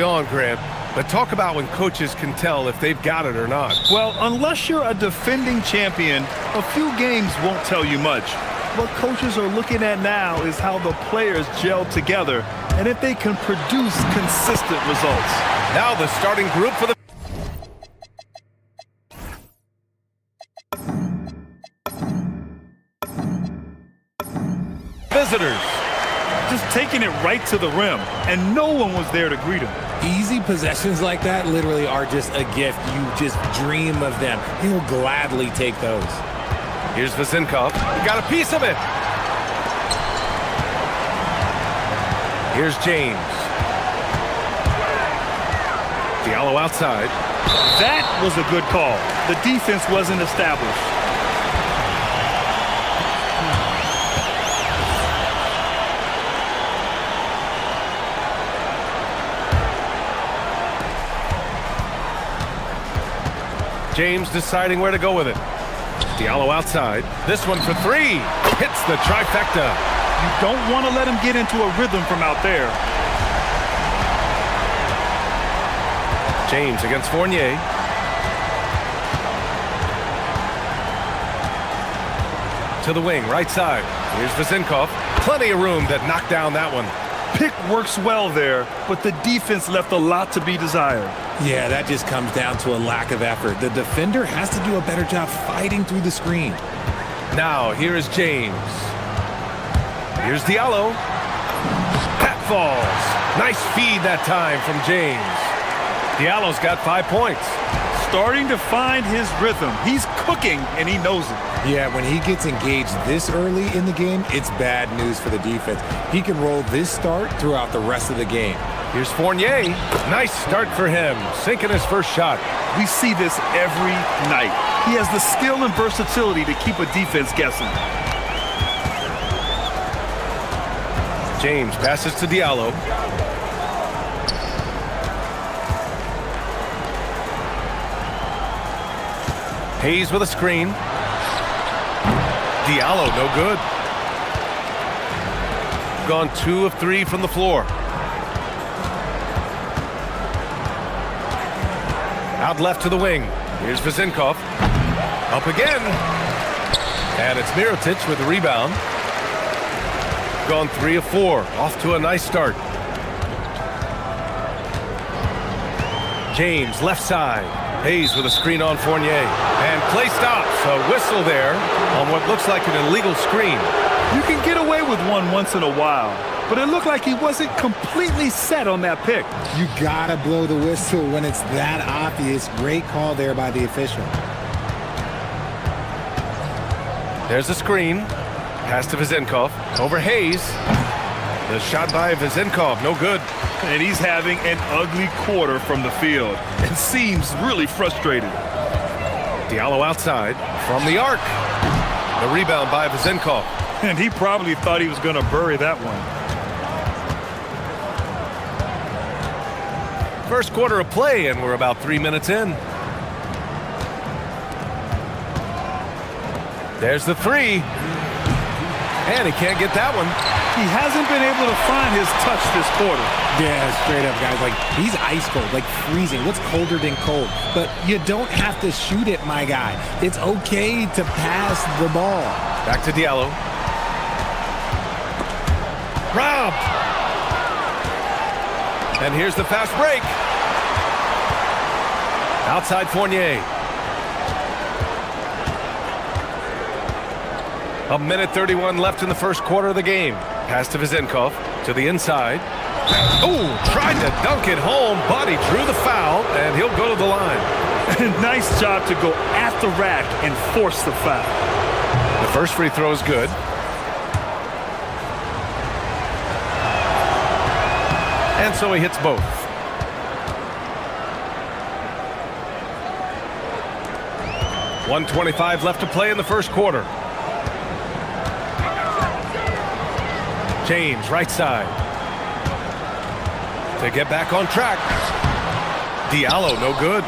on, Grant. But talk about when coaches can tell if they've got it or not. Well, unless you're a defending champion, a few games won't tell you much. What coaches are looking at now is how the players gel together and if they can produce consistent results. Now the starting group for the visitors. Just taking it right to the rim, and no one was there to greet him. Easy possessions like that literally are just a gift. You just dream of them. He'll gladly take those. Here's Vazinkov. He got a piece of it. Here's James. Diallo outside. That was a good call. The defense wasn't established. James deciding where to go with it. Diallo outside. This one for three. Hits the trifecta. You don't want to let him get into a rhythm from out there. James against Fournier. To the wing, right side. Here's Vazinkov. Plenty of room to knock down that one. Pick works well there, but the defense left a lot to be desired. Yeah, that just comes down to a lack of effort. The defender has to do a better job fighting through the screen. Now, here is James. Here's Diallo. That falls. Nice feed that time from James. Diallo's got 5 points. Starting to find his rhythm. He's cooking, and he knows it. Yeah, when he gets engaged this early in the game, it's bad news for the defense. He can roll this start throughout the rest of the game. Here's Fournier. Nice start for him. Sinking his first shot. We see this every night. He has the skill and versatility to keep a defense guessing. James passes to Diallo. Hayes with a screen. Diallo, no good. Gone 2 of 3 from the floor. Out left to the wing. Here's Vazinkov. Up again. And it's Mirotic with the rebound. Gone 3 of 4. Off to a nice start. James, left side. Hayes with a screen on Fournier. And play stops. A whistle there on what looks like an illegal screen. You can get away with one once in a while, but it looked like he wasn't completely set on that pick. You gotta blow the whistle when it's that obvious. Great call there by the official. There's a screen. Pass to Vazinkov. Over Hayes. The shot by Vazinkov, no good. And he's having an ugly quarter from the field and seems really frustrated. Diallo outside from the arc. The rebound by Vazinkov. And he probably thought he was going to bury that one. First quarter of play, and we're about 3 minutes in. There's the three. And he can't get that one. He hasn't been able to find his touch this quarter. Yeah, straight up, guys. Like, he's ice cold, like freezing. What's colder than cold? But you don't have to shoot it, my guy. It's okay to pass the ball. Back to Diallo. Robbed. And here's the fast break. Outside Fournier. 1:31 left in the first quarter of the game. Pass to Vazinkov to the inside. Oh, tried to dunk it home, but he drew the foul, and he'll go to the line. Nice job to go at the rack and force the foul. The first free throw is good. And so he hits both. .125 left to play in the first quarter. James, right side. To get back on track. Diallo, no good.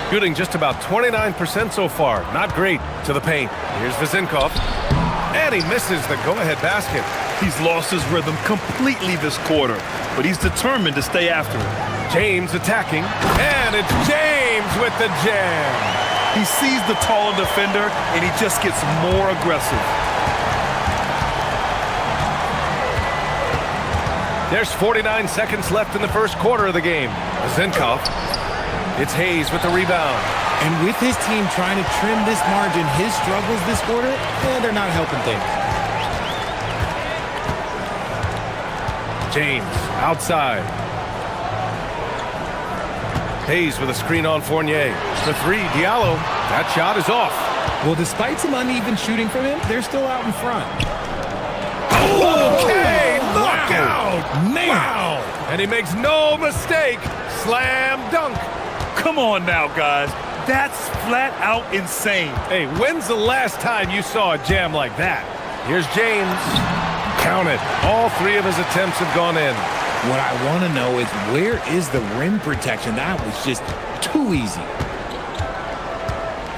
Shooting just about 29% so far. Not great to the paint. Here's Vazinkov. And he misses the go-ahead basket. He's lost his rhythm completely this quarter, but he's determined to stay after it. James attacking, and it's James with the jam. He sees the taller defender, and he just gets more aggressive. There's 49 seconds left in the first quarter of the game. Zinkov. It's Hayes with the rebound. And with his team trying to trim this margin, his struggles this quarter, they're not helping things. James outside. Hayes with a screen on Fournier. The three, Diallo. That shot is off. Well, despite some uneven shooting from him, they're still out in front. Okay, look out! Man. Wow! And he makes no mistake. Slam dunk. Come on now, guys. That's flat out insane. Hey, when's the last time you saw a jam like that? Here's James. Count it. All three of his attempts have gone in. What I want to know is, where is the rim protection? That was just too easy.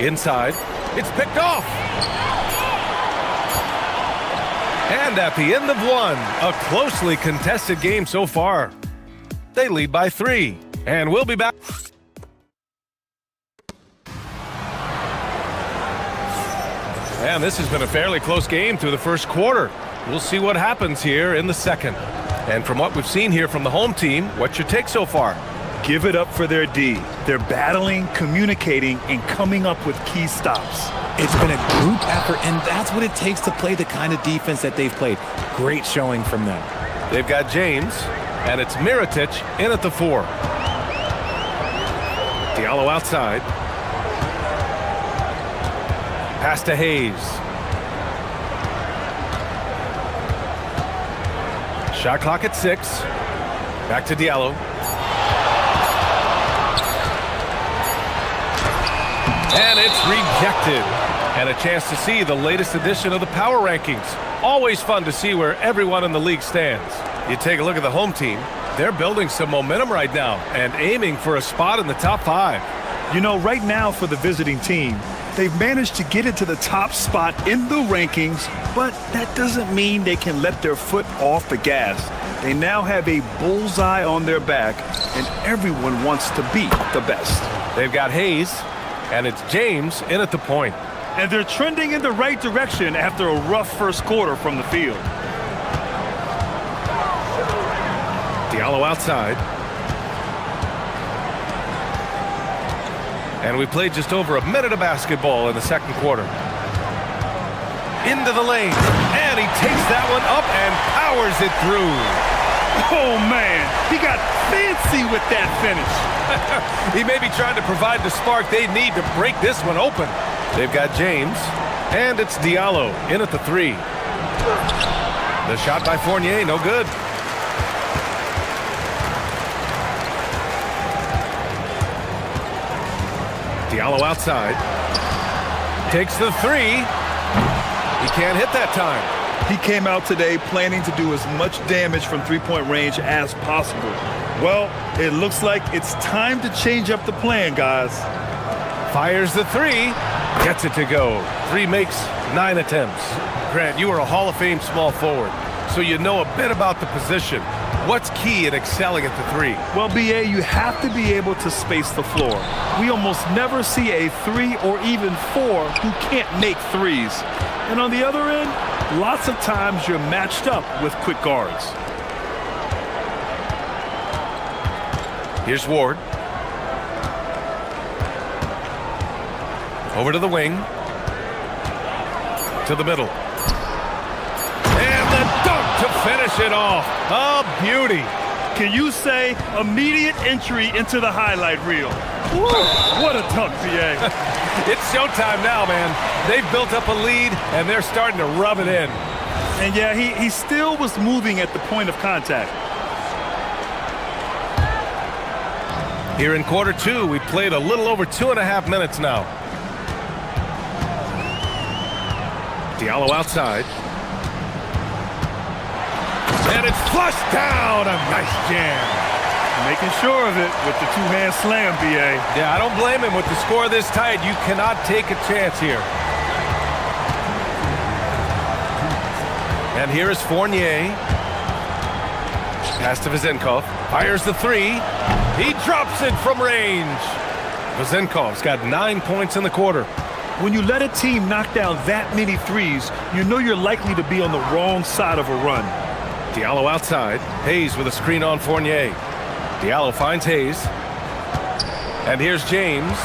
Inside. It's picked off. And at the end of one, a closely contested game so far. They lead by 3. And we'll be back. And this has been a fairly close game through the first quarter. We'll see what happens here in the second. And from what we've seen here from the home team, what's your take so far? Give it up for their D. They're battling, communicating, and coming up with key stops. It's been a group effort, and that's what it takes to play the kind of defense that they've played. Great showing from them. They've got James, and it's Mirotic in at the 4. Diallo outside. Pass to Hayes. Shot clock at 6. Back to Diallo. And it's rejected. And a chance to see the latest edition of the power rankings. Always fun to see where everyone in the league stands. You take a look at the home team. They're building some momentum right now and aiming for a spot in the top 5. You know, right now for the visiting team, they've managed to get into the top spot in the rankings, but that doesn't mean they can let their foot off the gas. They now have a bullseye on their back, and everyone wants to beat the best. They've got Hayes, and it's James in at the point. And they're trending in the right direction after a rough first quarter from the field. Diallo outside. And we played just over a minute of basketball in the second quarter. Into the lane. And he takes that one up and powers it through. Oh, man. He got fancy with that finish. He may be trying to provide the spark they need to break this one open. They've got James. And it's Diallo in at the 3. The shot by Fournier, no good. Diallo outside. Takes the 3. He can't hit that time. He came out today planning to do as much damage from three-point range as possible. Well, it looks like it's time to change up the plan, guys. Fires the 3. Gets it to go. 3 makes 9 attempts. Grant, you are a Hall of Fame small forward, so you know a bit about the position. What's key in excelling at the 3? Well, BA, you have to be able to space the floor. We almost never see a 3 or even 4 who can't make threes. And on the other end, lots of times you're matched up with quick guards. Here's Ward. Over to the wing. To the middle. And the dunk to finish it off. A beauty. Can you say immediate entry into the highlight reel? Woo, what a dunk, BA. It's showtime now, man. They've built up a lead, and they're starting to rub it in. And yeah, he still was moving at the point of contact. Here in quarter 2, we played a little over 2.5 minutes now. Diallo outside. And it's flushed down. A nice jam. Making sure of it with the two-hand slam, BA. Yeah, I don't blame him. With the score this tight, you cannot take a chance here. And here is Fournier. Pass to Vezenkov. Fires the three. He drops it from range. Vezenkov's got 9 points in the quarter. When you let a team knock down that many threes, you know you're likely to be on the wrong side of a run. Diallo outside. Hayes with a screen on Fournier. Diallo finds Hayes. And here's James.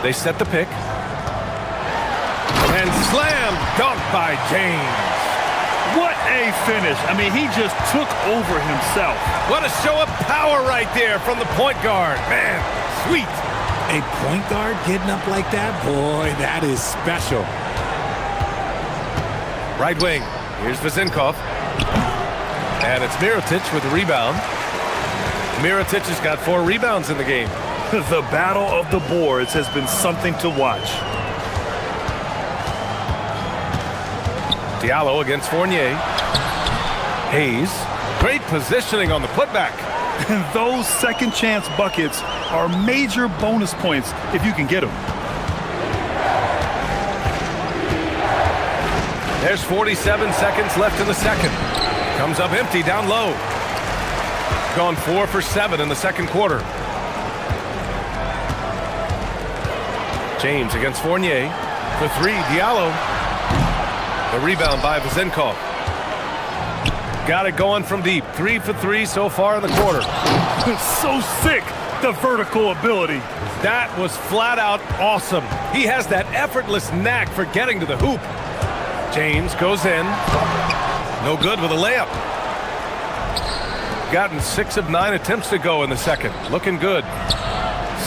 They set the pick. And slam dunk by James. What a finish. I mean, he just took over himself. What a show of power right there from the point guard. Man, sweet. A point guard getting up like that? Boy, that is special. Right wing. Here's Vezenkov. And it's Mirotic with the rebound. Mirotic has got 4 rebounds in the game. The battle of the boards has been something to watch. Diallo against Fournier. Hayes. Great positioning on the putback. And those second chance buckets are major bonus points if you can get them. There's 47 seconds left in the second. Comes up empty down low. Gone 4 for 7 in the second quarter. James against Fournier. For 3, Diallo. The rebound by Vezenkov. Got it going from deep. 3 for 3 so far in the quarter. So sick, the vertical ability. That was flat out awesome. He has that effortless knack for getting to the hoop. James goes in. No good with a layup. Gotten 6 of 9 attempts to go in the second. Looking good.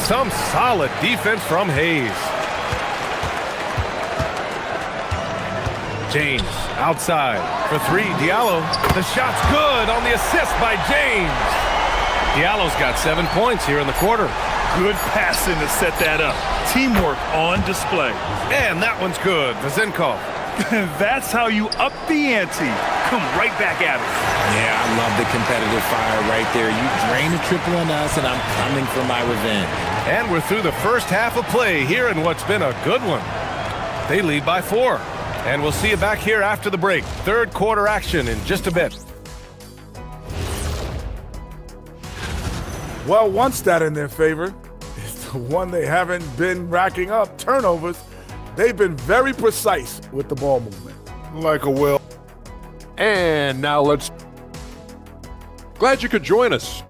Some solid defense from Hayes. James outside for 3. Diallo. The shot's good on the assist by James. Diallo's got 7 points here in the quarter. Good passing to set that up. Teamwork on display. And that one's good. Vezenkov. That's how you up the ante. Come right back at it. Yeah, I love the competitive fire right there. You drain a triple on us, and I'm coming for my revenge. And we're through the first half of play here in what's been a good one. They lead by 4. And we'll see you back here after the break. Third quarter action in just a bit. Well, one stat in their favor is the one they haven't been racking up, turnovers. They've been very precise with the ball movement. Like a will. And now let's... Glad you could join us.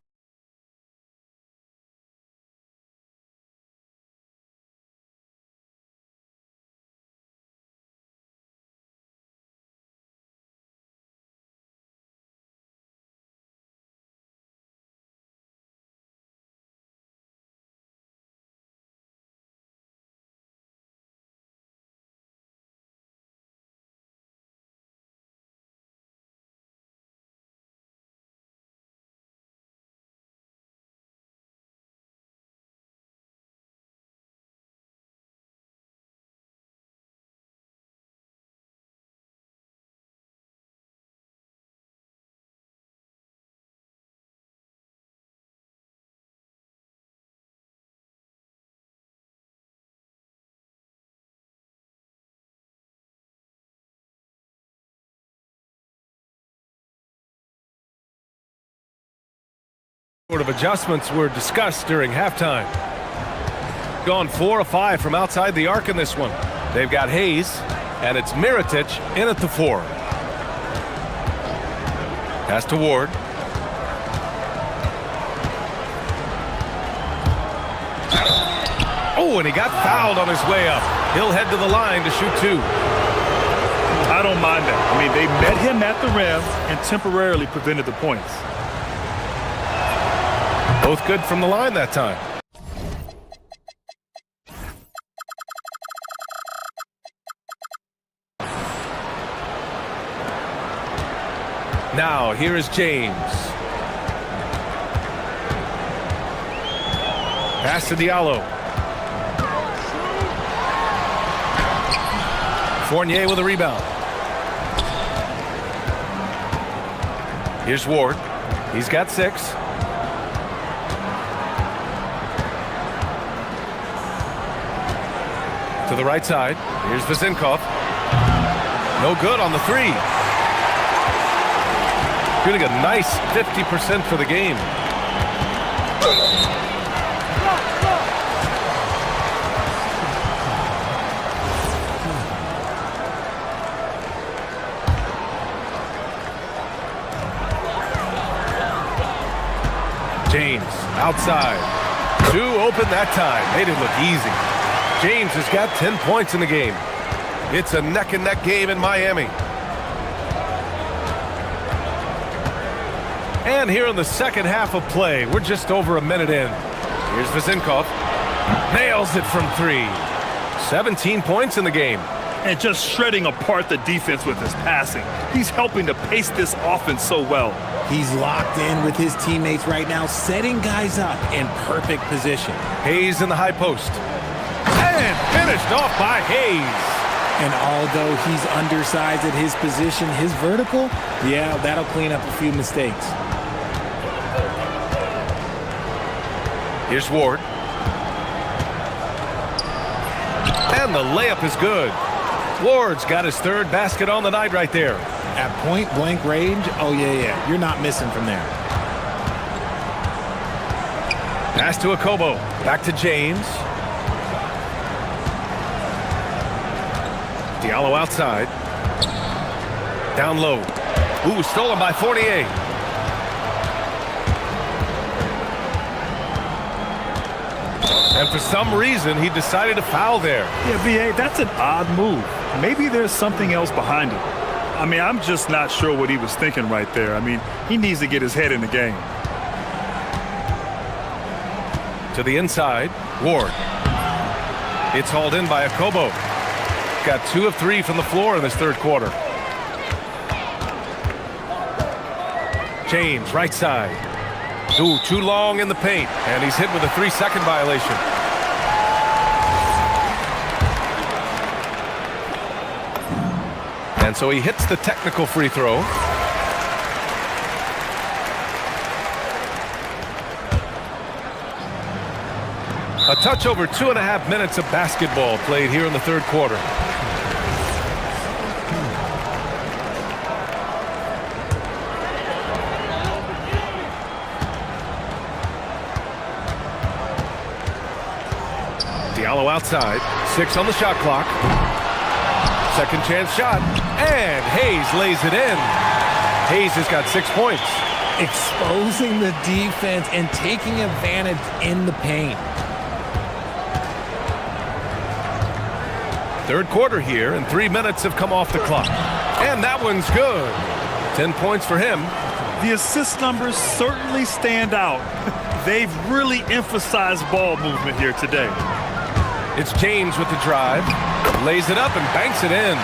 Sort of adjustments were discussed during halftime. Gone 4 of 5 from outside the arc in this one. They've got Hayes, and it's Mirotic in at the 4. Pass to Ward. Oh, and he got fouled on his way up. He'll head to the line to shoot 2. I don't mind that. I mean, they met him at the rim and temporarily prevented the points. Both good from the line that time. Now, here is James. Pass to Diallo. Fournier with a rebound. Here's Ward. He's got 6. To the right side. Here's Vezenkov. No good on the three. Shooting a nice 50% for the game. James outside. Two open that time. Made it look easy. James has got 10 points in the game. It's a neck-and-neck game in Miami. And here in the second half of play, we're just over a minute in. Here's Vezinkov. Nails it from three. 17 points in the game. And just shredding apart the defense with his passing. He's helping to pace this offense so well. He's locked in with his teammates right now, setting guys up in perfect position. Hayes in the high post. And finished off by Hayes. And although he's undersized at his position, his vertical, yeah, that'll clean up a few mistakes. Here's Ward. And the layup is good. Ward's got his third basket on the night right there. At point-blank range, oh, yeah, you're not missing from there. Pass to Akobo. Back to James. Diallo outside. Down low. Ooh, stolen by Fournier. And for some reason, he decided to foul there. Yeah, B.A., that's an odd move. Maybe there's something else behind it. I mean, I'm just not sure what he was thinking right there. I mean, he needs to get his head in the game. To the inside, Ward. It's hauled in by Akobo. Got 2 of 3 from the floor in this third quarter. James, right side. Ooh, too long in the paint. And he's hit with a 3-second violation. And so he hits the technical free throw. A touch over 2.5 minutes of basketball played here in the third quarter. Diallo outside. 6 on the shot clock. Second chance shot. And Hayes lays it in. Hayes has got 6 points. Exposing the defense and taking advantage in the paint. Third quarter here, and 3 minutes have come off the clock. And that one's good. 10 points for him. The assist numbers certainly stand out. They've really emphasized ball movement here today. It's James with the drive. Lays it up and banks it in.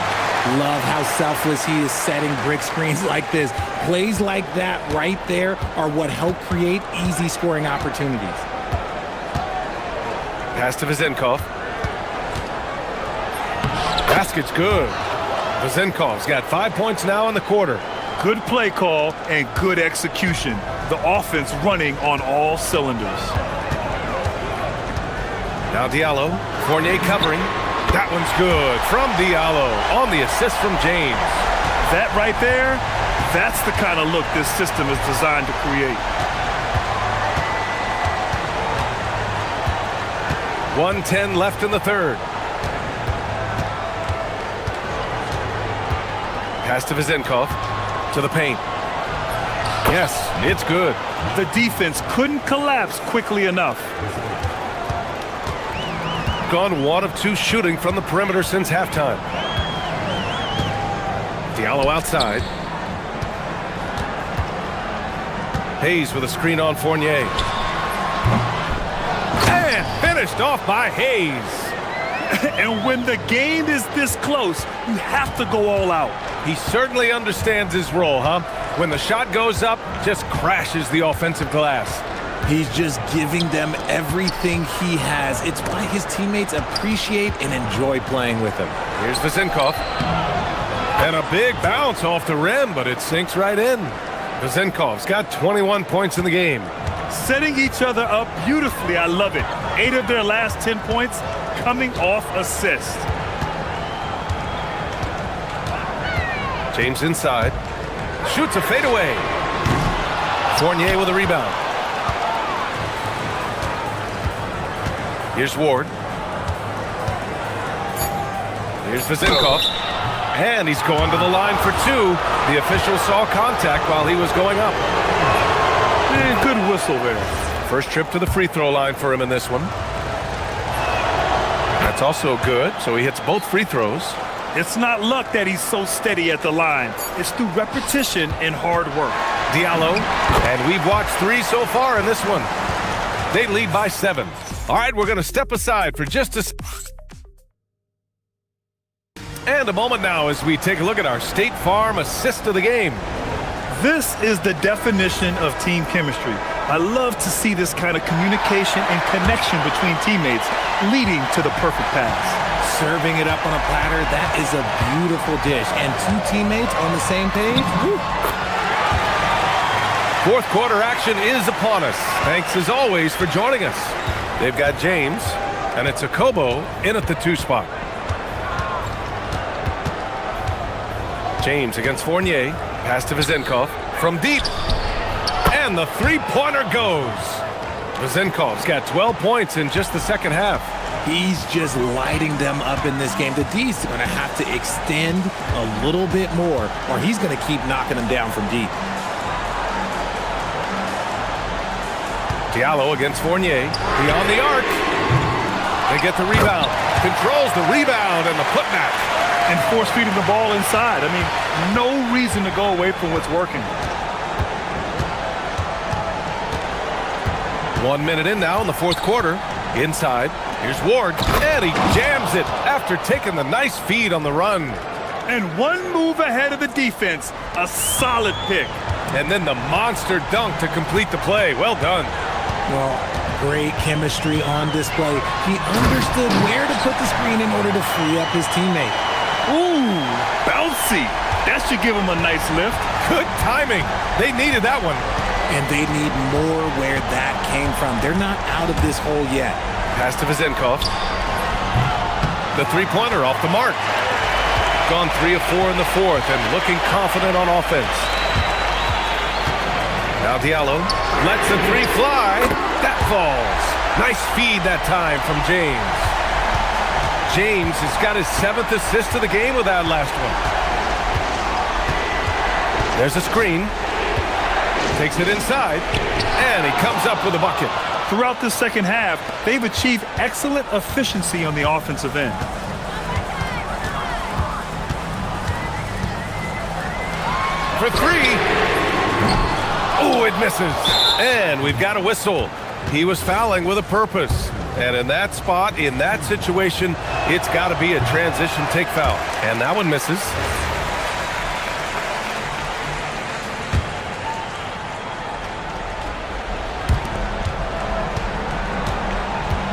Love how selfless he is setting brick screens like this. Plays like that right there are what help create easy scoring opportunities. Pass to Vezinkov. Basket's good. Vezinkov's got 5 points now in the quarter. Good play call and good execution. The offense running on all cylinders. Now Diallo. Fournier covering. That one's good from Diallo on the assist from James. That right there, that's the kind of look this system is designed to create. 1:10 left in the third. Pass to Vezinkov. To the paint. Yes, it's good. The defense couldn't collapse quickly enough. Gone 1 of 2 shooting from the perimeter since halftime. Diallo outside. Hayes with a screen on Fournier. And finished off by Hayes. And when the game is this close, you have to go all out. He certainly understands his role, huh? When the shot goes up, just crashes the offensive glass. He's just giving them everything he has. It's why his teammates appreciate and enjoy playing with him. Here's Vezinkov. And a big bounce off the rim, but it sinks right in. Vezinkov's got 21 points in the game. Setting each other up beautifully. I love it. 8 of their last 10 points coming off assist. James inside. Shoots a fadeaway. Fournier with a rebound. Here's Ward. Here's Vezinkov. And he's going to the line for two. The official saw contact while he was going up. Good whistle there. First trip to the free throw line for him in this one. That's also good, so he hits both free throws. It's not luck that he's so steady at the line. It's through repetition and hard work. Diallo, and we've watched three so far in this one. They lead by 7. All right, we're going to step aside for just a and a moment now as we take a look at our State Farm assist of the game. This is the definition of team chemistry. I love to see this kind of communication and connection between teammates leading to the perfect pass. Serving it up on a platter, that is a beautiful dish. And two teammates on the same page. Woo. Fourth quarter action is upon us. Thanks as always for joining us. They've got James, and it's Akobo in at the 2 spot. James against Fournier. Pass to Vezinkov from deep. And the three-pointer goes. Vezinkov's got 12 points in just the second half. He's just lighting them up in this game. The D's are going to have to extend a little bit more, or he's going to keep knocking them down from deep. Diallo against Fournier. Beyond the arc. They get the rebound. Controls the rebound and the putback. And force-feeding the ball inside. I mean, no reason to go away from what's working. 1 minute in now in the fourth quarter. Inside. Here's Ward. And he jams it after taking the nice feed on the run. And one move ahead of the defense. A solid pick. And then the monster dunk to complete the play. Well done. Well, great chemistry on display. He understood where to put the screen in order to free up his teammate. Ooh, bouncy. That should give him a nice lift. Good timing. They needed that one. And they need more where that came from. They're not out of this hole yet. Pass to Vezinkov. The three-pointer off the mark. Gone 3 of 4 in the fourth and looking confident on offense. Now Diallo lets the three fly. That falls. Nice feed that time from James. James has got his 7th assist of the game with that last one. There's a screen. Takes it inside. And he comes up with a bucket. Throughout the second half, they've achieved excellent efficiency on the offensive end. For 3. Oh, it misses. And we've got a whistle. He was fouling with a purpose. And in that spot, in that situation, it's got to be a transition take foul. And that one misses.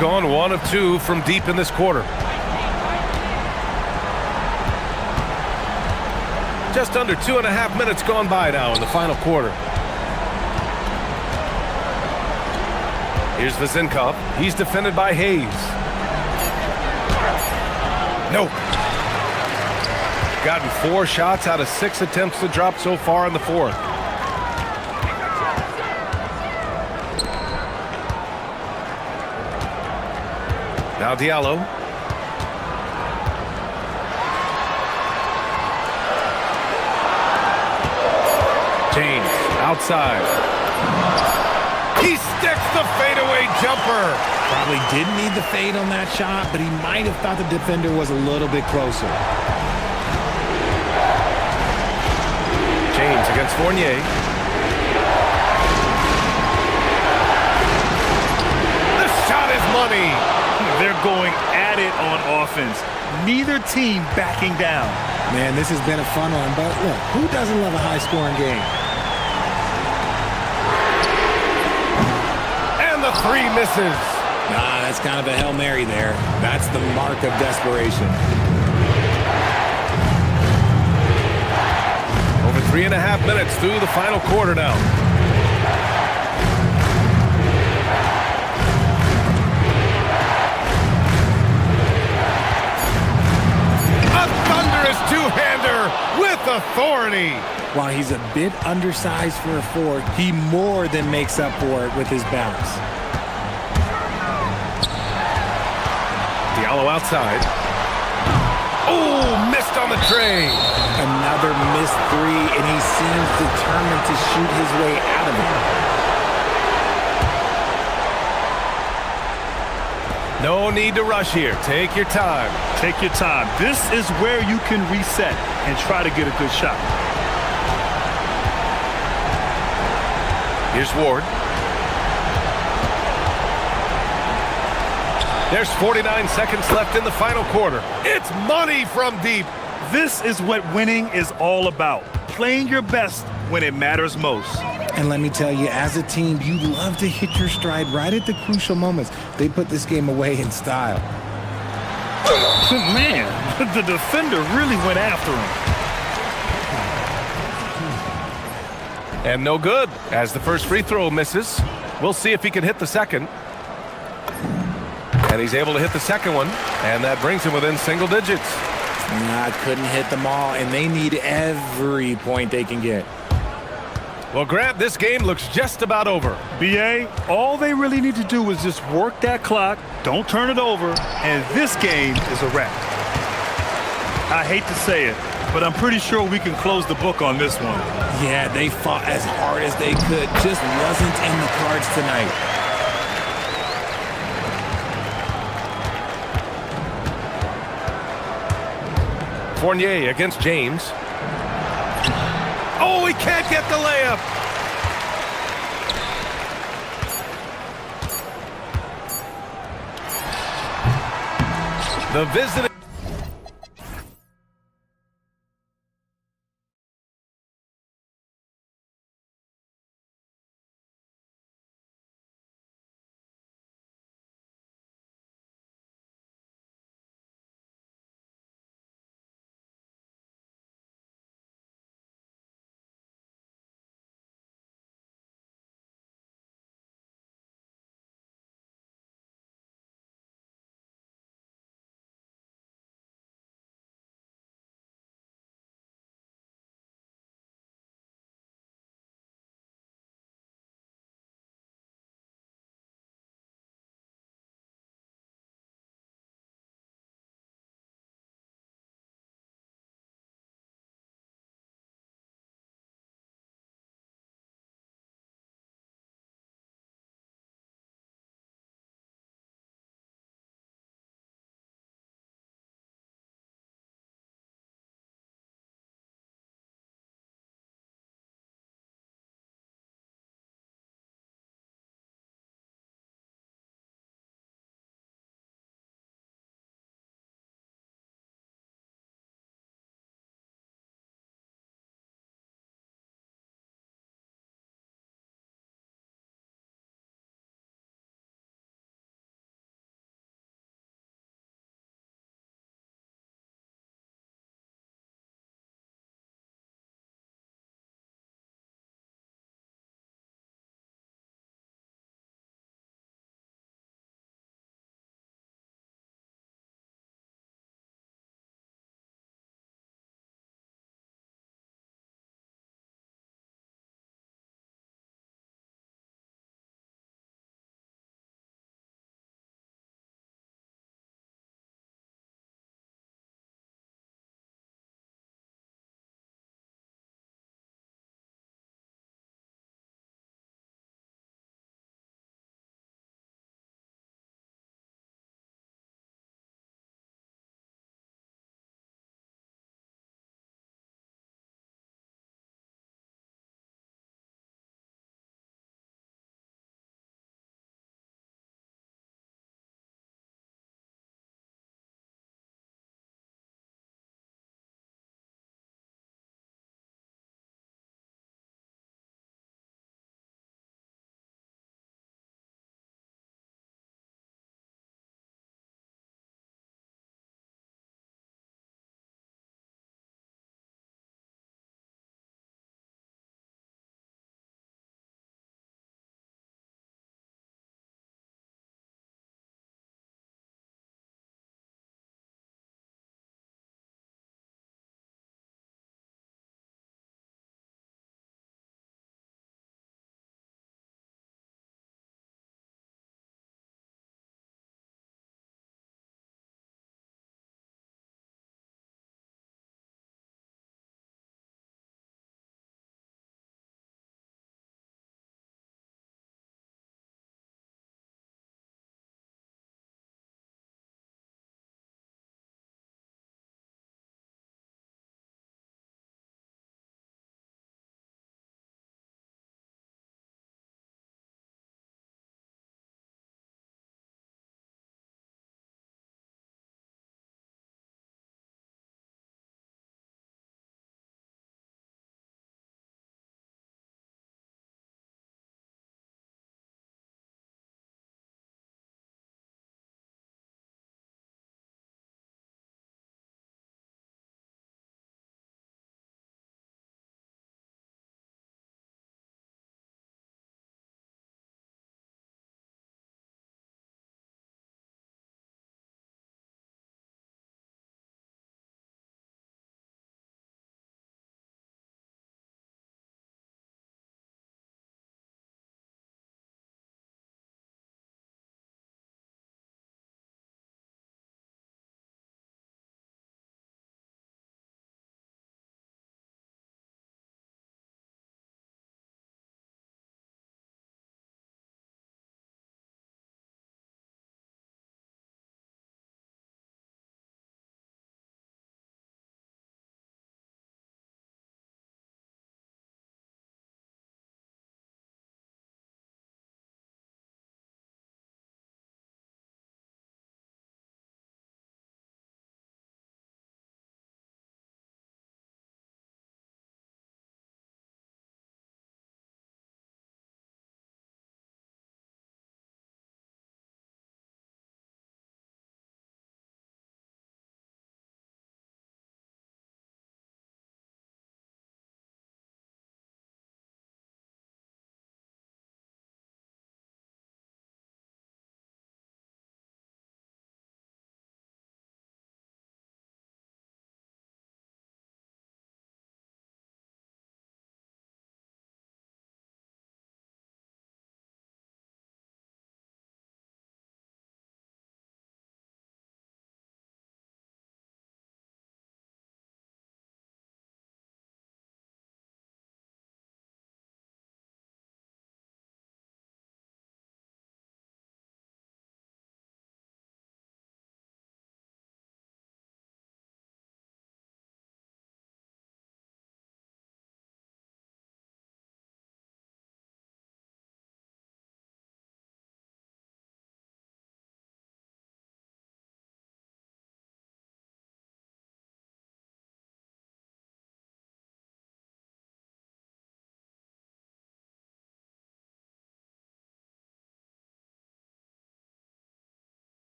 Gone 1 of 2 from deep in this quarter. Just under 2.5 minutes gone by now in the final quarter. Here's Vezinkov. He's defended by Hayes. Nope. Gotten 4 shots out of 6 attempts to drop so far in the fourth. Now Diallo. James outside. He sticks the fadeaway jumper. Probably didn't need the fade on that shot, but he might have thought the defender was a little bit closer. James against Fournier. The shot is money. They're going at it on offense. Neither team backing down. Man, this has been a fun one, but look, who doesn't love a high-scoring game? And the 3 misses. Nah, that's kind of a Hail Mary there. That's the mark of desperation. Over 3.5 minutes through the final quarter now. A thunderous two-hander with authority. While he's a bit undersized for a four, he more than makes up for it with his bounce. Diallo outside. Oh, missed on the tray. Another missed three, and he seems determined to shoot his way out of it. No need to rush here. Take your time. Take your time. This is where you can reset and try to get a good shot. Here's Ward. There's 49 seconds left in the final quarter. It's money from deep. This is what winning is all about. Playing your best when it matters most. And let me tell you, as a team, you love to hit your stride right at the crucial moments. They put this game away in style. Man, the defender really went after him. And no good, as the first free throw misses. We'll see if he can hit the second. And he's able to hit the second one, and that brings him within single digits. Nah, couldn't hit them all, and they need every point they can get. Well, Grant, this game looks just about over. BA, all they really need to do is just work that clock, don't turn it over, and this game is a wrap. I hate to say it, but I'm pretty sure we can close the book on this one. Yeah, they fought as hard as they could. Just wasn't in the cards tonight. Fournier against James. Oh, he can't get the layup. The visiting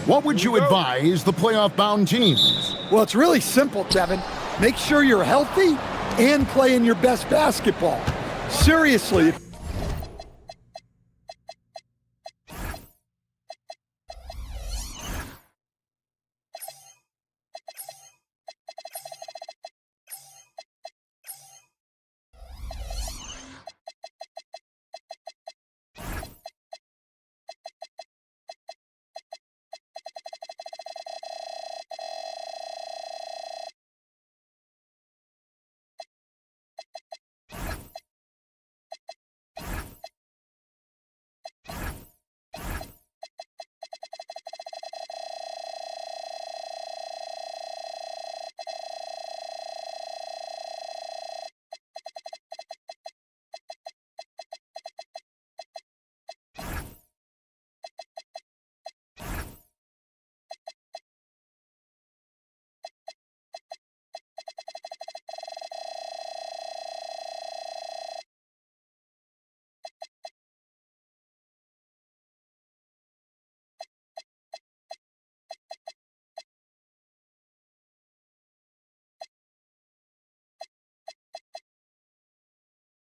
What would you advise the playoff-bound teams? Well, it's really simple, Kevin. Make sure you're healthy and playing your best basketball. Seriously.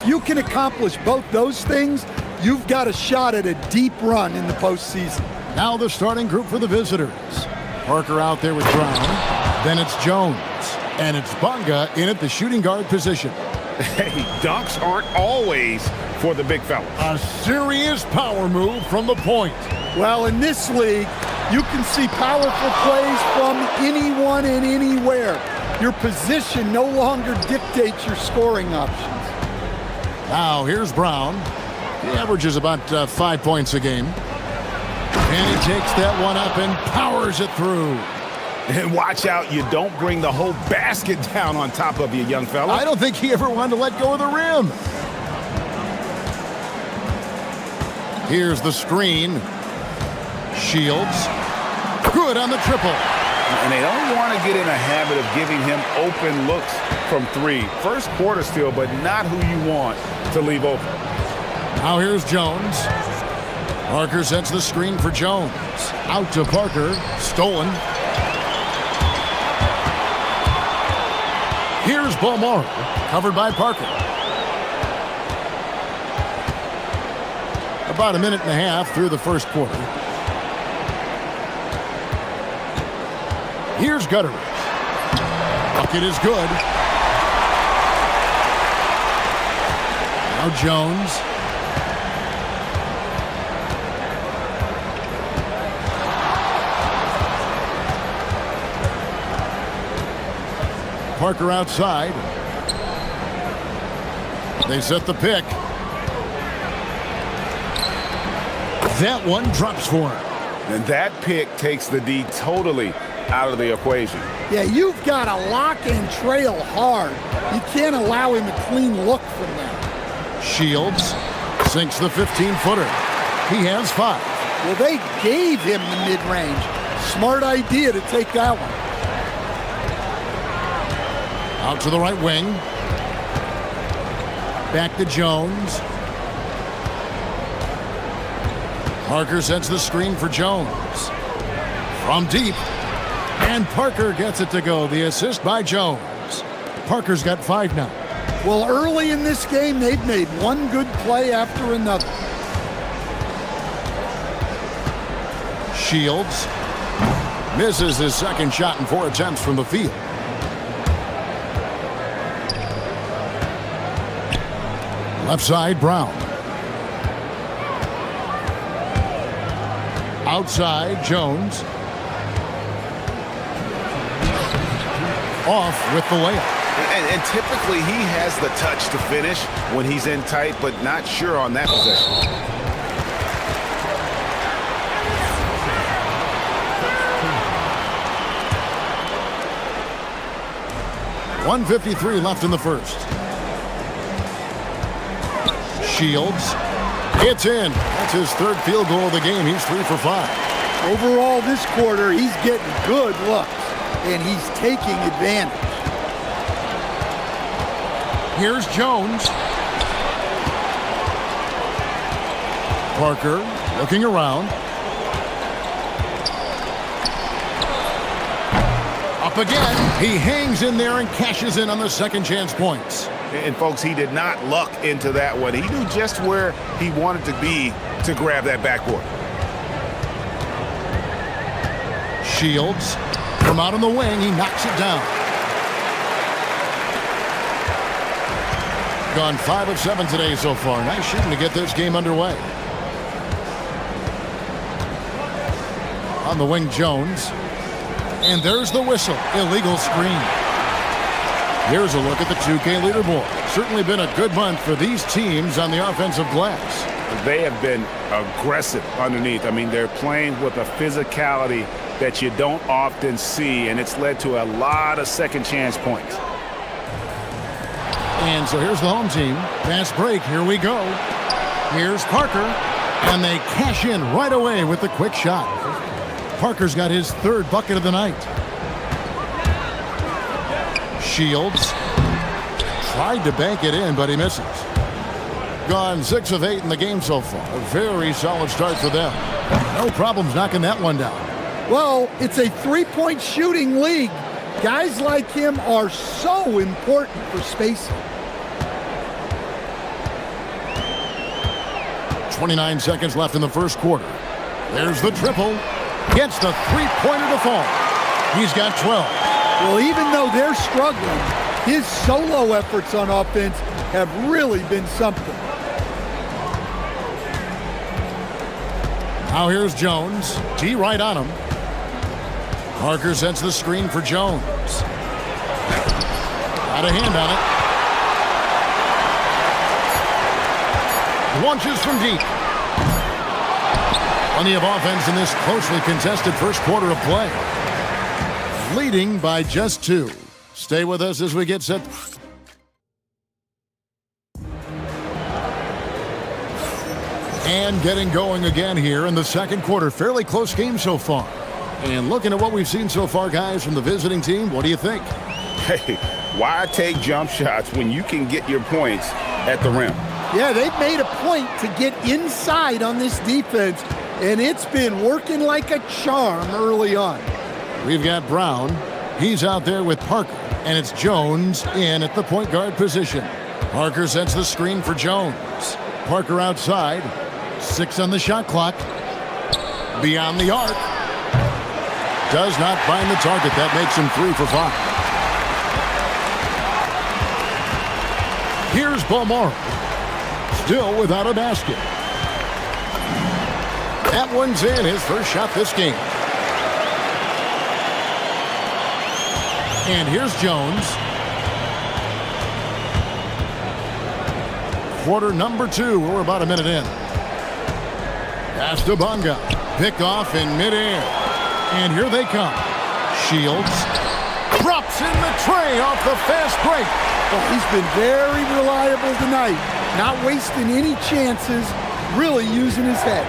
You can accomplish both those things, you've got a shot at a deep run in the postseason. Now the starting group for the visitors. Parker out there with Brown. Then it's Jones. And it's Bonga in at the shooting guard position. Hey, dunks aren't always for the big fella. A serious power move from the point. Well, in this league, you can see powerful plays from anyone and anywhere. Your position no longer dictates your scoring options. Now here's Brown. He averages about 5 points a game. And he takes that one up and powers it through. And watch out, you don't bring the whole basket down on top of you, young fella. I don't think he ever wanted to let go of the rim. Here's the screen. Shields. Good on the triple. And they don't want to get in a habit of giving him open looks from three. First quarter still, but not who you want to leave open. Now here's Jones. Parker sets the screen for Jones. Out to Parker. Stolen. Here's Balmore. Covered by Parker. About a minute and a half through the first quarter. Here's Gutteridge. Bucket is good. Now Jones. Parker outside. They set the pick. That one drops for him. And that pick takes the D totally out of the equation. Yeah, you've got to lock and trail hard. You can't allow him a clean look from there. Shields sinks the 15-footer. He has 5. Well, they gave him the mid-range. Smart idea to take that one. Out to the right wing. Back to Jones. Parker sets the screen for Jones. From deep. And Parker gets it to go. The assist by Jones. Parker's got 5 now. Well, early in this game, they've made one good play after another. Shields misses his second shot in 4 attempts from the field. Left side, Brown. Outside, Jones. Off with the layup. And typically he has the touch to finish when he's in tight, but not sure on that possession. .153 left in the first. Shields. It's in. That's his 3rd field goal of the game. He's 3 for 5. Overall, this quarter, he's getting good looks, and he's taking advantage. Here's Jones. Parker looking around. Up again. He hangs in there and cashes in on the second chance points. And folks, he did not luck into that one. He knew just where he wanted to be to grab that backboard. Shields from out on the wing, he knocks it down. Gone 5 of 7 today so far. Nice shooting to get this game underway. On the wing, Jones. And there's the whistle. Illegal screen. Here's a look at the 2K leaderboard. Certainly been a good month for these teams on the offensive glass. They have been aggressive underneath. I mean, they're playing with a physicality that you don't often see, and it's led to a lot of second chance points. And so here's the home team. Fast break. Here we go. Here's Parker. And they cash in right away with the quick shot. Parker's got his third bucket of the night. Shields tried to bank it in, but he misses. Gone 6 of 8 in the game so far. A very solid start for them. No problems knocking that one down. Well, it's a three-point shooting league. Guys like him are so important for spacing. 29 seconds left in the first quarter. There's the triple. Gets the three-pointer to fall. He's got 12. Well, even though they're struggling, his solo efforts on offense have really been something. Now here's Jones. T right on him. Parker sets the screen for Jones. Got a hand on it. Launches from deep. Plenty of offense in this closely contested first quarter of play. Leading by just 2. Stay with us as we get set. And getting going again here in the second quarter. Fairly close game so far. And looking at what we've seen so far, guys, from the visiting team, what do you think? Hey, why take jump shots when you can get your points at the rim? Yeah, they've made a point to get inside on this defense, and it's been working like a charm early on. We've got Brown. He's out there with Parker, and it's Jones in at the point guard position. Parker sets the screen for Jones. Parker outside. 6 on the shot clock. Beyond the arc. Does not find the target. That makes him 3 for 5. Here's Balmore. Still without a basket. That one's in. His first shot this game. And here's Jones. Quarter number 2. We're about a minute in. Pass to Bonga. Pick off in midair. And here they come. Shields. Drops in the tray off the fast break. Well, he's been very reliable tonight. Not wasting any chances. Really using his head.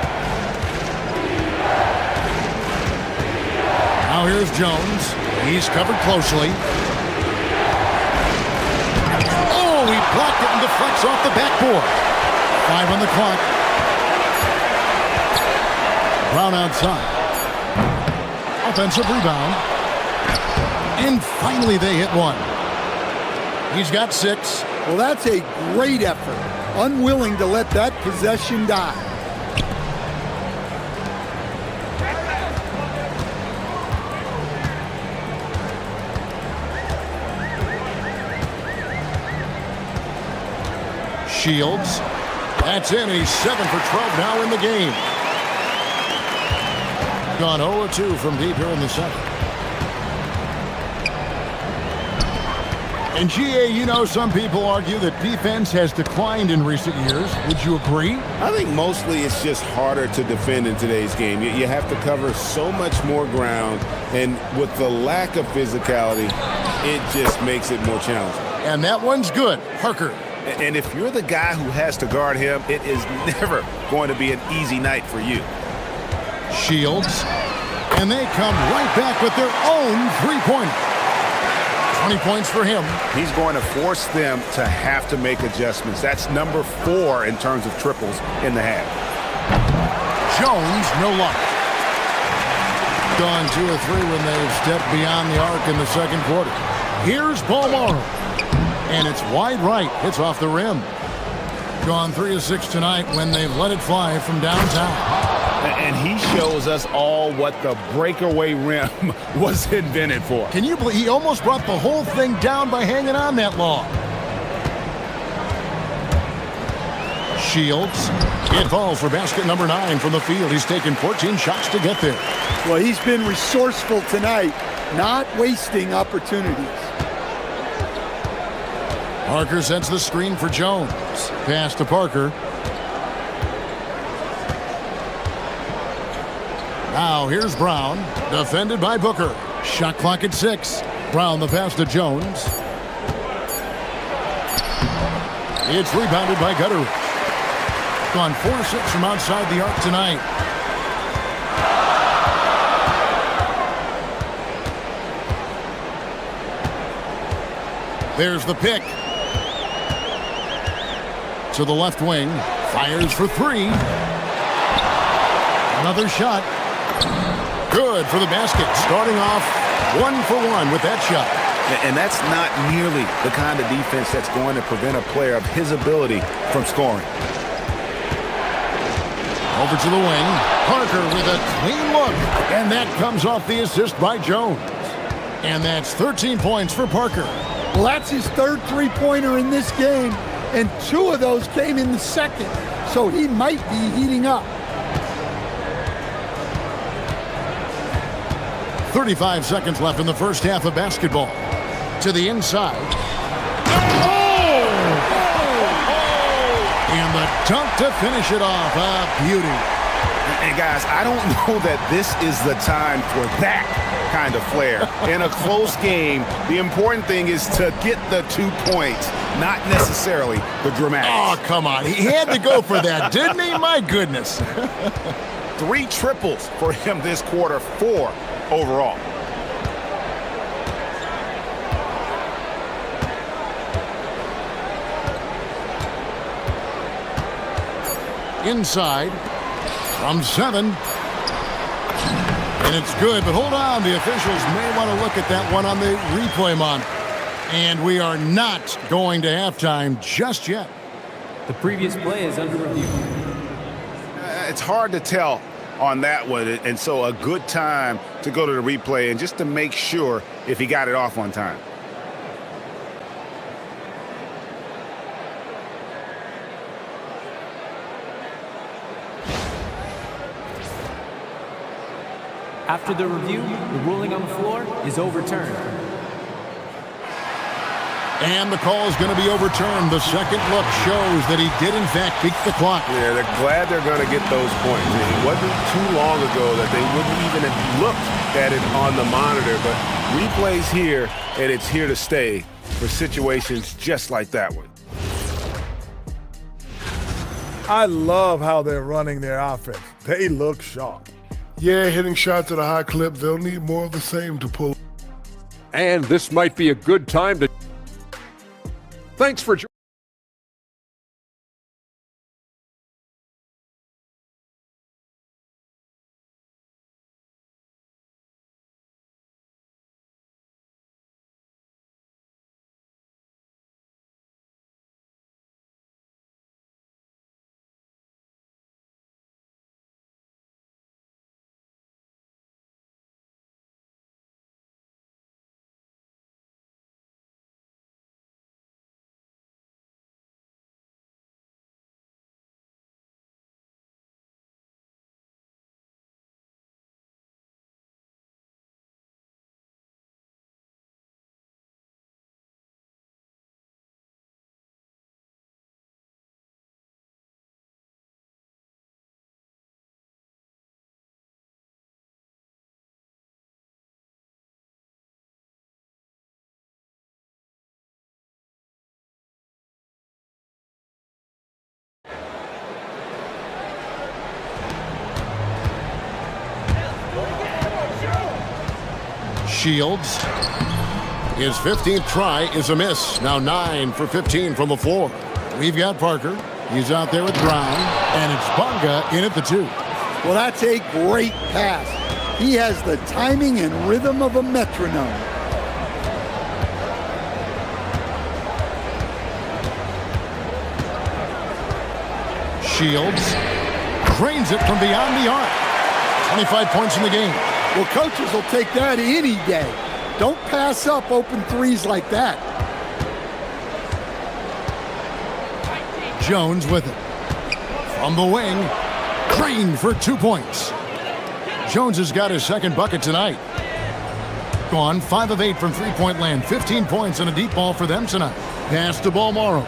Now here's Jones. He's covered closely. Oh, he blocked it and deflects off the backboard. 5 on the clock. Brown outside. Offensive rebound. And finally they hit one. He's got 6. Well, that's a great effort. Unwilling to let that possession die. Shields. That's in. He's 7 for 12 now in the game. Gone 0-2 from deep here in the second. And GA, you know, some people argue that defense has declined in recent years. Would you agree? I think mostly it's just harder to defend in today's game. You have to cover so much more ground, and with the lack of physicality, it just makes it more challenging. And that one's good. Parker. And if you're the guy who has to guard him, it is never going to be an easy night for you. Shields. And they come right back with their own three-pointer. 20 points for him. He's going to force them to have to make adjustments. That's number 4 in terms of triples in the half. Jones, no luck. Gone 2 of 3 when they've stepped beyond the arc in the second quarter. Here's Palmer. And it's wide right. Hits off the rim. Gone 3 of 6 tonight when they've let it fly from downtown. And he shows us all what the breakaway rim was invented for. Can you believe he almost brought the whole thing down by hanging on that long? Shields. It falls for basket number 9 from the field. He's taken 14 shots to get there. Well, he's been resourceful tonight, not wasting opportunities. Parker sets the screen for Jones. Pass to Parker. Now here's Brown, defended by Booker. Shot clock at 6. Brown the pass to Jones. It's rebounded by Gutter. Gone 4-6 from outside the arc tonight. There's the pick. To the left wing. Fires for 3. Another shot. Good for the basket. Starting off 1 for 1 with that shot. And that's not nearly the kind of defense that's going to prevent a player of his ability from scoring. Over to the wing. Parker with a clean look. And that comes off the assist by Jones. And that's 13 points for Parker. Well, that's his third three-pointer in this game, and 2 of those came in the second, so he might be heating up. 35 seconds left in the first half of basketball. To the inside. Oh! And the dunk to finish it off. A beauty. And guys, I don't know that this is the time for that kind of flair. In a close game, the important thing is to get the 2 points, not necessarily the dramatics. Oh, come on. He had to go for that, didn't he? My goodness. 3 triples for him this quarter, 4 overall. Inside from 7. And it's good, but hold on. The officials may want to look at that one on the replay monitor. And we are not going to halftime just yet. The previous play is under review. It's hard to tell on that one, and so a good time to go to the replay and just to make sure if he got it off on time. After the review, the ruling on the floor is overturned. And the call is going to be overturned. The second look shows that he did, in fact, beat the clock. Yeah, they're glad they're going to get those points. It wasn't too long ago that they wouldn't even have looked at it on the monitor, but replay's here, and it's here to stay for situations just like that one. I love how they're running their offense. They look sharp. Yeah, hitting shots at a high clip. They'll need more of the same to pull. And this might be a good time to... Thanks for joining. Shields. His 15th try is a miss. Now 9 for 15 from the floor. We've got Parker. He's out there with Brown. And it's Bonga in at the 2. Well, that's a great pass. He has the timing and rhythm of a metronome. Shields drains it from beyond the arc. 25 points in the game. Well, coaches will take that any day. Don't pass up open threes like that. Jones with it. From the wing, Crane for 2 points. Jones has got his second bucket tonight. Gone 5 of 8 from three-point land. 15 points and a deep ball for them tonight. Pass to Balmoro.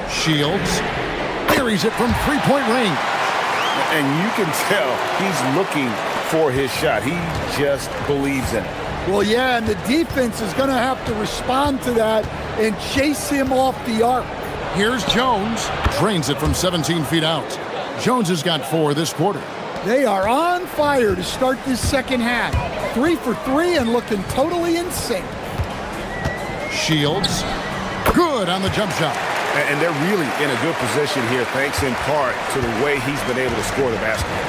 Shields buries it from three-point range. And you can tell he's looking for his shot. He just believes in it. Well, yeah, and the defense is going to have to respond to that and chase him off the arc. Here's Jones. Drains it from 17 feet out. Jones has got 4 this quarter. They are on fire to start this second half. 3 for 3 and looking totally in sync. Shields. Good on the jump shot. And they're really in a good position here, thanks in part to the way he's been able to score the basketball.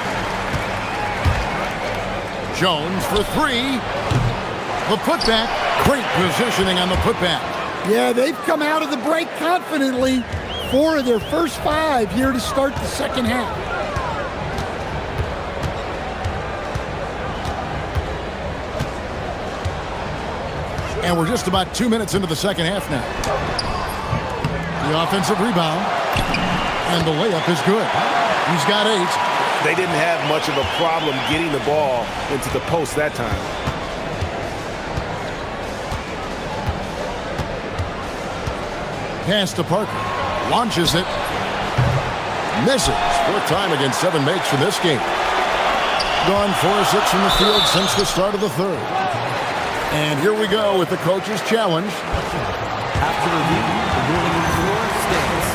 Jones for 3. The putback. Great positioning on the putback. Yeah, they've come out of the break confidently. 4 of their first 5 here to start the second half. And we're just about 2 minutes into the second half now. The offensive rebound. And the layup is good. He's got 8. They didn't have much of a problem getting the ball into the post that time. Pass to Parker. Launches it. Misses. 4th time against 7 makes for this game. Gone 4 of 6 from the field since the start of the third. And here we go with the coach's challenge. After review, the ruling on the floor stands.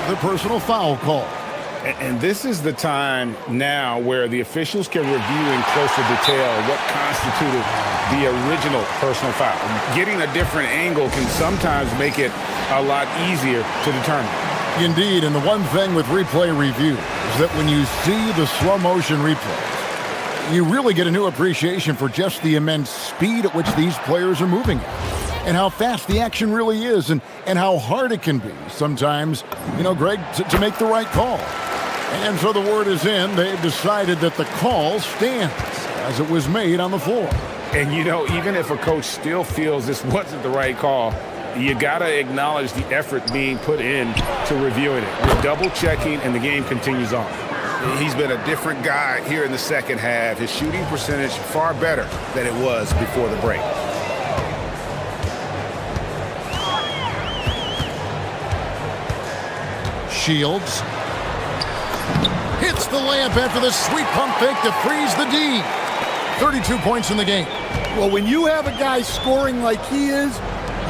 The personal foul call. And this is the time now where the officials can review in closer detail what constituted the original personal foul. Getting a different angle can sometimes make it a lot easier to determine. Indeed, and the one thing with replay review is that when you see the slow motion replay, you really get a new appreciation for just the immense speed at which these players are moving at, and how fast the action really is, and how hard it can be sometimes, Greg, to make the right call. And so the word is in. They've decided that the call stands as it was made on the floor. And, even if a coach still feels this wasn't the right call, you got to acknowledge the effort being put in to reviewing it. You're double-checking, and the game continues on. He's been a different guy here in the second half. His shooting percentage far better than it was before the break. Shields hits the layup after the sweet pump fake to freeze the D. 32 points in the game. Well, when you have a guy scoring like he is,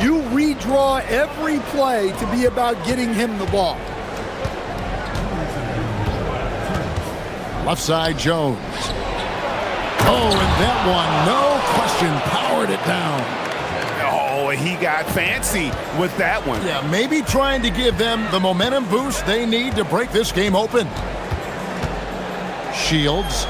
you redraw every play to be about getting him the ball. Left side, Jones. Oh, and that one, no question, powered it down. Oh, he got fancy with that one. Yeah, maybe trying to give them the momentum boost they need to break this game open. Shields.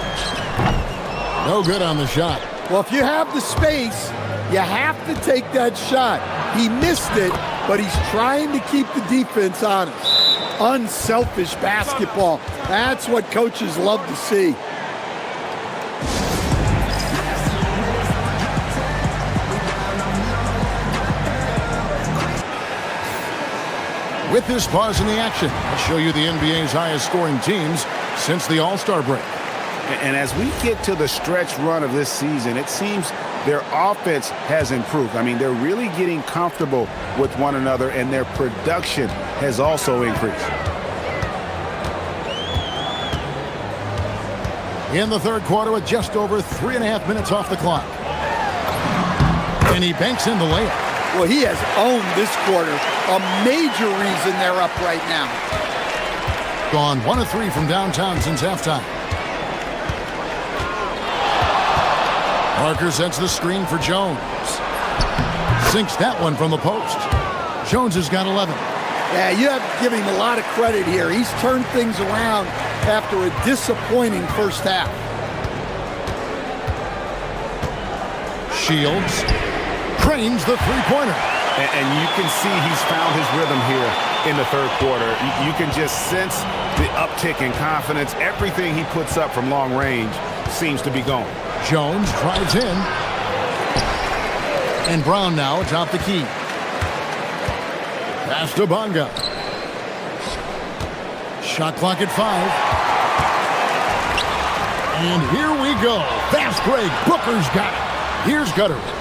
No good on the shot. Well, if you have the space, you have to take that shot. He missed it, but he's trying to keep the defense honest. Unselfish basketball. That's what coaches love to see. With this pause in the action, I'll show you the NBA's highest scoring teams since the All-Star break. And as we get to the stretch run of this season, it seems their offense has improved. I mean, they're really getting comfortable with one another, and their production has also increased. In the third quarter with just over 3.5 minutes off the clock. And he banks in the layup. Well, he has owned this quarter. A major reason they're up right now. Gone 1 of 3 from downtown since halftime. Parker sets the screen for Jones. Sinks that one from the post. Jones has got 11. Yeah, you have to give him a lot of credit here. He's turned things around after a disappointing first half. Shields cranes the three-pointer. And you can see he's found his rhythm here in the third quarter. You can just sense the uptick in confidence. Everything he puts up from long range seems to be going. Jones drives in. And Brown now atop the key. Pass to Bonga. Shot clock at 5. And here we go. Fast break. Booker's got it. Here's Gutteridge.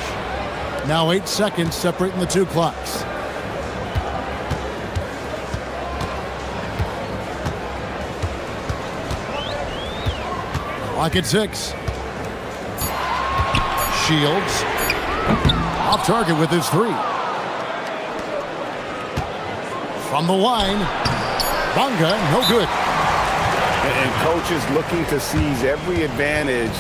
Now 8 seconds separating the two clocks. Clock at 6. Shields off target with his 3. From the line, Bonga, no good. And coach is looking to seize every advantage,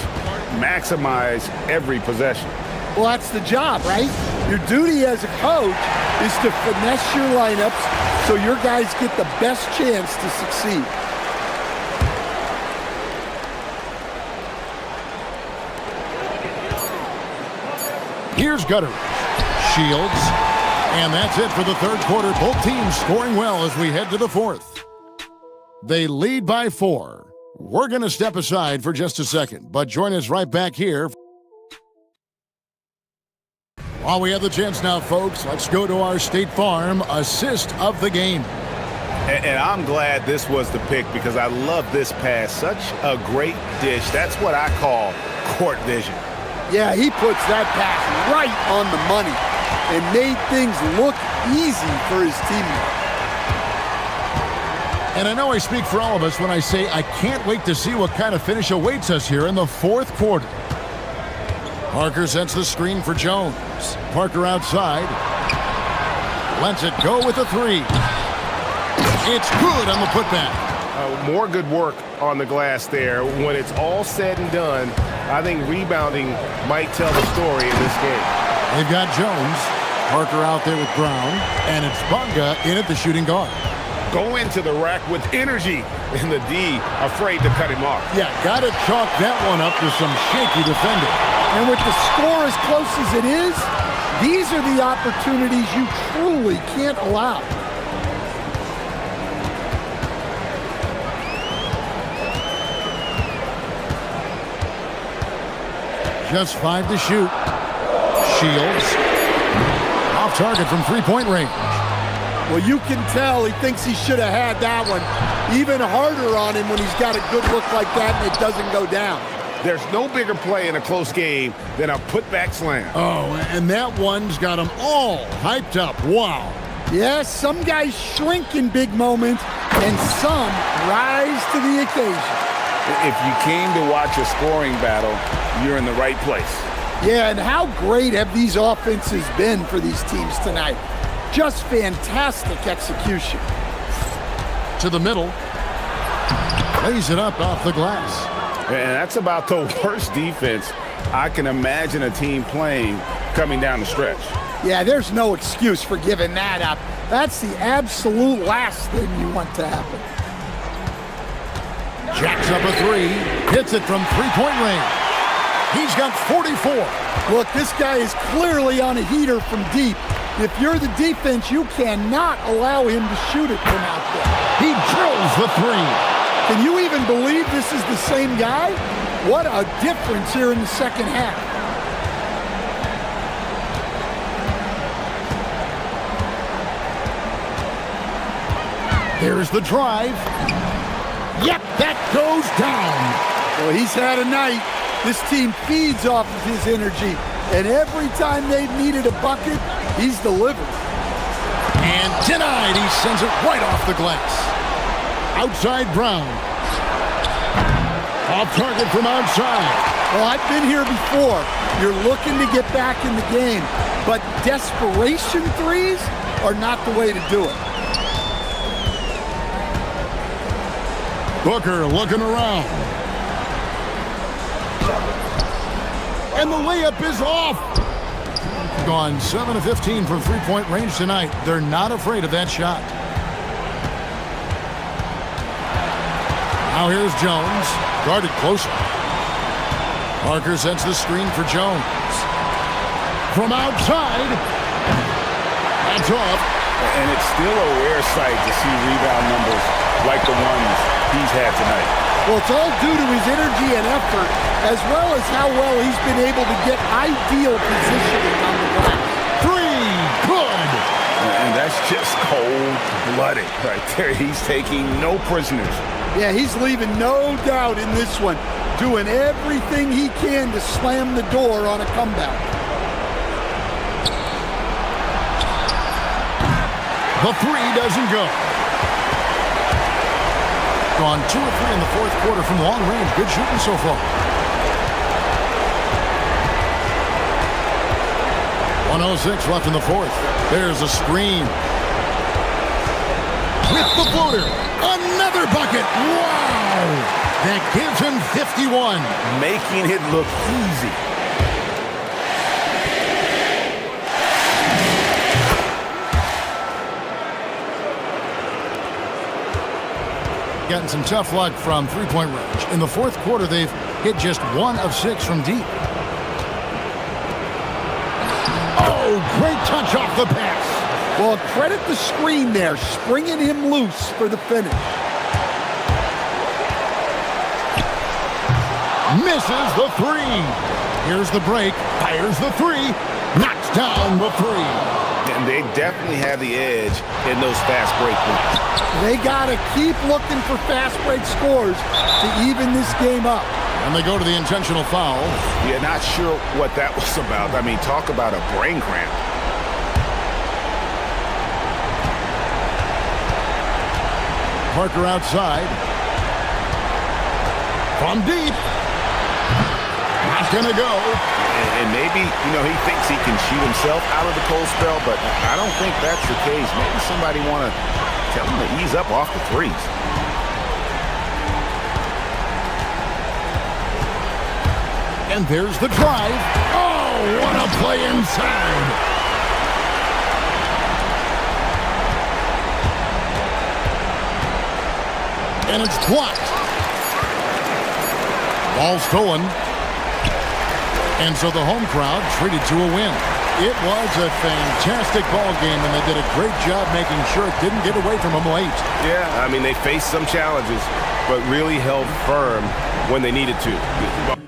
maximize every possession. Well, that's the job, right? Your duty as a coach is to finesse your lineups so your guys get the best chance to succeed. Here's Gutteridge. Shields. And that's it for the third quarter. Both teams scoring well as we head to the fourth. They lead by 4. We're going to step aside for just a second, but join us right back here. While we have the chance now, folks, let's go to our State Farm assist of the game. And I'm glad this was the pick because I love this pass. Such a great dish. That's what I call court vision. Yeah, he puts that pass right on the money and made things look easy for his teammates. And I know I speak for all of us when I say I can't wait to see what kind of finish awaits us here in the fourth quarter. Parker sends the screen for Jones. Parker outside. Lets it go with a 3. It's good on the putback. More good work on the glass there. When it's all said and done, I think rebounding might tell the story in this game. They've got Jones. Parker out there with Brown. And it's Bonga in at the shooting guard. Go into the rack with energy. And the D afraid to cut him off. Yeah, got to chalk that one up to some shaky defending. And with the score as close as it is, these are the opportunities you truly can't allow. Just 5 to shoot. Shields. Off target from three-point range. Well, you can tell he thinks he should have had that one. Even harder on him when he's got a good look like that and it doesn't go down. There's no bigger play in a close game than a putback slam. Oh, and that one's got them all hyped up. Wow. Yes, some guys shrink in big moments and some rise to the occasion. If you came to watch a scoring battle, you're in the right place. Yeah, and how great have these offenses been for these teams tonight? Just fantastic execution. To the middle. Lays it up off the glass. And that's about the worst defense I can imagine a team playing coming down the stretch. Yeah, there's no excuse for giving that up. That's the absolute last thing you want to happen. Jacks up a 3. Hits it from three-point range. He's got 44. Look, this guy is clearly on a heater from deep. If you're the defense, you cannot allow him to shoot it from out there. He drills the 3. Can you even believe this is the same guy? What a difference here in the second half. There's the drive. Yep, that goes down. Well, he's had a night. This team feeds off of his energy. And every time they've needed a bucket, he's delivered. And denied. He sends it right off the glass. Outside Brown. Off target from outside. Well, I've been here before. You're looking to get back in the game. But desperation threes are not the way to do it. Booker looking around. And the layup is off. Gone 7 of 15 from three-point range tonight. They're not afraid of that shot. Now here's Jones. Guarded closer. Parker sends the screen for Jones. From outside. That's off. And it's still a rare sight to see rebound numbers like the ones he's had tonight. Well, it's all due to his energy and effort, as well as how well he's been able to get ideal positioning on the glass. Three. Good. And that's just cold-blooded right there. He's taking no prisoners. Yeah, he's leaving no doubt in this one, doing everything he can to slam the door on a comeback. The three doesn't go. Gone 2 or 3 in the fourth quarter from long range. Good shooting so far. 1:06 left in the fourth. There's a screen. With the floater. Another bucket. Wow! That gives him 51. Making it look easy. Getting some tough luck from three-point range. In the fourth quarter, they've hit just 1 of 6 from deep. Oh, great touch off the pass. Well, credit the screen there, springing him loose for the finish. Misses the three. Here's the break. Fires the three. Knocks down the three. And they definitely have the edge in those fast break points. They got to keep looking for fast break scores to even this game up. And they go to the intentional foul. Yeah, not sure what that was about. I mean, talk about a brain cramp. Parker outside. From deep. Not gonna go. And maybe, he thinks he can shoot himself out of the cold spell, but I don't think that's the case. Maybe somebody want to tell him to ease up off the threes. And there's the drive. Oh, what a play inside. And it's blocked. Ball stolen. And so the home crowd treated to a win. It was a fantastic ball game, and they did a great job making sure it didn't get away from them late. Yeah, I mean, they faced some challenges, but really held firm when they needed to.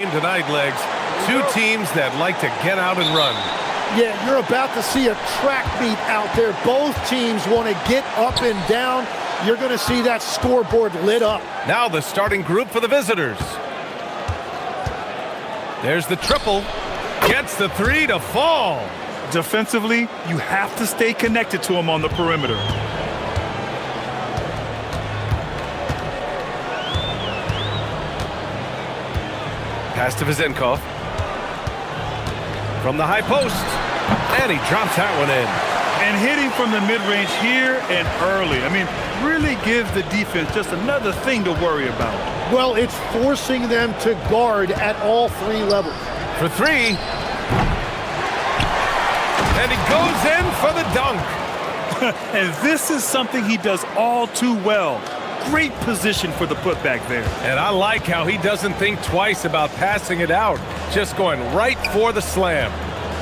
Tonight, Legs. Two teams that like to get out and run. Yeah, you're about to see a track meet out there. Both teams want to get up and down. You're going to see that scoreboard lit up. Now the starting group for the visitors. There's the triple. Gets the three to fall. Defensively, you have to stay connected to him on the perimeter. Pass to Vizenkov. From the high post. And he drops that one in. And hitting from the mid-range here and early. I mean, really gives the defense just another thing to worry about. Well, it's forcing them to guard at all three levels. For three. And he goes in for the dunk. And this is something he does all too well. Great position for the putback there. And I like how he doesn't think twice about passing it out. Just going right for the slam.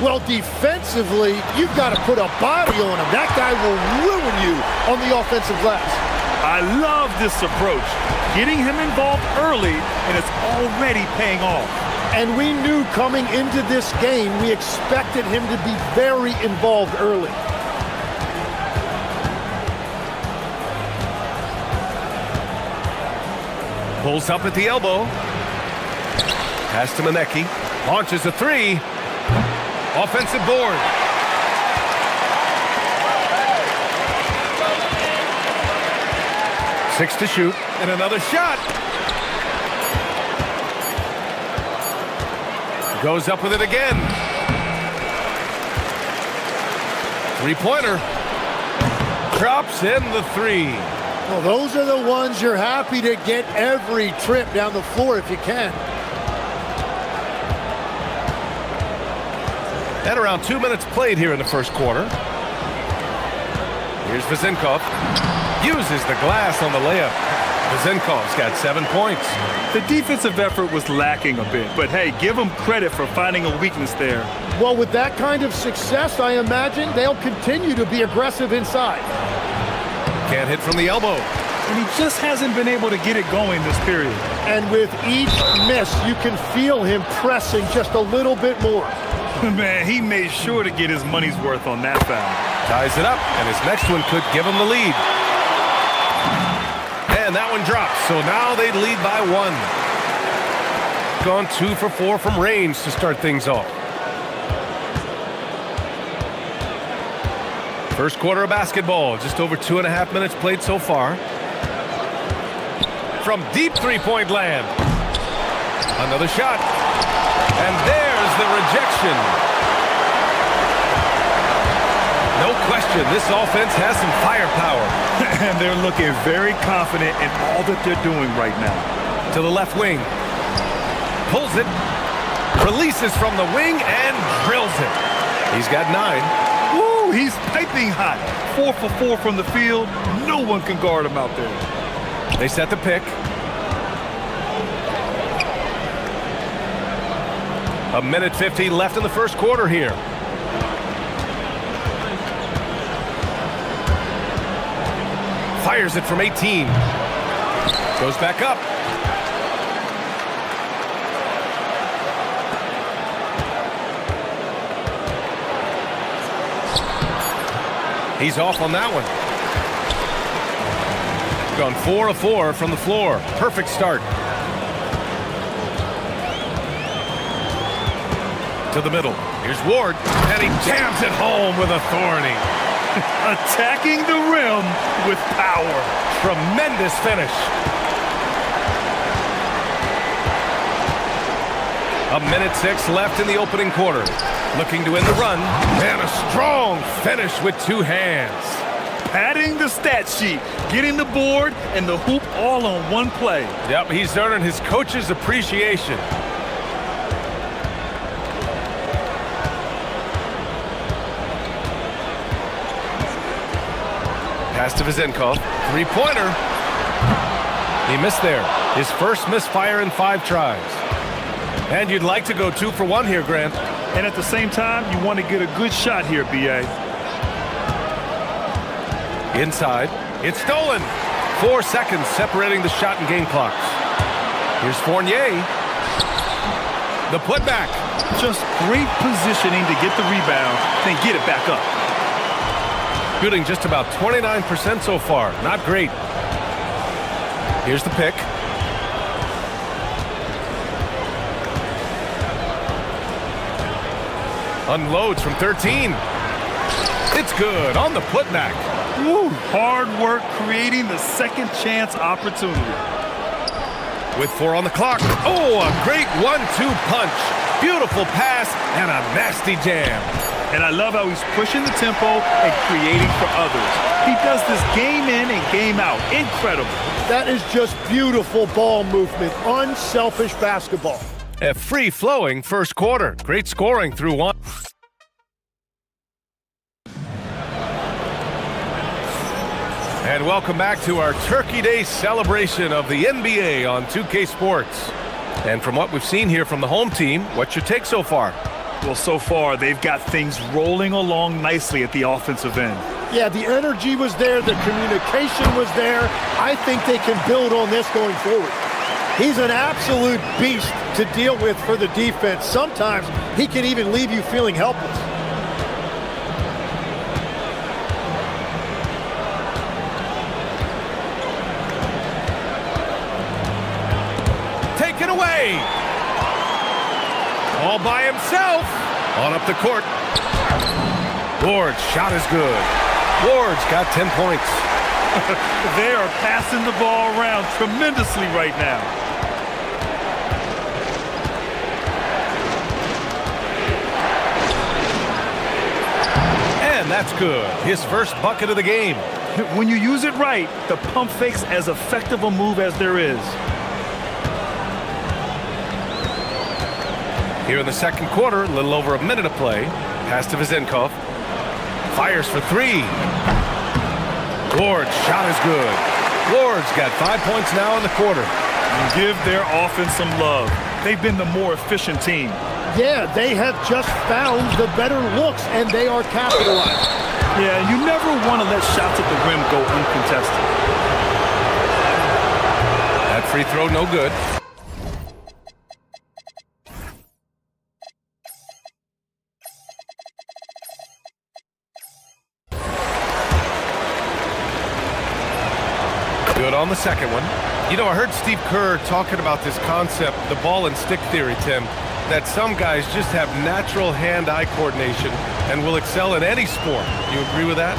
Well, defensively, you've got to put a body on him. That guy will ruin you on the offensive glass. I love this approach. Getting him involved early, and it's already paying off. And we knew coming into this game, we expected him to be very involved early. Pulls up at the elbow. Pass to Manecki. Launches a three. Offensive board. Six to shoot. And another shot. Goes up with it again. Three-pointer. Drops in the three. Well, those are the ones you're happy to get every trip down the floor if you can. And around 2 minutes played here in the first quarter. Here's Vizenkov. Uses the glass on the layup. Vizenkov's got 7 points. The defensive effort was lacking a bit, but hey, give them credit for finding a weakness there. Well, with that kind of success, I imagine they'll continue to be aggressive inside. Can't hit from the elbow. And he just hasn't been able to get it going this period. And with each miss, you can feel him pressing just a little bit more. Man, he made sure to get his money's worth on that foul. Ties it up, and his next one could give him the lead. And that one drops, so now they lead by one. Gone 2 for 4 from range to start things off. First quarter of basketball, just over 2.5 minutes played so far. From deep three-point land. Another shot. And there's the rejection. No question, this offense has some firepower. And they're looking very confident in all that they're doing right now. To the left wing. Pulls it. Releases from the wing and drills it. He's got 9. Woo, he's piping hot. 4 for 4 from the field. No one can guard him out there. They set the pick. A minute 50 left in the first quarter here. Fires it from 18. Goes back up. He's off on that one. Gone 4 of 4 from the floor. Perfect start. To the middle. Here's Ward, and he jams it home with authority. Attacking the rim with power. Tremendous finish. A minute 6 left in the opening quarter. Looking to end the run, and a strong finish with 2 hands. Padding the stat sheet, getting the board and the hoop all on one play. Yep, he's earning his coach's appreciation. Pass to Vizenkov. Three-pointer. He missed there. His first misfire in 5 tries. And you'd like to go 2 for 1 here, Grant. And at the same time, you want to get a good shot here, B.A. Inside. It's stolen. 4 seconds separating the shot and game clocks. Here's Fournier. The putback. Just great positioning to get the rebound, then get it back up. Shooting just about 29% so far. Not great. Here's the pick. Unloads from 13. It's good on the putback. Woo, hard work creating the second chance opportunity. With 4 on the clock. Oh, a great 1-2 punch. Beautiful pass and a nasty jam. And I love how he's pushing the tempo and creating for others. He does this game in and game out. Incredible. That is just beautiful ball movement. Unselfish basketball. A free-flowing first quarter. Great scoring through one. And welcome back to our Turkey Day celebration of the NBA on 2K Sports. And from what we've seen here from the home team, what's your take so far? Well, so far, they've got things rolling along nicely at the offensive end. Yeah, the energy was there. The communication was there. I think they can build on this going forward. He's an absolute beast to deal with for the defense. Sometimes he can even leave you feeling helpless. Taken away. All by himself. On up the court. Ward's shot is good. Ward's got 10 points. They are passing the ball around tremendously right now. And that's good. His first bucket of the game. When you use it right, the pump fake's as effective a move as there is. Here in the second quarter, a little over a minute of play. Pass to Vezenkov. Fires for 3. Ward's shot is good. Ward's got 5 points now in the quarter. Give their offense some love. They've been the more efficient team. Yeah, they have just found the better looks, and they are capitalizing. Yeah, you never want to let shots at the rim go uncontested. That free throw no good. Good on the second one. You know, I heard Steve Kerr talking about this concept, the ball and stick theory, Tim, that some guys just have natural hand-eye coordination and will excel in any sport. You agree with that?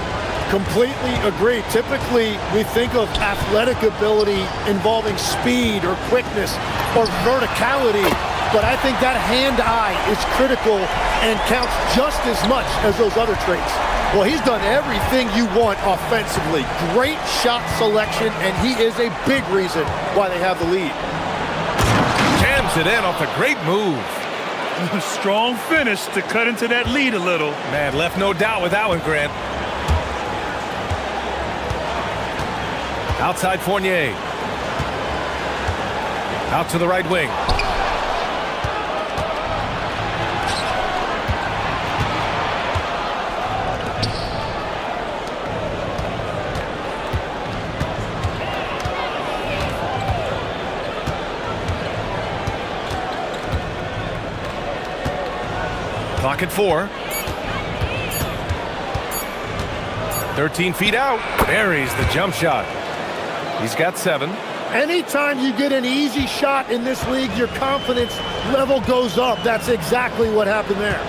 Completely agree. Typically, we think of athletic ability involving speed or quickness or verticality, but I think that hand-eye is critical and counts just as much as those other traits. Well, he's done everything you want offensively. Great shot selection, and he is a big reason why they have the lead. Jams it in off a great move. Strong finish to cut into that lead a little. Man, left no doubt with that one, Grant. Outside Fournier. Out to the right wing. Clock at 4. 13 feet out. Buries the jump shot. He's got 7. Anytime you get an easy shot in this league, your confidence level goes up. That's exactly what happened there.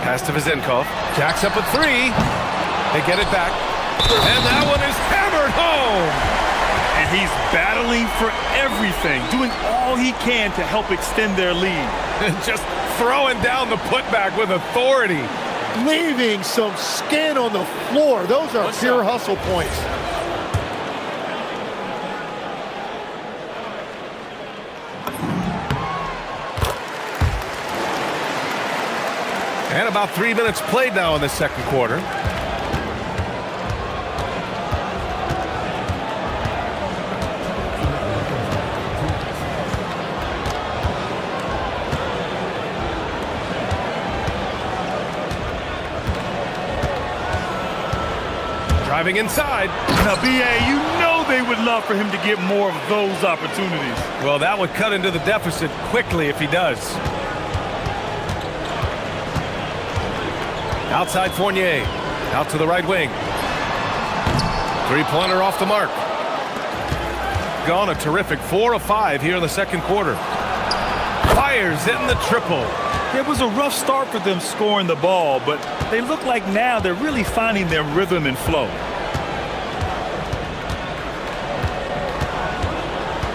Pass to Vezenkov. Jacks up at 3. They get it back. And that one is hammered home. And he's battling for everything, doing all he can to help extend their lead. Just throwing down the putback with authority. Leaving some skin on the floor. Those are pure hustle points. And about 3 minutes played now in the second quarter. Driving inside. Now, B.A., you know they would love for him to get more of those opportunities. Well, that would cut into the deficit quickly if he does. Outside Fournier. Out to the right wing. Three-pointer off the mark. Gone a terrific 4 of 5 here in the second quarter. Fires in the triple. It was a rough start for them scoring the ball, but they look like now they're really finding their rhythm and flow.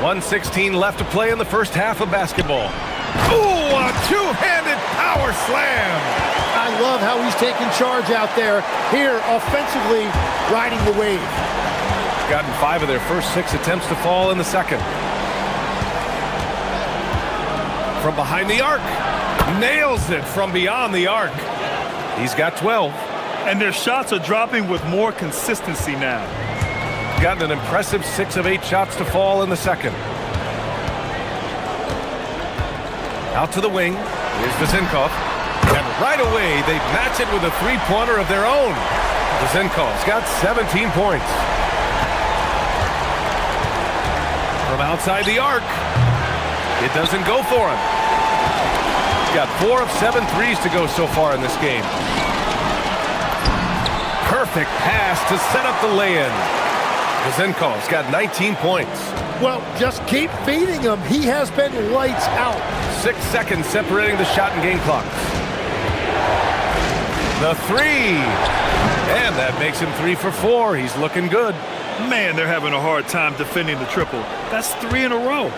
1:16 left to play in the first half of basketball. Ooh, a two-handed power slam. I love how he's taking charge out there. Here, offensively, riding the wave. Gotten 5 of their first 6 attempts to fall in the second. From behind the arc. Nails it from beyond the arc. He's got 12. And their shots are dropping with more consistency now. Gotten an impressive 6 of 8 shots to fall in the second. Out to the wing. Here's Vezinkov. And right away, they match it with a three-pointer of their own. Vezinkov's got 17 points. From outside the arc. It doesn't go for him. He's got 4 of 7 threes to go so far in this game. Perfect pass to set up the lay-in. Vezinkov's got 19 points. Well, just keep feeding him. He has been lights out. 6 seconds separating the shot and game clocks. The three. And that makes him 3 for 4. He's looking good. Man, they're having a hard time defending the triple. That's 3 in a row.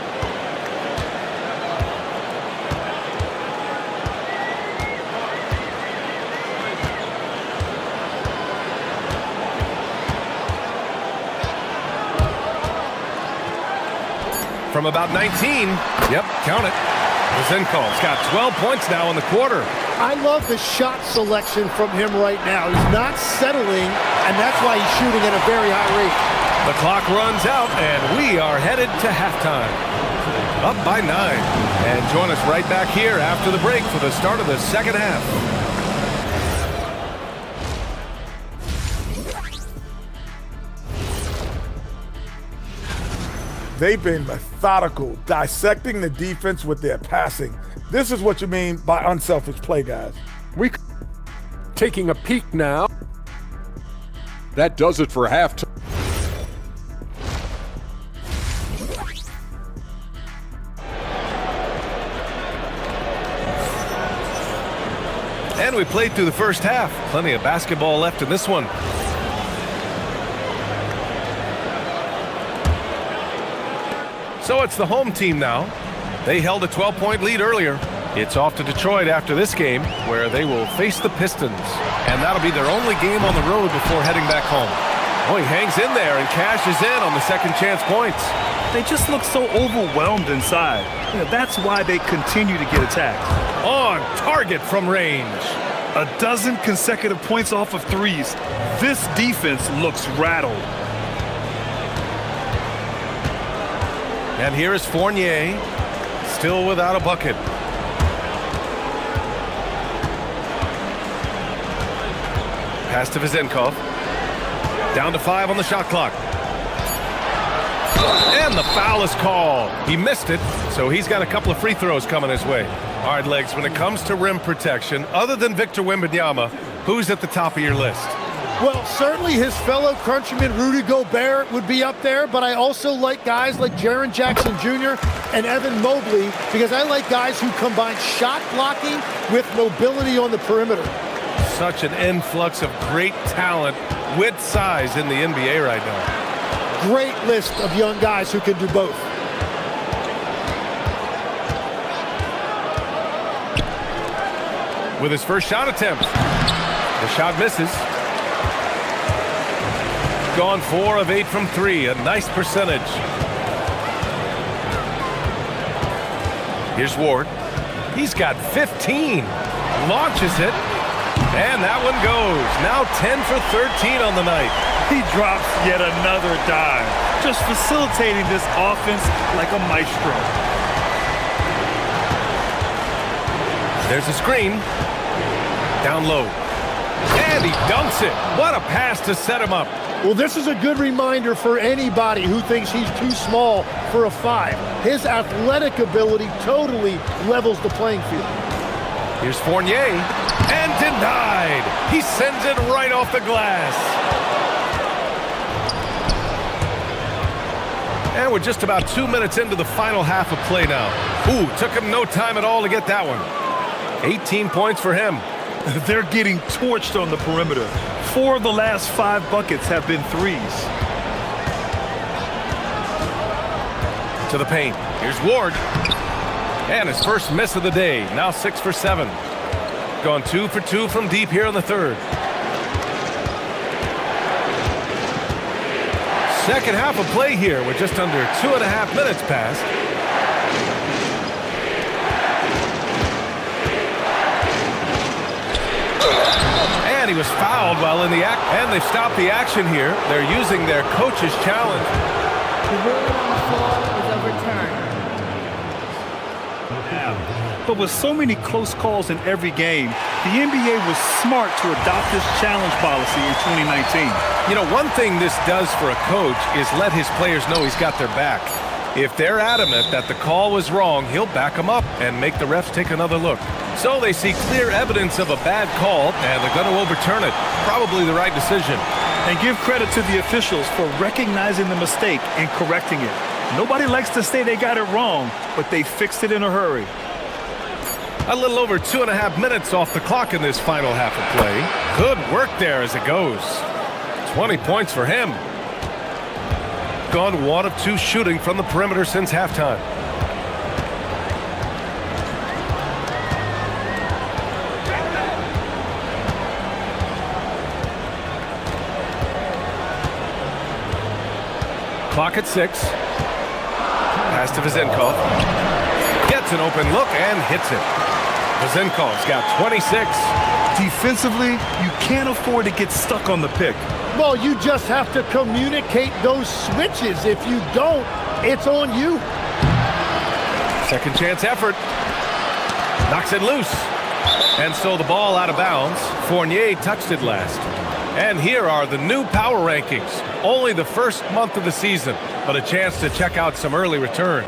From about 19. Yep, count it. Vezinkov's got 12 points now in the quarter. I love the shot selection from him right now. He's not settling, and that's why he's shooting at a very high rate. The clock runs out, and we are headed to halftime. Up by 9. And join us right back here after the break for the start of the second half. They've been methodical, dissecting the defense with their passing. This is what you mean by unselfish play, guys. Taking a peek now. That does it for halftime. And we played through the first half. Plenty of basketball left in this one. So it's the home team now. They held a 12-point lead earlier. It's off to Detroit after this game, where they will face the Pistons. And that'll be their only game on the road before heading back home. Oh, he hangs in there and cashes in on the second chance points. They just look so overwhelmed inside. That's why they continue to get attacked. On target from range. A dozen consecutive points off of threes. This defense looks rattled. And here is Fournier, still without a bucket. Pass to Vezinkov. Down to 5 on the shot clock. And the foul is called. He missed it, so he's got a couple of free throws coming his way. All right, Legs, when it comes to rim protection, other than Victor Wembanyama, who's at the top of your list? Well, certainly his fellow countryman Rudy Gobert would be up there, but I also like guys like Jaren Jackson Jr. and Evan Mobley because I like guys who combine shot blocking with mobility on the perimeter. Such an influx of great talent with size in the NBA right now. Great list of young guys who can do both. With his first shot attempt, the shot misses. Gone 4 of 8 from 3, a nice percentage. Here's Ward. He's got 15. Launches it. And that one goes. Now 10 for 13 on the night. He drops yet another dime. Just facilitating this offense like a maestro. There's a screen. Down low. And he dunks it. What a pass to set him up. Well, this is a good reminder for anybody who thinks he's too small for a 5. His athletic ability totally levels the playing field. Here's Fournier, and denied. He sends it right off the glass. And we're just about 2 minutes into the final half of play now. Ooh, took him no time at all to get that one. 18 points for him. They're getting torched on the perimeter. 4 of the last 5 buckets have been threes. To the paint. Here's Ward. And his first miss of the day. Now 6 for 7. Gone 2 for 2 from deep here in the third. Second half of play here with just under 2.5 minutes passed. And he was fouled while in the act, and they've stopped the action here. They're using their coach's challenge. The ruling on the floor is overturned. But with so many close calls in every game, the NBA was smart to adopt this challenge policy in 2019. You know, one thing this does for a coach is let his players know he's got their back. If they're adamant that the call was wrong, he'll back them up and make the refs take another look. So they see clear evidence of a bad call, and they're going to overturn it. Probably the right decision. And give credit to the officials for recognizing the mistake and correcting it. Nobody likes to say they got it wrong, but they fixed it in a hurry. A little over 2.5 minutes off the clock in this final half of play. Good work there as it goes. 20 points for him. Gone 1 of 2 shooting from the perimeter since halftime. Clock at 6. Pass to Vezenkov. Gets an open look and hits it. Vezenkov's got 26. Defensively, you can't afford to get stuck on the pick. Well, you just have to communicate those switches. If you don't, it's on you. Second chance effort. Knocks it loose. And so the ball out of bounds. Fournier touched it last. And here are the new power rankings. Only the first month of the season, but a chance to check out some early returns.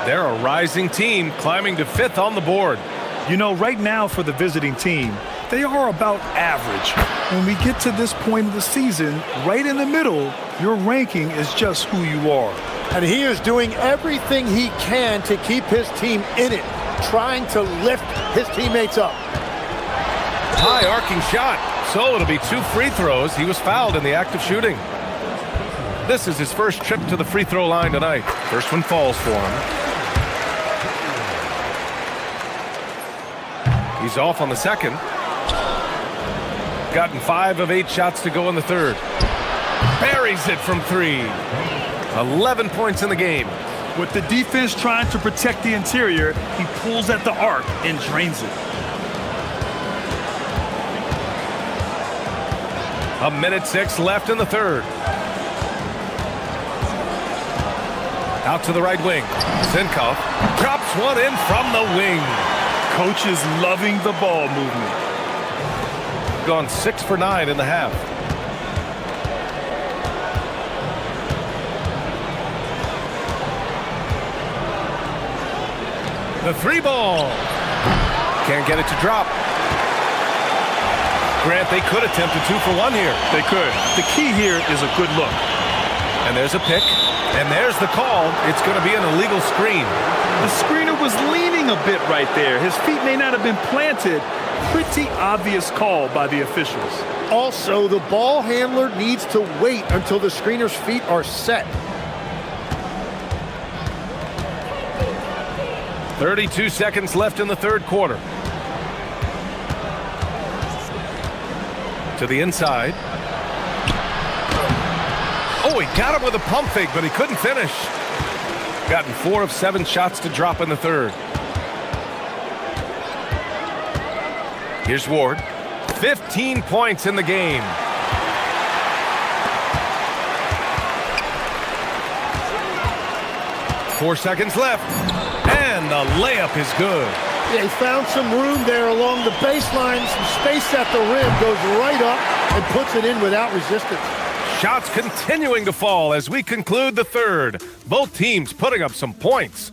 They're a rising team climbing to 5th on the board. You know, right now for the visiting team, they are about average. When we get to this point of the season, right in the middle, your ranking is just who you are. And he is doing everything he can to keep his team in it, trying to lift his teammates up. High arcing shot. So it'll be 2 free throws. He was fouled in the act of shooting. This is his first trip to the free throw line tonight. First one falls for him. He's off on the second. Gotten 5 of 8 shots to go in the third. Buries it from 3. 11 points in the game. With the defense trying to protect the interior, he pulls at the arc and drains it. A minute 6 left in the third. Out to the right wing. Zinkov drops one in from the wing. Coach is loving the ball movement. Gone 6 for 9 in the half. The 3 ball. Can't get it to drop. Grant, they could attempt a 2 for 1 here. They could. The key here is a good look. And there's a pick. And there's the call. It's going to be an illegal screen. The screener was leaning a bit right there. His feet may not have been planted. Pretty obvious call by the officials. Also, the ball handler needs to wait until the screener's feet are set. 32 seconds left in the third quarter. To the inside. Oh, he got him with a pump fake, but he couldn't finish. Gotten 4 of 7 shots to drop in the third. Here's Ward. 15 points in the game. "4 seconds left. And the layup is good. Yeah, he found some room there along the baseline, some space at the rim, goes right up and puts it in without resistance. Shots continuing to fall as we conclude the third. Both teams putting up some points.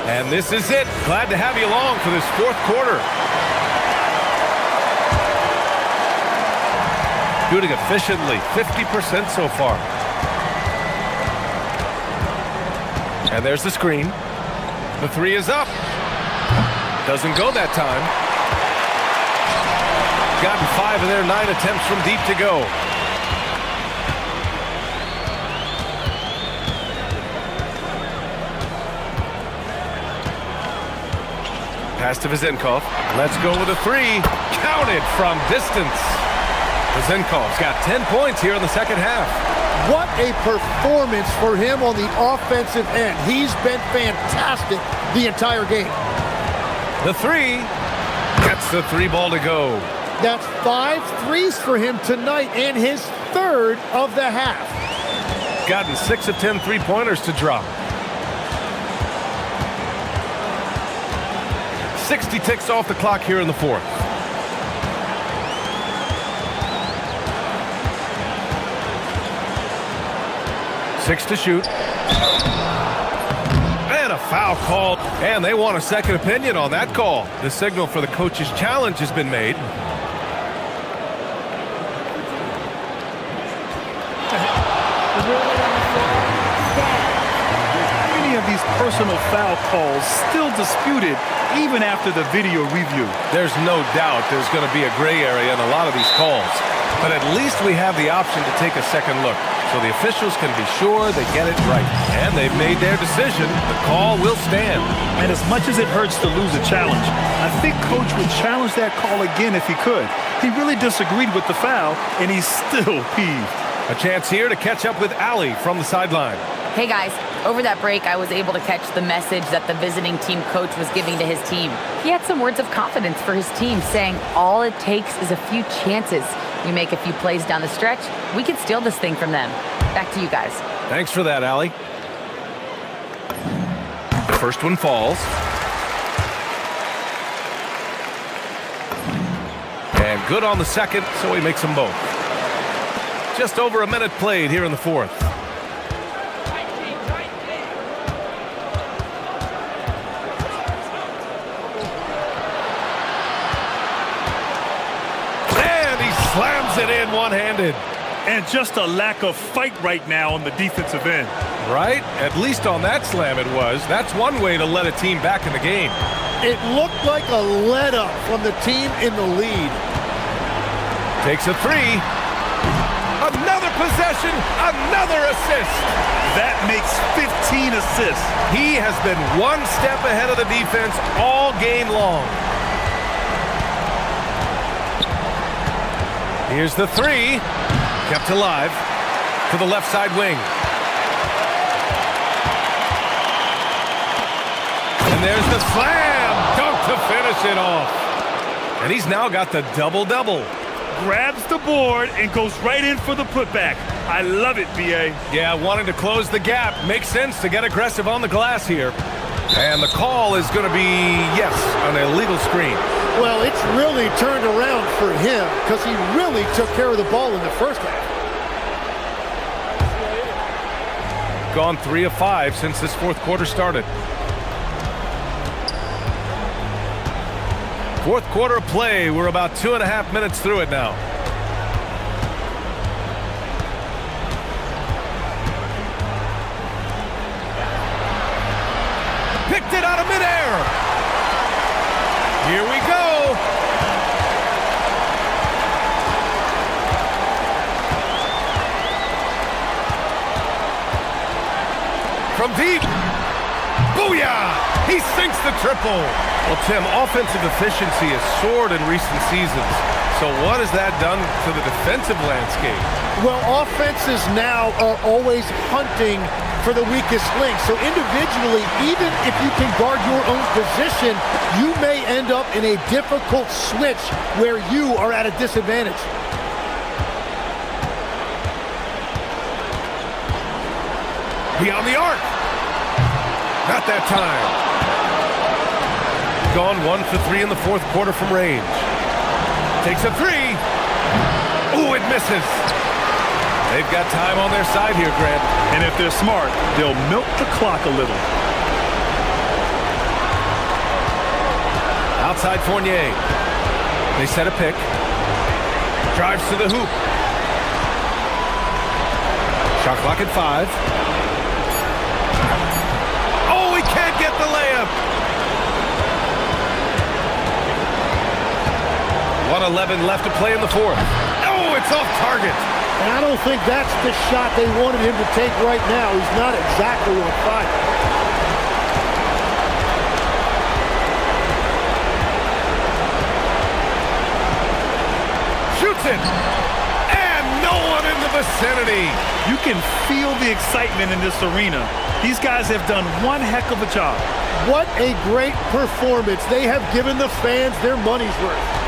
And this is it. Glad to have you along for this fourth quarter. Shooting efficiently, 50% so far. And there's the screen. The three is up. Doesn't go that time. Gotten 5 of their 9 attempts from deep to go. Pass to Vezenkov. Let's go with a three. Counted from distance. Vezenkov's got 10 points here in the second half. What a performance for him on the offensive end. He's been fantastic the entire game. The three gets the 3 ball to go. That's 5 threes for him tonight and his third of the half. Gotten 6 of 10 3-pointers to drop. 60 ticks off the clock here in the fourth. Six to shoot. And a foul call. And they want a second opinion on that call. The signal for the coach's challenge has been made. Many of these personal foul calls still disputed even after the video review. There's no doubt there's going to be a gray area in a lot of these calls. But at least we have the option to take a second look, so the officials can be sure they get it right. And they've made their decision. The call will stand. And as much as it hurts to lose a challenge, I think Coach would challenge that call again if he could. He really disagreed with the foul, and he's still peeved. A chance here to catch up with Ali from the sideline. Hey guys, over that break I was able to catch the message that the visiting team coach was giving to his team. He had some words of confidence for his team, saying all it takes is a few chances. We make a few plays down the stretch, we can steal this thing from them. Back to you guys. Thanks for that, Ali. The first one falls. And good on the second, so he makes them both. Just over a minute played here in the fourth. And he slams it in one-handed. And just a lack of fight right now on the defensive end. Right? At least on that slam it was. That's one way to let a team back in the game. It looked like a let-up from the team in the lead. Takes a three. Another possession, another assist. That makes 15 assists. He has been one step ahead of the defense all game long. Here's the three. Kept alive to the left side wing. And there's the slam. Dunk to finish it off. And he's now got the double-double. Grabs the board and goes right in for the putback. I love it, B.A. Yeah, wanting to close the gap. Makes sense to get aggressive on the glass here. And the call is going to be, yes, an illegal screen. Well, it's really turned around for him because he really took care of the ball in the first half. Gone 3 of 5 since this fourth quarter started. Fourth quarter of play. We're about 2.5 minutes through it now. Picked it out of midair. Here we go. From deep. Booyah! He sinks the triple. Well, Tim, offensive efficiency has soared in recent seasons. So what has that done to the defensive landscape? Well, offenses now are always hunting for the weakest link. So individually, even if you can guard your own position, you may end up in a difficult switch where you are at a disadvantage. Beyond the arc. Not that time. Gone 1 for 3 in the fourth quarter from range. Takes a three. Ooh, it misses. They've got time on their side here, Grant. And if they're smart, they'll milk the clock a little. Outside Fournier. They set a pick. Drives to the hoop. Shot clock at 5. Oh, he can't get the layup. 1:11 left to play in the fourth. Oh, it's off target. And I don't think that's the shot they wanted him to take right now. He's not exactly on fire. Shoots it. And no one in the vicinity. You can feel the excitement in this arena. These guys have done one heck of a job. What a great performance. They have given the fans their money's worth.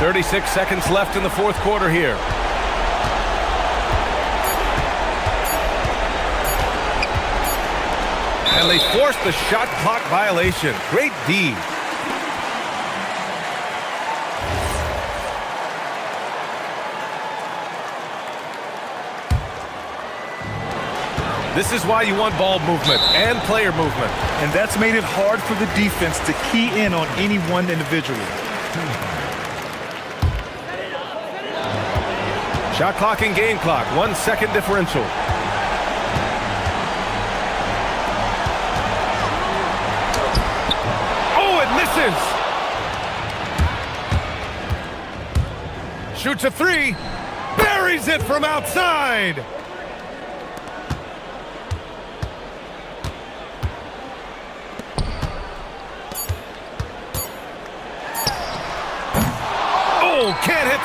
36 seconds left in the fourth quarter here. And they forced the shot clock violation. Great D. This is why you want ball movement and player movement. And that's made it hard for the defense to key in on any one individual. Shot clock and game clock, 1 second differential. Oh, it misses! Shoots a three, buries it from outside! Oh, can't hit.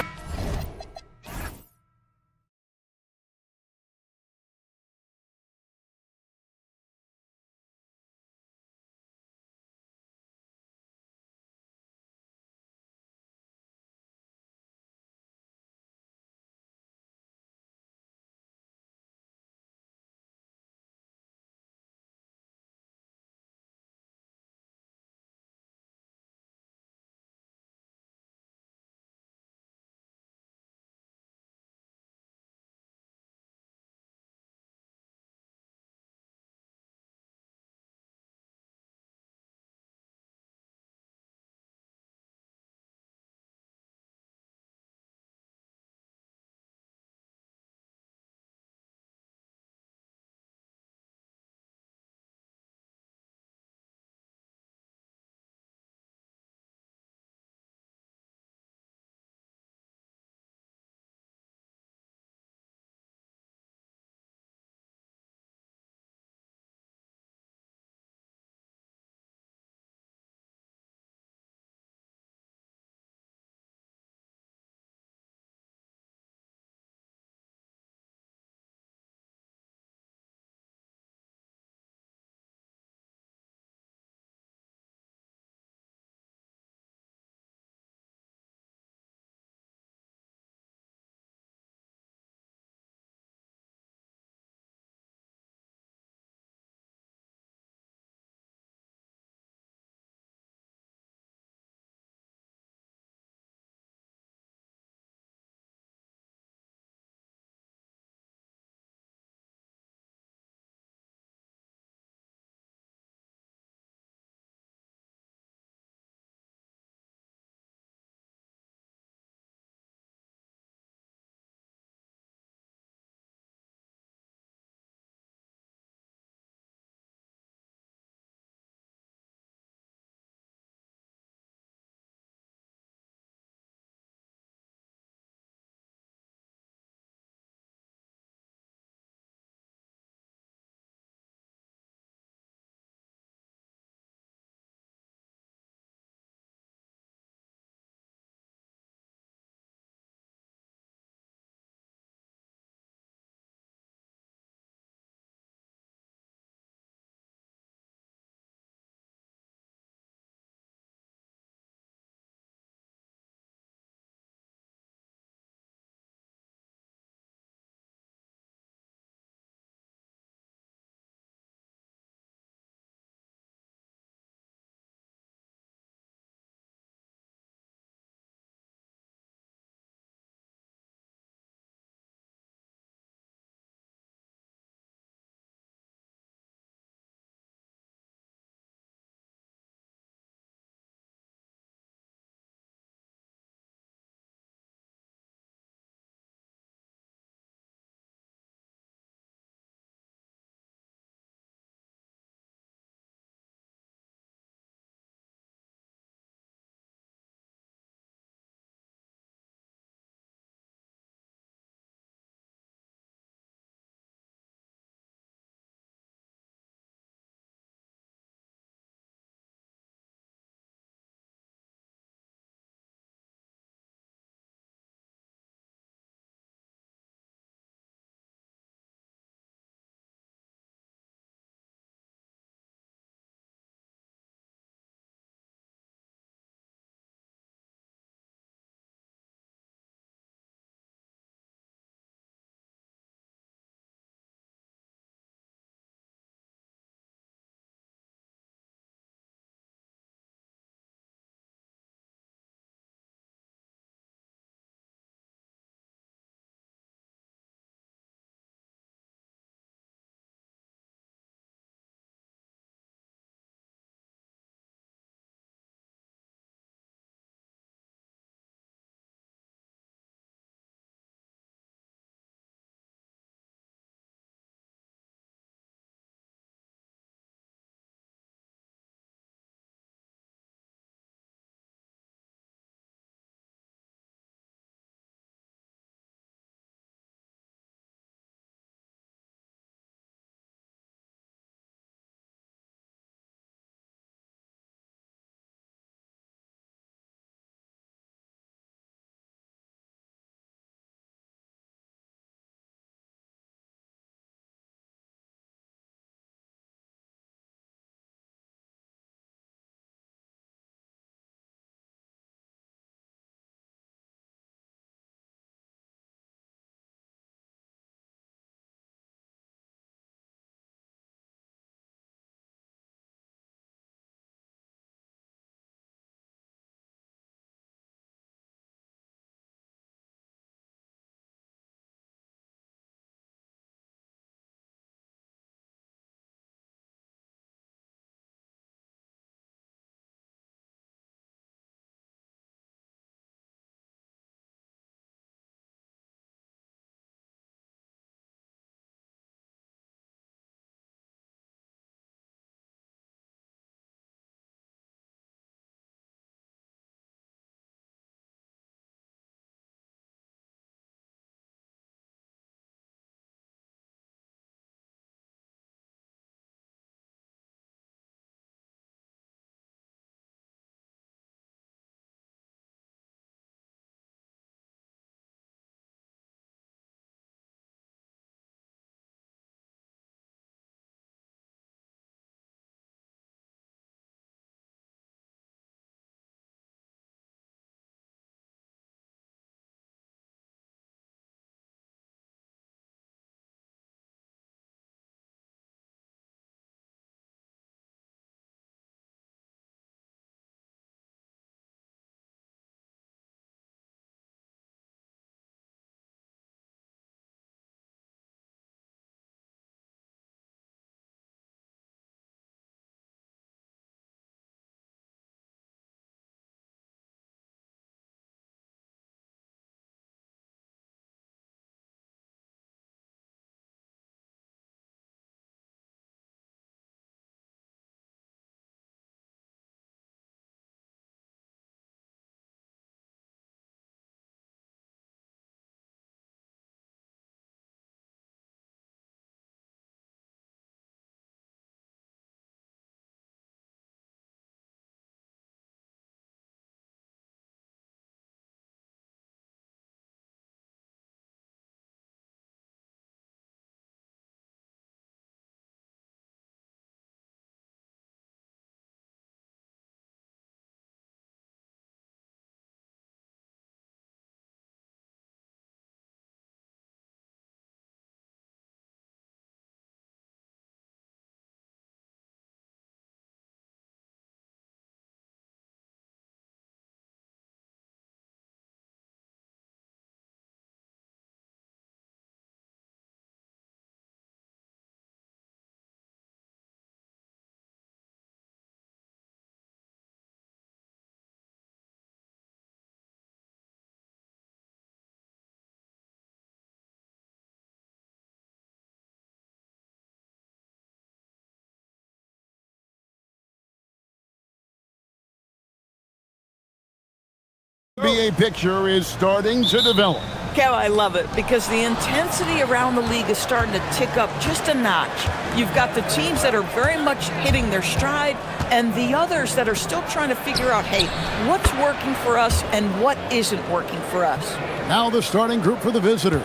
NBA picture is starting to develop. Kev, I love it because the intensity around the league is starting to tick up just a notch. You've got the teams that are very much hitting their stride and the others that are still trying to figure out, hey, what's working for us and what isn't working for us. Now the starting group for the visitors.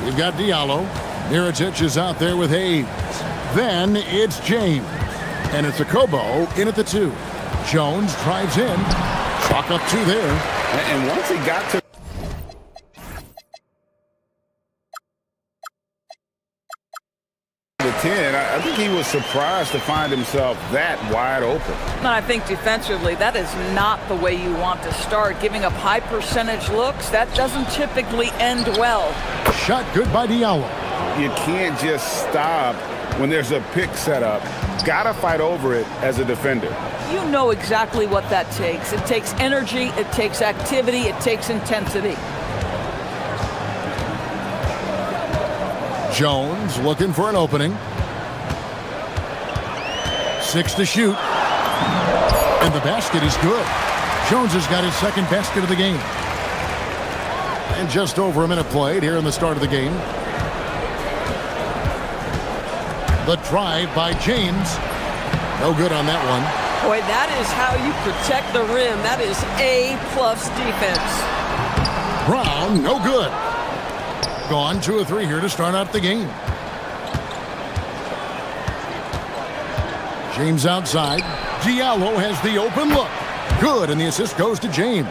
We've got Diallo. Mirotic is out there with Hayes. Then it's James. And it's Akobo in at the 2. Jones drives in. Chalk up 2 there. And once he got to the 10, I think he was surprised to find himself that wide open. And I think defensively, that is not the way you want to start. Giving up high percentage looks, that doesn't typically end well. Shot good by Diallo. You can't just stop when there's a pick set up. Gotta fight over it as a defender. You know exactly what that takes. It takes energy, it takes activity, it takes intensity. Jones looking for an opening. 6 to shoot. And the basket is good. Jones has got his second basket of the game. And just over a minute played here in the start of the game. The drive by James. No good on that one. Boy, that is how you protect the rim. That is A-plus defense. Brown, no good. Gone 2 of 3 here to start out the game. James outside. Diallo has the open look. Good, and the assist goes to James.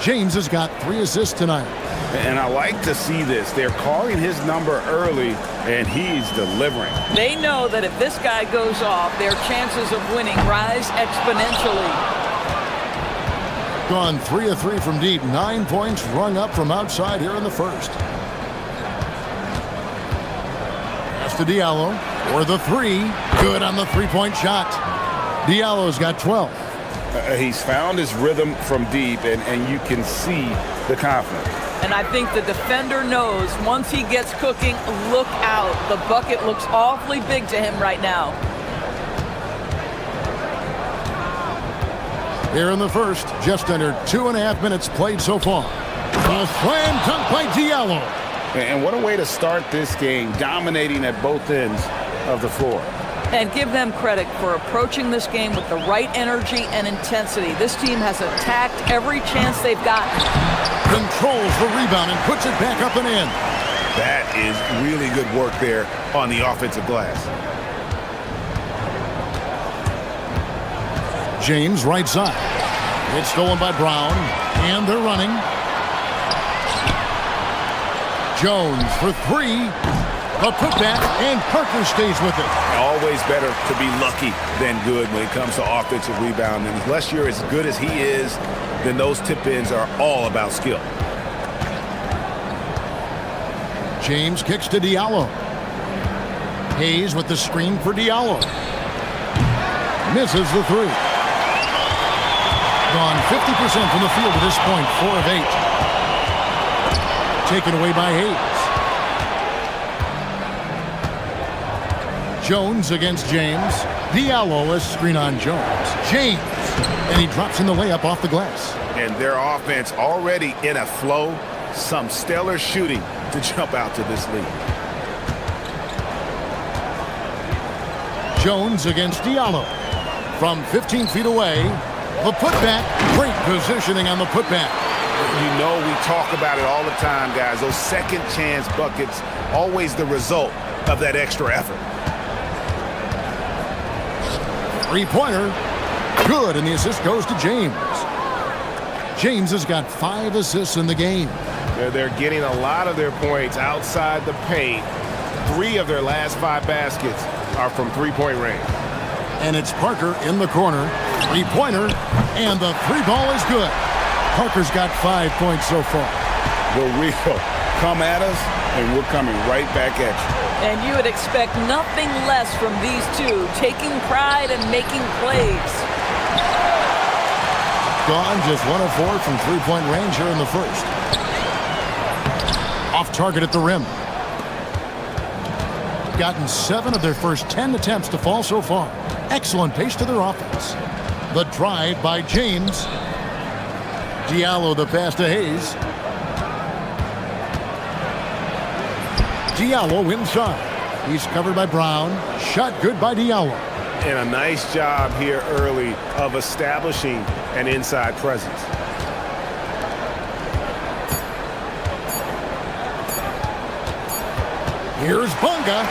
James has got 3 assists tonight. And I like to see this. They're calling his number early, and he's delivering. They know that if this guy goes off, their chances of winning rise exponentially. Gone 3 of 3 from deep. 9 points rung up from outside here in the first. Pass to Diallo for the 3. Good on the three-point shot. Diallo's got 12. He's found his rhythm from deep, and you can see the confidence. And I think the defender knows once he gets cooking, look out. The bucket looks awfully big to him right now. Here in the first, just under 2.5 minutes played so far. A slam dunk by Diallo. And what a way to start this game, dominating at both ends of the floor. And give them credit for approaching this game with the right energy and intensity. This team has attacked every chance they've gotten. Controls the rebound and puts it back up and in. That is really good work there on the offensive glass. James right side. It's stolen by Brown, and they're running. Jones for 3. A putback, and Parker stays with it. Always better to be lucky than good when it comes to offensive rebound. And unless you're as good as he is, then those tip-ins are all about skill. James kicks to Diallo. Hayes with the screen for Diallo. Misses the 3. Gone 50% from the field at this point, 4 of 8. Taken away by Hayes. Jones against James. Diallo a screen on Jones. James. And he drops in the layup off the glass. And their offense already in a flow. Some stellar shooting to jump out to this lead. Jones against Diallo. From 15 feet away. The putback. Great positioning on the putback. You know we talk about it all the time, guys. Those second chance buckets, always the result of that extra effort. Three-pointer. Good, and the assist goes to James. James has got 5 assists in the game. They're getting a lot of their points outside the paint. 3 of their last 5 baskets are from three-point range. And it's Parker in the corner. Three-pointer, and the 3 ball is good. Parker's got 5 points so far. The real come at us, and we're coming right back at you. And you would expect nothing less from these two, taking pride and making plays. Gone just 1 of 4 from three-point range here in the first. Off target at the rim. Gotten 7 of their first 10 attempts to fall so far. Excellent pace to their offense. The drive by James. Diallo the pass to Hayes. Diallo inside. He's covered by Brown. Shot good by Diallo. And a nice job here early of establishing an inside presence. Here's Bunga.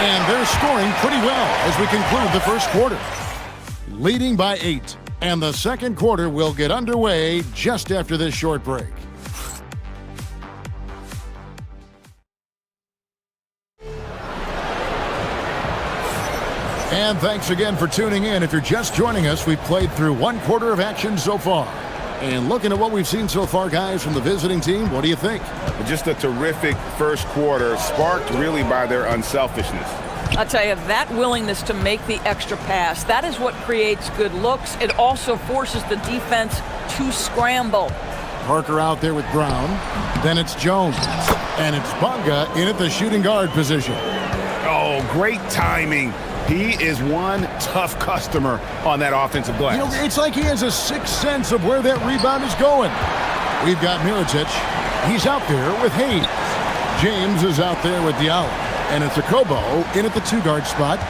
And they're scoring pretty well as we conclude the first quarter. Leading by 8. And the second quarter will get underway just after this short break. And thanks again for tuning in. If you're just joining us, we've played through one quarter of action so far. And looking at what we've seen so far, guys, from the visiting team, what do you think? Just a terrific first quarter, sparked really by their unselfishness. I'll tell you, that willingness to make the extra pass, that is what creates good looks. It also forces the defense to scramble. Parker out there with Brown. Then it's Jones. And it's Bunga in at the shooting guard position. Oh, great timing. He is one tough customer on that offensive glass. You know, it's like he has a sixth sense of where that rebound is going. We've got Mirotic. He's out there with Hayes. James is out there with Diallo. And it's Akobo in at the two-guard spot.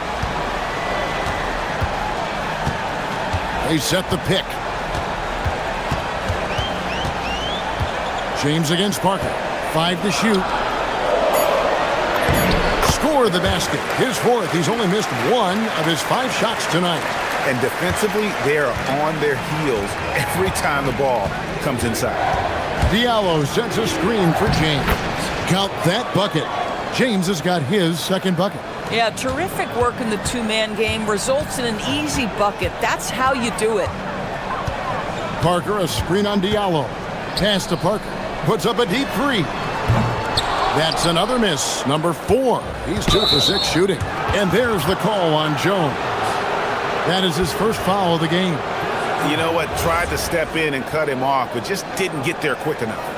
They set the pick. James against Parker. 5 to shoot. Score the basket. His fourth. He's only missed 1 of his 5 shots tonight. And defensively, they are on their heels every time the ball comes inside. Diallo sets a screen for James. Count that bucket. James has got his second bucket. Yeah, terrific work in the two-man game results in an easy bucket. That's how you do it. Parker, a screen on Diallo. Pass to Parker. Puts up a deep 3. That's another miss. Number 4. He's 2 for 6 shooting. And there's the call on Jones. That is his first foul of the game. You know what? Tried to step in and cut him off, but just didn't get there quick enough.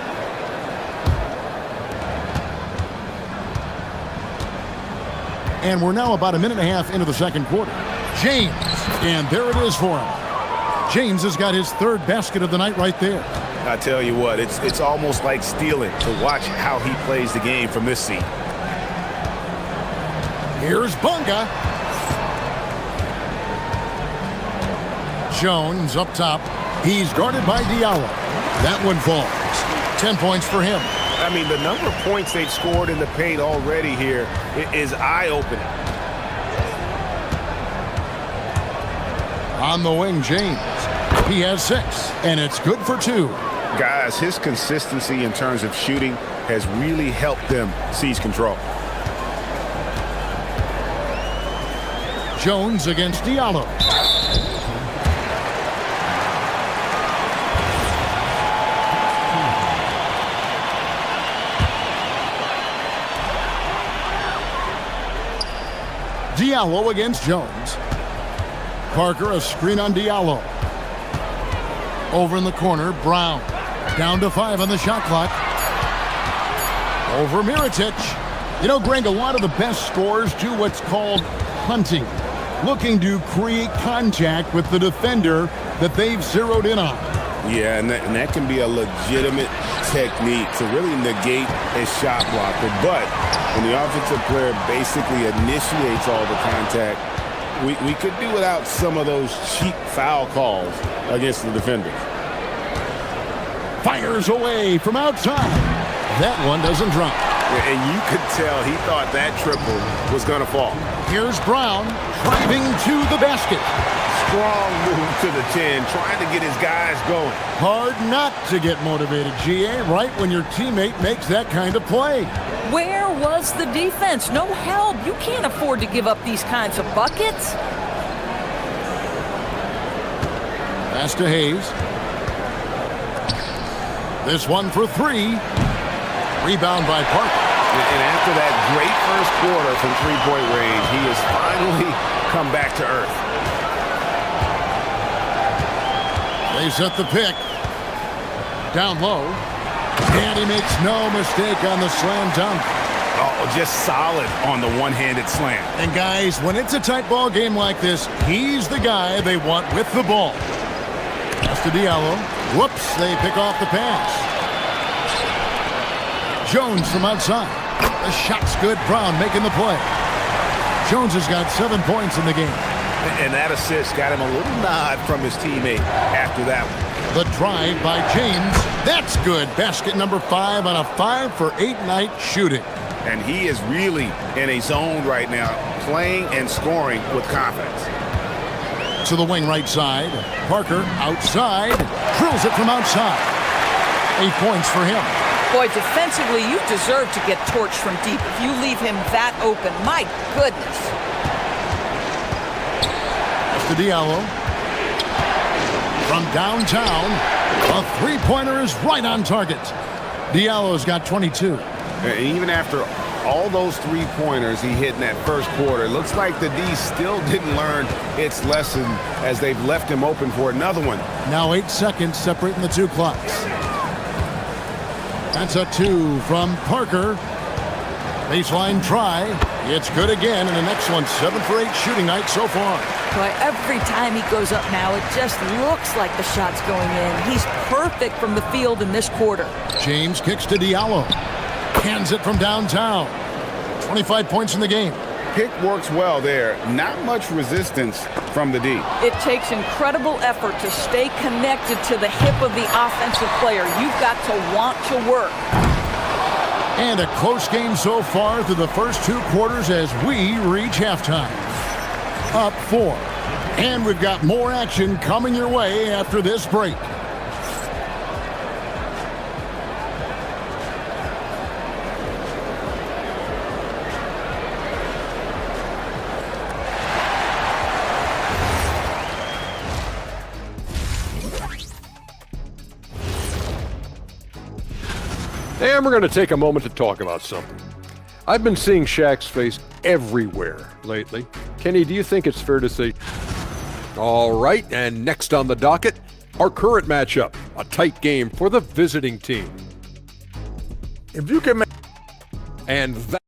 And we're now about a minute and a half into the second quarter. James, and there it is for him. James has got his third basket of the night right there. I tell you what, it's almost like stealing to watch how he plays the game from this seat. Here's Bunga. Jones up top. He's guarded by Diallo. That one falls. 10 points for him. I mean, the number of points they've scored in the paint already here is eye-opening. On the wing, James. He has 6, and it's good for 2. Guys, his consistency in terms of shooting has really helped them seize control. Jones against Diallo. Diallo against Jones. Parker, a screen on Diallo. Over in the corner, Brown. Down to 5 on the shot clock. Over Mirotic. You know, Greg, a lot of the best scorers do what's called hunting. Looking to create contact with the defender that they've zeroed in on. Yeah, and that can be a legitimate technique to really negate a shot blocker. But when the offensive player basically initiates all the contact, we could do without some of those cheap foul calls against the defenders. Fires away from outside. That one doesn't drop. And you could tell he thought that triple was going to fall. Here's Brown driving to the basket. Strong move to the 10, trying to get his guys going. Hard not to get motivated, GA, right when your teammate makes that kind of play. Where was the defense? No help. You can't afford to give up these kinds of buckets. Pass to Hayes. This one for 3. Rebound by Parker. And after that great first quarter from three-point range, he has finally come back to earth. They set the pick. Down low. And he makes no mistake on the slam dunk. Oh, just solid on the one-handed slam. And guys, when it's a tight ball game like this, he's the guy they want with the ball. Pass to Diallo. Whoops, they pick off the pass. Jones from outside. The shot's good. Brown making the play. Jones has got 7 points in the game. And that assist got him a little nod from his teammate after that one. The drive by James. That's good. Basket number 5 on a 5-for-8 night shooting. And he is really in a zone right now, playing and scoring with confidence. To the wing right side. Parker outside. Drills it from outside. 8 points for him. Boy, defensively, you deserve to get torched from deep if you leave him that open. My goodness. To Diallo. From downtown, a three-pointer is right on target. Diallo's got 22. And even after all those three-pointers he hit in that first quarter, it looks like the D still didn't learn its lesson as they've left him open for another one. Now 8 seconds separating the two clocks. That's a 2 from Parker. Baseline try. It's good again, and the next one 7-for-8 shooting night so far. Boy, every time he goes up now, it just looks like the shot's going in. He's perfect from the field in this quarter. James kicks to Diallo. Hands it from downtown. 25 points in the game. Pick works well there. Not much resistance from the D. It takes incredible effort to stay connected to the hip of the offensive player. You've got to want to work. And a close game so far through the first 2 quarters as we reach halftime. Up 4. And we've got more action coming your way after this break. And we're going to take a moment to talk about something. I've been seeing Shaq's face everywhere lately. Kenny, do you think it's fair to say? All right, and next on the docket, our current matchup, a tight game for the visiting team. If you can make... And that...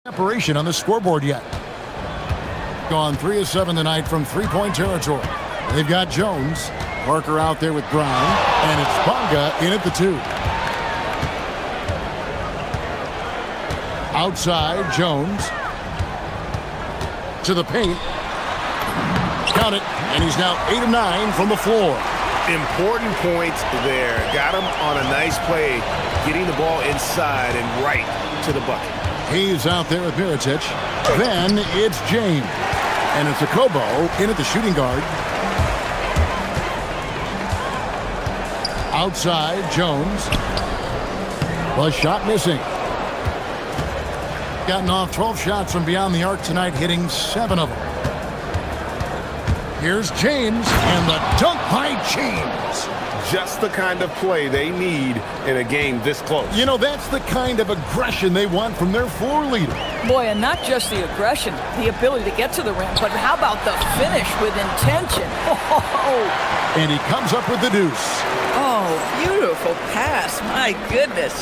Separation on the scoreboard yet. Gone 3 of 7 tonight from three-point territory. They've got Jones, Parker out there with Brown, and it's Bonga in at the 2. Outside, Jones to the paint. Count it, and he's now 8 of 9 from the floor. Important points there. Got him on a nice play, getting the ball inside and right to the bucket. He's out there with Mirotic. Then it's James. And it's a Kobo in at the shooting guard. Outside, Jones. The shot missing. Gotten off 12 shots from beyond the arc tonight, hitting 7 of them. Here's James, and the dunk by James. Just the kind of play they need in a game this close. You know, that's the kind of aggression they want from their floor leader. Boy, and not just the aggression, the ability to get to the rim, but how about the finish with intention? Oh. And he comes up with the deuce. Oh, beautiful pass. My goodness.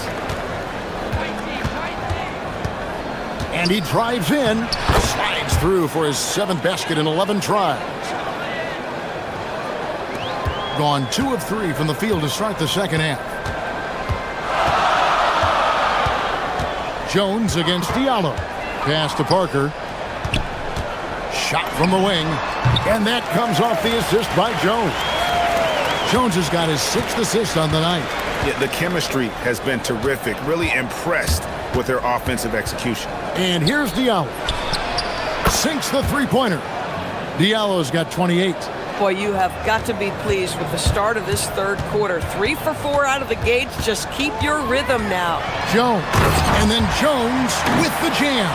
And he drives in, slides through for his 7th basket in 11 tries. Gone 2 of 3 from the field to start the second half. Jones against Diallo. Pass to Parker. Shot from the wing. And that comes off the assist by Jones. Jones has got his 6th assist on the night. Yeah, the chemistry has been terrific. Really impressed with their offensive execution. And here's Diallo. Sinks the three-pointer. Diallo's got 28. Boy, you have got to be pleased with the start of this third quarter. 3 for 4 out of the gates. Just keep your rhythm now. Jones. And then Jones with the jam.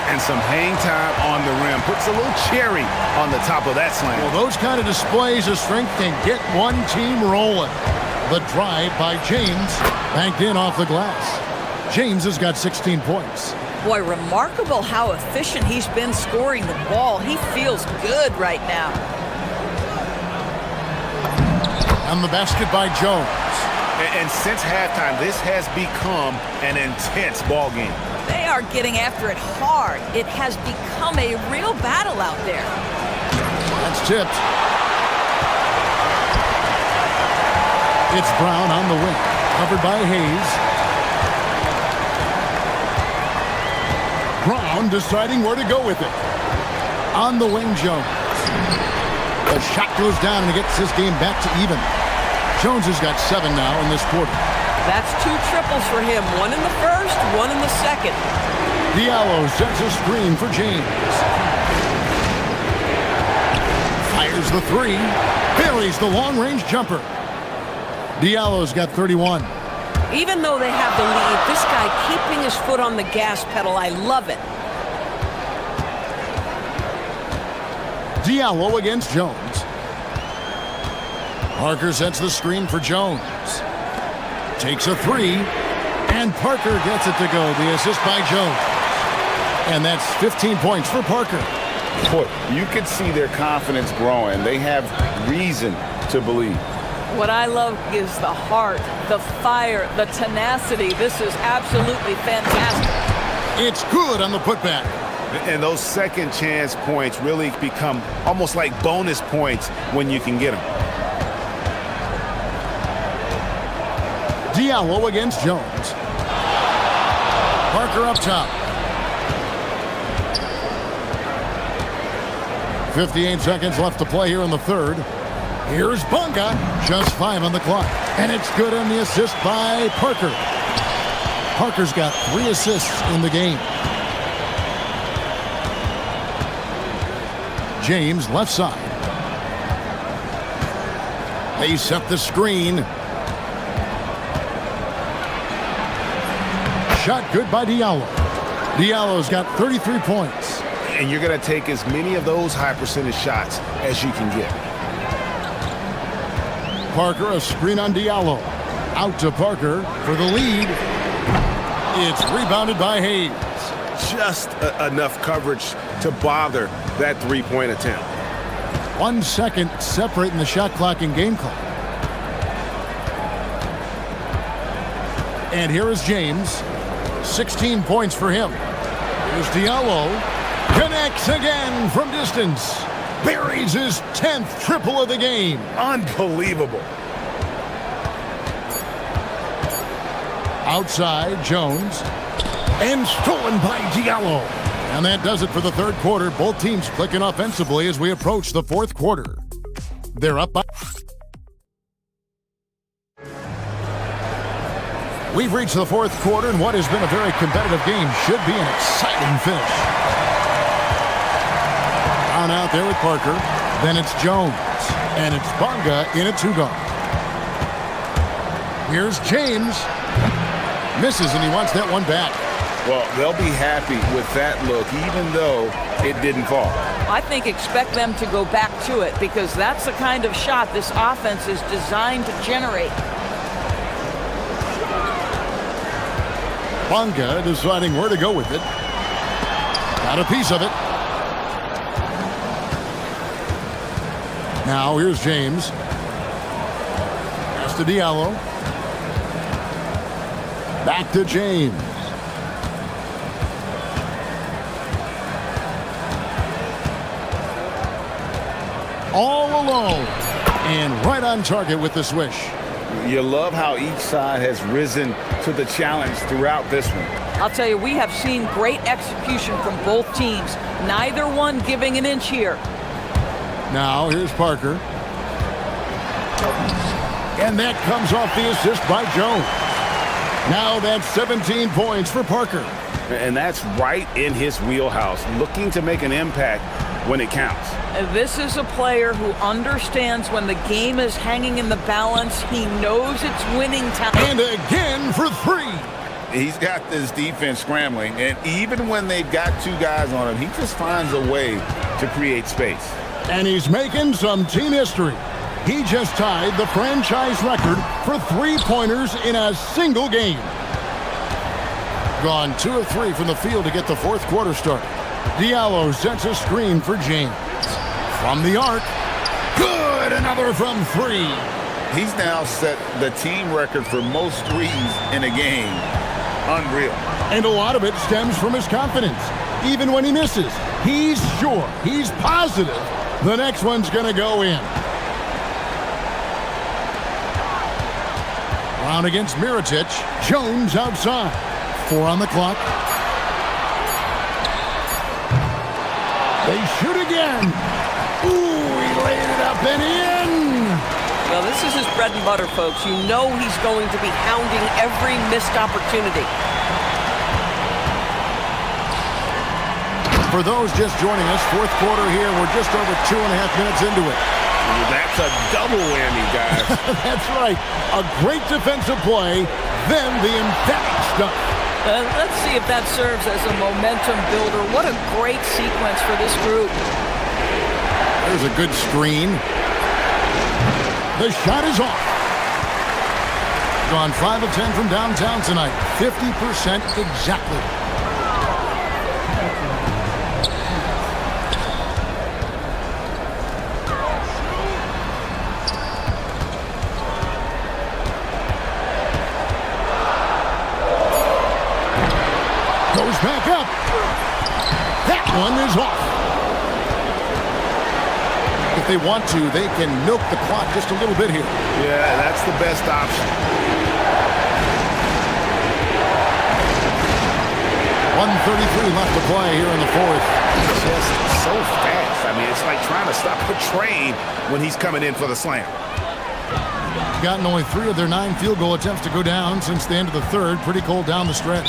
And some hang time on the rim. Puts a little cherry on the top of that slam. Well, those kind of displays of strength can get one team rolling. The drive by James, banked in off the glass. James has got 16 points. Boy, remarkable how efficient he's been scoring the ball. He feels good right now. And the basket by Jones. And since halftime, this has become an intense ball game. They are getting after it hard. It has become a real battle out there. That's tipped. It's Brown on the wing, covered by Hayes. Brown deciding where to go with it. On the wing, Jones. The shot goes down and he gets his game back to even. Jones has got 7 now in this quarter. That's 2 triples for him. 1 in the first, 1 in the second. Diallo sets a screen for James. Fires the 3. Buries the long-range jumper. Diallo's got 31. Even though they have the lead, this guy keeping his foot on the gas pedal, I love it. Diallo against Jones. Parker sets the screen for Jones. Takes a 3, and Parker gets it to go. The assist by Jones. And that's 15 points for Parker. Boy, you can see their confidence growing. They have reason to believe. What I love is the heart, the fire, the tenacity. This is absolutely fantastic. It's good on the putback. And those second chance points really become almost like bonus points when you can get them. Diallo against Jones. Parker up top. 58 seconds left to play here in the third. Here's Bunga. Just 5 on the clock. And it's good on the assist by Parker. Parker's got 3 assists in the game. James left side. They set the screen. Shot good by Diallo. Diallo's got 33 points. And you're going to take as many of those high percentage shots as you can get. Parker, a screen on Diallo. Out to Parker for the lead. It's rebounded by Hayes. Just enough coverage to bother that three-point attempt. 1 second separating the shot clock and game clock. And here is James. 16 points for him. Here's Diallo. Connects again from distance. Buries his 10th triple of the game. Unbelievable. Outside, Jones. And stolen by Diallo. And that does it for the third quarter. Both teams clicking offensively as we approach the fourth quarter. They're up by... We've reached the fourth quarter, and what has been a very competitive game should be an exciting finish. On out there with Parker. Then it's Jones. And it's Bunga in a 2-guard. Here's James. Misses, and he wants that one back. Well, they'll be happy with that look, even though it didn't fall. I think expect them to go back to it because that's the kind of shot this offense is designed to generate. Bunga deciding where to go with it. Got a piece of it. Now here's James. Pass to Diallo. Back to James. All alone. And right on target with the swish. You love how each side has risen to the challenge throughout this one. I'll tell you, we have seen great execution from both teams. Neither one giving an inch here. Now here's Parker. And that comes off the assist by Jones. Now that's 17 points for Parker. And that's right in his wheelhouse, looking to make an impact when it counts. This is a player who understands when the game is hanging in the balance. He knows it's winning time. And again for three. He's got this defense scrambling, and even when they've got two guys on him, he just finds a way to create space. And he's making some team history. He just tied the franchise record for three-pointers in a single game. Gone 2 of 3 from the field to get the fourth quarter started. Diallo sets a screen for James. From the arc. Good! Another from 3. He's now set the team record for most threes in a game. Unreal. And a lot of it stems from his confidence. Even when he misses, he's sure, he's positive the next one's going to go in. Brown against Mirotic. Jones outside. 4 on the clock. They shoot again. Ooh, he laid it up and in. Well, this is his bread and butter, folks. You know he's going to be hounding every missed opportunity. For those just joining us, fourth quarter here. We're just over 2.5 minutes into it. That's a double whammy, guys. That's right. A great defensive play, then the emphatic stuff. Let's see if that serves as a momentum builder. What a great sequence for this group. There's a good screen. The shot is off. Gone 5 of 10 from downtown tonight. 50% exactly. Goes back up. That one is off. If they want to, they can milk the clock just a little bit here. Yeah, that's the best option. 1:33 left to play here in the fourth. Just so fast. I mean, it's like trying to stop a train when he's coming in for the slam. Gotten only 3 of their 9 field goal attempts to go down since the end of the third. Pretty cold down the stretch.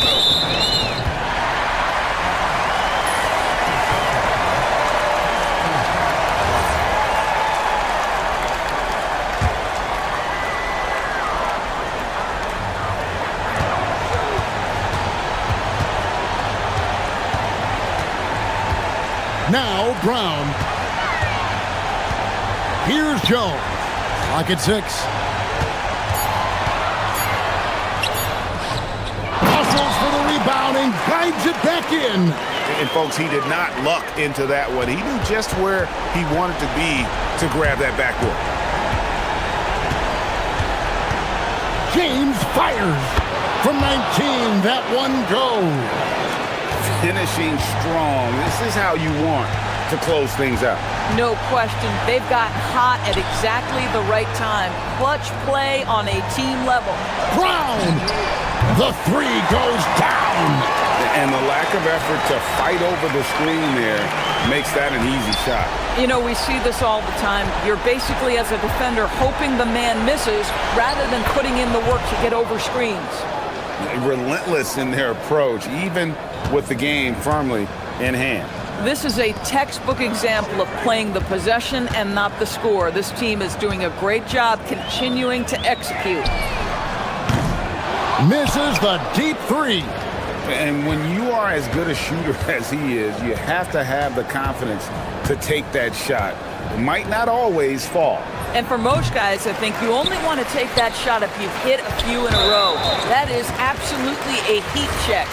Now Brown. Here's Jones. Clock at 6. Hustles for the rebound and guides it back in. And folks, he did not luck into that one. He knew just where he wanted to be to grab that backboard. James fires from 19. That one goes. Finishing strong. This is how you want to close things out. No question. They've got hot at exactly the right time. Clutch play on a team level. Brown! The 3 goes down. And the lack of effort to fight over the screen there makes that an easy shot. You know, we see this all the time. You're basically, as a defender, hoping the man misses rather than putting in the work to get over screens. Relentless in their approach, even with the game firmly in hand. This is a textbook example of playing the possession and not the score. This team is doing a great job continuing to execute. Misses the deep 3. And when you are as good a shooter as he is, you have to have the confidence to take that shot. It might not always fall. And for most guys, I think you only want to take that shot if you've hit a few in a row. That is absolutely a heat check.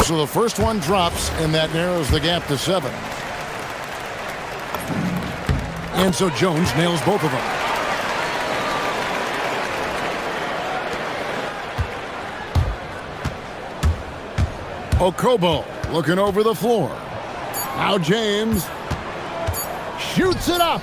So the first one drops, and that narrows the gap to 7. And so Jones nails both of them. Okobo looking over the floor. Now James shoots it up.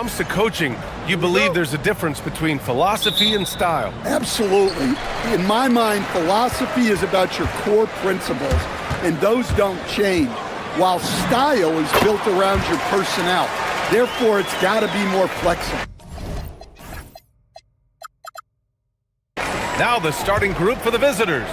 comes to coaching, you believe there's a difference between philosophy and style. Absolutely. In my mind, philosophy is about your core principles, and those don't change, while style is built around your personnel. Therefore, it's got to be more flexible. Now the starting group for the visitors.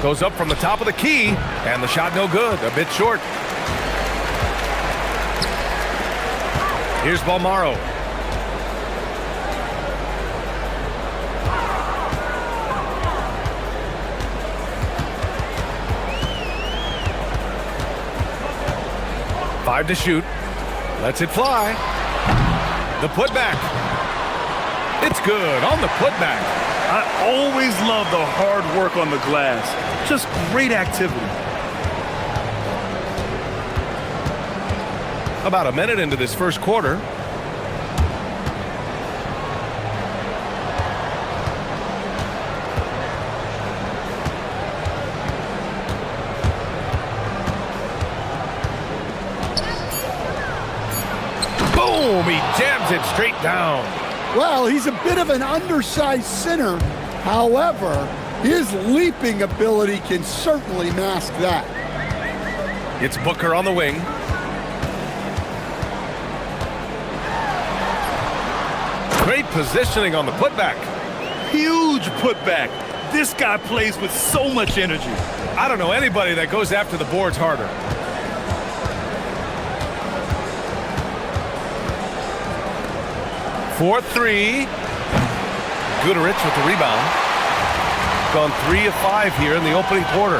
Goes up from the top of the key, and the shot no good, a bit short. Here's Balmaro. Five to shoot. Lets it fly. The putback. It's good on the putback. I always love the hard work on the glass. Just great activity. About a minute into this first quarter. Boom! He jams it straight down. Well, he's a bit of an undersized center. However, his leaping ability can certainly mask that. It's Booker on the wing. Great positioning on the putback. Huge putback. This guy plays with so much energy. I don't know anybody that goes after the boards harder. For three. Guterich with the rebound. Gone 3 of 5 here in the opening quarter.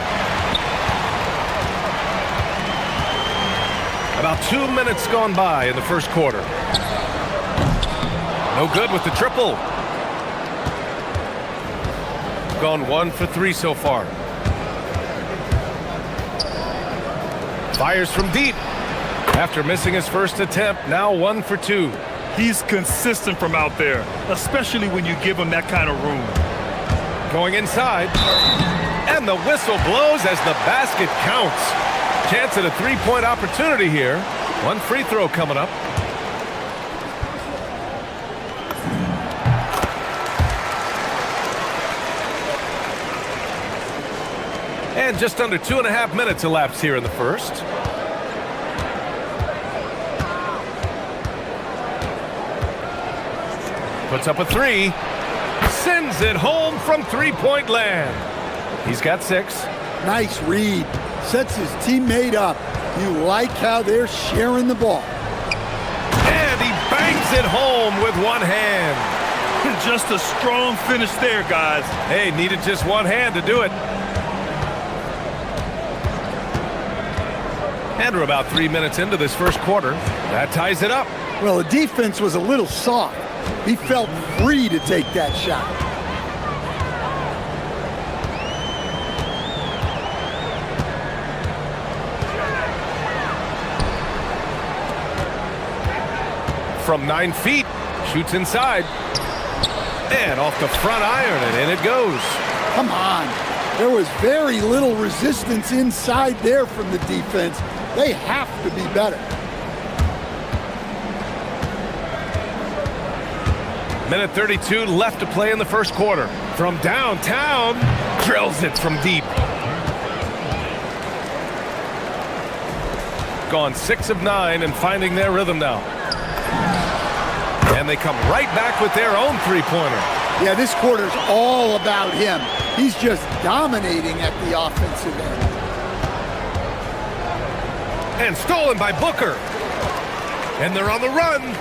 About 2 minutes gone by in the first quarter. No good with the triple. Gone 1 for 3 so far. Fires from deep. After missing his first attempt, now 1 for 2. He's consistent from out there, especially when you give him that kind of room. Going inside. And the whistle blows as the basket counts. Chance at a three-point opportunity here. 1 free throw coming up. And just under 2.5 minutes elapsed here in the first. Puts up a three. Sends it home from three-point land. He's got 6. Nice read. Sets his teammate up. You like how they're sharing the ball. And he bangs it home with one hand. Just a strong finish there, guys. Hey, needed just one hand to do it. And we're about 3 minutes into this first quarter. That ties it up. Well, the defense was a little soft. He felt free to take that shot. From 9 feet, shoots inside. And off the front iron, and in it goes. Come on. There was very little resistance inside there from the defense. They have to be better. Minute 32 left to play in the first quarter. From downtown, drills it from deep. Gone 6 of 9 and finding their rhythm now. And they come right back with their own three-pointer. Yeah, this quarter's all about him. He's just dominating at the offensive end. And stolen by Booker. And they're on the run.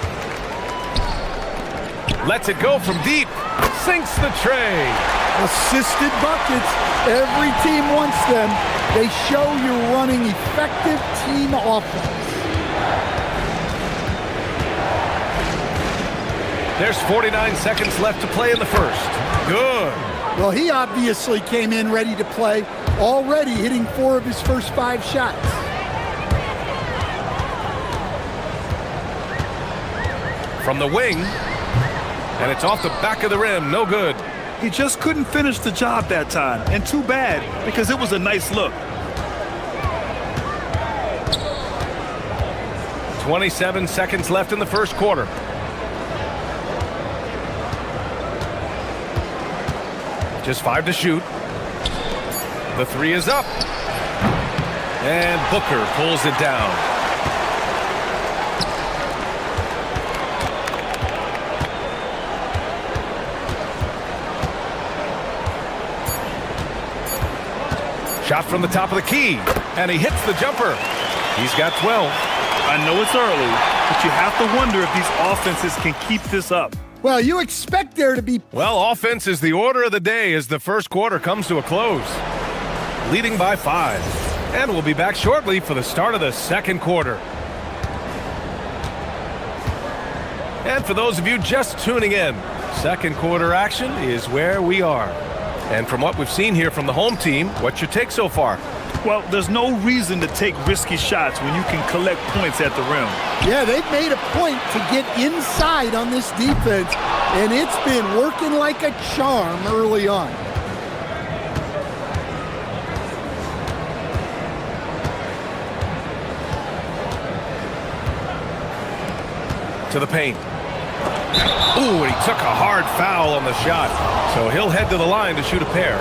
Lets it go from deep. Sinks the tray. Assisted buckets. Every team wants them. They show you're running effective team offense. There's 49 seconds left to play in the first. Good. Well, he obviously came in ready to play, already hitting 4 of his first 5 shots. From the wing. And it's off the back of the rim. No good. He just couldn't finish the job that time, and too bad, because it was a nice look. 27 seconds left in the first quarter. Just 5 to shoot. The 3 is up. And Booker pulls it down. Shot from the top of the key. And he hits the jumper. He's got 12. I know it's early, but you have to wonder if these offenses can keep this up. Well, you expect there to be... Well, offense is the order of the day as the first quarter comes to a close. Leading by 5. And we'll be back shortly for the start of the second quarter. And for those of you just tuning in, second quarter action is where we are. And from what we've seen here from the home team, what's your take so far? Well, there's no reason to take risky shots when you can collect points at the rim. Yeah, they've made a point to get inside on this defense, and it's been working like a charm early on. To the paint. Ooh, and he took a hard foul on the shot. So he'll head to the line to shoot a pair.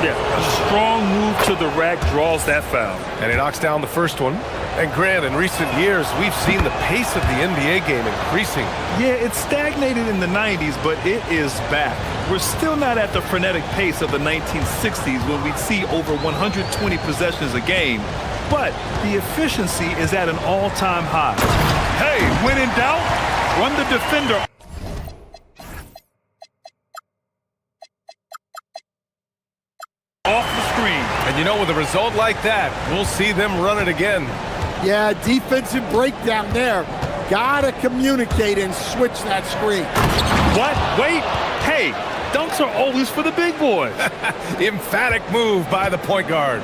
Yeah, a strong move to the rack draws that foul. And he knocks down the first one. And Grant, in recent years, we've seen the pace of the NBA game increasing. Yeah, it stagnated in the 90s, but it is back. We're still not at the frenetic pace of the 1960s when we'd see over 120 possessions a game. But the efficiency is at an all-time high. Hey, when in doubt, run the defender. Off the screen. And you know, with a result like that, we'll see them run it again. Yeah, defensive breakdown there. Gotta communicate and switch that screen. What? Wait. Hey, dunks are always for the big boys. Emphatic move by the point guard.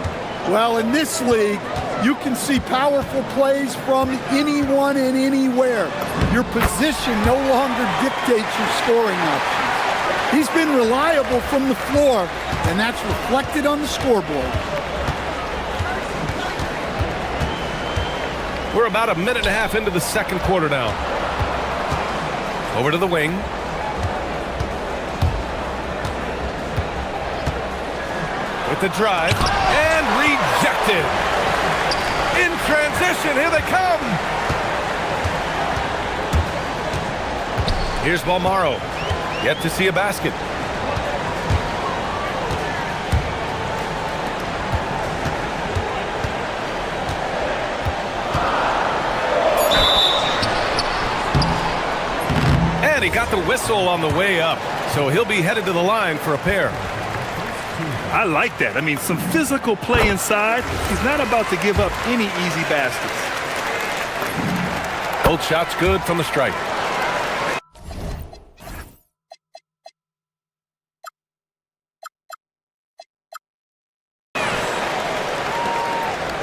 Well, in this league, you can see powerful plays from anyone and anywhere. Your position no longer dictates your scoring options. He's been reliable from the floor, and that's reflected on the scoreboard. We're about a minute and a half into the second quarter now. Over to the wing. With the drive. And rejected. In transition, here they come. Here's Balmaro. Yet to see a basket. And he got the whistle on the way up, so he'll be headed to the line for a pair. I like that. I mean, some physical play inside. He's not about to give up any easy baskets. Both shots good from the strike.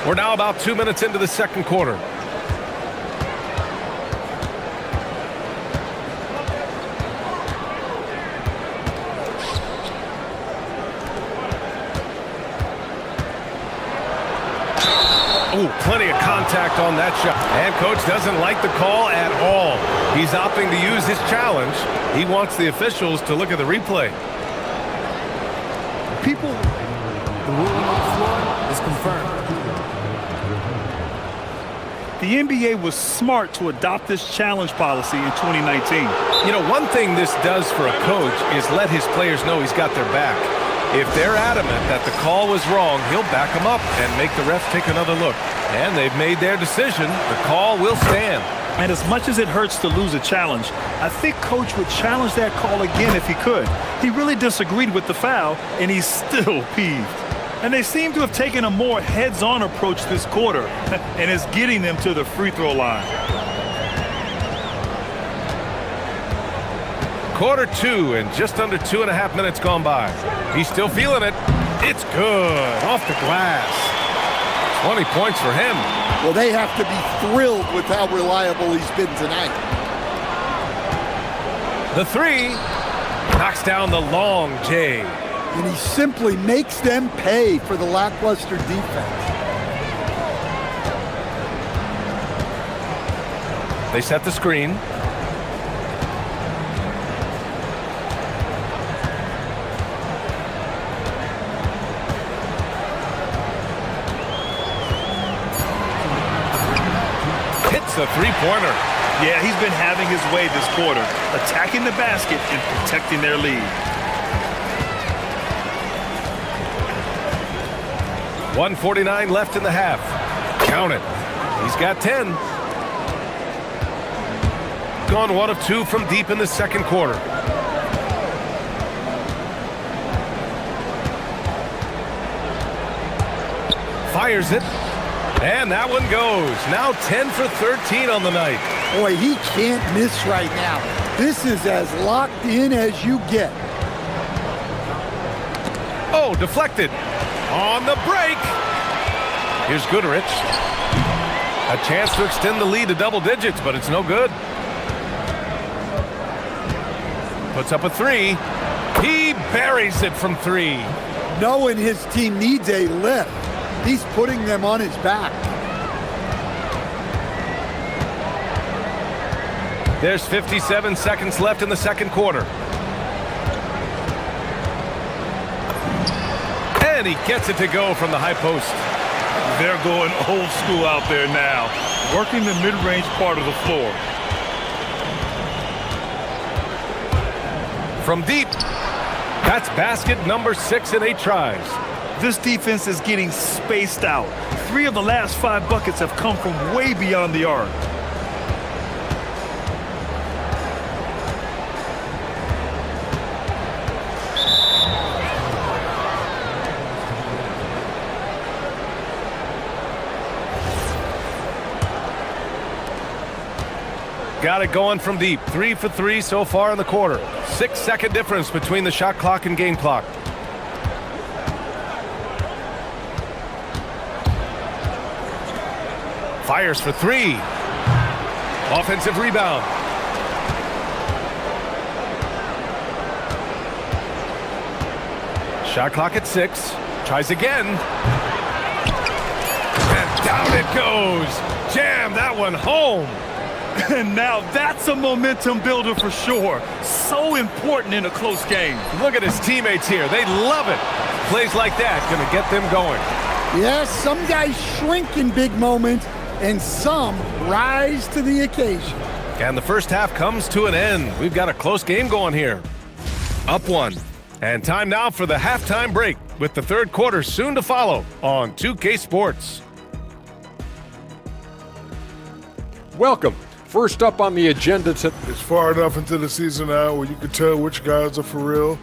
We're now about 2 minutes into the second quarter. Oh, plenty of contact on that shot. And coach doesn't like the call at all. He's opting to use his challenge. He wants the officials to look at the replay. The ruling on the floor is confirmed. The NBA was smart to adopt this challenge policy in 2019. You know, one thing this does for a coach is let his players know he's got their back. If they're adamant that the call was wrong, he'll back them up and make the refs take another look. And they've made their decision. The call will stand. And as much as it hurts to lose a challenge, I think Coach would challenge that call again if he could. He really disagreed with the foul, and he's still peeved. And they seem to have taken a more heads-on approach this quarter, and it's getting them to the free throw line. Quarter two, and just under 2.5 minutes gone by. He's still feeling it. It's good. Off the glass. 20 points for him. Well, they have to be thrilled with how reliable he's been tonight. The three. Knocks down the long J. And he simply makes them pay for the lackluster defense. They set the screen. Hits a three-pointer. Yeah, he's been having his way this quarter, attacking the basket and protecting their lead. 1:49 left in the half. Count it. He's got 10. Gone 1 of 2 from deep in the second quarter. Fires it. And that one goes. Now 10 for 13 on the night. Boy, he can't miss right now. This is as locked in as you get. Oh, deflected. On the break. Here's Goodrich. A chance to extend the lead to double digits, but it's no good. Puts up a three. He buries it from 3. Knowing his team needs a lift, he's putting them on his back. There's 57 seconds left in the second quarter. And he gets it to go from the high post. They're going old school out there now, working the mid-range part of the floor. From deep. That's basket number 6 in 8 tries. This defense is getting spaced out. 3 of the last 5 buckets have come from way beyond the arc. Got it going from deep. 3 for 3 so far in the quarter. 6-second difference between the shot clock and game clock. Fires for 3. Offensive rebound. Shot clock at 6. Tries again. And down it goes. Jam that one home. And now that's a momentum builder for sure. So important in a close game. Look at his teammates here. They love it. Plays like that going to get them going. Yes, some guys shrink in big moments, and some rise to the occasion. And the first half comes to an end. We've got a close game going here. Up 1. And time now for the halftime break, with the third quarter soon to follow on 2K Sports. Welcome. First up on the agenda It's far enough into the season now where you can tell which guys are for real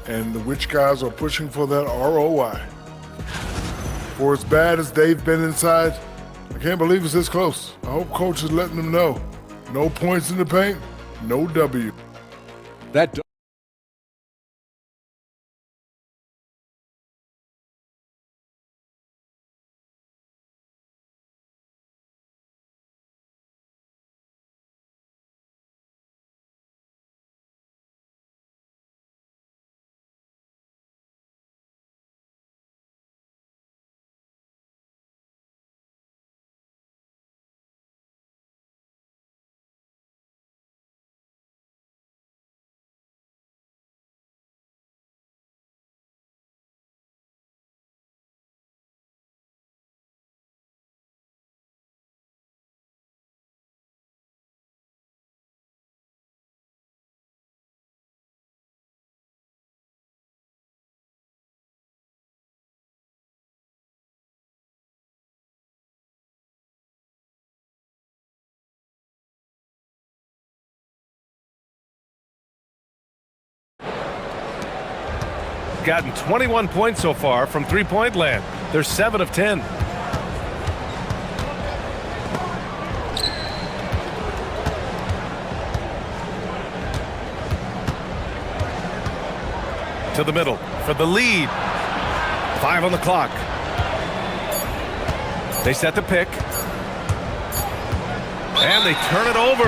and which guys are pushing for that ROI. For as bad as they've been inside, I can't believe it's this close. I hope coach is letting them know. No points in the paint, no W. that. Gotten 21 points so far from three-point land. They're 7 of 10. To the middle for the lead. 5 on the clock. They set the pick. And they turn it over.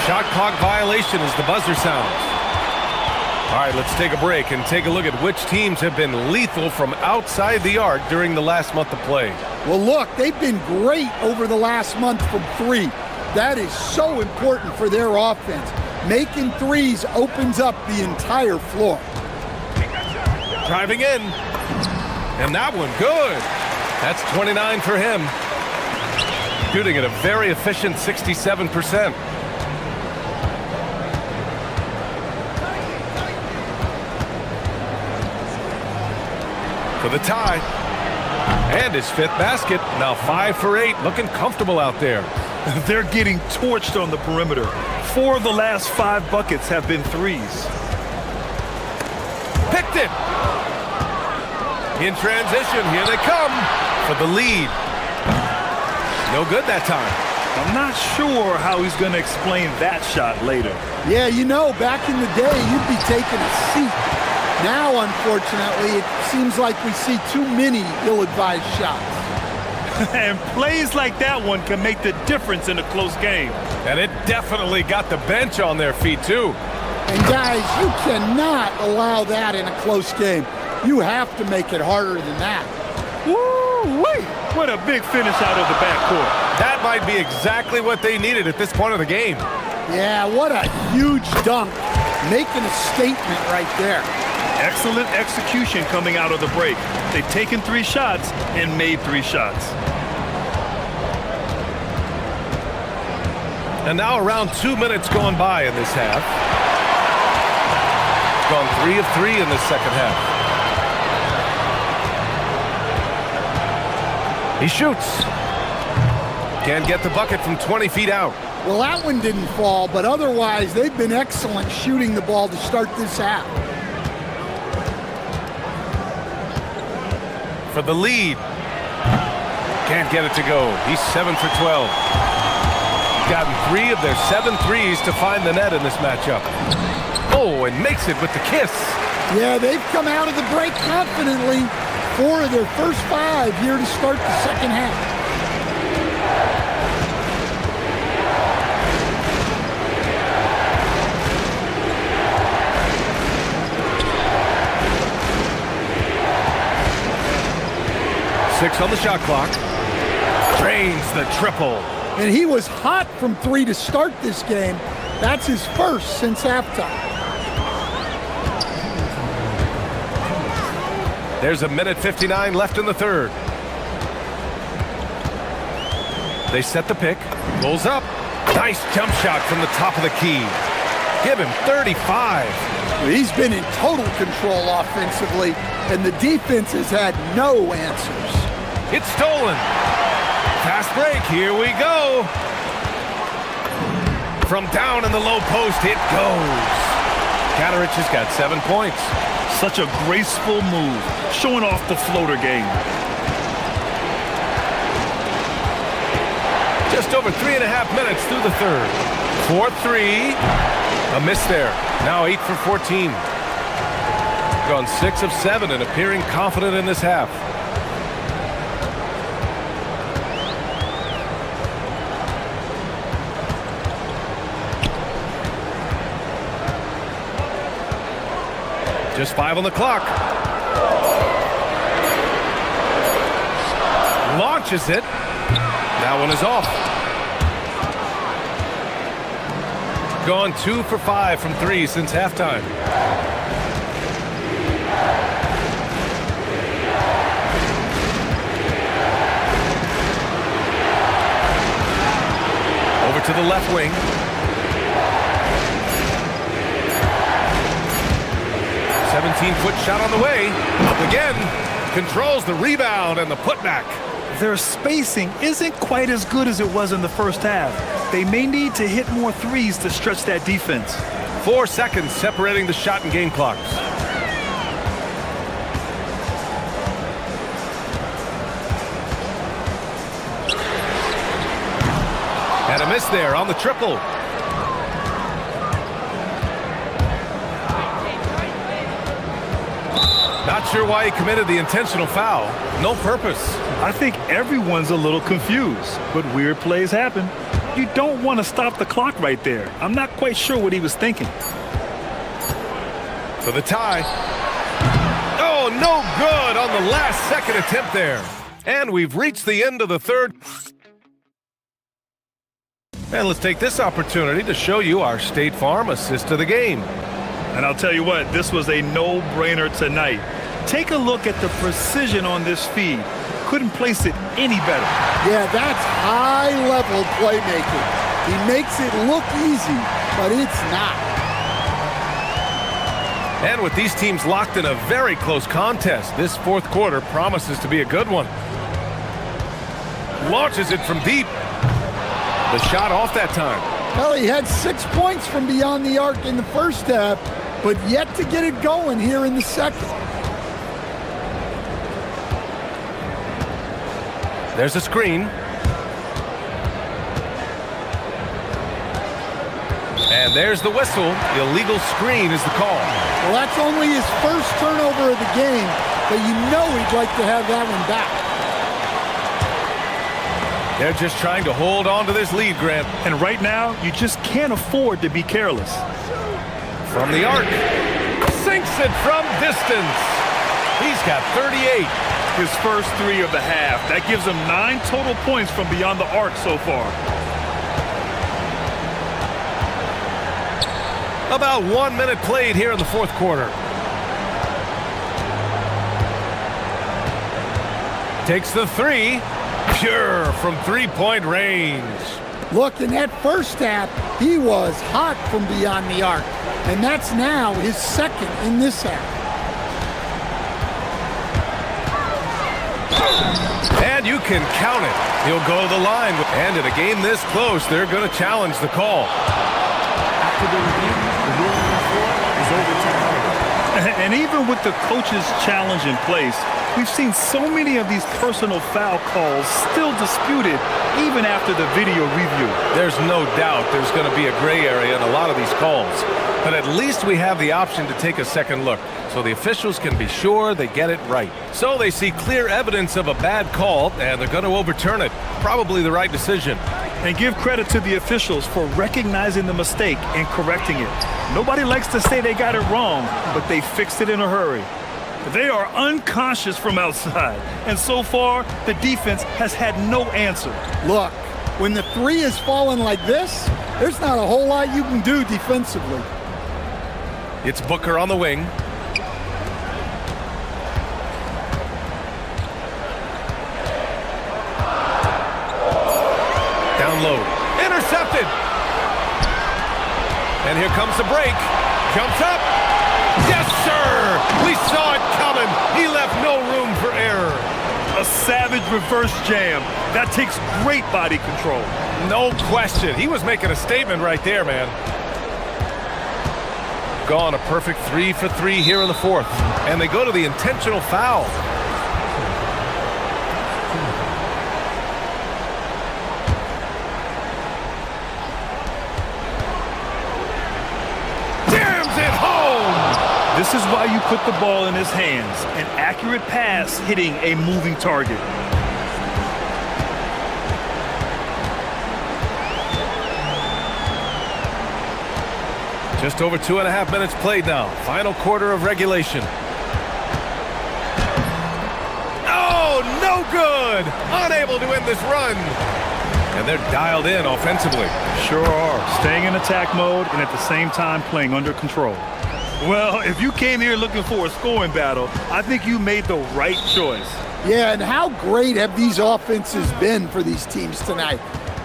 Shot clock violation as the buzzer sounds. All right, let's take a break and take a look at which teams have been lethal from outside the arc during the last month of play. Well, look, they've been great over the last month from three. That is so important for their offense. Making threes opens up the entire floor. Driving in. And that one, good. That's 29 for him. Shooting at a very efficient 67%. For the tie. And his fifth basket. Now 5 for 8. Looking comfortable out there. They're getting torched on the perimeter. 4 of the last 5 buckets have been threes. Picked it. In transition, here they come for the lead. No good that time. I'm not sure how he's going to explain that shot later. Yeah, you know, back in the day, you'd be taking a seat. Now, unfortunately, it seems like we see too many ill-advised shots. And plays like that one can make the difference in a close game. And it definitely got the bench on their feet, too. And guys, you cannot allow that in a close game. You have to make it harder than that. Woo-wee! What a big finish out of the backcourt. That might be exactly what they needed at this point of the game. Yeah, what a huge dunk. Making a statement right there. Excellent execution coming out of the break. They've taken 3 shots and made 3 shots. And now around 2 minutes gone by in this half. Gone 3 of 3 in this second half. He shoots. Can't get the bucket from 20 feet out. Well, that one didn't fall, but otherwise they've been excellent shooting the ball to start this half. For the lead. Can't get it to go. He's 7 for 12. Gotten 3 of their 7 threes to find the net in this matchup. Oh, and makes it with the kiss. Yeah, they've come out of the break confidently. 4 of their first 5 here to start the second half. Six on the shot clock. Drains the triple. And he was hot from 3 to start this game. That's his first since halftime. There's a minute 59 left in the third. They set the pick. Pulls up. Nice jump shot from the top of the key. Give him 35. He's been in total control offensively, and the defense has had no answers. It's stolen. Fast break. Here we go. From down in the low post, it goes. Katarich has got 7 points. Such a graceful move, showing off the floater game. Just over 3.5 minutes through the third. 4-3. A miss there. Now 8 for 14. Gone 6 of 7 and appearing confident in this half. Just 5 on the clock. Launches it. That one is off. Gone 2 for 5 from 3 since halftime. Over to the left wing. 17-foot shot on the way. Up again. Controls the rebound and the putback. Their spacing isn't quite as good as it was in the first half. They may need to hit more threes to stretch that defense. 4 seconds separating the shot and game clocks. And a miss there on the triple. Not sure why he committed the intentional foul. No purpose. I think everyone's a little confused, but weird plays happen. You don't want to stop the clock right there. I'm not quite sure what he was thinking. for the tie. Oh, no good on the last second attempt there. And we've reached the end of the third. And let's take this opportunity to show you our State Farm assist of the game. And I'll tell you what, this was a no-brainer tonight. Take a look at the precision on this feed. Couldn't place it any better. Yeah, that's high-level playmaking. He makes it look easy, but it's not. And with these teams locked in a very close contest, this fourth quarter promises to be a good one. Launches it from deep. The shot off that time. Well, he had 6 points from beyond the arc in the first half, but yet to get it going here in the second. There's a screen. And there's the whistle. Illegal screen is the call. Well, that's only his first turnover of the game, but you know he'd like to have that one back. They're just trying to hold on to this lead, Grant. And right now, you just can't afford to be careless. From the arc. Sinks it from distance. He's got 38. His first 3 of the half. That gives him 9 total points from beyond the arc so far. About 1 minute played here in the fourth quarter. Takes the 3. Pure from three-point range. Look, in that first half, he was hot from beyond the arc. And that's now his second in this half. And you can count it. He'll go to the line. And in a game this close, they're going to challenge the call. After the review, the ruling on the floor is overturned. And even with the coach's challenge in place, we've seen so many of these personal foul calls still disputed even after the video review. There's no doubt there's going to be a gray area in a lot of these calls. But at least we have the option to take a second look, so the officials can be sure they get it right. So they see clear evidence of a bad call, and they're going to overturn it. Probably the right decision. And give credit to the officials for recognizing the mistake and correcting it. Nobody likes to say they got it wrong, but they fixed it in a hurry. They are unconscious from outside, and so far, the defense has had no answer. Look, when the 3 is falling like this, there's not a whole lot you can do defensively. It's Booker on the wing. Down low. Intercepted. And here comes the break. Jumps up. Yes, sir! We saw it coming. He left no room for error. A savage reverse jam. That takes great body control. No question. He was making a statement right there, man. Gone a perfect 3 for 3 here in the fourth. And they go to the intentional foul. Jams it home! This is why you put the ball in his hands. An accurate pass hitting a moving target. Just over 2.5 minutes played now. Final quarter of regulation. Oh, no good! Unable to end this run. And they're dialed in offensively. Sure are. Staying in attack mode and at the same time playing under control. Well, if you came here looking for a scoring battle, I think you made the right choice. Yeah, and how great have these offenses been for these teams tonight?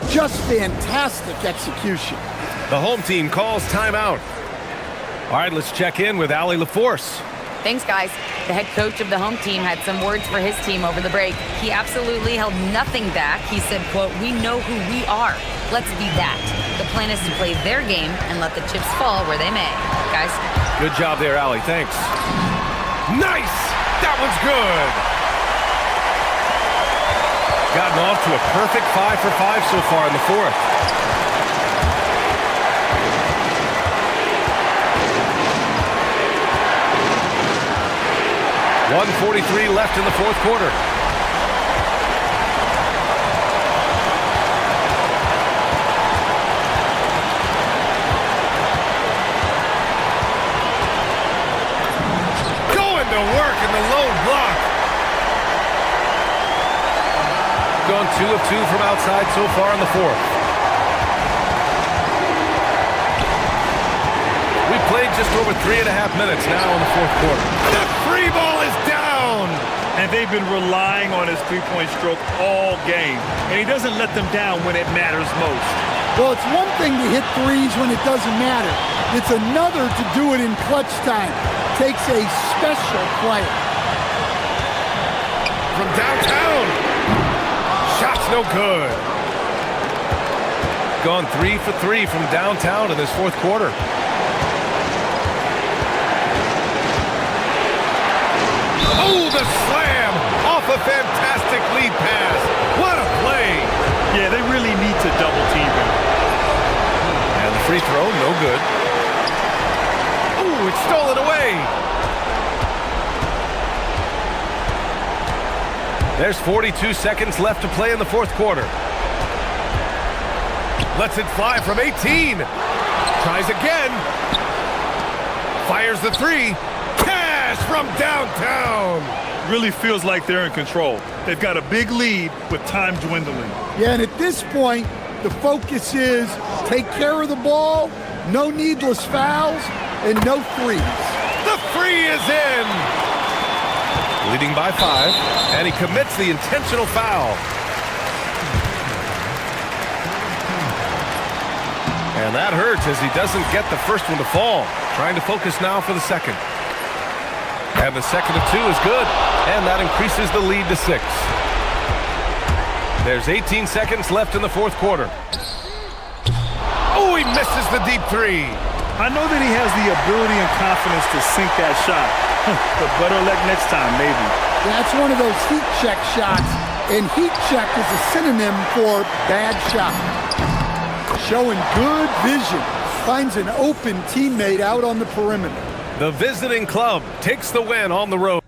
Just fantastic execution. The home team calls timeout. All right, let's check in with Allie LaForce. Thanks, guys. The head coach of the home team had some words for his team over the break. He absolutely held nothing back. He said, quote, "We know who we are. Let's be that." The plan is to play their game and let the chips fall where they may. Guys. Good job there, Allie. Thanks. Nice! That one's good. Gotten off to a perfect 5 for 5 so far in the fourth. .143 left in the fourth quarter. working the low block. Gone 2 of 2 from outside so far in the fourth. We played just over 3.5 minutes now in the fourth quarter. The free ball is down! And they've been relying on his three-point stroke all game. And he doesn't let them down when it matters most. Well, it's one thing to hit threes when it doesn't matter. It's another to do it in clutch time. Takes a special player. From downtown. Shot's no good. Gone 3 for 3 from downtown in this fourth quarter. Oh, the slam off a fantastic lead pass. What a play. Yeah, they really need to double team him. And the free throw, no good. Oh, it's stolen away. There's 42 seconds left to play in the fourth quarter. Lets it fly from 18. Tries again. Fires the three. Cash from downtown. Really feels like they're in control. They've got a big lead with time dwindling. Yeah, and at this point, the focus is take care of the ball, no needless fouls, and no threes. The free is in. Leading by 5, and he commits the intentional foul. And that hurts as he doesn't get the first one to fall. Trying to focus now for the second. And the second of 2 is good, and that increases the lead to 6. There's 18 seconds left in the fourth quarter. Oh, he misses the deep 3. I know that he has the ability and confidence to sink that shot. But better luck next time, maybe. That's one of those heat check shots, and heat check is a synonym for bad shot. Showing good vision, finds an open teammate out on the perimeter. The visiting club takes the win on the road.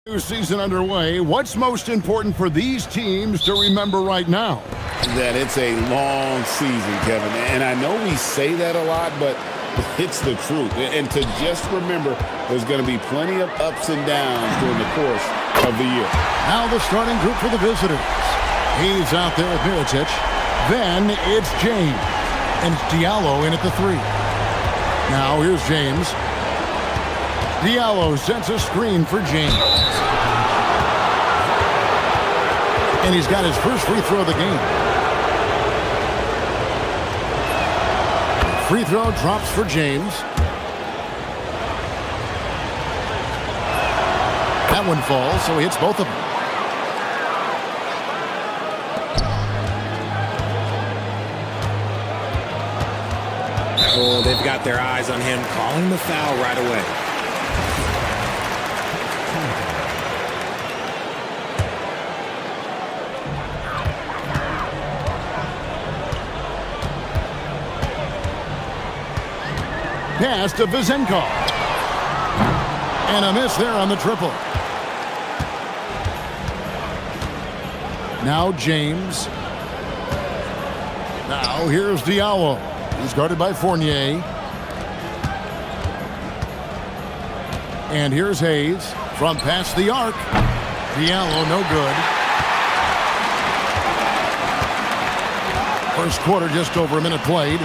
New season underway. What's most important for these teams to remember right now? That it's a long season, Kevin. And I know we say that a lot, but it's the truth. And to just remember, there's going to be plenty of ups and downs during the course of the year. Now the starting group for the visitors. He's out there with Mirotic. Then it's James. And it's Diallo in at the 3. Now here's James. Diallo sends a screen for James. And he's got his first free throw of the game. Free throw drops for James. That one falls, so he hits both of them. Oh, they've got their eyes on him, calling the foul right away. Pass to Vizenkov. And a miss there on the triple. Now James. Now here's Diallo. He's guarded by Fournier. And here's Hayes from past the arc. Diallo no good. First quarter, just over a minute played.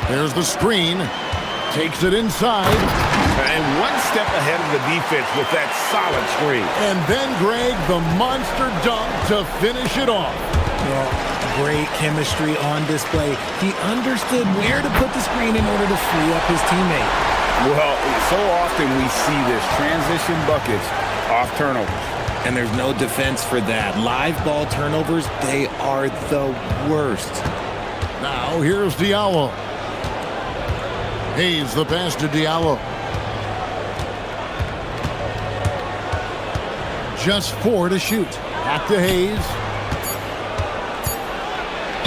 There's the screen. Takes it inside. And one step ahead of the defense with that solid screen. And then Greg, the monster dunk to finish it off. Well, great chemistry on display. He understood where to put the screen in order to free up his teammate. Well, so often we see this transition buckets off turnovers. And there's no defense for that. Live ball turnovers, they are the worst. Now here's Diallo. Hayes the pass to Diallo. Just 4 to shoot. Back to Hayes.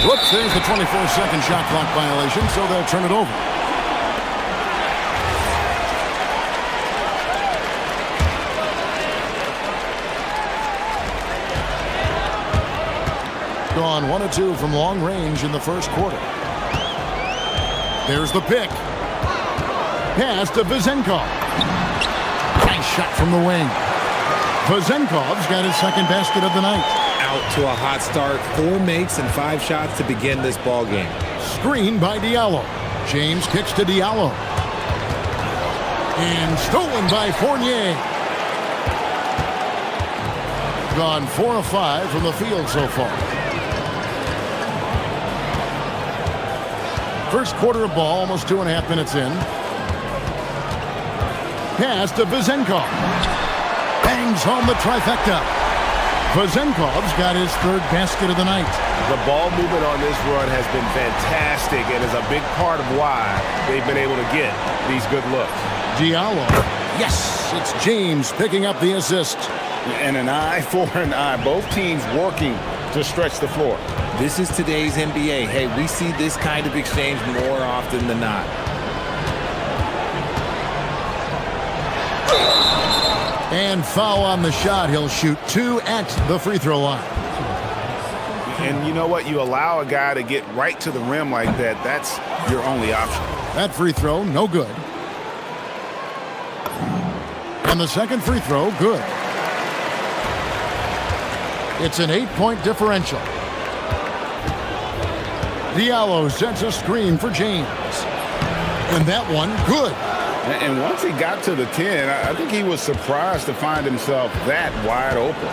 Whoops, there's the 24-second shot clock violation, so they'll turn it over. Gone 1 of 2 from long range in the first quarter. There's the pick. Pass to Vizenkov. Nice shot from the wing. Vizenkov's got his second basket of the night. Out to a hot start. 4 makes and 5 shots to begin this ball game. Screen by Diallo. James kicks to Diallo. And stolen by Fournier. Gone 4 of 5 from the field so far. First quarter of ball, almost 2.5 minutes in. Pass to Vizenkov. Bangs home the trifecta. Vizenkov's got his 3rd basket of the night. The ball movement on this run has been fantastic and is a big part of why they've been able to get these good looks. Diallo. Yes, it's James picking up the assist. And an eye for an eye. Both teams working to stretch the floor. This is today's NBA. Hey, we see this kind of exchange more often than not. And foul on the shot. He'll shoot 2 at the free throw line. And you know what? You allow a guy to get right to the rim like that. That's your only option. That free throw, no good. And the second free throw, good. It's an 8-point differential. Diallo sets a screen for James. And that one, good. And once he got to the 10, I think he was surprised to find himself that wide open.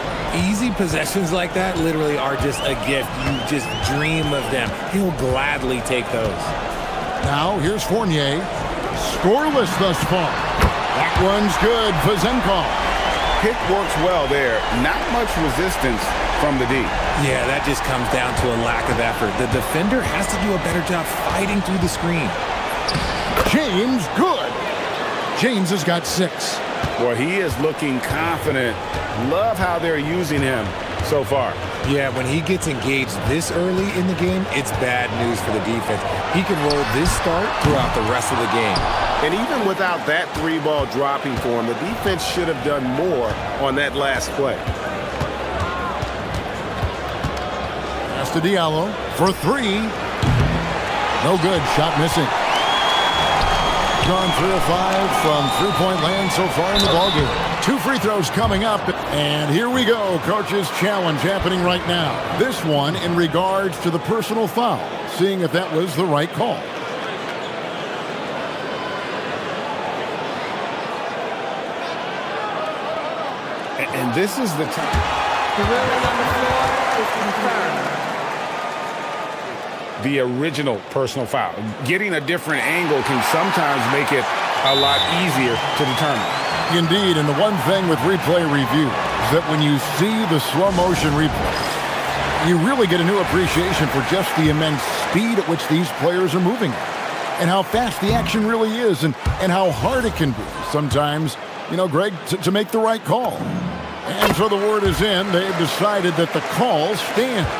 Easy possessions like that literally are just a gift. You just dream of them. He'll gladly take those. Now here's Fournier. Scoreless thus far. That one's good. Vizenkov. Pick works well there. Not much resistance from the D. Yeah, that just comes down to a lack of effort. The defender has to do a better job fighting through the screen. James, good. James has got 6. Boy, he is looking confident. Love how they're using him so far. Yeah, when he gets engaged this early in the game, it's bad news for the defense. He can roll this start throughout the rest of the game. And even without that 3-ball dropping for him, the defense should have done more on that last play. Pass to Diallo for 3. No good. Shot missing. Gone 3 of 5 from three-point land so far in the ballgame. 2 free throws coming up. And here we go. Coach's challenge happening right now. This one in regards to the personal foul. Seeing if that was the right call. And this is the time. The ruling on the floor is confirmed. The original personal foul. Getting a different angle can sometimes make it a lot easier to determine. Indeed, and the one thing with replay review is that when you see the slow motion replay, you really get a new appreciation for just the immense speed at which these players are moving and how fast the action really is and how hard it can be sometimes, you know, Greg, to make the right call. And so the word is in. They've decided that the call stands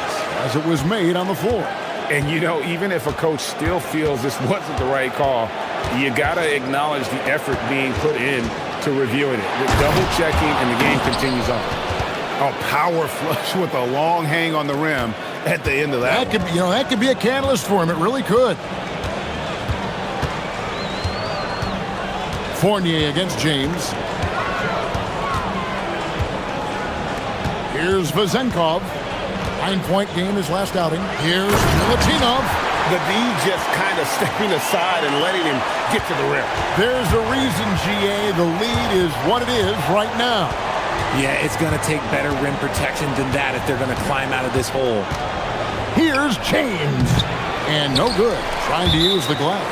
as it was made on the floor. And, you know, even if a coach still feels this wasn't the right call, you got to acknowledge the effort being put in to reviewing it. With double-checking, and the game continues on. A power flush with a long hang on the rim at the end of that. That could be a catalyst for him. It really could. Fournier against James. Here's Vezenkov. 9-point game his last outing. Here's Milutinov. The D just kind of stepping aside and letting him get to the rim. There's a reason, GA, the lead is what it is right now. Yeah, it's going to take better rim protection than that if they're going to climb out of this hole. Here's James. And no good. Trying to use the glass.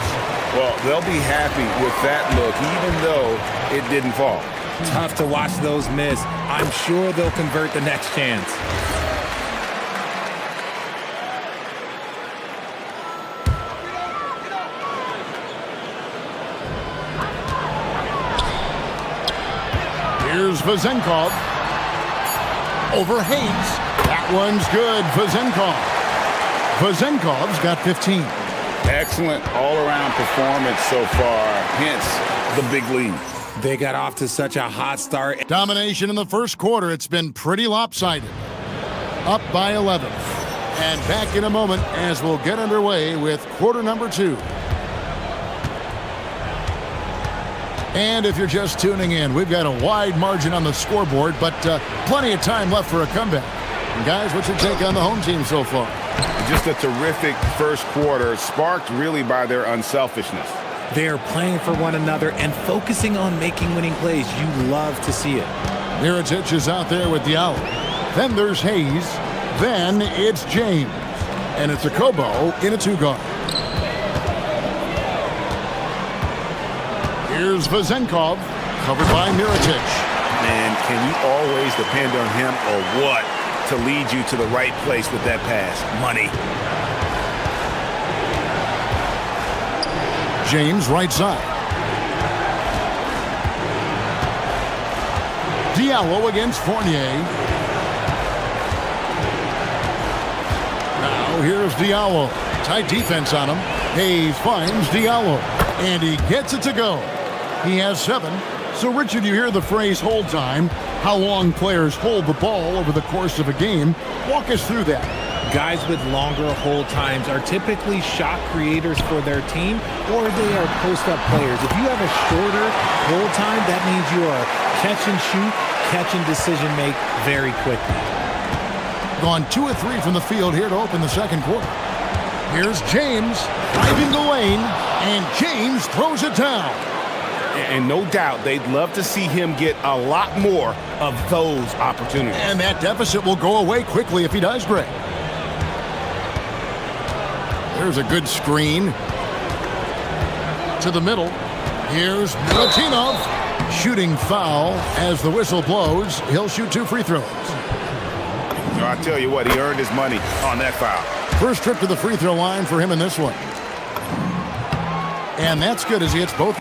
Well, they'll be happy with that look, even though it didn't fall. Tough to watch those miss. I'm sure they'll convert the next chance. Here's Vezenkov. Over Hayes. That one's good. Vezenkov's got 15. Excellent all-around performance so far, hence the big lead. They got off to such a hot start. Domination in the first quarter. It's been pretty lopsided. Up by 11. And back in a moment as we'll get underway with quarter number 2. And if you're just tuning in, we've got a wide margin on the scoreboard, but plenty of time left for a comeback. And guys, what's your take on the home team so far? Just a terrific first quarter, sparked really by their unselfishness. They are playing for one another and focusing on making winning plays. You love to see it. Mirotic is out there with Diallo. Then there's Hayes. Then it's James. And it's a Kobo in a 2-guard. Here's Vezenkov, covered by Mirotic. Man, can you always depend on him or what to lead you to the right place with that pass? Money. James right side. Diallo against Fournier. Now here's Diallo. Tight defense on him. Hayes finds Diallo. And he gets it to go. He has 7. So, Richard, you hear the phrase hold time. How long players hold the ball over the course of a game. Walk us through that. Guys with longer hold times are typically shot creators for their team, or they are post-up players. If you have a shorter hold time, that means you are catch and shoot, catch and decision make very quickly. Gone 2 of 3 from the field here to open the second quarter. Here's James driving the lane, and James throws it down. And no doubt they'd love to see him get a lot more of those opportunities. And that deficit will go away quickly if he does, Greg. There's a good screen. To the middle. Here's Milutinov. Shooting foul as the whistle blows. He'll shoot 2 free throws. So I tell you what, he earned his money on that foul. First trip to the free throw line for him in this one. And that's good as he hits both.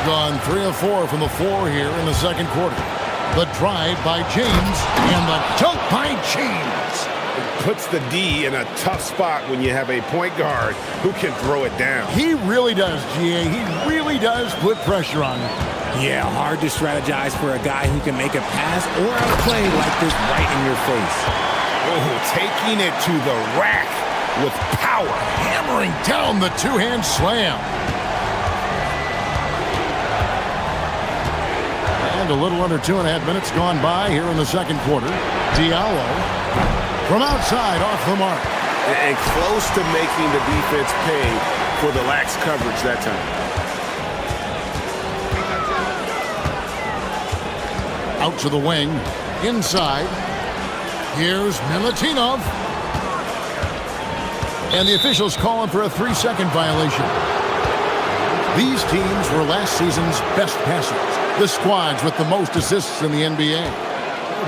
Gone 3 of 4 from the floor here in the second quarter. The drive by James and the dunk by James. It puts the D in a tough spot when you have a point guard who can throw it down. He really does, GA. He really does put pressure on him. Yeah, hard to strategize for a guy who can make a pass or a play like this right in your face. Oh, taking it to the rack with power. Hammering down the two-hand slam. And a little under 2.5 minutes gone by here in the second quarter. Diallo from outside off the mark. And close to making the defense pay for the lax coverage that time. Out to the wing. Inside. Here's Milutinov. And the officials calling for a 3-second violation. These teams were last season's best passers. The squads with the most assists in the NBA.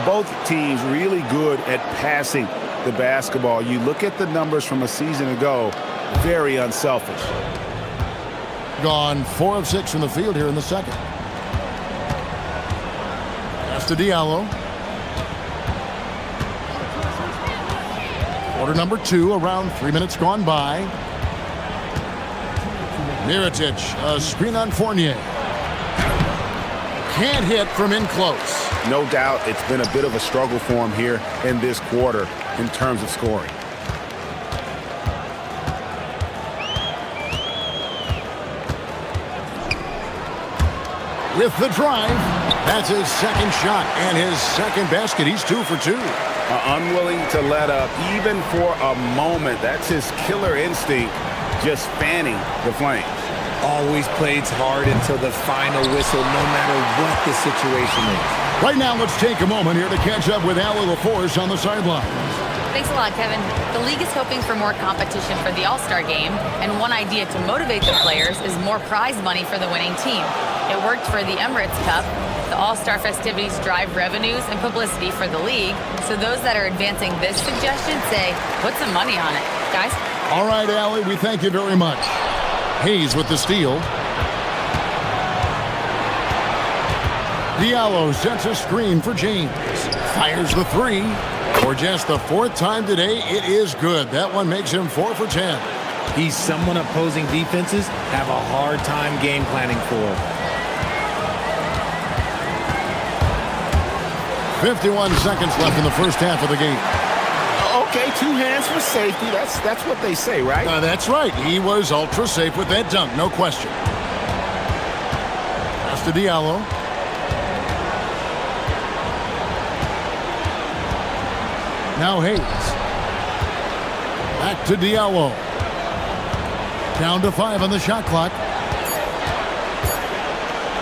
Both teams really good at passing the basketball. You look at the numbers from a season ago, very unselfish. Gone 4 of 6 from the field here in the second. Pass to Diallo. Quarter number 2, around 3 minutes gone by. Mirotic, a screen on Fournier. Can't hit from in close. No doubt it's been a bit of a struggle for him here in this quarter in terms of scoring. With the drive, that's his second shot and his second basket. He's 2 for 2. Unwilling to let up even for a moment. That's his killer instinct, just fanning the flames. Always plays hard until the final whistle, no matter what the situation is. Right now, let's take a moment here to catch up with Allie LaForce on the sideline. Thanks a lot, Kevin. The league is hoping for more competition for the All-Star game, and one idea to motivate the players is more prize money for the winning team. It worked for the Emirates Cup. The All-Star festivities drive revenues and publicity for the league, so those that are advancing this suggestion say, put some money on it. Guys? All right, Allie, we thank you very much. Hayes with the steal. Diallo sets a screen for James. Fires the 3. For just the 4th time today, it is good. That one makes him 4 for 10. He's someone opposing defenses have a hard time game planning for. 51 seconds left in the first half of the game. Okay, 2 hands for safety. That's what they say, right? That's right. He was ultra safe with that dunk, no question. Pass to Diallo. Now Hayes. Back to Diallo. Down to 5 on the shot clock.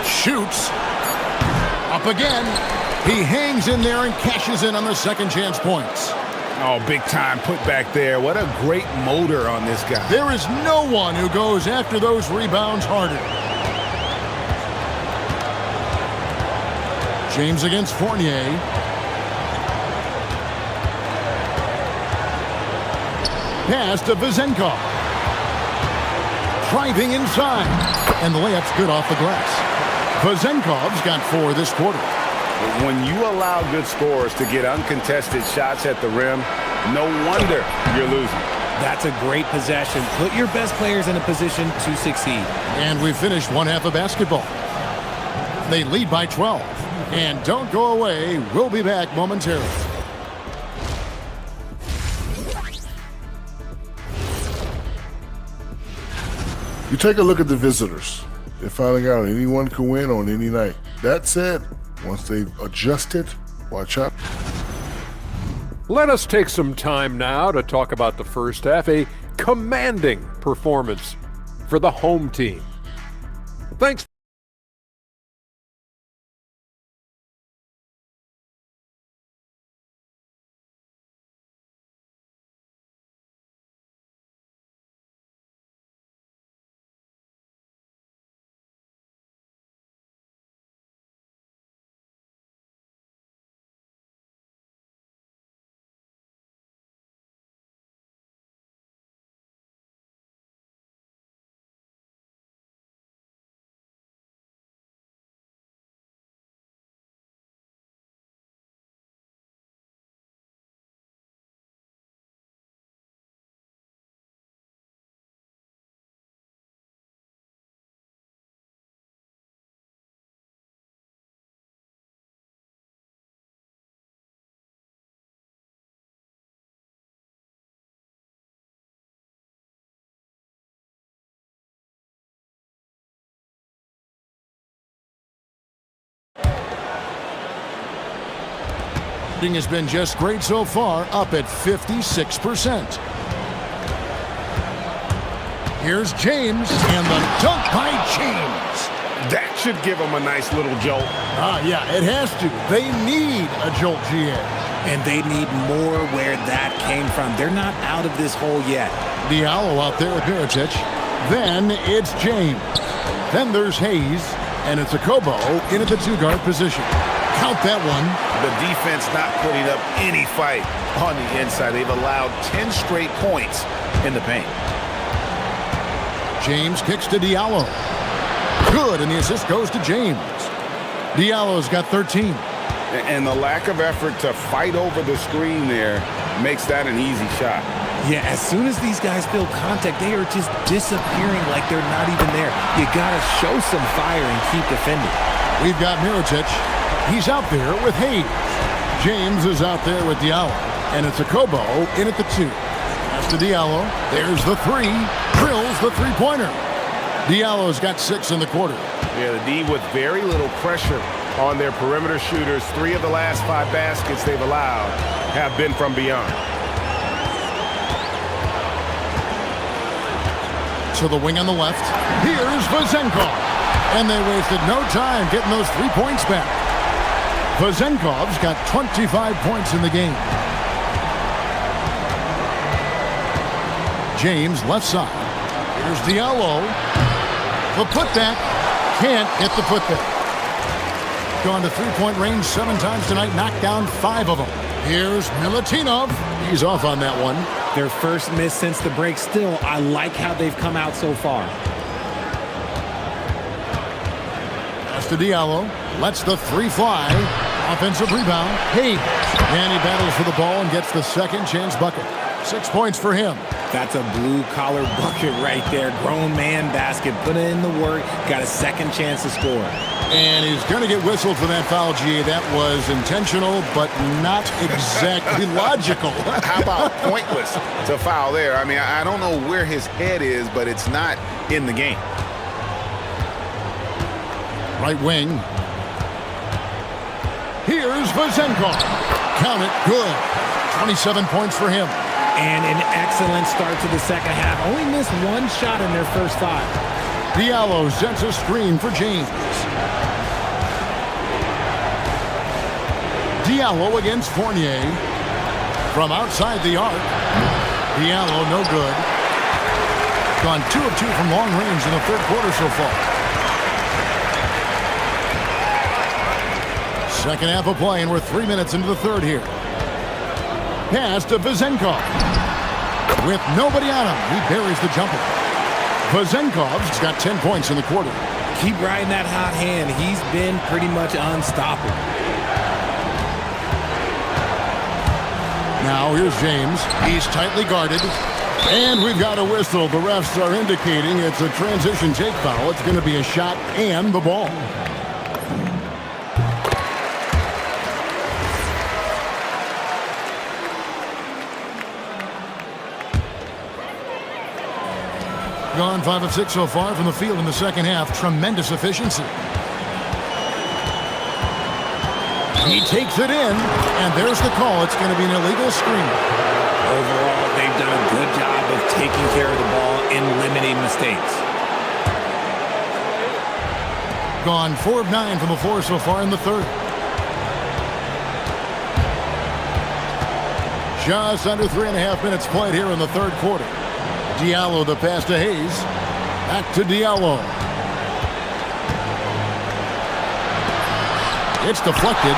Shoots. Up again. He hangs in there and cashes in on the second chance points. Oh, big time put back there. What a great motor on this guy. There is no one who goes after those rebounds harder. James against Fournier. Pass to Vezenkov. Driving inside. And the layup's good off the glass. Vezenkov's got 4 this quarter. When you allow good scorers to get uncontested shots at the rim, no wonder you're losing. That's a great possession. Put your best players in a position to succeed. And we've finished one half of basketball. They lead by 12. And don't go away. We'll be back momentarily. You take a look at the visitors. They're finding out anyone can win on any night. That said, once they've adjusted, watch out. Let us take some time now to talk about the first half, a commanding performance for the home team. Thanks. Shooting has been just great so far, up at 56%. Here's James, and the dunk by James. That should give them a nice little jolt. Yeah, it has to. They need a jolt, GA. And they need more where that came from. They're not out of this hole yet. Diallo out there with Mirotic. Then it's James. Then there's Hayes, and it's Akobo in at the two-guard position. Count that one. The defense not putting up any fight on the inside. They've allowed 10 straight points in the paint. James kicks to Diallo. Good, and the assist goes to James. Diallo's got 13. And the lack of effort to fight over the screen there makes that an easy shot. Yeah, as soon as these guys feel contact, they are just disappearing like they're not even there. You got to show some fire and keep defending. We've got Mirotic. He's out there with Hayes. James is out there with Diallo. And it's Akobo in at the two. Pass to Diallo. There's the three. Drills the three-pointer. Diallo's got 6 in the quarter. Yeah, the D with very little pressure on their perimeter shooters. 3 of the last 5 baskets they've allowed have been from beyond. To the wing on the left. Here's Vazenkov. And they wasted no time getting those 3 points back. Vazenkov's got 25 points in the game. James left side. Here's Diallo. The putback. Can't get the putback. Gone to three-point range 7 times tonight. Knocked down 5 of them. Here's Milutinov. He's off on that one. Their first miss since the break. Still, I like how they've come out so far. Pass to Diallo. Lets the 3 fly. Offensive rebound. Hayes. And he battles for the ball and gets the second chance bucket. 6 points for him. That's a blue-collar bucket right there. Grown man basket. Put in the work. Got a second chance to score. And he's going to get whistled for that foul, GA. That was intentional, but not exactly logical. How about pointless to foul there? I mean, I don't know where his head is, but it's not in the game. Right wing. Here's Vazenkov. Count it. Good. 27 points for him. And an excellent start to the second half. Only missed 1 shot in their first 5. Diallo sets a screen for James. Diallo against Fournier. From outside the arc. Diallo no good. Gone 2 of 2 from long range in the third quarter so far. Second half of play, and we're 3 minutes into the third here. Pass to Vazenkov. With nobody on him, he buries the jumper. Vazenkov's got 10 points in the quarter. Keep riding that hot hand. He's been pretty much unstoppable. Now here's James. He's tightly guarded. And we've got a whistle. The refs are indicating it's a transition take foul. It's going to be a shot and the ball. Gone 5 of 6 so far from the field in the second half. Tremendous efficiency. He takes it in, and there's the call. It's going to be an illegal screen. Overall, they've done a good job of taking care of the ball and limiting mistakes. Gone 4 of 9 from the floor so far in the third. Just under 3.5 minutes played here in the third quarter. Diallo the pass to Hayes. Back to Diallo. It's deflected.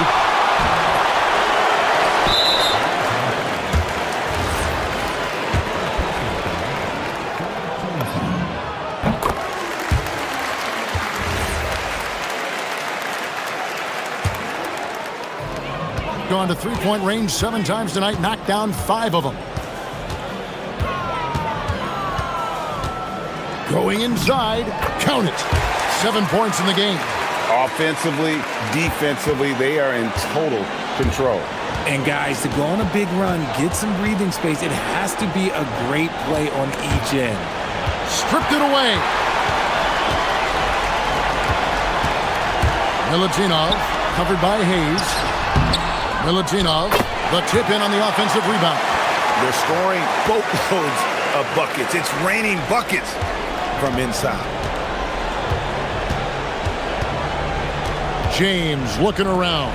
Gone to three-point range 7 times tonight. Knocked down 5 of them. Going inside, count it. 7 points in the game. Offensively, defensively, they are in total control. And guys, to go on a big run, get some breathing space, it has to be a great play on each end. Stripped it away. Milutinov, covered by Hayes. Milutinov, the tip in on the offensive rebound. They're scoring boatloads of buckets. It's raining buckets from inside. James looking around.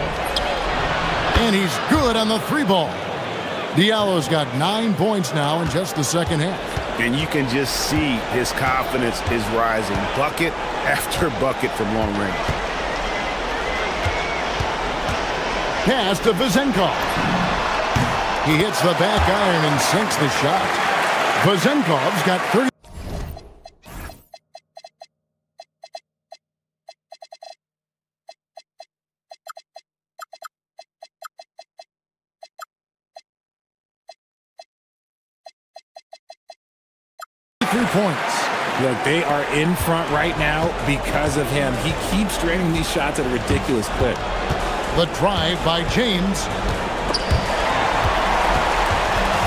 And he's good on the three ball. Diallo's got 9 points now in just the second half. And you can just see his confidence is rising. Bucket after bucket from long range. Pass to Vezenkov. He hits the back iron and sinks the shot. Vezenkov's got 30. Points. Look, they are in front right now because of him. He keeps draining these shots at a ridiculous clip. The drive by James.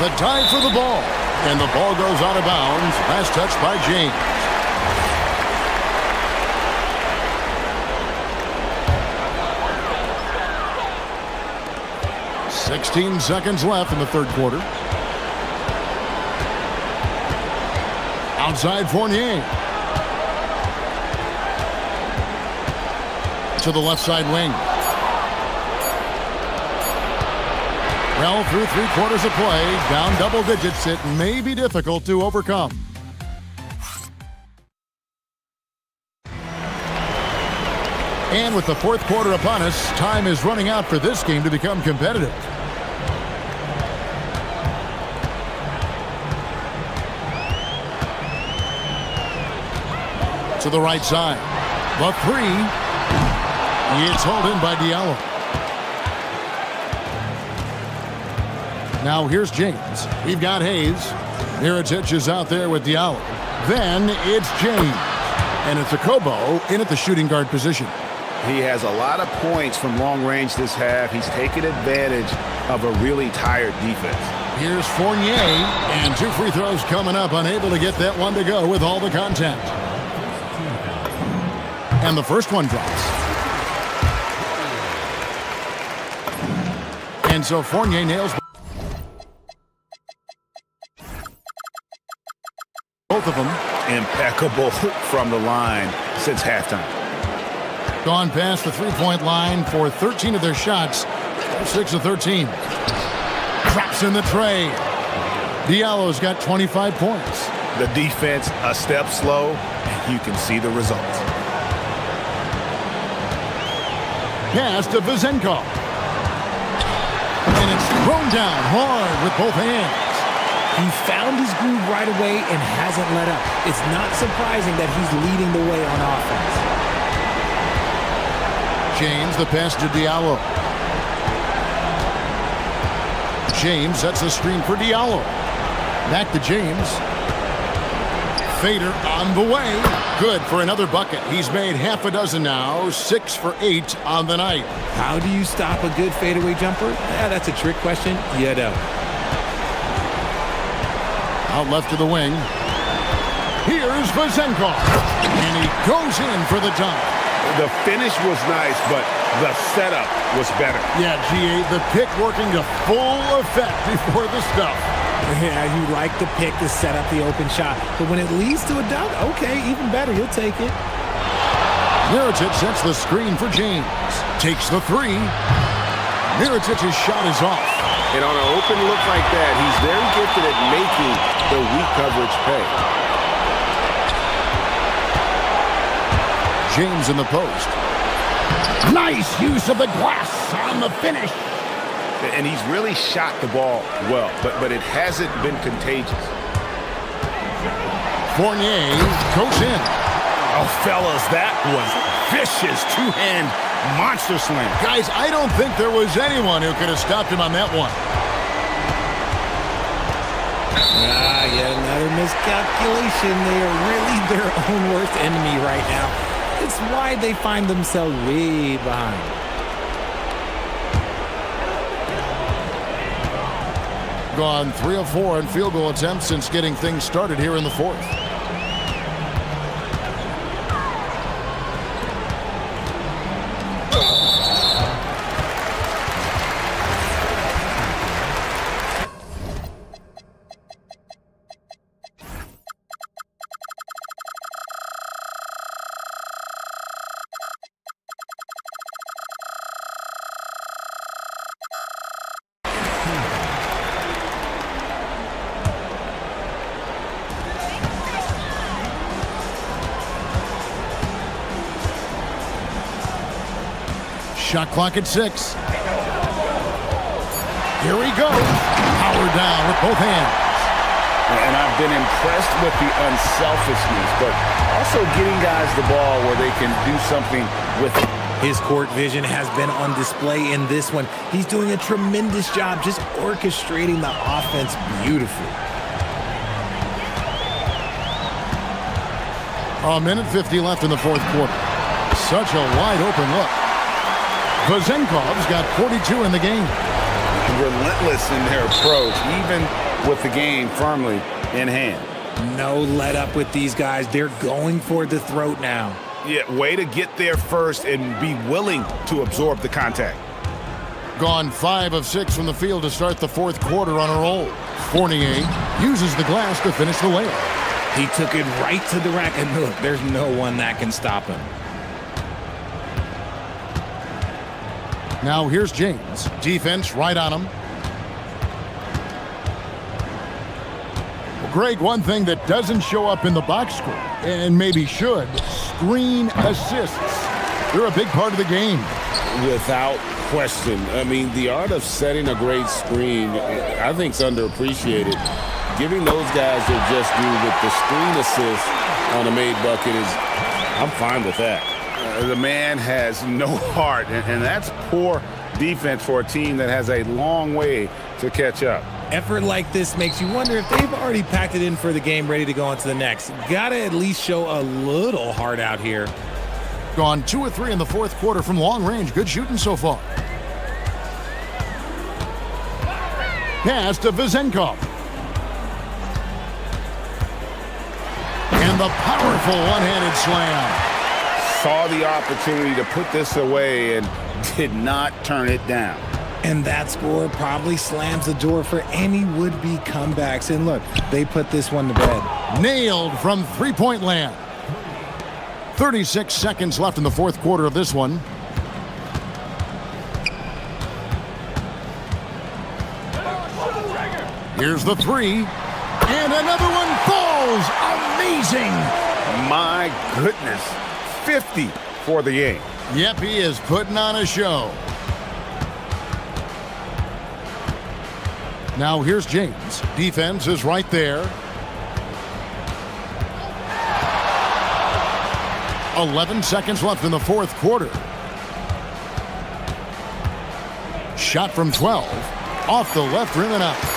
The dive for the ball. And the ball goes out of bounds. Last touch by James. "16 seconds left in the third quarter. Outside Fournier. To the left side wing. Well, through 3/4 of play, down double digits, it may be difficult to overcome. And with the fourth quarter upon us, time is running out for this game to become competitive. To the right side. The three. It's hauled in by Diallo. Now here's James. We've got Hayes. Mirotic is out there with Diallo. Then it's James. And it's a Kobo in at the shooting guard position. He has a lot of points from long range this half. He's taken advantage of a really tired defense. Here's Fournier. And 2 free throws coming up. Unable to get that one to go with all the contact. And the first one drops. And so Fournier nails both of them. Impeccable from the line since halftime. Gone past the three-point line for 13 of their shots. 6 of 13. Drops in the tray. Diallo's got 25 points. The defense a step slow, and you can see the results. Pass to Vezenkov. And it's thrown down hard with both hands. He found his groove right away and hasn't let up. It's not surprising that he's leading the way on offense. James, the pass to Diallo. James sets the screen for Diallo. Back to James. Fader on the way. Good for another bucket. He's made half a dozen now. 6 for 8 on the night. How do you stop a good fadeaway jumper? Yeah, that's a trick question. You don't. Out left to the wing. Here's Vezenkov. And he goes in for the dunk. The finish was nice, but the setup was better. Yeah, G8, the pick working to full effect before the stuff. Yeah, you like the pick to set up the open shot. But when it leads to a dunk, okay, even better. You'll take it. Mirotic sets the screen for James. Takes the three. Mirotic's shot is off. And on an open look like that, he's very gifted at making the weak coverage pay. James in the post. Nice use of the glass on the finish. And he's really shot the ball well, but it hasn't been contagious. Fournier goes in. Oh, fellas, that was vicious two-hand monster slam. Guys, I don't think there was anyone who could have stopped him on that one. Yet another miscalculation. They are really their own worst enemy right now. It's why they find themselves way behind. Gone 3 of 4 in field goal attempts since getting things started here in the fourth. Shot clock at 6. Here he goes. Power down with both hands. And I've been impressed with the unselfishness, but also getting guys the ball where they can do something with it. His court vision has been on display in this one. He's doing a tremendous job just orchestrating the offense beautifully. A minute 50 left in the fourth quarter. Such a wide open look. Vazenkov's got 42 in the game. Relentless in their approach, even with the game firmly in hand. No let up with these guys. They're going for the throat now. Yeah, way to get there first and be willing to absorb the contact. Gone 5 of 6 from the field to start the fourth quarter on a roll. Fournier uses the glass to finish the layup. He took it right to the rack, and look, there's no one that can stop him. Now here's James. Defense right on him. Well, Greg, one thing that doesn't show up in the box score, and maybe should, screen assists. They're a big part of the game. Without question. I mean, the art of setting a great screen, I think, is underappreciated. Giving those guys their just due with the screen assist on a made bucket is, I'm fine with that. The man has no heart, and that's poor defense for a team that has a long way to catch up. Effort like this makes you wonder if they've already packed it in for the game, ready to go on to the next. Gotta at least show a little heart out here. Gone 2 of 3 in the fourth quarter from long range. Good shooting so far. Pass to Vazenkov. And the powerful one-handed slam. Saw the opportunity to put this away and did not turn it down. And that score probably slams the door for any would-be comebacks. And look, they put this one to bed. Nailed from three-point land. 36 seconds left in the fourth quarter of this one. Here's the three. And another one falls. Amazing. My goodness. 50 for the game. Yep, he is putting on a show. Now here's James. Defense is right there. 11 seconds left in the fourth quarter. Shot from 12. Off the left rim and out.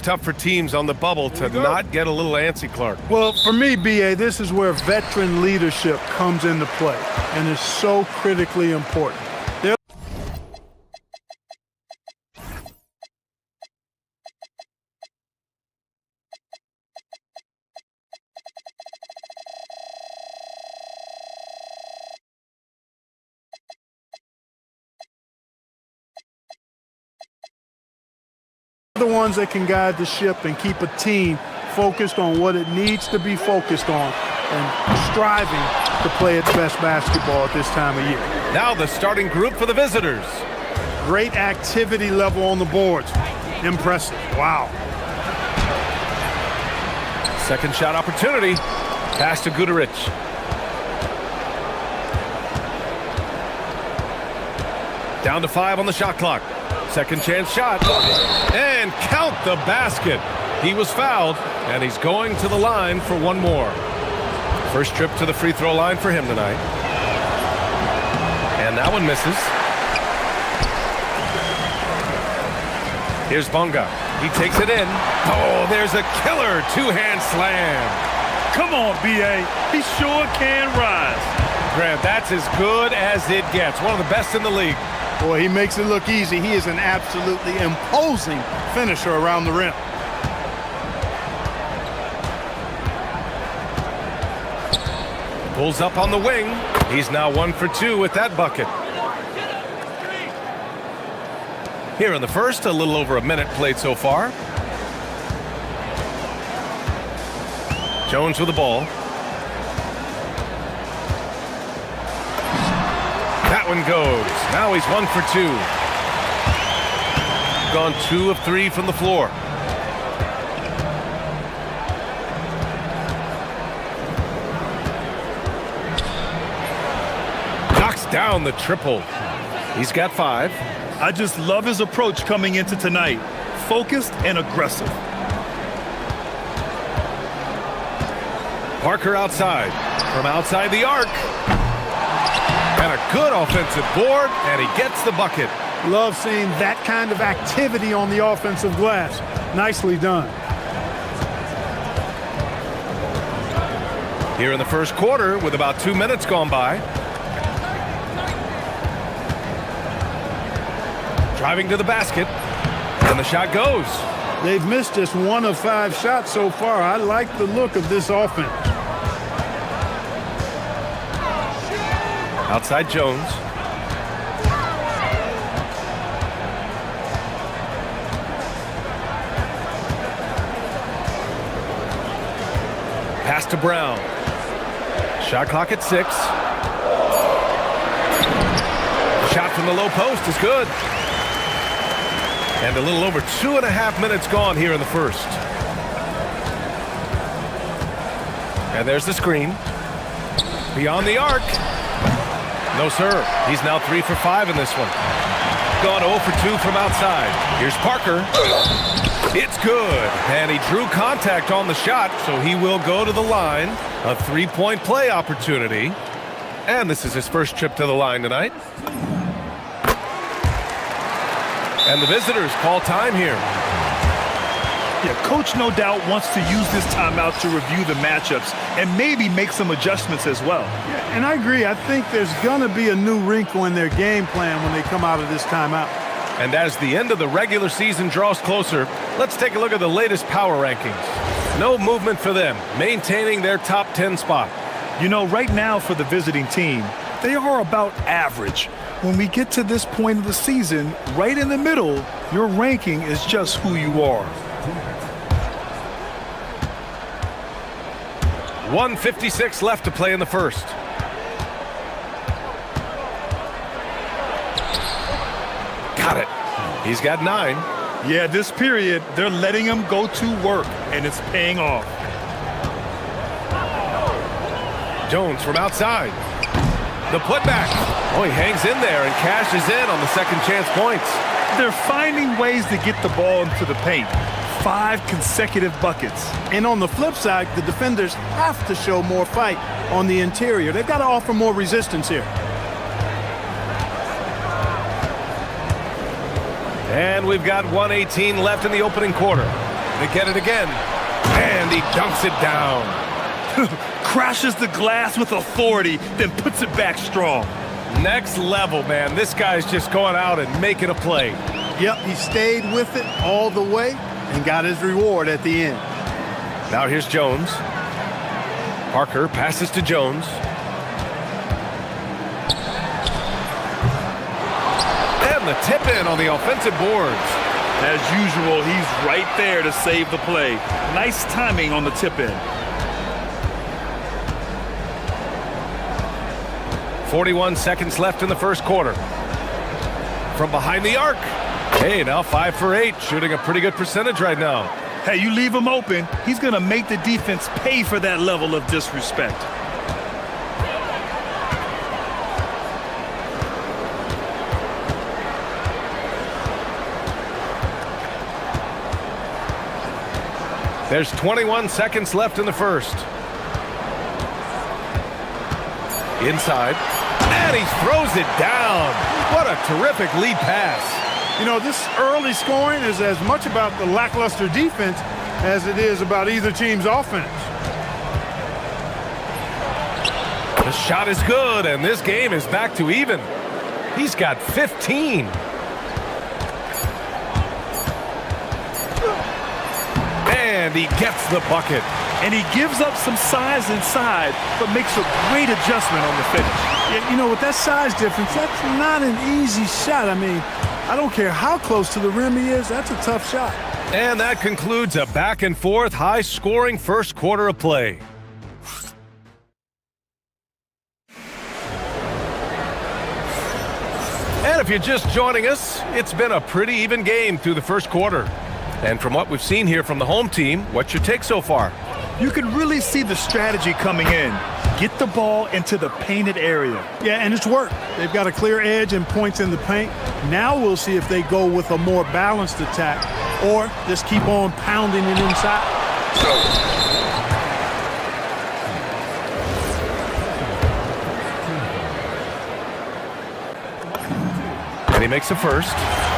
tough for teams on the bubble to not get a little antsy, Clark. Well, for me, B.A., this is where veteran leadership comes into play and is so critically important. The ones that can guide the ship and keep a team focused on what it needs to be focused on and striving to play its best basketball at this time of year. Now the starting group for the visitors. Great activity level on the boards. Impressive. Wow. Second shot opportunity. Pass to Guduric. Down to 5 on the shot clock. Second chance shot. And count the basket. He was fouled, and he's going to the line for one more. First trip to the free throw line for him tonight. And that one misses. Here's Bonga. He takes it in. Oh, there's a killer two-hand slam. Come on, B.A. He sure can rise. Grant, that's as good as it gets. One of the best in the league. Boy, he makes it look easy. He is an absolutely imposing finisher around the rim. Pulls up on the wing. He's now 1 for 2 with that bucket. Here in the first, a little over a minute played so far. Jones with the ball. That one goes. Now he's 1 for 2. Gone 2 of 3 from the floor. Knocks down the triple. He's got 5. I just love his approach coming into tonight. Focused and aggressive. Parker outside. From outside the arc. And a good offensive board, and he gets the bucket. Love seeing that kind of activity on the offensive glass. Nicely done. Here in the first quarter, with about 2 minutes gone by. Driving to the basket, and the shot goes. They've missed just 1 of 5 shots so far. I like the look of this offense. Outside Jones. Pass to Brown. Shot clock at 6. Shot from the low post is good. And a little over 2.5 minutes gone here in the first. And there's the screen. Beyond the arc. No, sir. He's now 3 for 5 in this one. Gone 0 for 2 from outside. Here's Parker. It's good. And he drew contact on the shot, so he will go to the line. A 3-point play opportunity. And this is his first trip to the line tonight. And the visitors call time here. Yeah, coach no doubt wants to use this timeout to review the matchups and maybe make some adjustments as well. Yeah, and I agree. I think there's going to be a new wrinkle in their game plan when they come out of this timeout. And as the end of the regular season draws closer, let's take a look at the latest power rankings. No movement for them, maintaining their top 10 spot. You know, right now for the visiting team, they are about average. When we get to this point of the season, right in the middle, your ranking is just who you are. 1:56 left to play in the first. Got it. He's got 9. Yeah, this period, they're letting him go to work, and it's paying off. Jones from outside. The putback. Oh, he hangs in there and cashes in on the second chance points. They're finding ways to get the ball into the paint. 5 consecutive buckets. And on the flip side, the defenders have to show more fight on the interior. They've got to offer more resistance here. And we've got 1:18 left in the opening quarter. They get it again. And he dunks it down. Crashes the glass with authority, then puts it back strong. Next level, man. This guy's just going out and making a play. Yep, he stayed with it all the way and got his reward at the end. Now here's Jones. Parker passes to Jones. And the tip in on the offensive boards. As usual, he's right there to save the play. Nice timing on the tip in. 41 seconds left in the first quarter. From behind the arc. Hey, now 5 for 8, shooting a pretty good percentage right now. Hey, you leave him open, he's going to make the defense pay for that level of disrespect. There's 21 seconds left in the first. Inside. And he throws it down. What a terrific lead pass. You know, this early scoring is as much about the lackluster defense as it is about either team's offense. The shot is good, and this game is back to even. He's got 15. And he gets the bucket. And he gives up some size inside, but makes a great adjustment on the finish. You know, with that size difference, that's not an easy shot. I mean, I don't care how close to the rim he is, that's a tough shot. And that concludes a back-and-forth, high-scoring first quarter of play. And if you're just joining us, it's been a pretty even game through the first quarter. And from what we've seen here from the home team, what's your take so far? You can really see the strategy coming in. Get the ball into the painted area. Yeah, and it's worked. They've got a clear edge and points in the paint. Now we'll see if they go with a more balanced attack or just keep on pounding it inside. And he makes a first.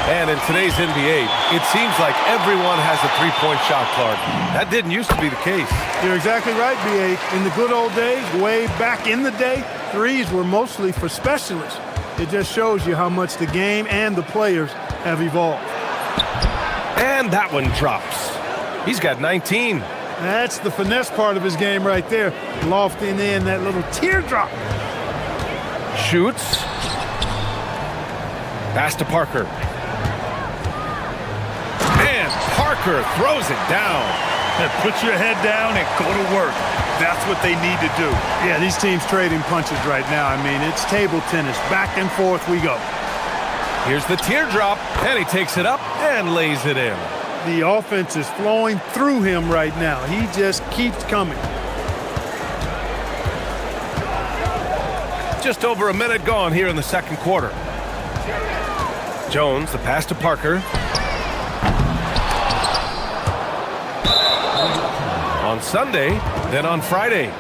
And in today's NBA, it seems like everyone has a three-point shot card. That didn't used to be the case. You're exactly right, B.A. In the good old days, way back in the day, threes were mostly for specialists. It just shows you how much the game and the players have evolved. And that one drops. He's got 19. That's the finesse part of his game right there. Lofting in that little teardrop. Shoots. Pass to Parker. And Parker throws it down. And put your head down and go to work. That's what they need to do. Yeah, these teams trading punches right now. I mean, it's table tennis. Back and forth we go. Here's the teardrop, and he takes it up and lays it in. The offense is flowing through him right now. He just keeps coming. Just over a minute gone here in the second quarter. Jones, the pass to Parker. On Sunday, then on Friday.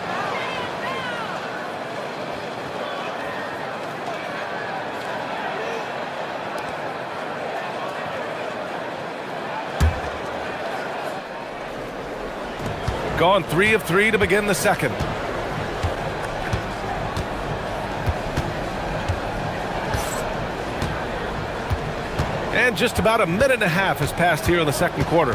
Gone 3 of 3 to begin the second. And just about a minute and a half has passed here in the second quarter.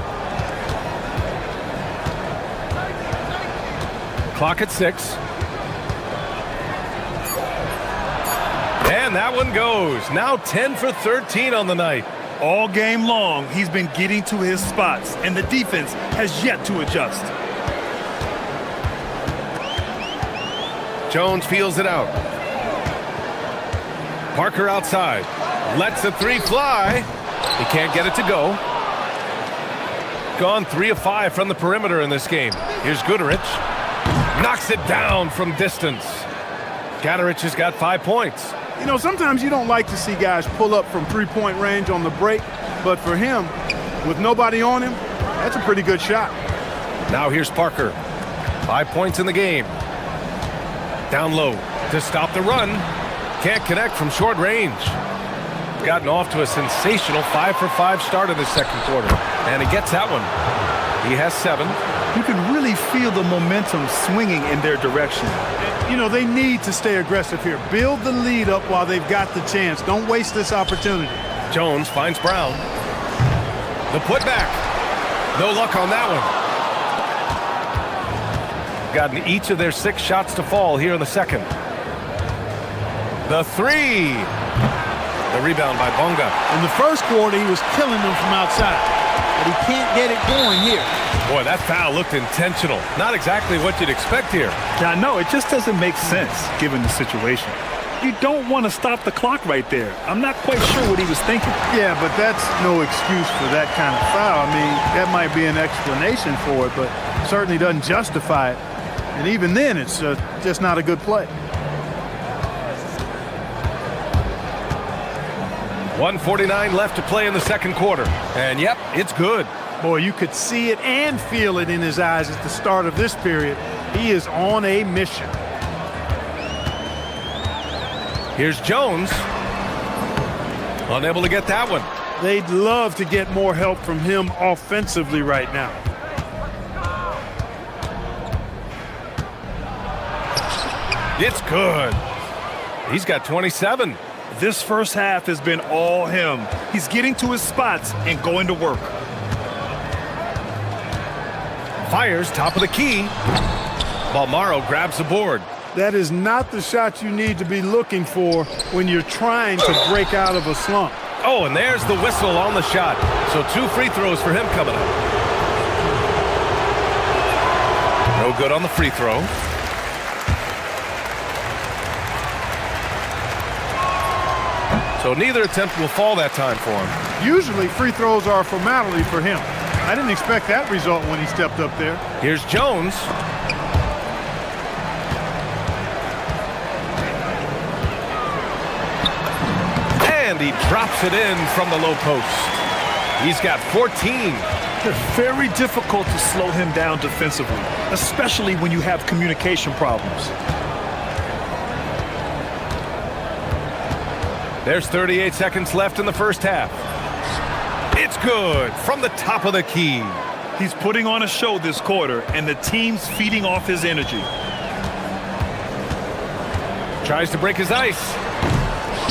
Clock at 6. And that one goes. Now 10 for 13 on the night. All game long, he's been getting to his spots, and the defense has yet to adjust. Jones feels it out. Parker outside. Lets the three fly. He can't get it to go. Gone 3 of 5 from the perimeter in this game. Here's Goodrich. Knocks it down from distance. Goodrich has got 5 points. You know, sometimes you don't like to see guys pull up from three-point range on the break, but for him, with nobody on him, that's a pretty good shot. Now here's Parker. 5 points in the game. Down low to stop the run. Can't connect from short range. Gotten off to a sensational 5 for 5 start in the second quarter. And he gets that one. He has 7. You can really feel the momentum swinging in their direction. You know, they need to stay aggressive here. Build the lead up while they've got the chance. Don't waste this opportunity. Jones finds Brown. The putback. No luck on that one. Gotten each of their 6 shots to fall here in the second. The 3. The rebound by Bonga. In the first quarter, he was killing them from outside, but he can't get it going here. Boy, that foul looked intentional. Not exactly what you'd expect here. I know, it just doesn't make sense given the situation. You don't want to stop the clock right there. I'm not quite sure what he was thinking. Yeah, but that's no excuse for that kind of foul. I mean, that might be an explanation for it, but certainly doesn't justify it. And even then, it's just not a good play. 1:49 left to play in the second quarter. And yep, it's good. Boy, you could see it and feel it in his eyes at the start of this period. He is on a mission. Here's Jones. Unable to get that one. They'd love to get more help from him offensively right now. It's good. He's got 27. This first half has been all him. He's getting to his spots and going to work. Fires top of the key. Balmaro grabs the board. That is not the shot you need to be looking for when you're trying to break out of a slump. Oh, and there's the whistle on the shot. So 2 free throws for him coming up. No good on the free throw. So neither attempt will fall that time for him. Usually free throws are a formality for him. I didn't expect that result when he stepped up there. Here's Jones. And he drops it in from the low post. He's got 14. It's very difficult to slow him down defensively, especially when you have communication problems. There's 38 seconds left in the first half. It's good from the top of the key. He's putting on a show this quarter, and the team's feeding off his energy. Tries to break his ice.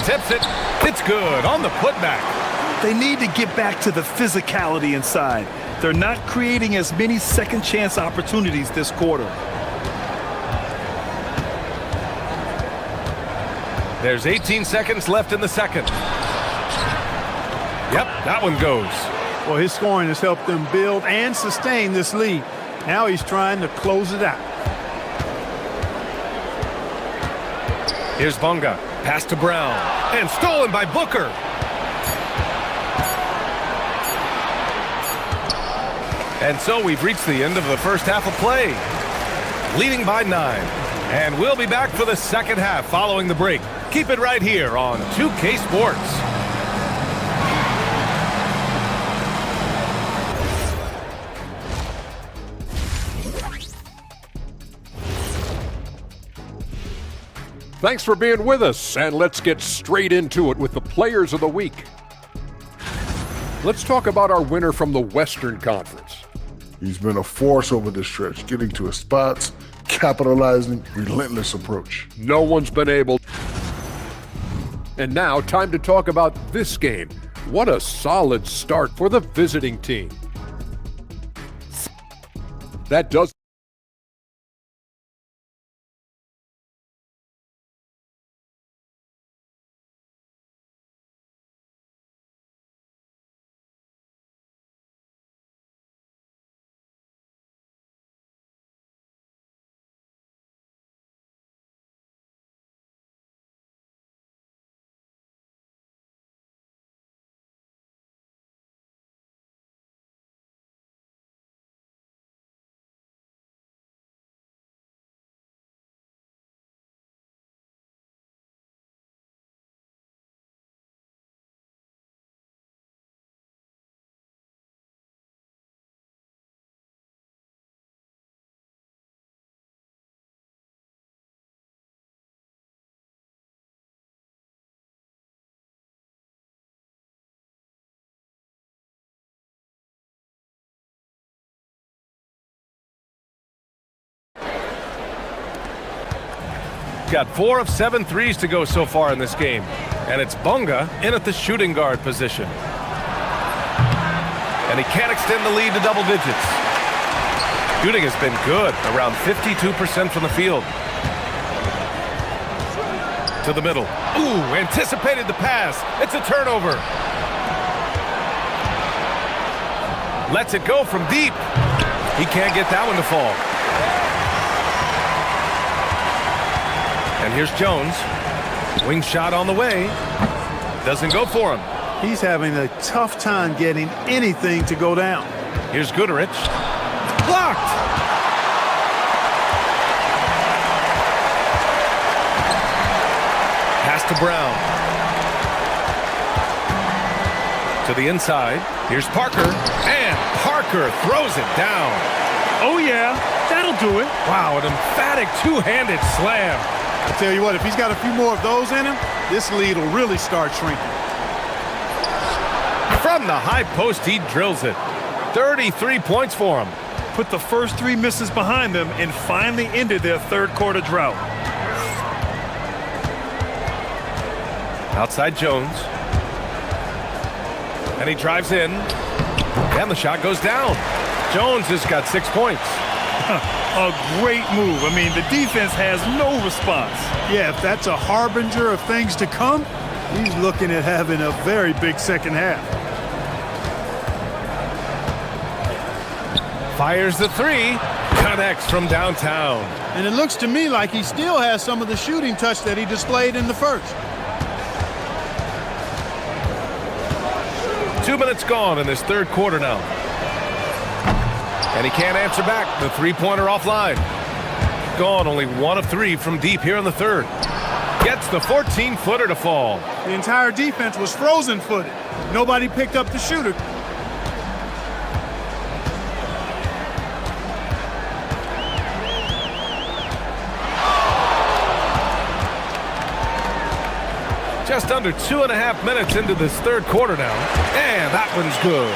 Tips it. It's good on the putback. They need to get back to the physicality inside. They're not creating as many second chance opportunities this quarter. There's 18 seconds left in the second. Yep, that one goes. Well, his scoring has helped them build and sustain this lead. Now he's trying to close it out. Here's Bonga. Pass to Brown. And stolen by Booker. And so we've reached the end of the first half of play. Leading by 9. And we'll be back for the second half following the break. Keep it right here on 2K Sports. Thanks for being with us, and let's get straight into it with the Players of the Week. Let's talk about our winner from the Western Conference. He's been a force over the stretch, getting to his spots, capitalizing, relentless approach. No one's been able. And now, time to talk about this game. What a solid start for the visiting team. That does Got 4 of 7 threes to go so far in this game. And it's Bonga in at the shooting guard position. And he can't extend the lead to double digits. Shooting has been good, around 52% from the field. To the middle. Ooh, anticipated the pass. It's a turnover. Lets it go from deep. He can't get that one to fall. And here's Jones. Wing shot on the way. Doesn't go for him. He's having a tough time getting anything to go down. Here's Guterich. Blocked! Pass to Brown. To the inside. Here's Parker. And Parker throws it down. Oh, yeah. That'll do it. Wow, an emphatic two-handed slam. I tell you what, if he's got a few more of those in him, this lead will really start shrinking. From the high post, he drills it. 33 points for him. Put the first 3 misses behind them and finally ended their third quarter drought. Outside Jones. And he drives in. And the shot goes down. Jones has got 6 points. A great move. I mean, the defense has no response. Yeah, if that's a harbinger of things to come, he's looking at having a very big second half. Fires the 3. Connects from downtown. And it looks to me like he still has some of the shooting touch that he displayed in the first. 2 minutes gone in this third quarter now. And he can't answer back. The three-pointer offline. Gone only 1 of 3 from deep here in the third. Gets the 14-footer to fall. The entire defense was frozen-footed. Nobody picked up the shooter. Just under 2.5 minutes into this third quarter now. And that one's good.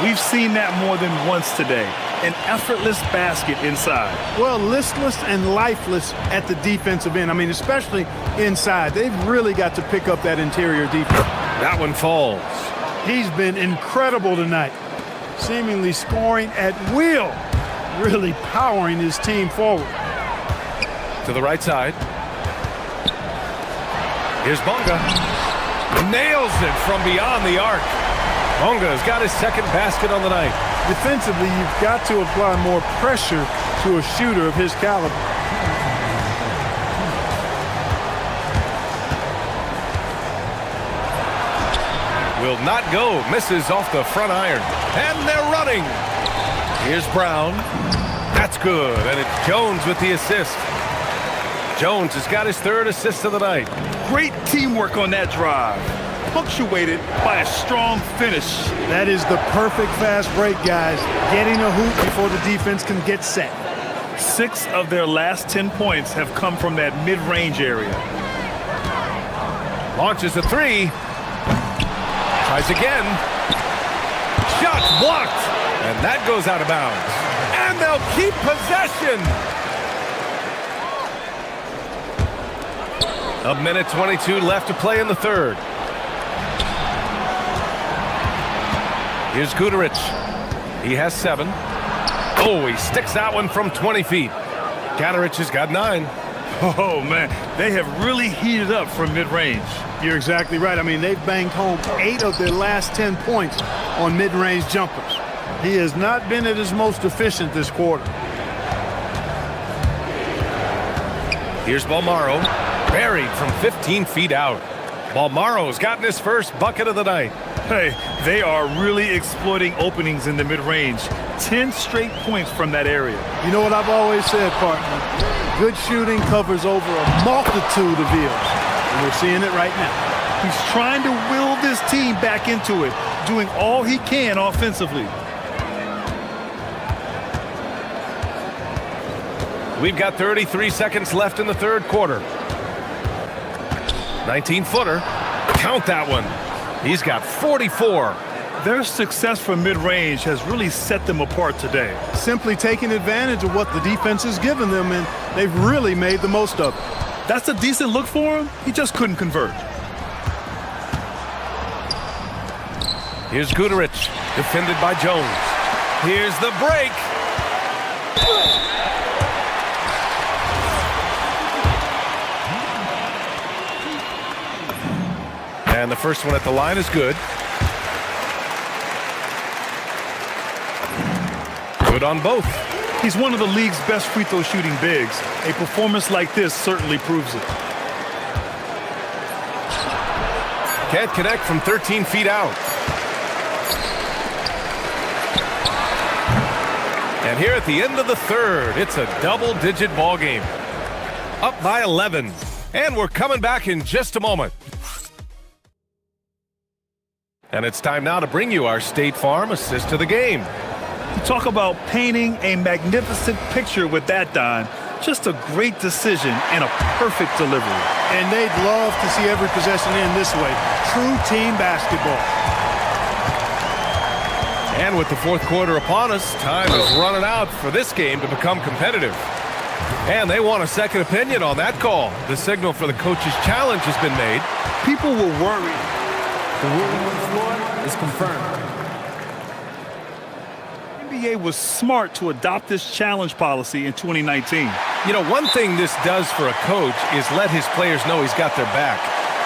We've seen that more than once today. An effortless basket inside. Well, listless and lifeless at the defensive end. I mean, especially inside. They've really got to pick up that interior defense. That one falls. He's been incredible tonight. Seemingly scoring at will. Really powering his team forward. To the right side. Here's Bonga. Nails it from beyond the arc. Bonga's got his second basket on the night. Defensively, you've got to apply more pressure to a shooter of his caliber. Will not go. Misses off the front iron. And they're running. Here's Brown. That's good. And it's Jones with the assist. Jones has got his third assist of the night. Great teamwork on that drive. Punctuated by a strong finish. That is the perfect fast break, guys. Getting a hoop before the defense can get set. 6 of their last 10 points have come from that mid-range area. Launches a 3. Tries again. Shot's blocked. And that goes out of bounds. And they'll keep possession. A minute 22 left to play in the third. Here's Guterich. He has 7. Oh, he sticks that one from 20 feet. Guterich has got 9. Oh, man. They have really heated up from mid-range. You're exactly right. I mean, they've banged home 8 of their last 10 points on mid-range jumpers. He has not been at his most efficient this quarter. Here's Balmaro. Buried from 15 feet out. Balmaro's gotten his first bucket of the night. Hey, they are really exploiting openings in the mid-range. 10 straight points from that area. You know what I've always said, partner? Good shooting covers over a multitude of ills. And we're seeing it right now. He's trying to will this team back into it, doing all he can offensively. We've got 33 seconds left in the third quarter. 19-footer. Count that one. He's got 44. Their success from mid-range has really set them apart today. Simply taking advantage of what the defense has given them, and they've really made the most of it. That's a decent look for him. He just couldn't convert. Here's Guterich, defended by Jones. Here's the break. And the first one at the line is good. Good on both. He's one of the league's best free throw shooting bigs. A performance like this certainly proves it. Can't connect from 13 feet out. And here at the end of the third, it's a double-digit ball game. Up by 11. And we're coming back in just a moment. And it's time now to bring you our State Farm assist to the game. You talk about painting a magnificent picture with that, Don. Just a great decision and a perfect delivery. And they'd love to see every possession end this way. True team basketball. And with the fourth quarter upon us, time is running out for this game to become competitive. And they want a second opinion on that call. The signal for the coach's challenge has been made. People were worried. The ruling on the floor is confirmed. The NBA was smart to adopt this challenge policy in 2019. You know, one thing this does for a coach is let his players know he's got their back.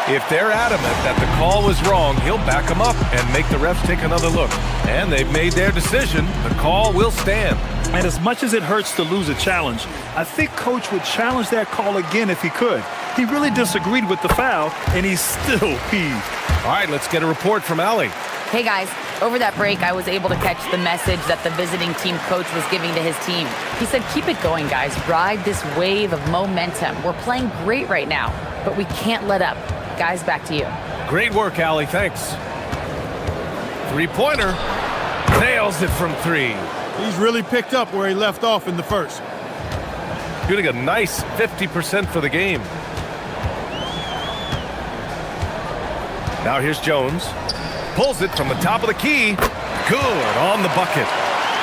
If they're adamant that the call was wrong, he'll back them up and make the refs take another look. And they've made their decision. The call will stand. And as much as it hurts to lose a challenge, I think Coach would challenge that call again if he could. He really disagreed with the foul, and he's still peeved. All right, let's get a report from Allie. Hey guys, over that break, I was able to catch the message that the visiting team coach was giving to his team. He said, keep it going, guys. Ride this wave of momentum. We're playing great right now, but we can't let up. Guys, back to you. Great work, Allie. Thanks. Three-pointer. Nails it from three. He's really picked up where he left off in the first. Shooting a nice 50% for the game. Now here's Jones. Pulls it from the top of the key. Good on the bucket.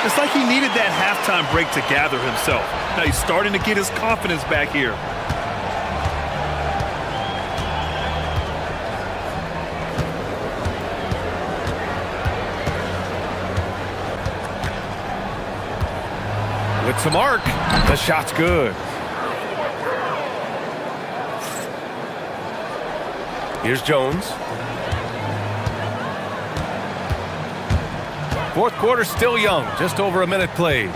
It's like he needed that halftime break to gather himself. Now he's starting to get his confidence back here. With some arc, the shot's good. Here's Jones. Fourth quarter still young, just over a minute played.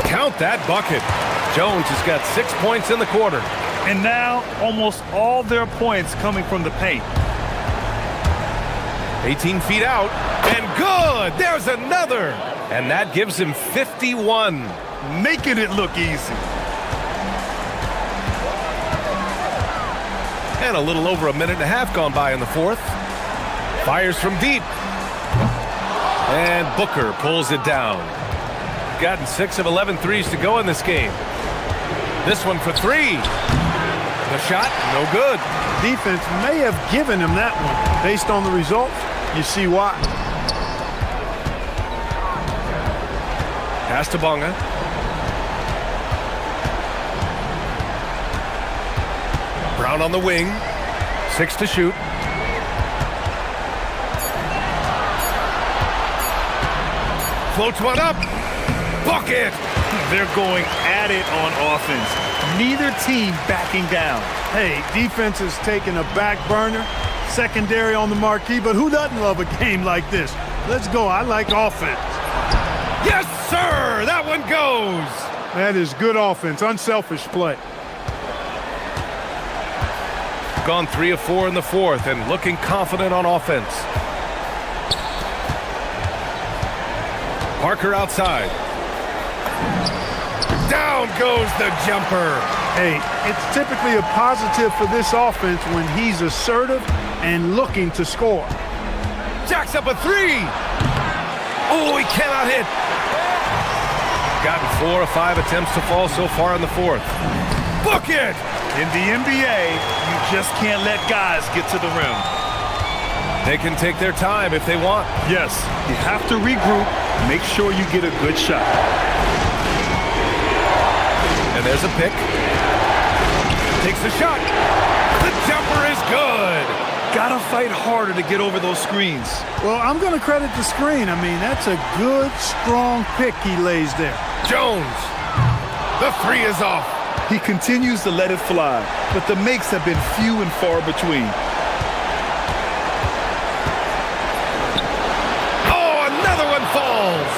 Count that bucket. Jones has got 6 points in the quarter. And now almost all their points coming from the paint. 18 feet out, and good! There's another! And that gives him 51. Making it look easy. And a little over a minute and a half gone by in the fourth. Fires from deep. And Booker pulls it down. Gotten 6 of 11 threes to go in this game. This one for three. The shot, no good. Defense may have given him that one. Based on the results, you see why. Pass to Bonga. Brown on the wing. 6 to shoot. Floats one up. Bucket! They're going at it on offense. Neither team backing down. Hey, defense is taking a back burner. Secondary on the marquee, but who doesn't love a game like this? Let's go. I like offense. Yes, sir! That one goes! That is good offense. Unselfish play. Gone 3 of 4 in the fourth and looking confident on offense. Parker outside. Down goes the jumper. Hey, it's typically a positive for this offense when he's assertive and looking to score. Jacks up a three. Oh, he cannot hit. Gotten 4 of 5 attempts to fall so far in the fourth. Bucket! In the NBA, you just can't let guys get to the rim. They can take their time if they want. Yes, you have to regroup, make sure you get a good shot. And there's a pick. Takes the shot. The jumper is good. Gotta fight harder to get over those screens. Well, I'm going to credit the screen. I mean, that's a good, strong pick he lays there. Jones. The three is off. He continues to let it fly, but the makes have been few and far between. Oh, another one falls.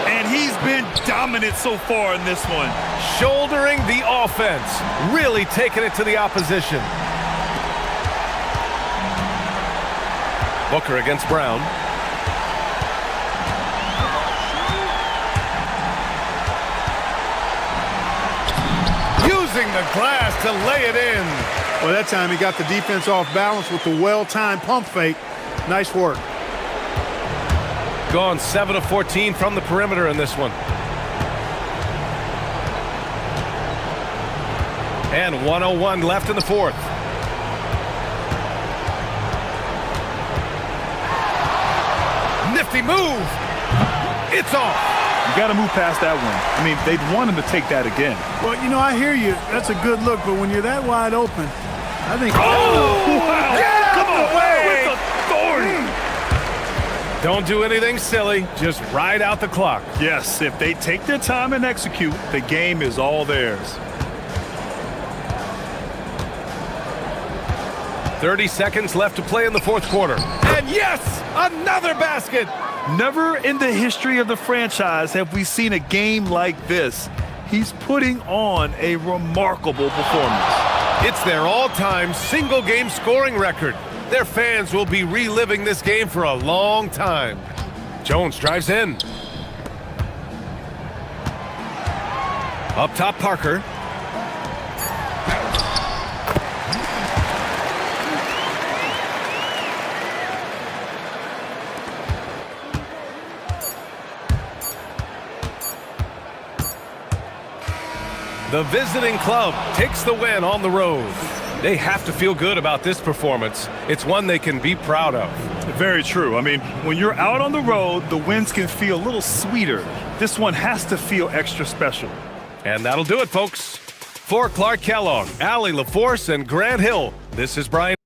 And he's been dominant so far in this one. Shouldering the offense. Really taking it to the opposition. Booker against Brown. Using the glass to lay it in. Well, that time he got the defense off balance with the well-timed pump fake. Nice work. Gone 7 of 14 from the perimeter in this one. And 1:01 left in the fourth. Nifty move. It's off. You got to move past that one. I mean, they'd want him to take that again. Well, you know, I hear you. That's a good look, but when you're that wide open, I think... Oh! Wow! Get Come on, away! with authority! Don't do anything silly. Just ride out the clock. Yes, if they take their time and execute, the game is all theirs. 30 seconds left to play in the fourth quarter. And yes, another basket. Never in the history of the franchise have we seen a game like this. He's putting on a remarkable performance. It's their all-time single-game scoring record. Their fans will be reliving this game for a long time. Jones drives in. Up top, Parker. The visiting club takes the win on the road. They have to feel good about this performance. It's one they can be proud of. Very true. I mean, when you're out on the road, the wins can feel a little sweeter. This one has to feel extra special. And that'll do it, folks. For Clark Kellogg, Allie LaForce, and Grant Hill, this is Brian.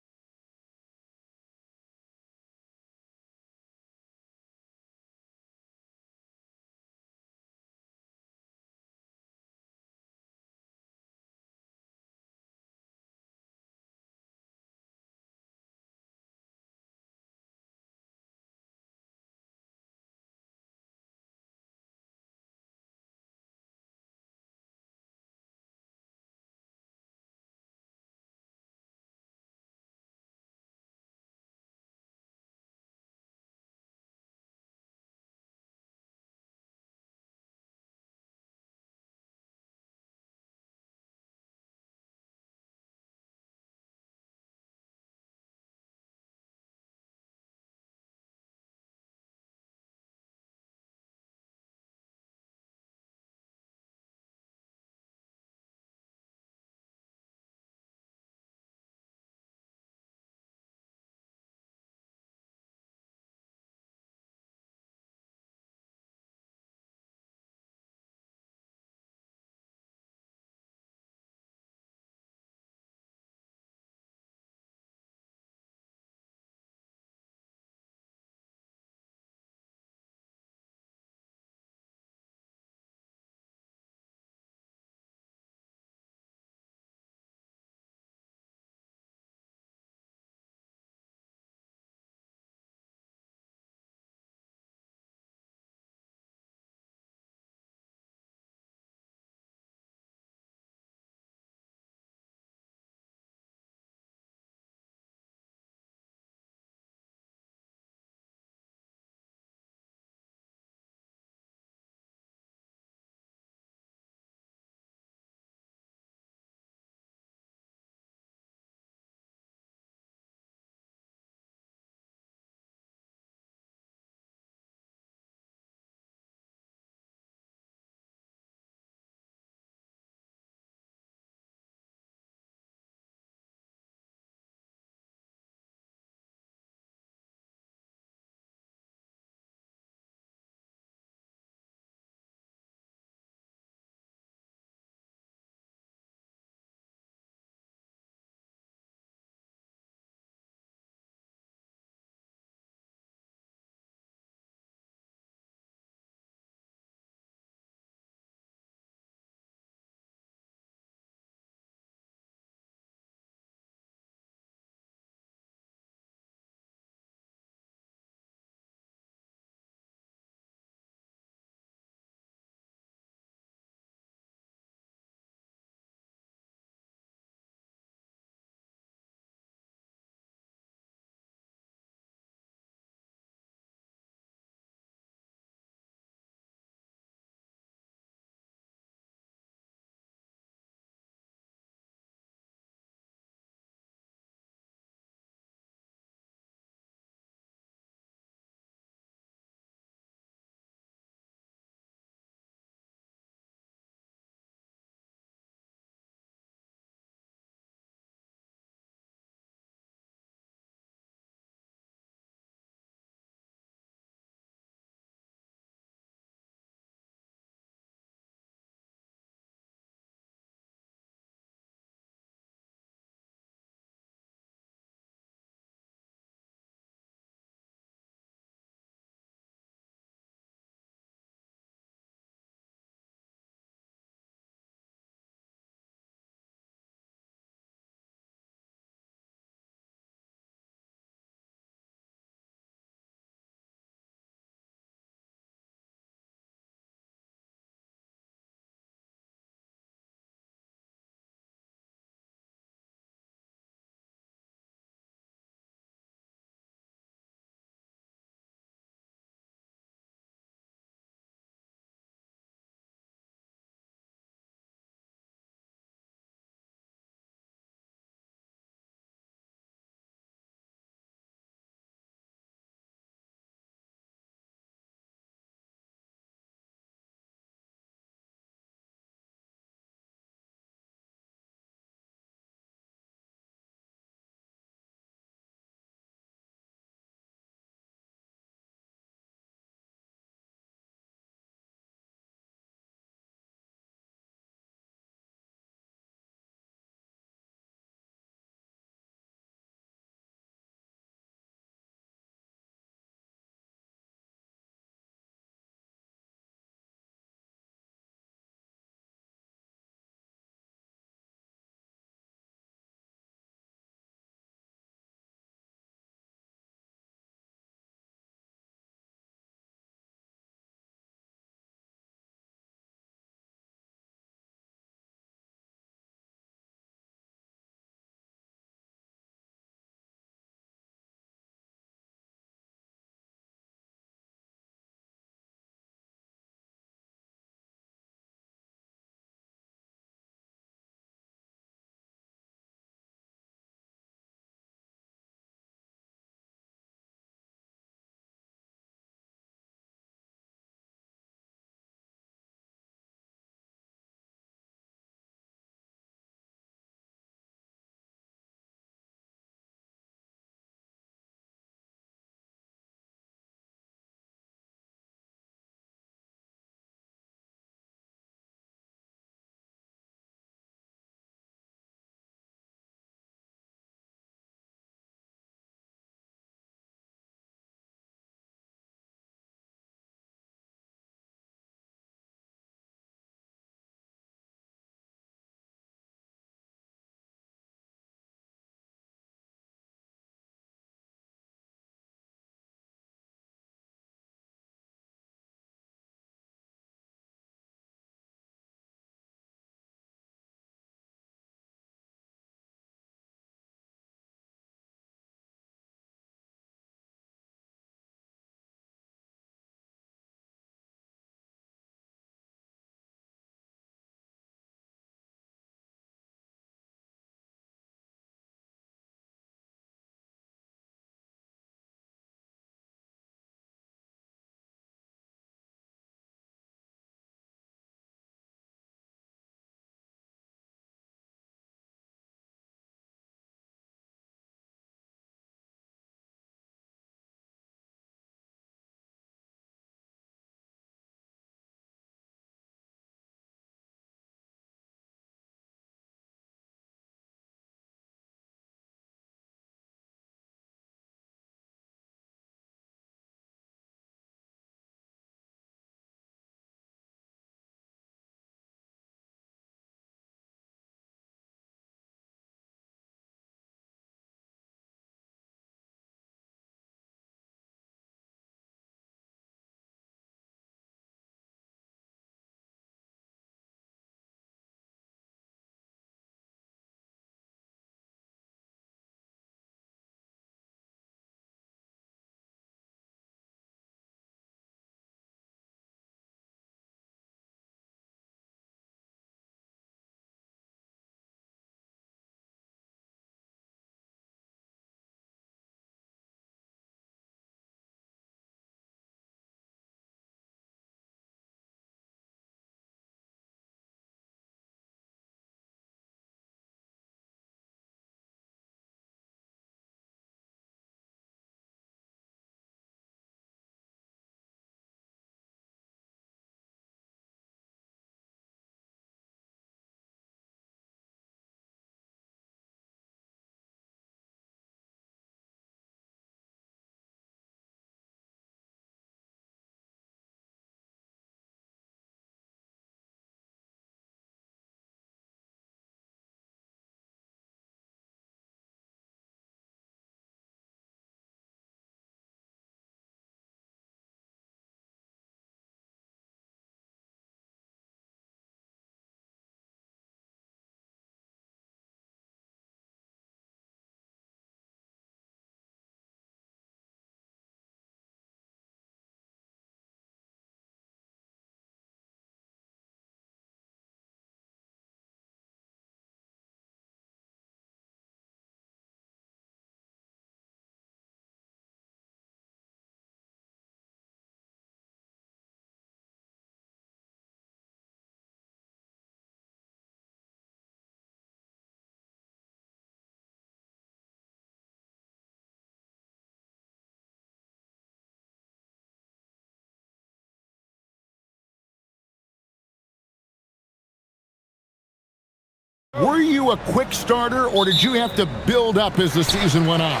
Were you a quick starter, or did you have to build up as the season went on?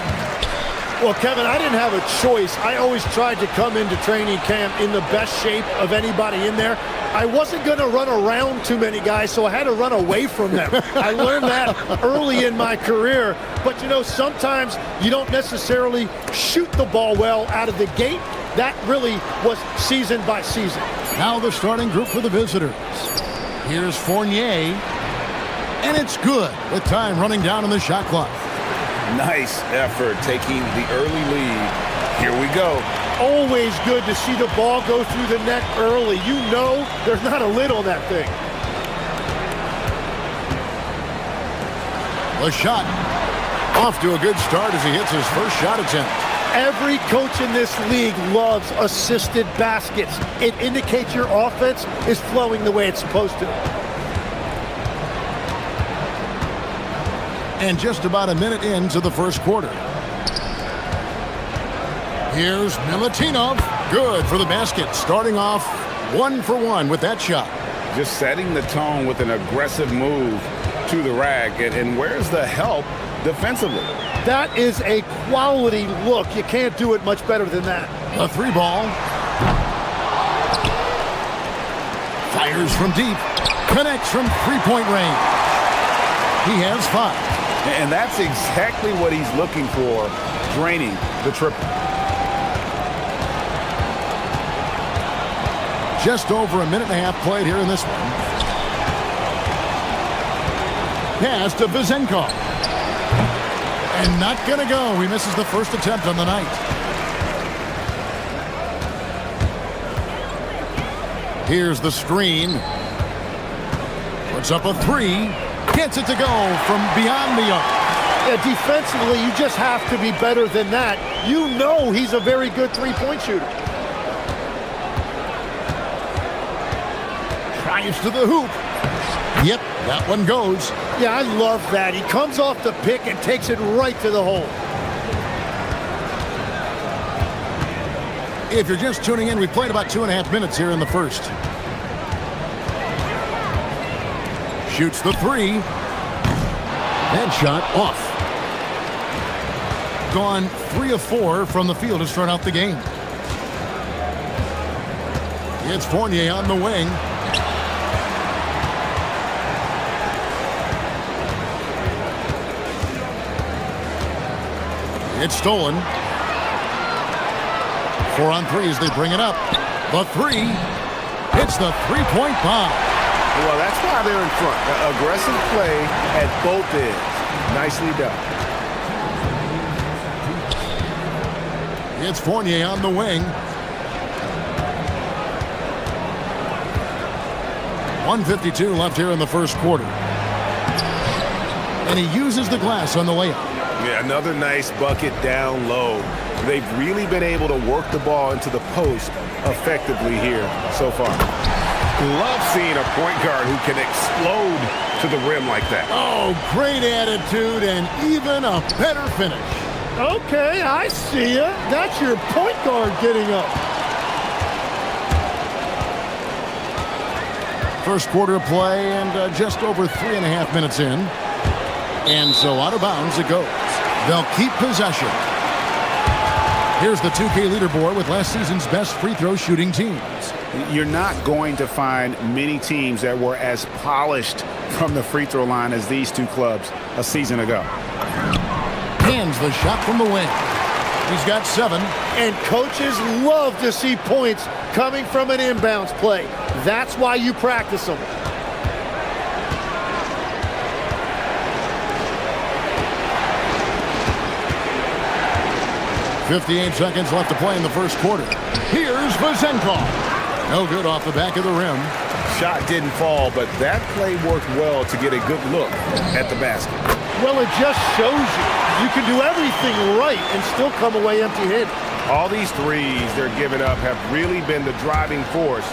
Well, Kevin, I didn't have a choice. I always tried to come into training camp in the best shape of anybody in there. I wasn't going to run around too many guys, so I had to run away from them. I learned that early in my career. But, you know, sometimes you don't necessarily shoot the ball well out of the gate. That really was season by season. Now the starting group for the visitors. Here's Fournier, and it's good with time running down on the shot clock. Nice effort taking the early lead. Here we go. Always good to see the ball go through the net early. You know there's not a lid on that thing. The shot off to a good start as he hits his first shot attempt. Every coach in this league loves assisted baskets. It indicates your offense is flowing the way it's supposed to. And just about a minute into the first quarter. Here's Milutinov. Good for the basket. Starting off 1 for 1 with that shot. Just setting the tone with an aggressive move to the rack. And where's the help defensively? That is a quality look. You can't do it much better than that. A 3-ball. Fires from deep. Connects from three-point range. He has 5. And that's exactly what he's looking for, draining the triple. Just over a minute and a half played here in this one. Pass to Vezenkov. And not going to go. He misses the first attempt on the night. Here's the screen. Puts up a 3. Gets it to go from beyond the arc. Yeah, defensively, you just have to be better than that. You know he's a very good three-point shooter. Drives to the hoop. Yep, that one goes. Yeah, I love that. He comes off the pick and takes it right to the hole. If you're just tuning in, we played about 2.5 minutes here in the first. Shoots the 3. That shot off. Gone 3 of 4 from the field to start out the game. It's Fournier on the wing. It's stolen. 4 on 3 as they bring it up. The 3. It's the three-point bomb. Well, that's why they're in front. Aggressive play at both ends. Nicely done. It's Fournier on the wing. 1:52 left here in the first quarter. And he uses the glass on the layup. Yeah, another nice bucket down low. They've really been able to work the ball into the post effectively here so far. Love seeing a point guard who can explode to the rim like that. Oh, great attitude and even a better finish. Okay, I see ya. That's your point guard getting up. First quarter of play and just over 3.5 minutes in. And so out of bounds it goes. They'll keep possession. Here's the 2K leaderboard with last season's best free throw shooting teams. You're not going to find many teams that were as polished from the free throw line as these two clubs a season ago. Hands the shot from the wing. He's got 7. And coaches love to see points coming from an inbounds play. That's why you practice them. .58 seconds left to play in the first quarter. Here's Vezenkov. No good off the back of the rim. Shot didn't fall, but that play worked well to get a good look at the basket. Well, it just shows you can do everything right and still come away empty-handed. All these threes they're giving up have really been the driving force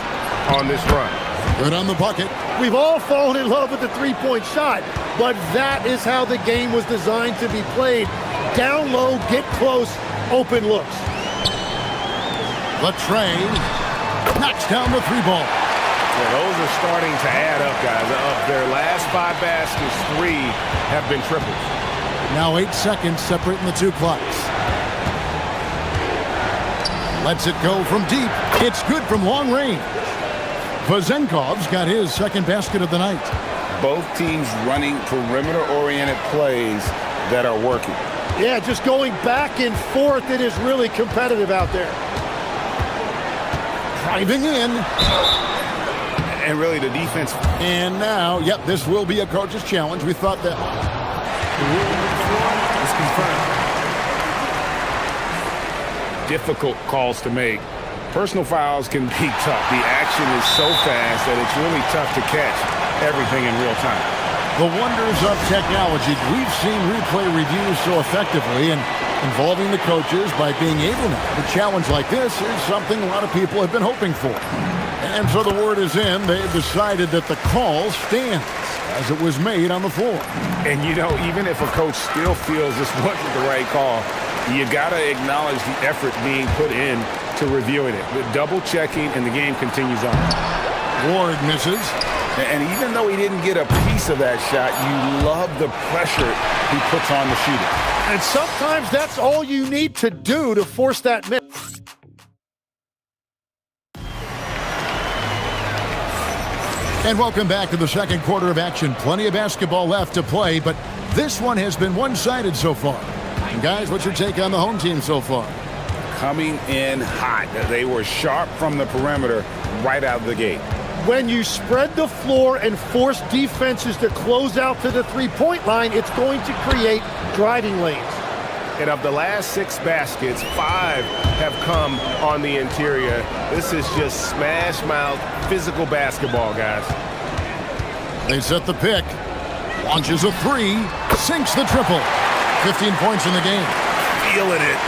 on this run. Good on the bucket. We've all fallen in love with the three-point shot, but that is how the game was designed to be played. Down low, get close, open looks. The tray knocks down the 3 ball. Yeah, those are starting to add up, guys. Of their last 5 baskets, 3 have been triples. Now 8 seconds separating the two clocks. Lets it go from deep. It's good from long range. Vazenkov's got his second basket of the night. Both teams running perimeter-oriented plays that are working. Yeah, just going back and forth. It is really competitive out there. Driving in. And really the defense. And now, yep, this will be a coach's challenge. We thought that. The rule on the floor is confirmed. Difficult calls to make. Personal fouls can be tough. The action is so fast that it's really tough to catch everything in real time. The wonders of technology. We've seen replay reviews so effectively and involving the coaches by being able now. A challenge like this is something a lot of people have been hoping for. And so the word is in. They've decided that the call stands as it was made on the floor. And, you know, even if a coach still feels this wasn't the right call, you got to acknowledge the effort being put in to reviewing it. With double-checking, and the game continues on. Ward misses. And even though he didn't get a piece of that shot, you love the pressure he puts on the shooter. And sometimes that's all you need to do to force that miss. And welcome back to the second quarter of action. Plenty of basketball left to play, but this one has been one-sided so far. And guys, what's your take on the home team so far? Coming in hot. They were sharp from the perimeter right out of the gate. When you spread the floor and force defenses to close out to the three-point line, it's going to create driving lanes. And of the last 6 baskets, 5 have come on the interior. This is just smash-mouth physical basketball, guys. They set the pick. Launches a 3. Sinks the triple. 15 points in the game. Feeling it.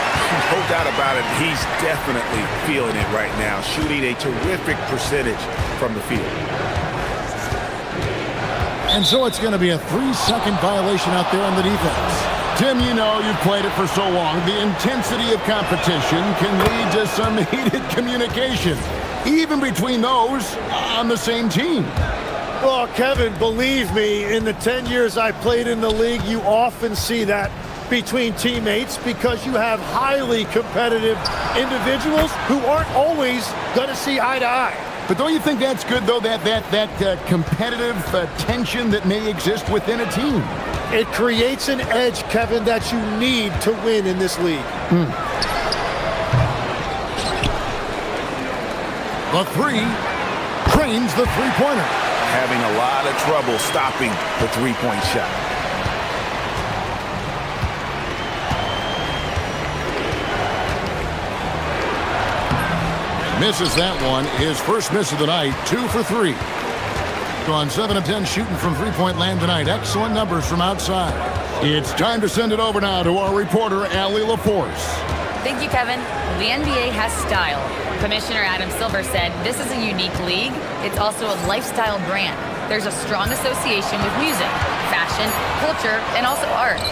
No doubt about it. He's definitely feeling it right now. Shooting a terrific percentage from the field. And so it's going to be a 3-second violation out there on the defense. Tim, you know, you've played it for so long. The intensity of competition can lead to some heated communication, even between those on the same team. Well, Kevin, believe me, in the 10 years I played in the league, you often see that between teammates because you have highly competitive individuals who aren't always going to see eye to eye. But don't you think that's good, though, that competitive tension that may exist within a team? It creates an edge, Kevin, that you need to win in this league. The 3 trains the three-pointer. Having a lot of trouble stopping the three-point shot. Misses that one. His first miss of the night. 2 for 3. On 7 of 10 shooting from three-point land tonight. Excellent numbers from outside. It's time to send it over now to our reporter, Allie LaForce. Thank you, Kevin. The NBA has style. Commissioner Adam Silver said this is a unique league. It's also a lifestyle brand. There's a strong association with music, fashion, culture, and also art.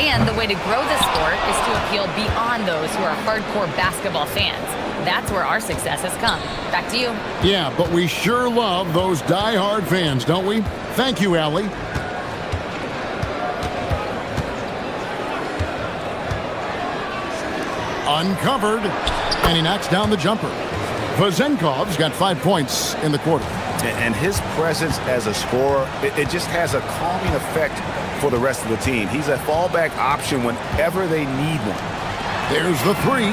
And the way to grow this sport is to appeal beyond those who are hardcore basketball fans. That's where our success has come. Back to you. Yeah, but we sure love those die-hard fans, don't we? Thank you, Allie. Uncovered, and he knocks down the jumper. Vazenkov's got 5 points in the quarter. And his presence as a scorer, it just has a calming effect for the rest of the team. He's a fallback option whenever they need one. There's the 3.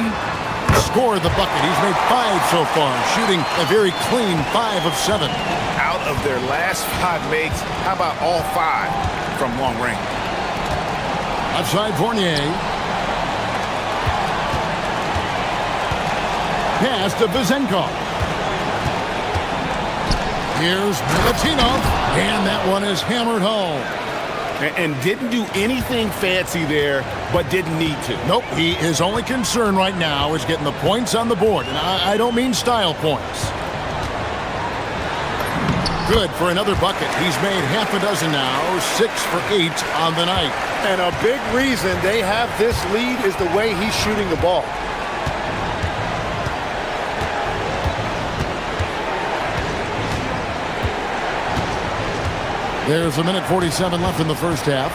Scored the bucket. He's made 5 so far, shooting a very clean 5 of 7. Out of their last 5 makes, how about all 5 from long range? Outside Fournier. Pass to Vazenkov. Here's Milutinov, and that one is hammered home. And didn't do anything fancy there, but didn't need to. Nope, his only concern right now is getting the points on the board, and I don't mean style points. Good for another bucket. He's made half a dozen now, 6 for 8 on the night. And a big reason they have this lead is the way he's shooting the ball. There's a minute 47 left in the first half.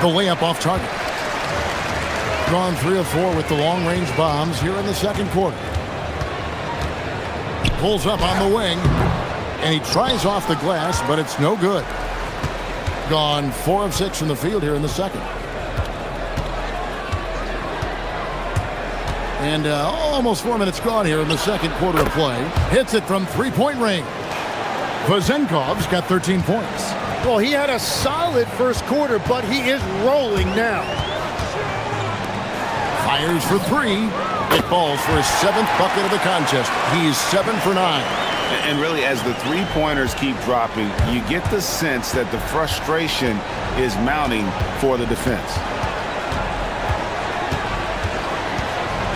The layup off target. Gone 3 of 4 with the long-range bombs here in the second quarter. Pulls up on the wing, and he tries off the glass, but it's no good. Gone 4 of 6 from the field here in the second. And almost 4 minutes gone here in the second quarter of play. Hits it from three-point range. Vazenkov's got 13 points. Well, he had a solid first quarter, but he is rolling now. Fires for 3. It falls for his 7th bucket of the contest. He's 7 for 9. And really, as the three-pointers keep dropping, you get the sense that the frustration is mounting for the defense.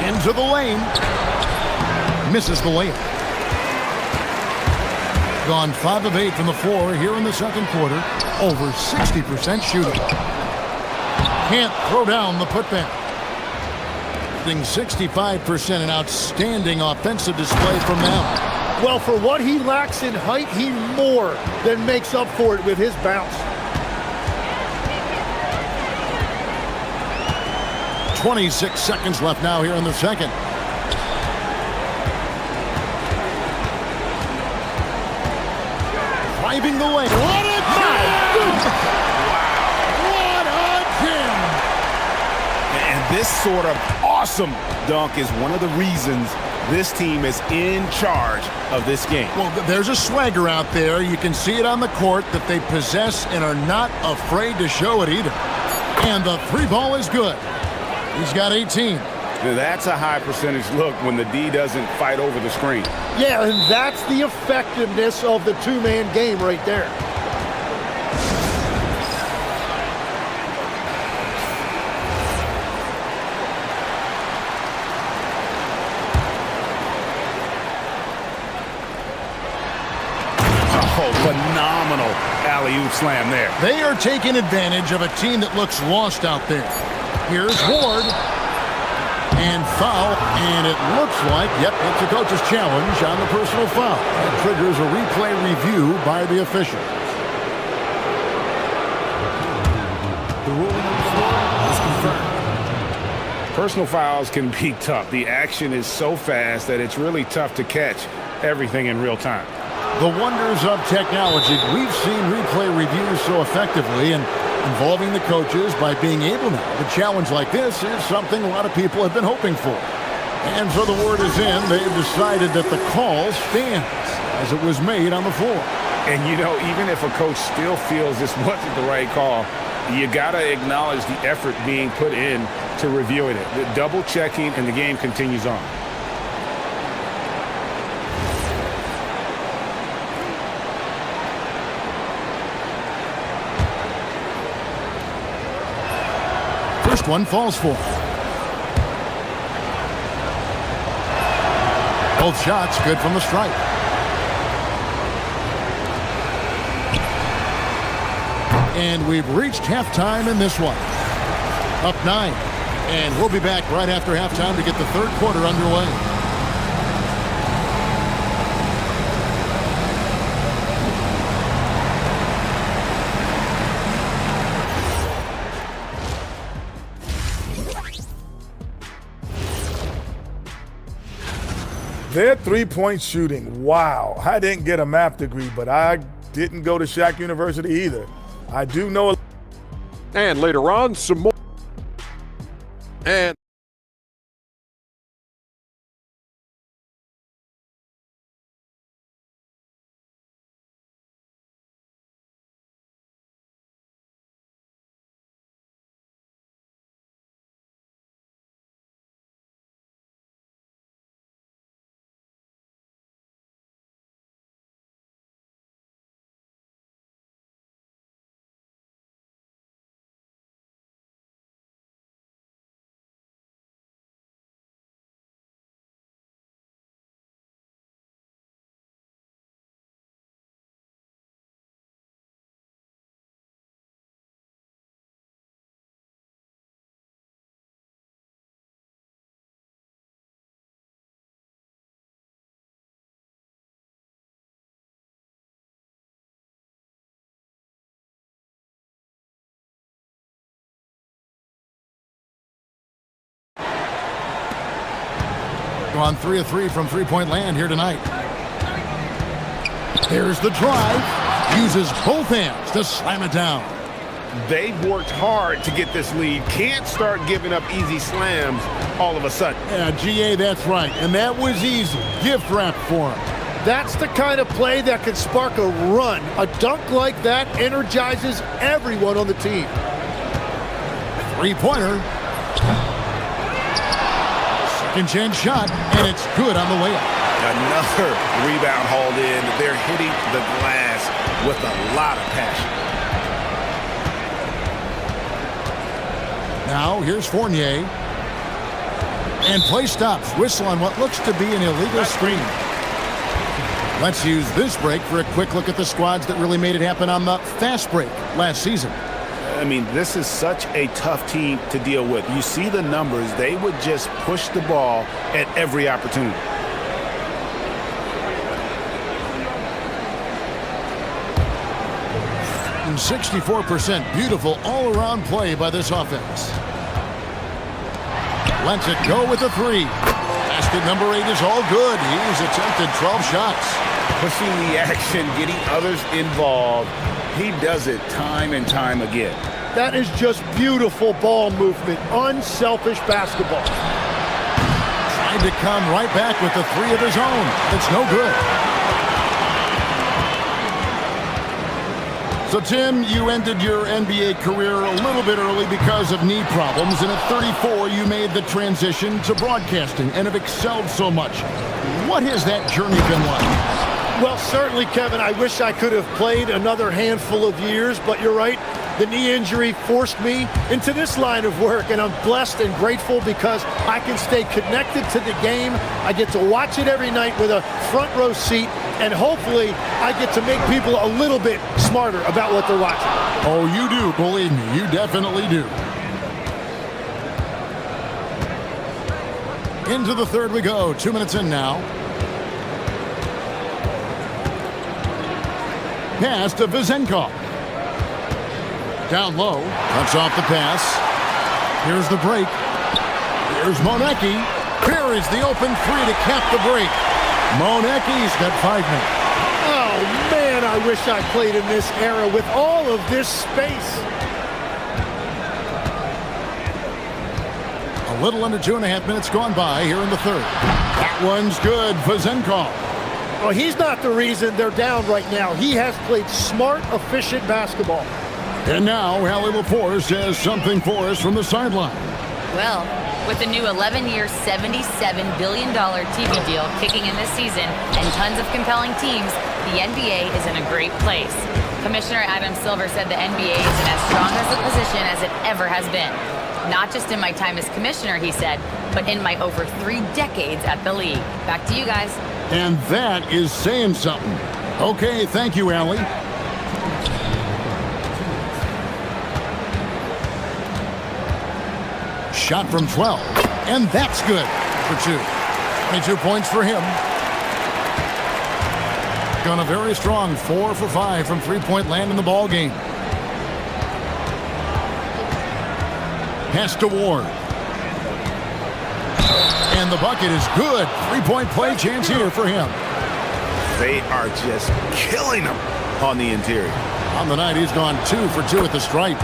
Into the lane. Misses the layup. Gone 5 of 8 from the floor here in the second quarter. Over 60% shooting. Can't throw down the putback. 65%, an outstanding offensive display from now. Well, for what he lacks in height, he more than makes up for it with his bounce. 26 seconds left now here in the second. Driving the lane. What a jam! What a jam! And this sort of awesome dunk is one of the reasons this team is in charge of this game. Well, there's a swagger out there. You can see it on the court that they possess and are not afraid to show it either. And the 3 ball is good. He's got 18. Now that's a high percentage look when the D doesn't fight over the screen. Yeah, and that's the effectiveness of the two-man game right there. Oh, phenomenal alley-oop slam there. They are taking advantage of a team that looks lost out there. Here's Ward. And foul, and it looks like, yep, it's a coach's challenge on the personal foul. That triggers a replay review by the official. The ruling on the floor is confirmed. Personal fouls can be tough. The action is so fast that it's really tough to catch everything in real time. The wonders of technology. We've seen replay reviews so effectively and involving the coaches by being able now to challenge like this is something a lot of people have been hoping for. And so the word is in. They've decided that the call stands as it was made on the floor. And, you know, even if a coach still feels this wasn't the right call, you got to acknowledge the effort being put in to reviewing it. The double checking, and the game continues on. First one falls for. Both shots good from the stripe. And we've reached halftime in this one. Up 9. And we'll be back right after halftime to get the third quarter underway. Their three-point shooting, wow. I didn't get a math degree, but I didn't go to Shack University either. I do know. And later on, some more. And Gone 3 of 3 from three-point land here tonight. Here's the drive. Uses both hands to slam it down. They've worked hard to get this lead. Can't start giving up easy slams all of a sudden. Yeah, GA, that's right. And that was easy. Gift wrap for him. That's the kind of play that can spark a run. A dunk like that energizes everyone on the team. Three-pointer. Second chance shot, and it's good on the way up. Another rebound hauled in. They're hitting the glass with a lot of passion. Now, here's Fournier. And play stops. Whistle on what looks to be an illegal screen. Let's use this break for a quick look at the squads that really made it happen on the fast break last season. I mean, this is such a tough team to deal with. You see the numbers. They would just push the ball at every opportunity. And 64% beautiful all-around play by this offense. Lets it go with a three. Basket number 8 is all good. He's attempted 12 shots. Pushing the action, getting others involved. He does it time and time again. That is just beautiful ball movement. Unselfish basketball. Trying to come right back with the three of his own. It's no good. So, Tim, you ended your NBA career a little bit early because of knee problems, and at 34, you made the transition to broadcasting and have excelled so much. What has that journey been like? Well, certainly, Kevin, I wish I could have played another handful of years, but you're right. The knee injury forced me into this line of work, and I'm blessed and grateful because I can stay connected to the game. I get to watch it every night with a front row seat, and hopefully I get to make people a little bit smarter about what they're watching. Oh, you do, believe me, you definitely do. Into the third we go, 2 minutes in now. Pass to Vezenkov. Down low, cuts off the pass. Here's the break. Here's Monecki. Here is the open three to cap the break. Monecki's got 5 minutes. Oh, man, I wish I played in this era with all of this space. A little under 2.5 minutes gone by here in the third. That one's good. Vezenkov. Well, he's not the reason they're down right now. He has played smart, efficient basketball. And now, Allie LaForce has something for us from the sideline. Well, with the new 11-year, $77 billion TV deal kicking in this season and tons of compelling teams, the NBA is in a great place. Commissioner Adam Silver said the NBA is in as strong as a position as it ever has been. Not just in my time as commissioner, he said, but in my over 3 decades at the league. Back to you guys. And that is saying something. Okay, thank you, Allie. Shot from 12, and that's good for 2. 22 points for him. Gone a very strong 4 for 5 from three-point land in the ball game. Pass to Ward. And the bucket is good. 3-point play chance here for him. They are just killing him on the interior. On the night, he's gone 2 for 2 at the stripe.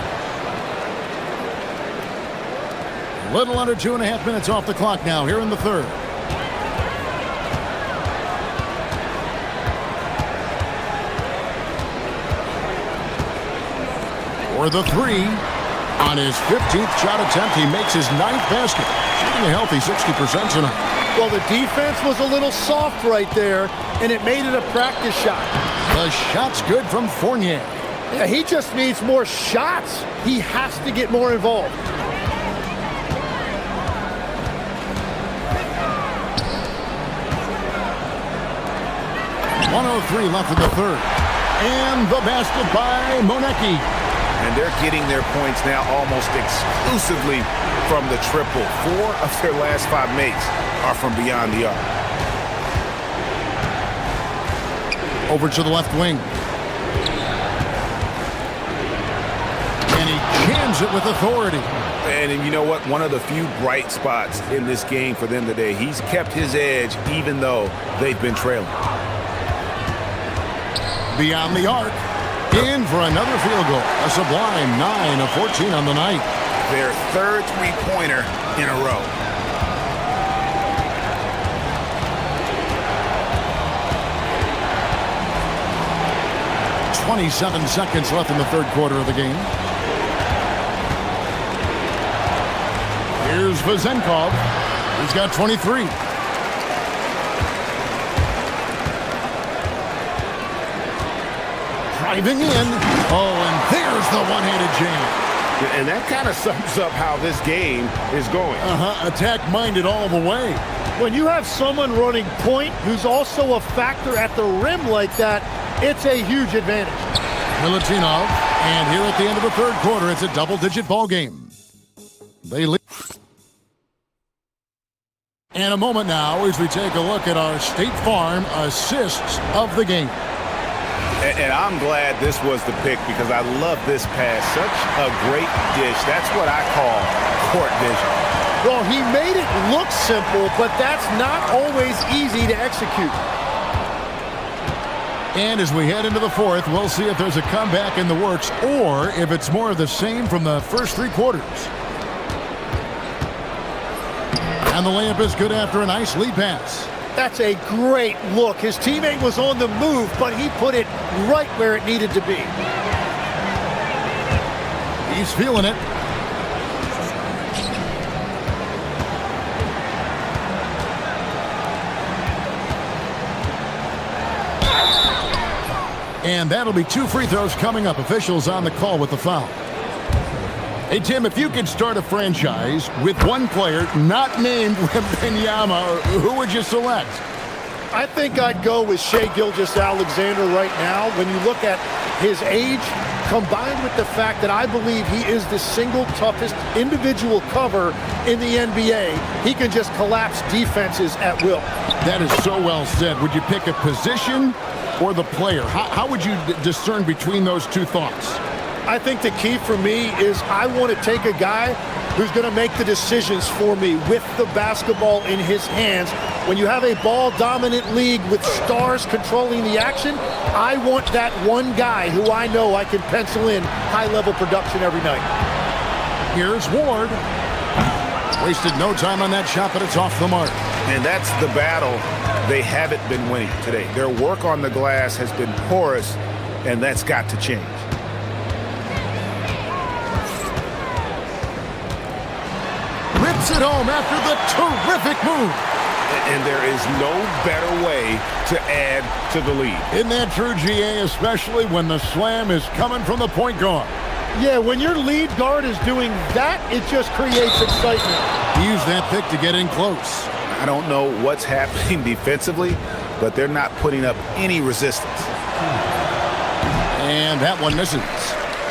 Little under 2.5 minutes off the clock now here in the third. For the three. On his 15th shot attempt, he makes his 9th basket. Shooting a healthy 60% tonight. Well, the defense was a little soft right there, and it made it a practice shot. The shot's good from Fournier. Yeah, he just needs more shots. He has to get more involved. .103 left in the third. And the basket by Monecki. And they're getting their points now almost exclusively from the triple. 4 of their last 5 makes are from beyond the arc. Over to the left wing. And he jams handles it with authority. And you know what? One of the few bright spots in this game for them today. He's kept his edge even though they've been trailing. Beyond the arc. In for another field goal. A sublime 9 of 14 on the night. Their third three-pointer in a row. .27 seconds left in the third quarter of the game. Here's Vezenkov. He's got 23. Driving in. Oh, and there's the one-handed jam. And that kind of sums up how this game is going. Attack-minded all the way. When you have someone running point who's also a factor at the rim like that, it's a huge advantage. Milutinov, and here at the end of the third quarter, it's a double-digit ball game. They lead. And a moment now as we take a look at our State Farm assists of the game. And I'm glad this was the pick because I love this pass. Such a great dish. That's what I call court vision. Well, he made it look simple, but that's not always easy to execute. And as we head into the fourth, we'll see if there's a comeback in the works or if it's more of the same from the first three quarters. And the layup is good after a nice lead pass. That's a great look. His teammate was on the move, but he put it right where it needed to be. He's feeling it. And that'll be 2 free throws coming up. Officials on the call with the foul. Hey, Tim, if you could start a franchise with one player not named Wembanyama, who would you select? I think I'd go with Shai Gilgeous-Alexander right now. When you look at his age, combined with the fact that I believe he is the single toughest individual cover in the NBA, he can just collapse defenses at will. That is so well said. Would you pick a position or the player? How would you discern between those two thoughts? I think the key for me is I want to take a guy who's going to make the decisions for me with the basketball in his hands. When you have a ball-dominant league with stars controlling the action, I want that one guy who I know I can pencil in high-level production every night. Here's Ward. Wasted no time on that shot, but it's off the mark. And that's the battle they haven't been winning today. Their work on the glass has been porous, and that's got to change. Rips it home after the terrific move. And there is no better way to add to the lead. Isn't that true, GA, especially when the slam is coming from the point guard? Yeah, when your lead guard is doing that, it just creates excitement. Use that pick to get in close. I don't know what's happening defensively, but they're not putting up any resistance. And that one misses.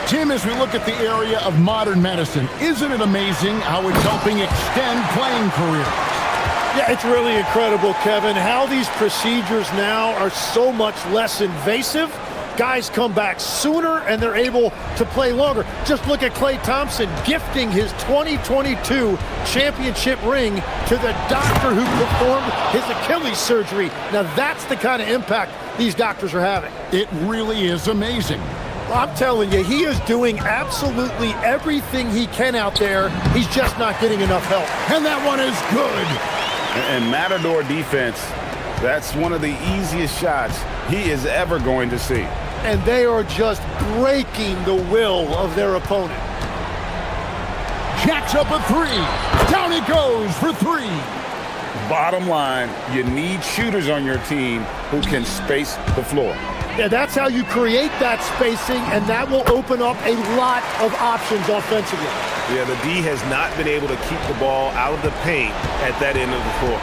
Tim, as we look at the area of modern medicine, isn't it amazing how it's helping extend playing careers? Yeah, it's really incredible, Kevin, how these procedures now are so much less invasive. Guys come back sooner and they're able to play longer. Just look at Klay Thompson gifting his 2022 championship ring to the doctor who performed his Achilles surgery. Now that's the kind of impact these doctors are having. It really is amazing. I'm telling you, he is doing absolutely everything he can out there. He's just not getting enough help. And that one is good. And Matador defense, that's one of the easiest shots he is ever going to see. And they are just breaking the will of their opponent. Jacks up a three. Down he goes for three. Bottom line, you need shooters on your team who can space the floor. Yeah, that's how you create that spacing, and that will open up a lot of options offensively. Yeah, the D has not been able to keep the ball out of the paint at that end of the floor.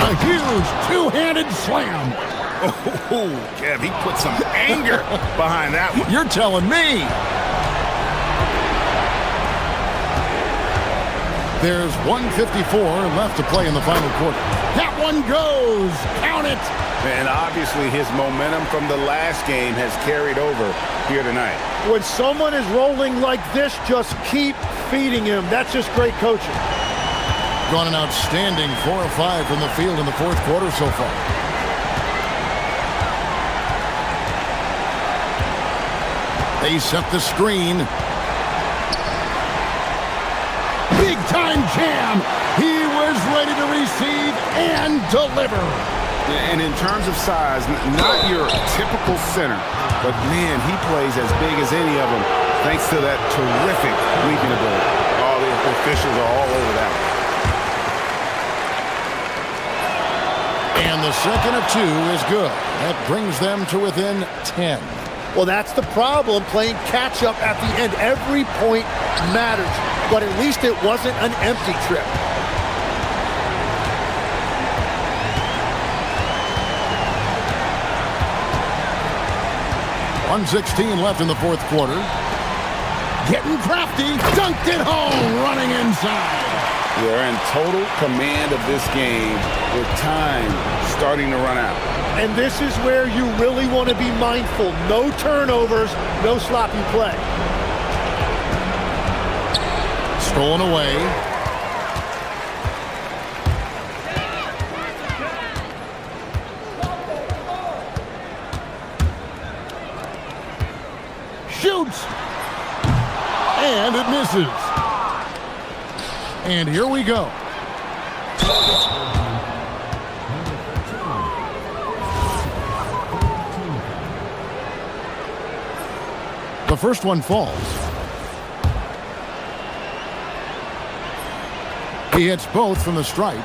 A huge two-handed slam. Oh, Kev, he put some anger behind that one. You're telling me. There's 1:54 left to play in the final quarter. That one goes. Count it. And obviously his momentum from the last game has carried over here tonight. When someone is rolling like this, just keep feeding him. That's just great coaching. Gone an outstanding 4 of 5 from the field in the fourth quarter so far. They set the screen. Big time jam. He was ready to receive and deliver. And in terms of size, not your typical center, but man, he plays as big as any of them thanks to that terrific leaping ability. All the officials are all over that. And the second of 2 is good. That brings them to within 10. Well, that's the problem, playing catch-up at the end. Every point matters, but at least it wasn't an empty trip. .116 left in the fourth quarter. Getting crafty, dunked it home, running inside. They're in total command of this game with time starting to run out. And this is where you really want to be mindful. No turnovers, no sloppy play. Stolen away. Shoots. And it misses. And here we go. The first one falls. He hits both from the stripe.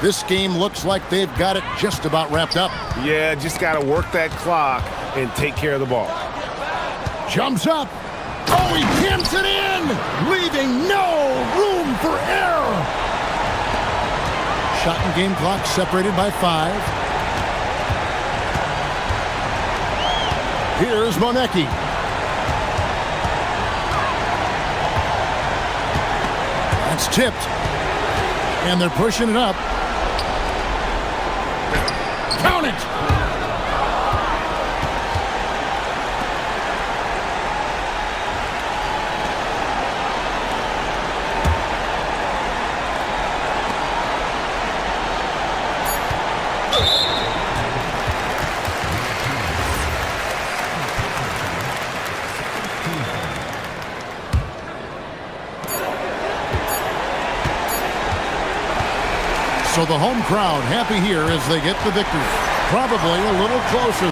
This game looks like they've got it just about wrapped up. Yeah, just got to work that clock and take care of the ball. Jumps up. Oh, he camps it in, leaving no room for error. Shot and game clock separated by 5. Here's Monecki. That's tipped. And they're pushing it up. Count it! So the home crowd happy here as they get the victory. Probably a little closer.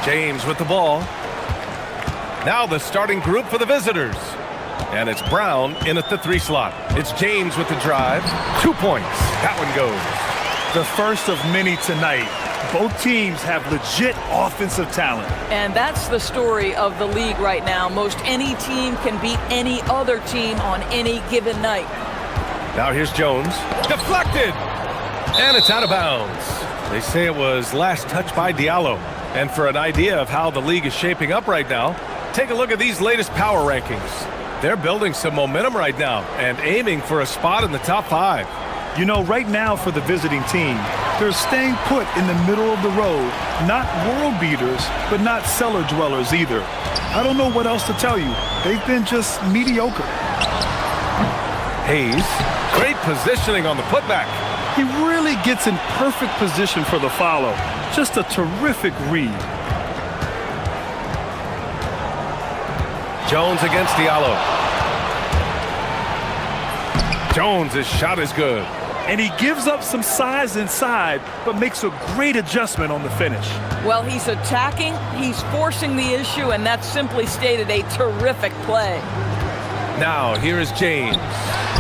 James with the ball. Now the starting group for the visitors. And it's Brown in at the 3 slot. It's James with the drive. 2 points. That one goes. The first of many tonight. Both teams have legit offensive talent. And that's the story of the league right now. Most any team can beat any other team on any given night. Now here's Jones. Deflected! And it's out of bounds. They say it was last touched by Diallo. And for an idea of how the league is shaping up right now, take a look at these latest power rankings. They're building some momentum right now and aiming for a spot in the top 5. You know, right now for the visiting team, they're staying put in the middle of the road. Not world beaters, but not cellar dwellers either. I don't know what else to tell you. They've been just mediocre. Hayes, great positioning on the putback. He really gets in perfect position for the follow. Just a terrific read. Jones against Diallo. Jones' shot is good. And he gives up some size inside, but makes a great adjustment on the finish. Well, he's attacking, he's forcing the issue, and that's simply stated a terrific play. Now, here is James.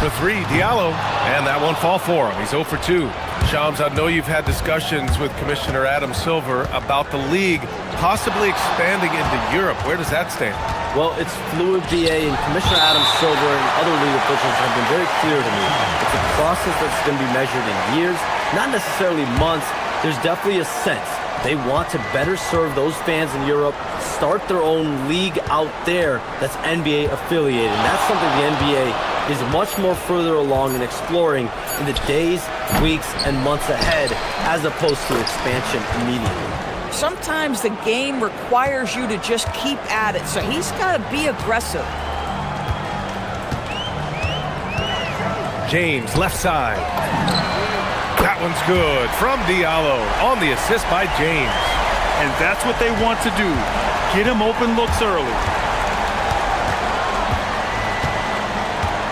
For 3, Diallo, and that won't fall for him. He's 0 for 2. Shams, I know you've had discussions with Commissioner Adam Silver about the league possibly expanding into Europe. Where does that stand? Well, it's fluid, BA, and Commissioner Adam Silver and other league officials have been very clear to me. It's a process that's going to be measured in years, not necessarily months. There's definitely a sense. They want to better serve those fans in Europe, start their own league out there that's NBA affiliated. And that's something the NBA is much more further along in exploring in the days, weeks, and months ahead, as opposed to expansion immediately. Sometimes the game requires you to just keep at it, so he's got to be aggressive. James, left side. That one's good from Diallo on the assist by James. And that's what they want to do. Get him open looks early.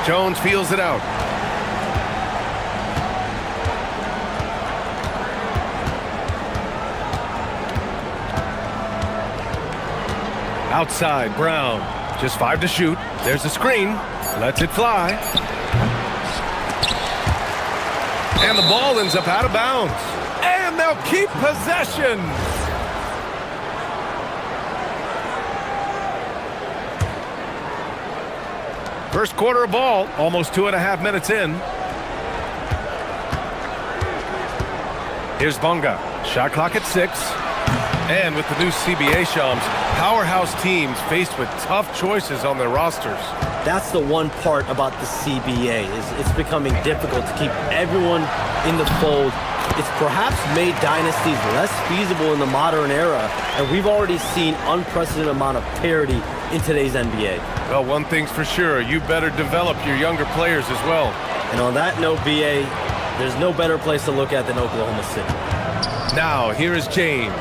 Jones feels it out. Outside, Brown. Just 5 to shoot. There's the screen. Lets it fly. And the ball ends up out of bounds. And they'll keep possession. First quarter of ball, almost 2.5 minutes in. Here's Bonga. Shot clock at 6. And with the new CBA, Shams, powerhouse teams faced with tough choices on their rosters. That's the one part about the CBA, is it's becoming difficult to keep everyone in the fold. It's perhaps made dynasties less feasible in the modern era, and we've already seen unprecedented amount of parity in today's NBA. Well, one thing's for sure, you better develop your younger players as well. And on that note, BA, there's no better place to look at than Oklahoma City. Now, here is James.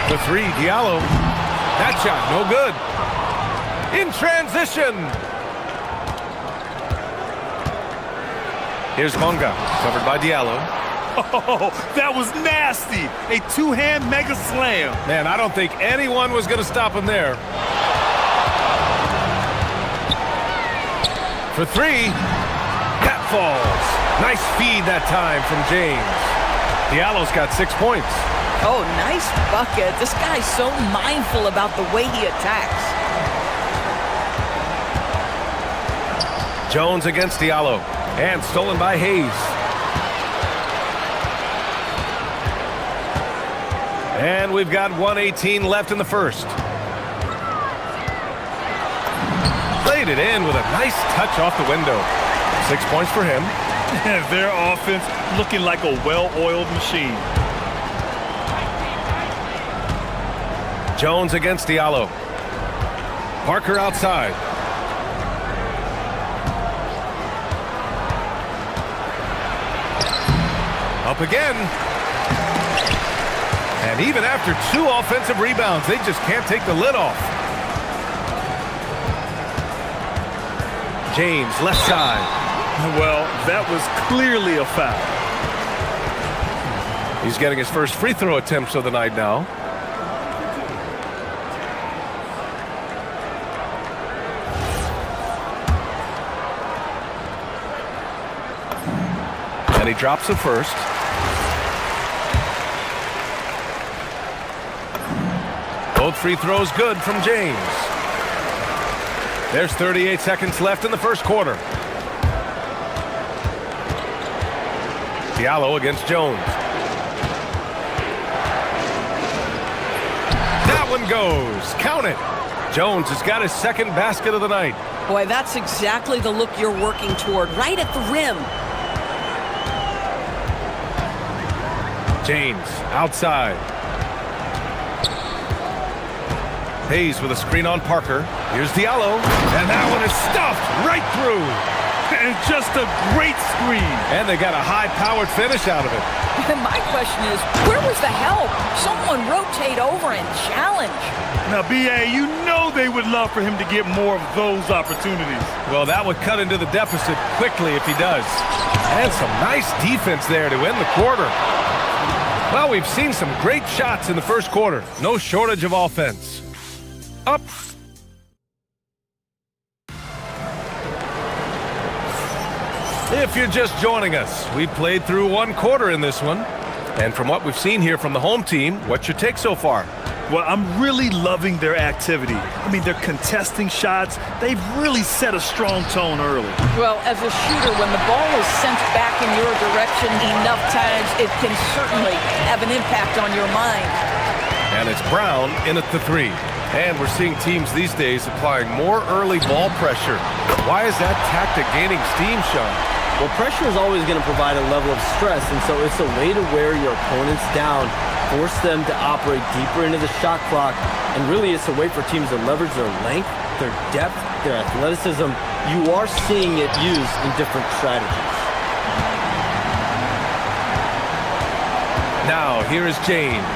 The 3, Diallo. That shot, no good. In transition. Here's Bonga, covered by Diallo. Oh, that was nasty. A 2-hand mega slam. Man, I don't think anyone was going to stop him there. For 3, that falls. Nice feed that time from James. Diallo's got 6 points. Oh, nice bucket. This guy's so mindful about the way he attacks. Jones against Diallo. And stolen by Hayes. And we've got 1:18 left in the first. Played it in with a nice touch off the window. 6 points for him. And their offense looking like a well-oiled machine. Jones against Diallo. Parker outside. Up again. And even after 2 offensive rebounds, they just can't take the lid off. James, left side. Well, that was clearly a foul. He's getting his first free throw attempts of the night now. And he drops it first. Both free throws good from James. There's 38 seconds left in the first quarter. Diallo against Jones. That one goes. Count it. Jones has got his second basket of the night. Boy, that's exactly the look you're working toward, right at the rim. James outside. Hayes with a screen on Parker. Here's Diallo. And that one is stuffed right through. And just a great screen. And they got a high-powered finish out of it. My question is, where was the help? Someone rotate over and challenge. Now, B.A., you know they would love for him to get more of those opportunities. Well, that would cut into the deficit quickly if he does. And some nice defense there to end the quarter. Well, we've seen some great shots in the first quarter. No shortage of offense. Up. If you're just joining us, we played through one quarter in this one. And from what we've seen here from the home team, what's your take so far? Well, I'm really loving their activity. I mean, they're contesting shots. They've really set a strong tone early. Well, as a shooter, when the ball is sent back in your direction enough times, it can certainly have an impact on your mind. And it's Brown in at the three. And we're seeing teams these days applying more early ball pressure. Why is that tactic gaining steam, Sean? Well, pressure is always going to provide a level of stress, and so it's a way to wear your opponents down, force them to operate deeper into the shot clock, and really it's a way for teams to leverage their length, their depth, their athleticism. You are seeing it used in different strategies. Now, here is James.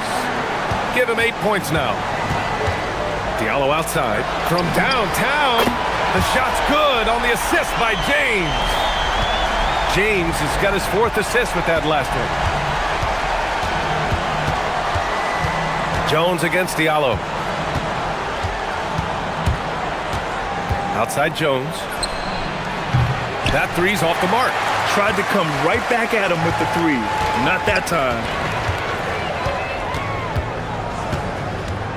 Give him 8 points now. Diallo outside. From downtown, the shot's good on the assist by James. James has got his fourth assist with that last one. Jones against Diallo. Outside Jones. That three's off the mark. Tried to come right back at him with the three. Not that time.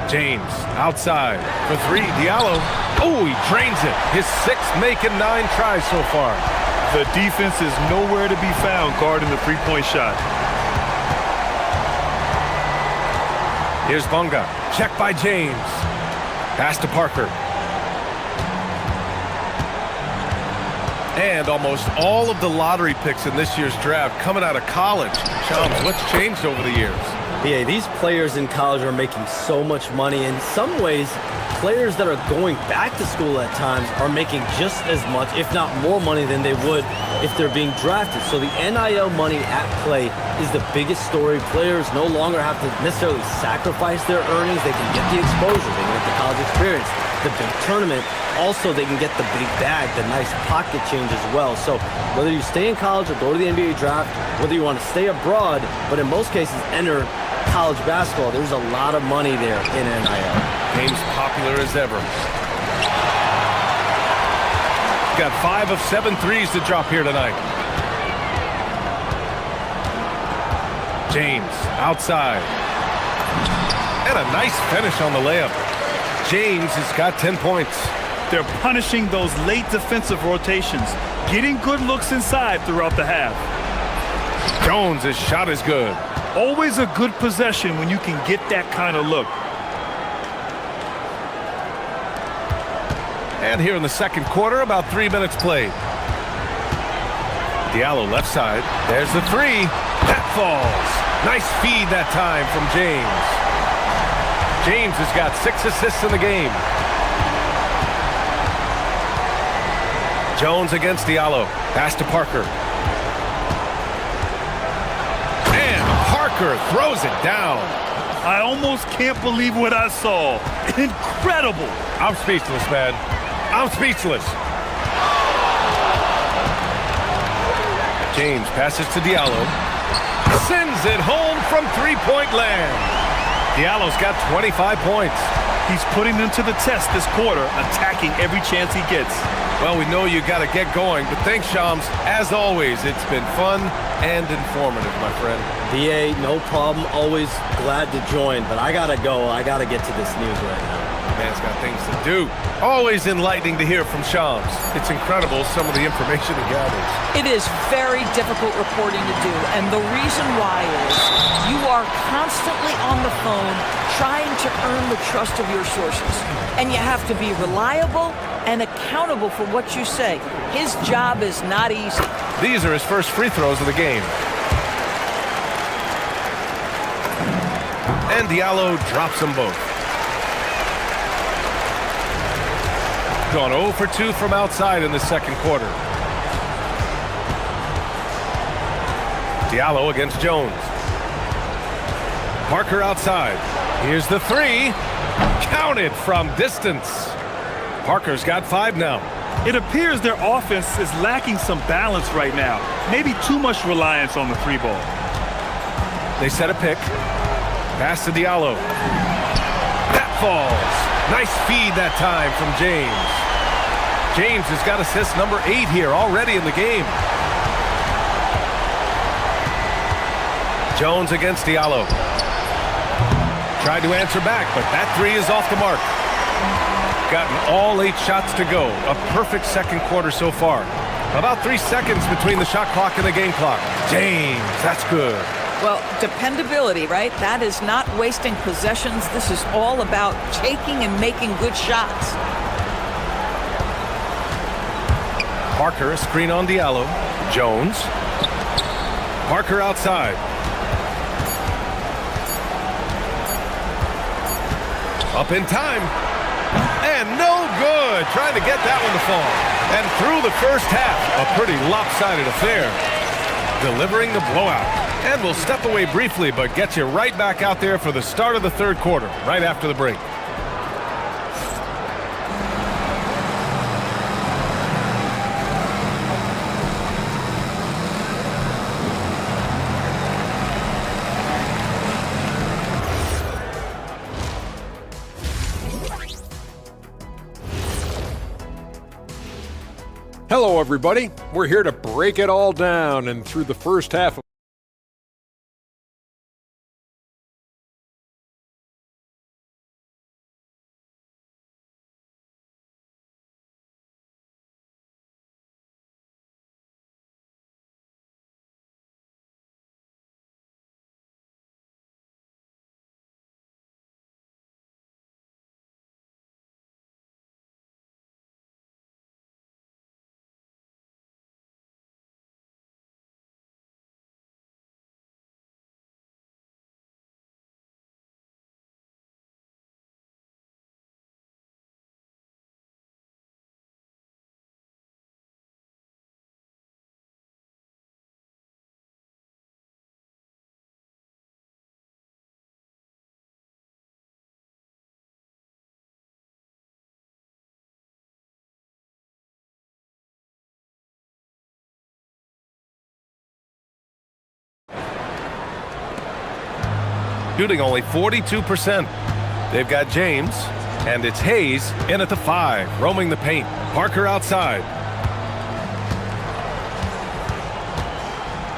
James outside for three. Diallo. Oh, he drains it. His sixth making 9 tries so far. The defense is nowhere to be found guarding the three-point shot. Here's Bonga. Check by James. Pass to Parker. And almost all of the lottery picks in this year's draft coming out of college. Chums, what's changed over the years? Yeah, these players in college are making so much money. In some ways, players that are going back to school at times are making just as much, if not more money than they would if they're being drafted. So the NIL money at play is the biggest story. Players no longer have to necessarily sacrifice their earnings. They can get the exposure. They can get the college experience, the big tournament. Also, they can get the big bag, the nice pocket change as well. So whether you stay in college or go to the NBA draft, whether you want to stay abroad, but in most cases enter college basketball, there's a lot of money there in NIL. Game's popular as ever. Got 5 of 7 threes to drop here tonight. James outside. And a nice finish on the layup. James has got 10 points. They're punishing those late defensive rotations, getting good looks inside throughout the half. Jones' shot is good. Always a good possession when you can get that kind of look. And here in the second quarter, about 3 minutes played. Diallo left side. There's the three. That falls. Nice feed that time from James. James has got 6 assists in the game. Jones against Diallo. Pass to Parker. And Parker throws it down. I almost can't believe what I saw. Incredible. I'm speechless, man. I'm speechless. James passes to Diallo. Sends it home from three-point land. Diallo's got 25 points. He's putting them to the test this quarter, attacking every chance he gets. Well, we know you got to get going, but thanks, Shams. As always, it's been fun and informative, my friend. BA, no problem. Always glad to join, but I gotta go. I gotta get to this news right now. Man's got things to do. Always enlightening to hear from Shams. It's incredible some of the information he gathers. It is very difficult reporting to do, and the reason why is you are constantly on the phone trying to earn the trust of your sources, and you have to be reliable and accountable for what you say. His job is not easy. These are his first free throws of the game. And Diallo drops them both. Gone 0 for 2 from outside in the second quarter. Diallo against Jones. Parker outside. Here's the three. Counted from distance. Parker's got 5 now. It appears their offense is lacking some balance right now. Maybe too much reliance on the 3-ball. They set a pick. Pass to Diallo. That falls. Nice feed that time from James. James has got assist number 8 here already in the game. Jones against Diallo. Tried to answer back, but that 3 is off the mark. Gotten all 8 shots to go. A perfect second quarter so far. About 3 seconds between the shot clock and the game clock. James, that's good. Well, dependability, right? That is not wasting possessions. This is all about taking and making good shots. Parker, a screen on Diallo. Jones. Parker outside. Up in time. And no good. Trying to get that one to fall. And through the first half, a pretty lopsided affair. Delivering the blowout. And we'll step away briefly, but get you right back out there for the start of the third quarter, right after the break. Hello, everybody. We're here to break it all down, and through the first half of shooting only 42%. They've got James, and it's Hayes in at the 5, roaming the paint. Parker outside.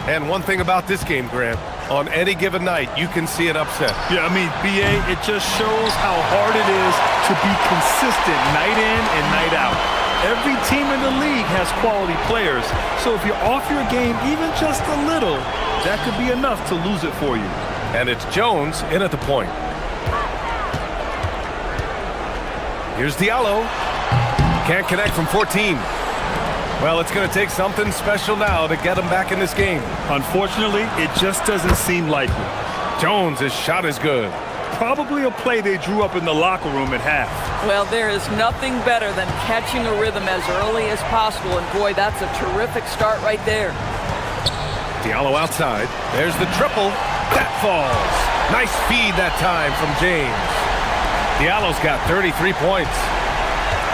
And one thing about this game, Grant, on any given night, you can see an upset. Yeah, I mean, BA, it just shows how hard it is to be consistent night in and night out. Every team in the league has quality players, so if you're off your game even just a little, that could be enough to lose it for you. And it's Jones in at the point. Here's Diallo. Can't connect from 14. Well, it's going to take something special now to get him back in this game. Unfortunately, it just doesn't seem likely. Jones' shot is good. Probably a play they drew up in the locker room at half. Well, there is nothing better than catching a rhythm as early as possible, and boy, that's a terrific start right there. Diallo outside. There's the triple. That falls. Nice feed that time from James. Diallo's got 33 points.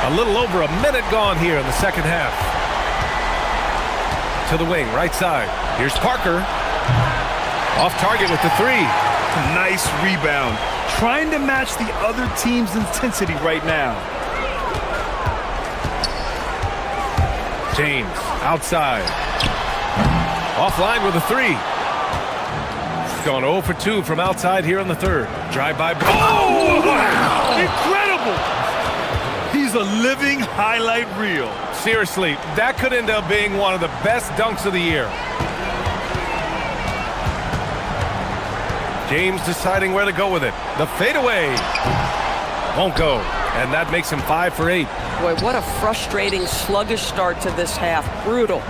A little over a minute gone here in the second half. To the wing, right side. Here's Parker. Off target with the 3. Nice rebound. Trying to match the other team's intensity right now. James outside. Offline with a three. He's gone 0 for 2 from outside here in the third. Drive by. Oh, wow! Incredible! He's a living highlight reel. Seriously, that could end up being one of the best dunks of the year. James deciding where to go with it. The fadeaway won't go, and that makes him 5 for 8. Boy, what a frustrating, sluggish start to this half. Brutal.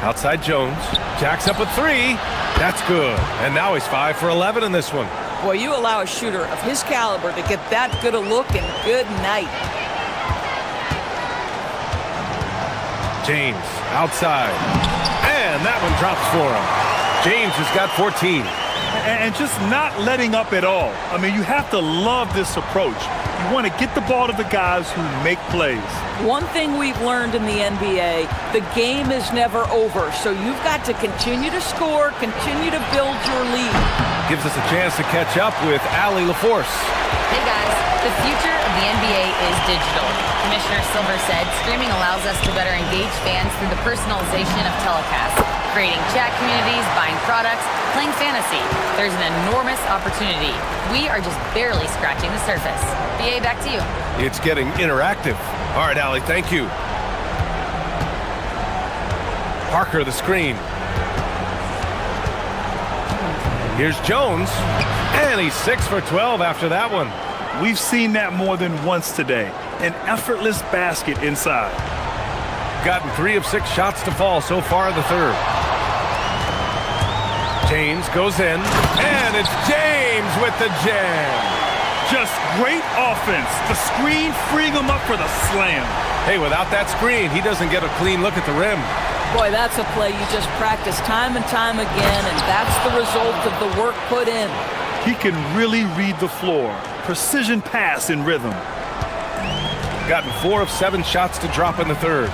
Outside Jones. Jacks up a three. That's good. And now he's 5 for 11 in this one. Boy, you allow a shooter of his caliber to get that good a look, and good night. James outside. And that one drops for him. James has got 14. And just not letting up at all. I mean, you have to love this approach. You want to get the ball to the guys who make plays. One thing we've learned in the NBA, the game is never over. So you've got to continue to score, continue to build your lead. Gives us a chance to catch up with Allie LaForce. Hey guys, the future of the NBA is digital. Commissioner Silver said streaming allows us to better engage fans through the personalization of telecasts, creating chat communities, buying products, playing fantasy. There's an enormous opportunity. We are just barely scratching the surface. BA, back to you. It's getting interactive. All right, Allie, thank you. Parker, the screen. Here's Jones, and he's 6 for 12 after that one. We've seen that more than once today. An effortless basket inside. Gotten 3 of 6 shots to fall so far in the third. James goes in, and it's James with the jam. Just great offense. The screen freeing him up for the slam. Hey, without that screen, he doesn't get a clean look at the rim. Boy, that's a play you just practice time and time again, and that's the result of the work put in. He can really read the floor. Precision pass in rhythm. Gotten 4 of 7 shots to drop in the third.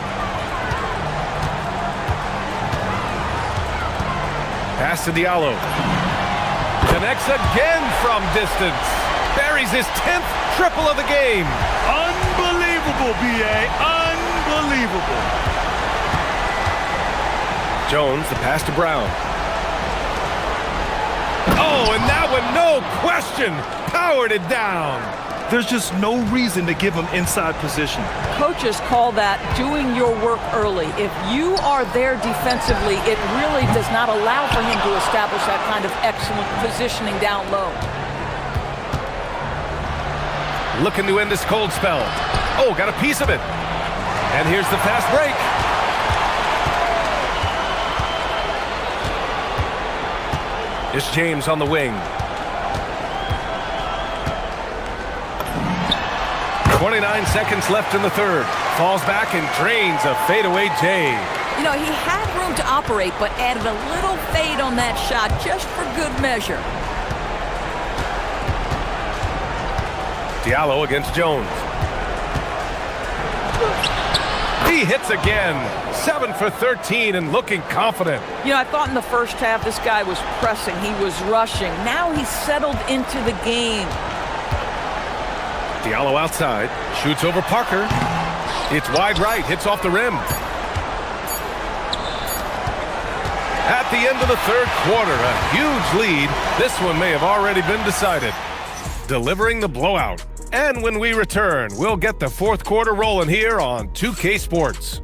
Pass to Diallo. Connects again from distance. Buries his 10th triple of the game. Unbelievable, B.A. Unbelievable. Jones, the pass to Brown. Oh, and that one, no question, powered it down. There's just no reason to give him inside position. Coaches call that doing your work early. If you are there defensively, it really does not allow for him to establish that kind of excellent positioning down low. Looking to end this cold spell. Oh, got a piece of it. And here's the fast break. It's James on the wing. 29 seconds left in the third. Falls back and drains a fadeaway J. You know, he had room to operate, but added a little fade on that shot just for good measure. Diallo against Jones. He hits again. 7 for 13 and looking confident. You know, I thought in the first half this guy was pressing. He was rushing. Now he's settled into the game. Diallo outside. Shoots over Parker. It's wide right. Hits off the rim. At the end of the third quarter, a huge lead. This one may have already been decided. Delivering the blowout. And when we return, we'll get the fourth quarter rolling here on 2K Sports.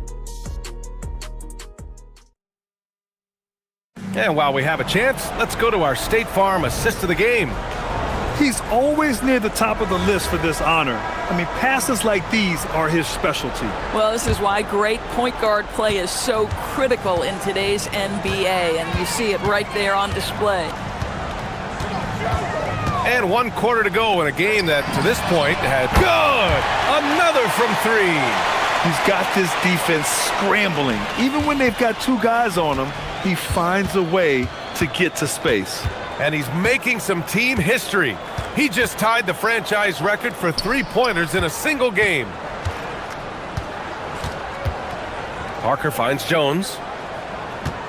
And while we have a chance, let's go to our State Farm assist of the game. He's always near the top of the list for this honor. I mean, passes like these are his specialty. Well, this is why great point guard play is so critical in today's NBA, and you see it right there on display. And 1 quarter to go in a game that, to this point, had good! Another from 3! He's got this defense scrambling. Even when they've got 2 guys on him, he finds a way to get to space. And he's making some team history. He just tied the franchise record for 3-pointers in a single game. Parker finds Jones.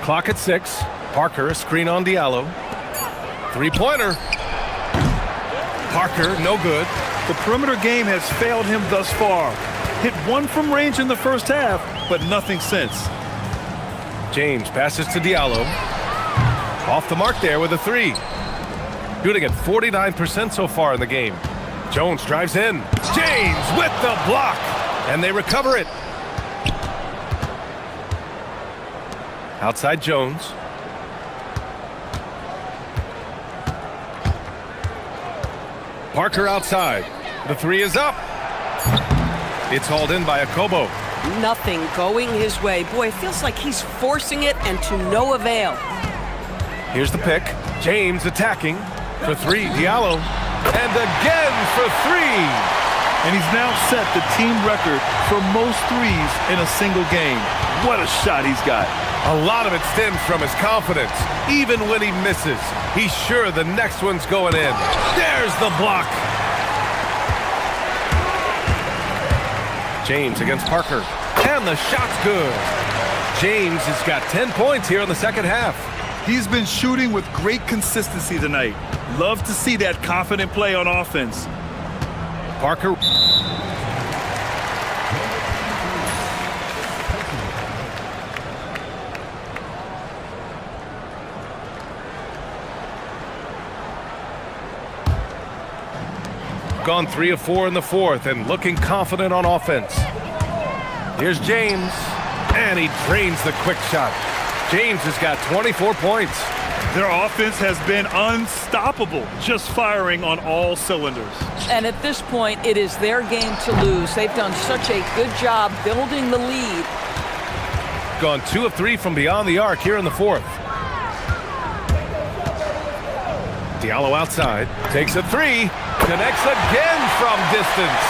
Clock at 6. Parker, a screen on Diallo. 3-pointer. Parker, no good. The perimeter game has failed him thus far. Hit one from range in the first half, but nothing since. James passes to Diallo. Off the mark there with a three. Shooting at 49% so far in the game. Jones drives in. James with the block. And they recover it. Outside Jones. Parker outside. The three is up. It's hauled in by Akobo. Nothing going his way. Boy, it feels like he's forcing it and to no avail. Here's the pick. James attacking for three. Diallo. And again for three. And he's now set the team record for most threes in a single game. What a shot he's got. A lot of it stems from his confidence. Even when he misses, he's sure the next one's going in. There's the block. James against Parker. And the shot's good. James has got 10 points here in the second half. He's been shooting with great consistency tonight. Love to see that confident play on offense. Parker. Gone 3 of 4 in the fourth and looking confident on offense. Here's James, and he drains the quick shot. James has got 24 points. Their offense has been unstoppable, just firing on all cylinders. And at this point, it is their game to lose. They've done such a good job building the lead. Gone 2 of 3 from beyond the arc here in the fourth. Diallo outside, takes a three, connects again from distance.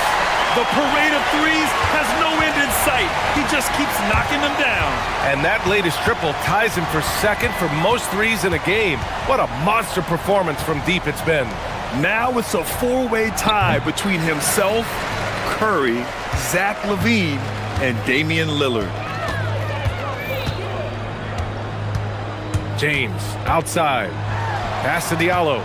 The parade of threes has no end in sight. He just keeps knocking them down. And that latest triple ties him for second for most threes in a game. What a monster performance from deep it's been. Now it's a four-way tie between himself, Curry, Zach LaVine, and Damian Lillard. James outside. Pass to Diallo.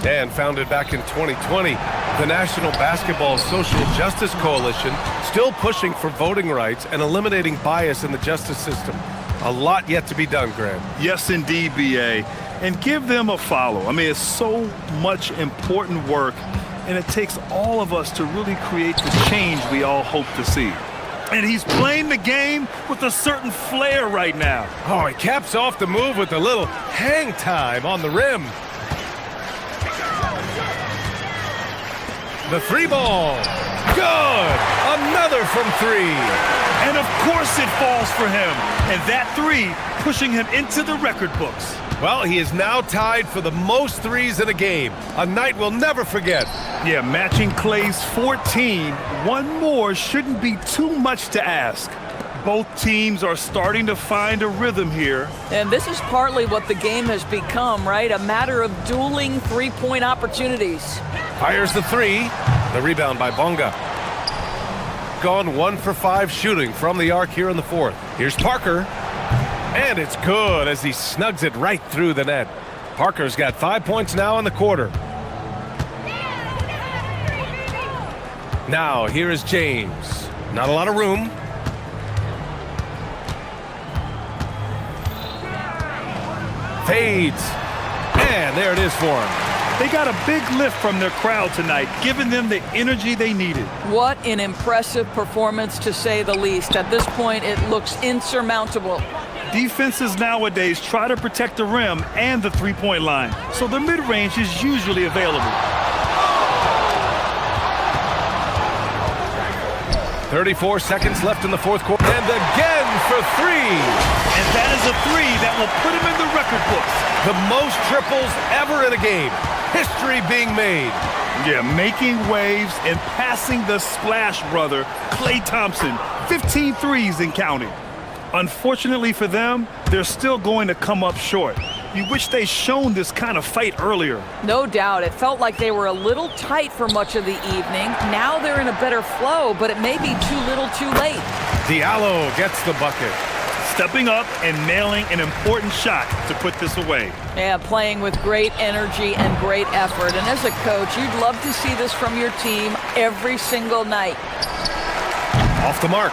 And founded back in 2020, the National Basketball Social Justice Coalition still pushing for voting rights and eliminating bias in the justice system. A lot yet to be done, Grant. Yes, indeed, B.A. And give them a follow. I mean, it's so much important work, and it takes all of us to really create the change we all hope to see. And he's playing the game with a certain flair right now. Oh, he caps off the move with a little hang time on the rim. The three ball. Good. Another from three. And of course it falls for him. And that three pushing him into the record books. Well, he is now tied for the most threes in a game. A night we'll never forget. Yeah, matching Clay's 14. One more shouldn't be too much to ask. Both teams are starting to find a rhythm here. And this is partly what the game has become, right? A matter of dueling three-point opportunities. Fires the three. The rebound by Bonga. Gone 1 for 5 shooting from the arc here in the fourth. Here's Parker. And it's good as he snugs it right through the net. Parker's got 5 points now in the quarter. Now, here is James. Not a lot of room. Fades. And there it is for him. They got a big lift from their crowd tonight, giving them the energy they needed. What an impressive performance, to say the least. At this point, it looks insurmountable. Defenses nowadays try to protect the rim and the three-point line, so the mid-range is usually available. 34 seconds left in the fourth quarter. And again for three. And that is a three that will put him in the record books. The most triples ever in a game. History being made. Yeah, making waves and passing the splash brother, Klay Thompson. 15 threes and counting. Unfortunately for them, they're still going to come up short. You wish they'd shown this kind of fight earlier. No doubt. It felt like they were a little tight for much of the evening. Now they're in a better flow, but it may be too little too late. Diallo gets the bucket. Stepping up and nailing an important shot to put this away. Yeah, playing with great energy and great effort. And as a coach, you'd love to see this from your team every single night. Off the mark.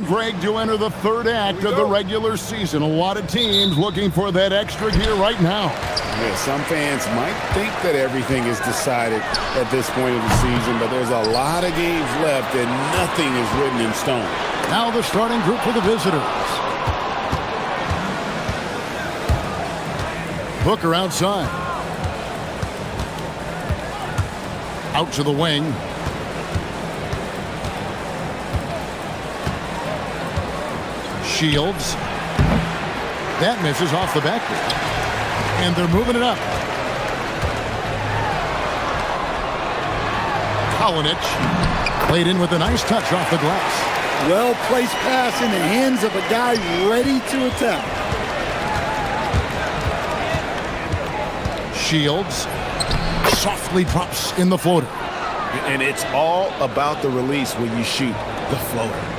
Greg, to enter the third act of the regular season. A lot of teams looking for that extra gear right now. Yeah, some fans might think that everything is decided at this point of the season, but there's a lot of games left and nothing is written in stone. Now the starting group for the visitors. Booker outside. Out to the wing. Shields. That misses off the backboard. And they're moving it up. Kalinic played in with a nice touch off the glass. Well-placed pass in the hands of a guy ready to attack. Shields softly drops in the floater. And it's all about the release when you shoot the floater.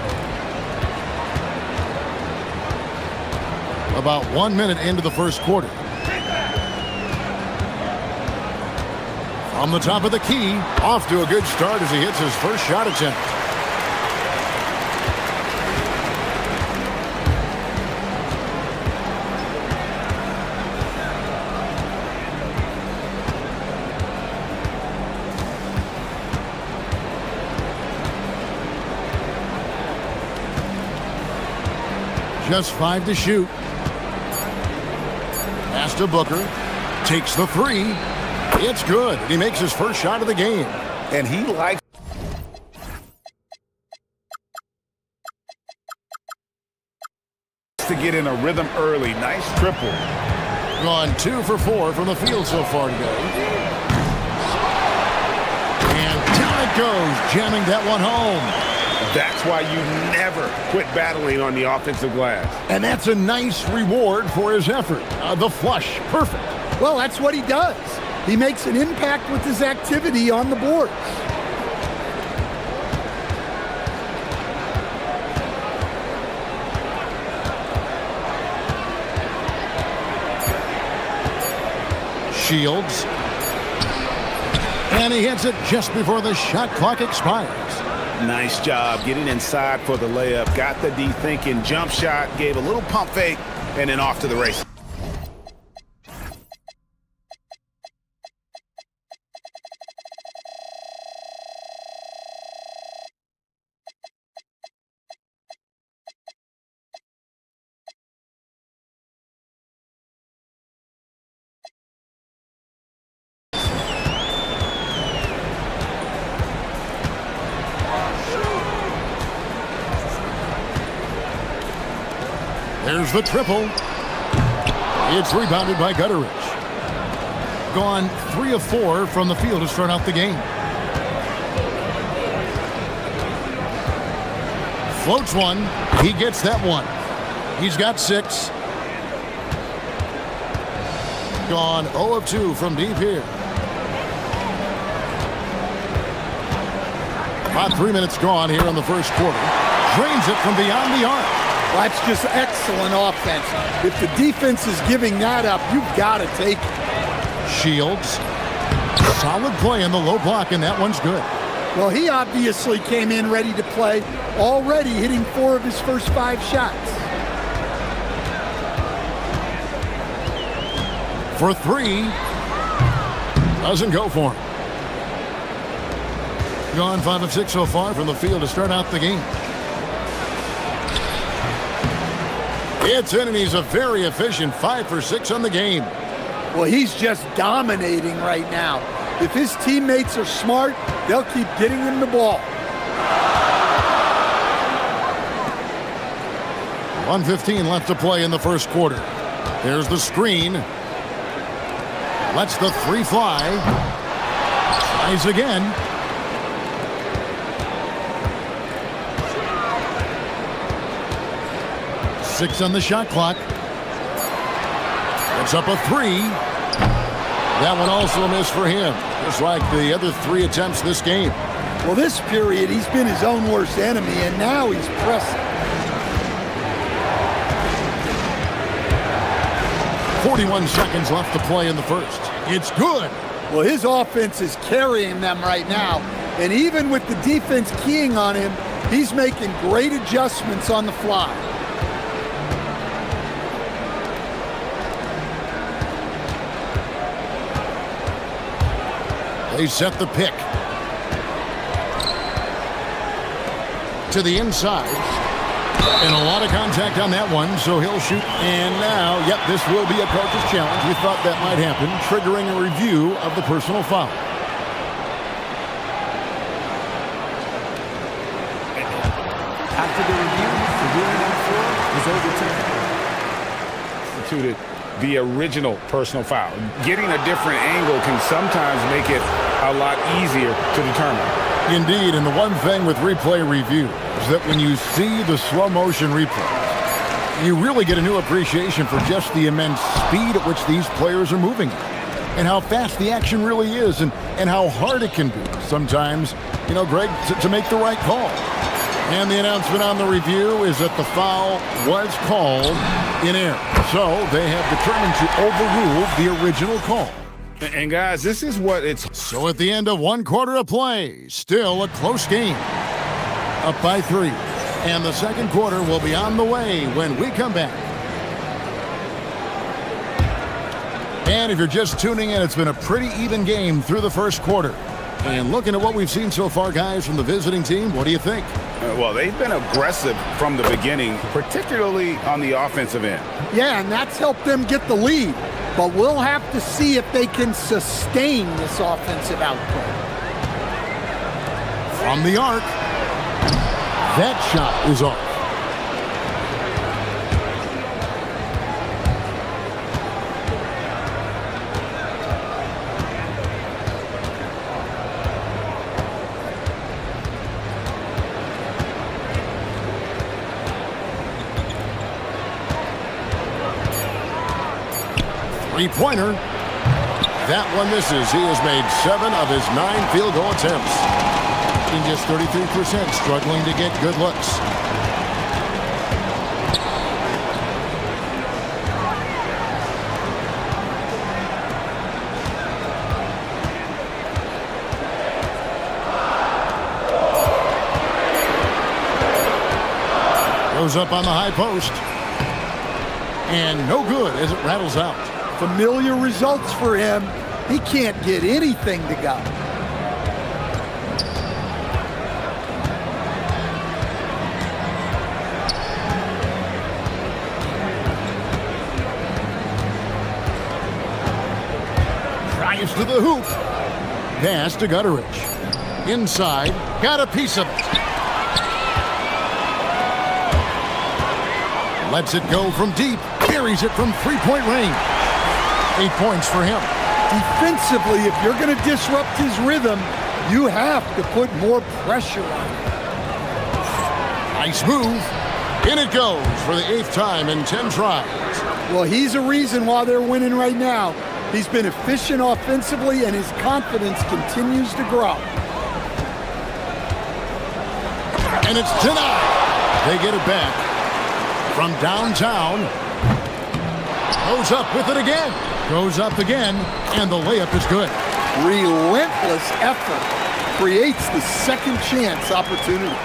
About 1 minute into the first quarter. From the top of the key, off to a good start as he hits his first shot attempt. Just 5 to shoot. Pass to Booker. Takes the three. It's good. He makes his first shot of the game. And he likes to get in a rhythm early. Nice triple. Gone 2 for 4 from the field so far today. And down it goes, jamming that one home. That's why you never quit battling on the offensive glass. And that's a nice reward for his effort. The flush, perfect. Well, that's what he does. He makes an impact with his activity on the boards. Shields. And he hits it just before the shot clock expires. Nice job getting inside for the layup. Got the D thinking. Jump shot. Gave a little pump fake. And then off to the race. There's the triple. It's rebounded by Gutteridge. Gone 3 of 4 from the field to start out the game. Floats one. He gets that one. He's got 6. Gone 0 of 2 from deep here. About 3 minutes gone here in the first quarter. Drains it from beyond the arc. That's just excellent offense. If the defense is giving that up, you've got to take it. Shields. Solid play in the low block, and that one's good. Well, he obviously came in ready to play, already hitting 4 of his first 5 shots. For 3. Doesn't go for him. Gone 5 of 6 so far from the field to start out the game. It's in, and he's a very efficient 5 for 6 on the game. Well, he's just dominating right now. If his teammates are smart, they'll keep getting him the ball. 1:15 left to play in the first quarter. There's the screen. Lets the 3 fly. Tries again. Six on the shot clock. It's up a 3. That one also a miss for him, just like the other 3 attempts this game. Well, this period, he's been his own worst enemy, and now he's pressing. 41 seconds left to play in the first. It's good. Well, his offense is carrying them right now, and even with the defense keying on him, He's making great adjustments on the fly. They set the pick. To the inside. And a lot of contact on that one, so he'll shoot. And now, yep, this will be a coach's challenge. We thought that might happen, triggering a review of the personal foul. After the review, the ruling on the floor is overturned. Instituted the original personal foul. Getting a different angle can sometimes make it a lot easier to determine. Indeed, and the one thing with replay review is that when you see the slow motion replay, you really get a new appreciation for just the immense speed at which these players are moving and how fast the action really is and how hard it can be sometimes, you know, Greg, to make the right call. And the announcement on the review is that the foul was called in error. So they have determined to overrule the original call. And guys, this is what it's... So at the end of one quarter of play, still a close game. Up by 3. And the second quarter will be on the way when we come back. And if you're just tuning in, it's been a pretty even game through the first quarter. And looking at what we've seen so far, guys, from the visiting team, what do you think? Well, they've been aggressive from the beginning, particularly on the offensive end. Yeah, and that's helped them get the lead. But we'll have to see if they can sustain this offensive output. From the arc, that shot is off. Three-pointer. That one misses. He has made 7 of his 9 field goal attempts. In just 33%, struggling to get good looks. Goes up on the high post. And no good as it rattles out. Familiar results for him. He can't get anything to go. Drives to the hoop. Pass to Gutteridge. Inside. Got a piece of it. Lets it go from deep. Carries it from three-point range. 8 points for him. Defensively, if you're going to disrupt his rhythm, you have to put more pressure on him. Nice move. In it goes for the 8th time in 10 tries. Well, he's a reason why they're winning right now. He's been efficient offensively, and his confidence continues to grow. And it's denied. They get it back from downtown. Goes up with it again. Goes up again, and the layup is good. Relentless effort creates the second chance opportunity.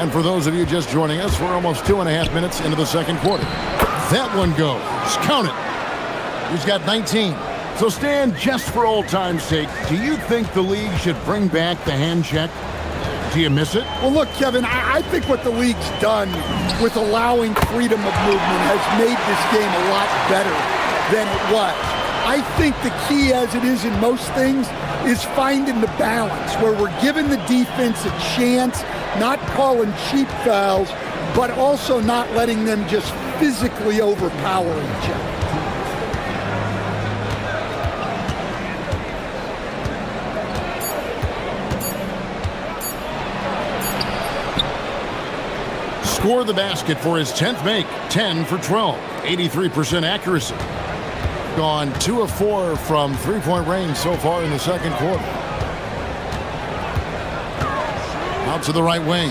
And for those of you just joining us, we're almost 2.5 minutes into the second quarter. That one goes. Count it. He's got 19. So Stan, just for old time's sake, do you think the league should bring back the hand check? Do you miss it? Well, look, Kevin, I think what the league's done with allowing freedom of movement has made this game a lot better than it was. I think the key, as it is in most things, is finding the balance where we're giving the defense a chance, not calling cheap fouls, but also not letting them just physically overpower each other. Score the basket for his 10th make. 10 for 12. 83% accuracy. Gone 2 of 4 from three-point range so far in the second quarter. Out to the right wing.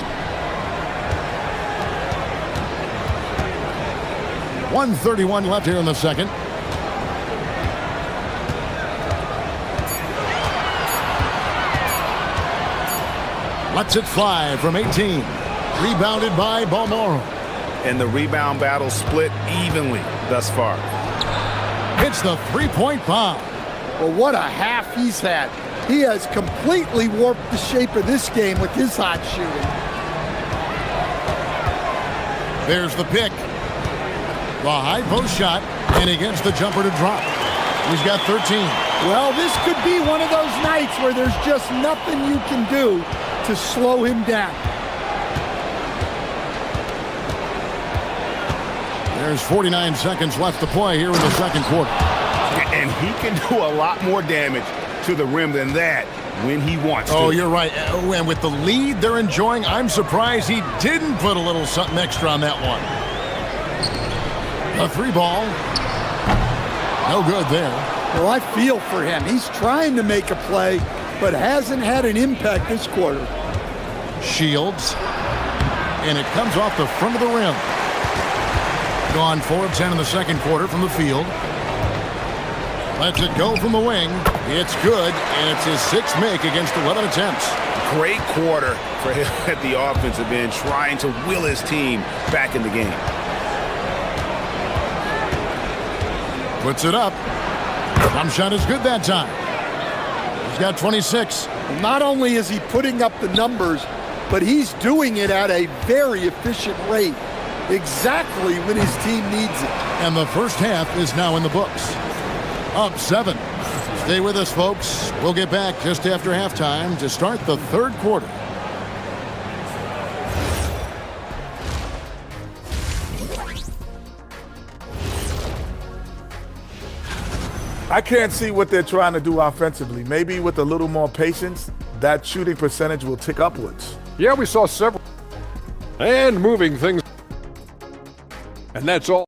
1:31 left here in the second. Lets it fly from 18. Rebounded by Balmoro. And the rebound battle split evenly thus far. Hits the three-point bomb. Well, what a half he's had. He has completely warped the shape of this game with his hot shooting. There's the pick. The high post shot, and he gets the jumper to drop. He's got 13. Well, this could be one of those nights where there's just nothing you can do to slow him down. There's 49 seconds left to play here in the second quarter. And he can do a lot more damage to the rim than that when he wants to. Oh, you're right. And with the lead they're enjoying, I'm surprised he didn't put a little something extra on that one. A three ball. No good there. Well, I feel for him. He's trying to make a play, but hasn't had an impact this quarter. Shields. And it comes off the front of the rim. Gone 4 of 10 in the second quarter from the field. Lets it go from the wing. It's good, and it's his 6th make against 11 attempts. Great quarter for him at the offensive end, trying to will his team back in the game. Puts it up. Jump shot is good that time. He's got 26. Not only is he putting up the numbers, but he's doing it at a very efficient rate. Exactly when his team needs it. And the first half is now in the books. Up 7. Stay with us, folks. We'll get back just after halftime to start the third quarter. I can't see what they're trying to do offensively. Maybe with a little more patience, that shooting percentage will tick upwards. Yeah, we saw several. And moving things. And that's all.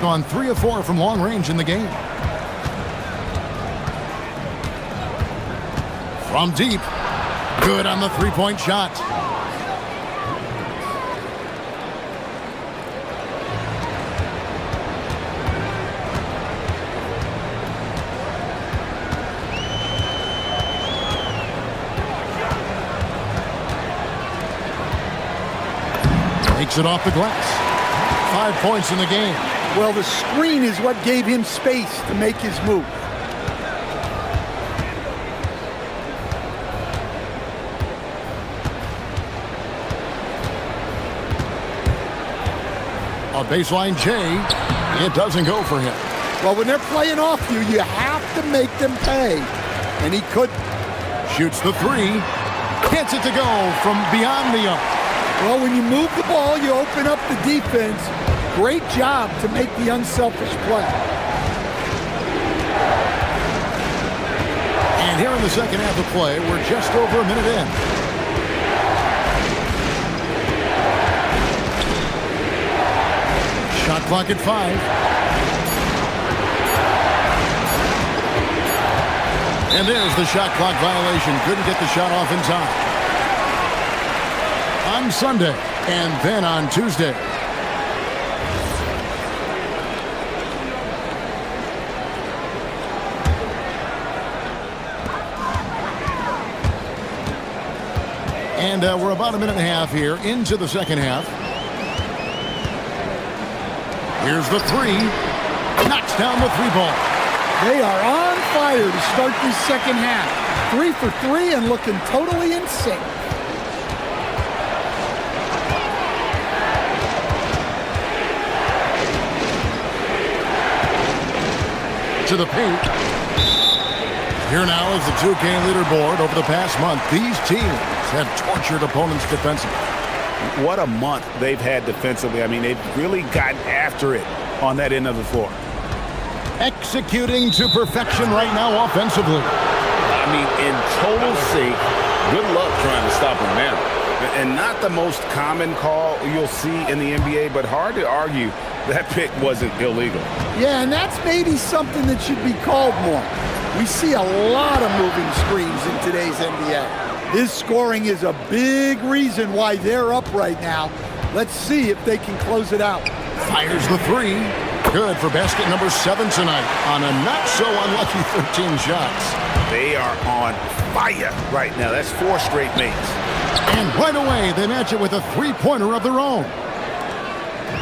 Gone 3 of 4 from long range in the game. From deep. Good on the three-point shot. Takes it off the glass. 5 points in the game. Well, the screen is what gave him space to make his move. A baseline J, it doesn't go for him. Well, when they're playing off you, you have to make them pay. And he couldn't. Shoots the 3. Gets it to go from beyond the arc. Well, when you move the ball, you open up the defense. Great job to make the unselfish play. And here in the second half of play, we're just over a minute in. Shot clock at 5. And there's the shot clock violation. Couldn't get the shot off in time. On Sunday and then on Tuesday. And we're about a minute and a half here into the second half. Here's the 3. Knocks down the 3 ball. They are on fire to start this second half. 3 for 3 and looking totally in sync. To the paint. Here now is the 2K leaderboard. Over the past month, these teams have tortured opponents defensively. What a month they've had defensively. I mean, they've really gotten after it on that end of the floor. Executing to perfection right now offensively. I mean, in total sync. Good luck trying to stop him now. And not the most common call you'll see in the NBA, but hard to argue that pick wasn't illegal. Yeah, and that's maybe something that should be called more. We see a lot of moving screens in today's NBA. This scoring is a big reason why they're up right now. Let's see if they can close it out. Fires the three. Good for basket number 7 tonight on a not-so-unlucky 13 shots. They are on fire right now. That's 4 straight makes. And right away, they match it with a three-pointer of their own.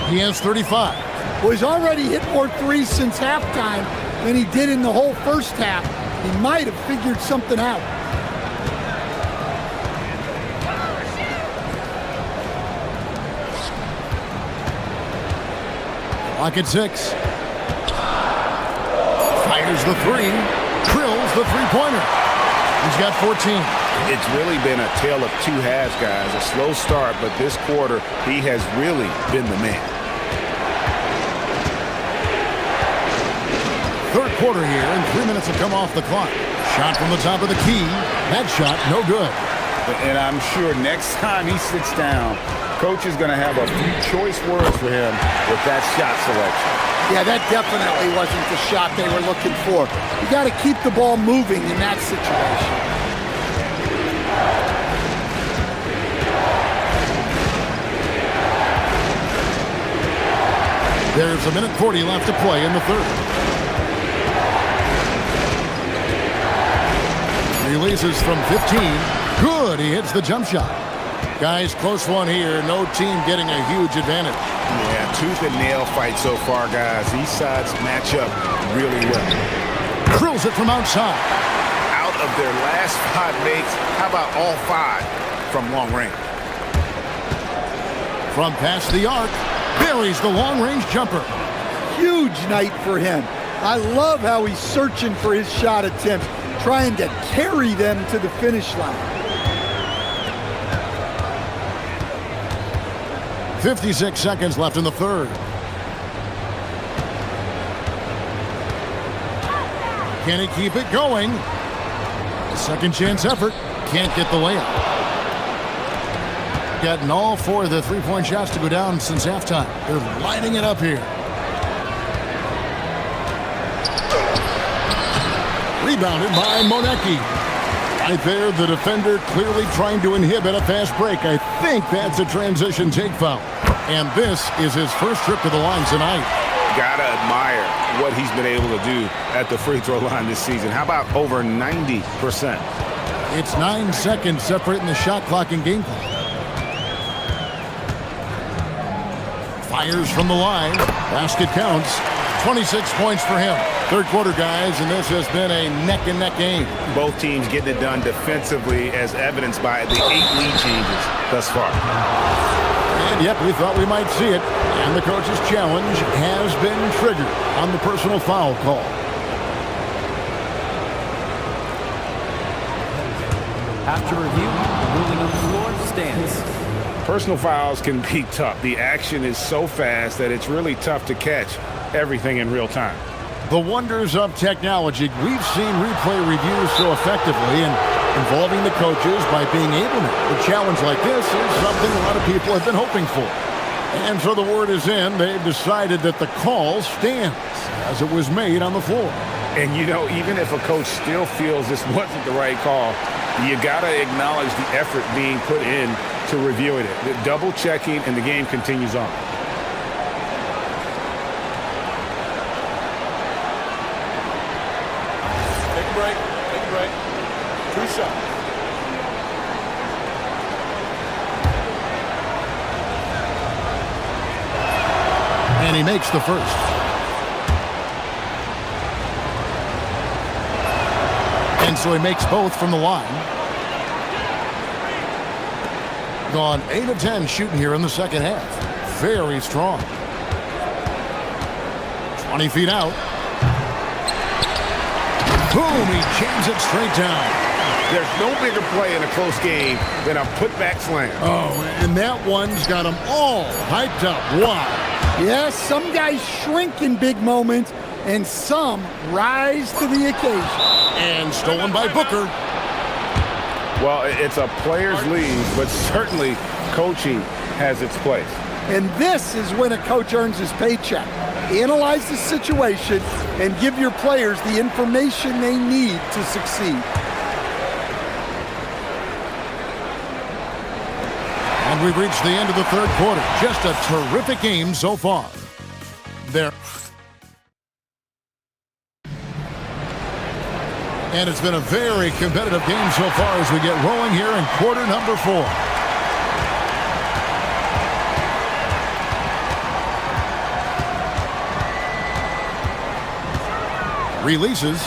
He has 35. Well, he's already hit more threes since halftime than he did in the whole first half. He might have figured something out. Clock at 6. Fires the three. Drills the three-pointer. He's got 14. It's really been a tale of two halves, guys. A slow start, but this quarter, he has really been the man. Third quarter here, and 3 minutes have come off the clock. Shot from the top of the key. That shot, no good. And I'm sure next time he sits down, coach is going to have a few choice words for him with that shot selection. Yeah, that definitely wasn't the shot they were looking for. You got to keep the ball moving in that situation. There's a minute 40 left to play in the third. Releases from 15. Good, he hits the jump shot. Guys, close one here. No team getting a huge advantage. Yeah, tooth and nail fight so far, guys. These sides match up really well. Drills it from outside. Out of their last 5 makes, how about all 5 from long range? From past the arc, buries the long-range jumper. Huge night for him. I love how he's searching for his shot attempts, trying to carry them to the finish line. 56 seconds left in the third. Can he keep it going? A second chance effort. Can't get the layup. Gotten all 4 of the three-point shots to go down since halftime. They're lining it up here. Rebounded by Monecki. Right there, the defender clearly trying to inhibit a fast break. I think that's a transition take foul. And this is his first trip to the line tonight. Gotta admire what he's been able to do at the free throw line this season. How about over 90%? It's 9 seconds separating the shot clock and game clock. Fires from the line. Basket counts. 26 points for him. Third quarter, guys, and this has been a neck-and-neck game. Both teams getting it done defensively, as evidenced by the 8 lead changes thus far. And yep, we thought we might see it. And the coach's challenge has been triggered on the personal foul call. After review, the ruling on the floor stands. Personal fouls can be tough. The action is so fast that it's really tough to catch everything in real time. The wonders of technology. We've seen replay reviews so effectively, and involving the coaches by being able to. A challenge like this is something a lot of people have been hoping for. And so the word is in. They've decided that the call stands as it was made on the floor. And, you know, even if a coach still feels this wasn't the right call, you got to acknowledge the effort being put in to reviewing it. The double checking, and the game continues on. Take a break. Take a break. 2 shots. And he makes the first. And so he makes both from the line. Gone 8 of 10 shooting here in the second half. Very strong. 20 feet out. Boom, he jams it straight down. There's no bigger play in a close game than a putback slam. Oh, and that one's got them all hyped up. Wow. Yes, some guys shrink in big moments, and some rise to the occasion. And stolen by Booker. Well, it's a player's league, but certainly coaching has its place. And this is when a coach earns his paycheck. Analyze the situation and give your players the information they need to succeed. And we've reached the end of the third quarter. Just a terrific game so far. There. And it's been a very competitive game so far as we get rolling here in quarter number 4. Releases.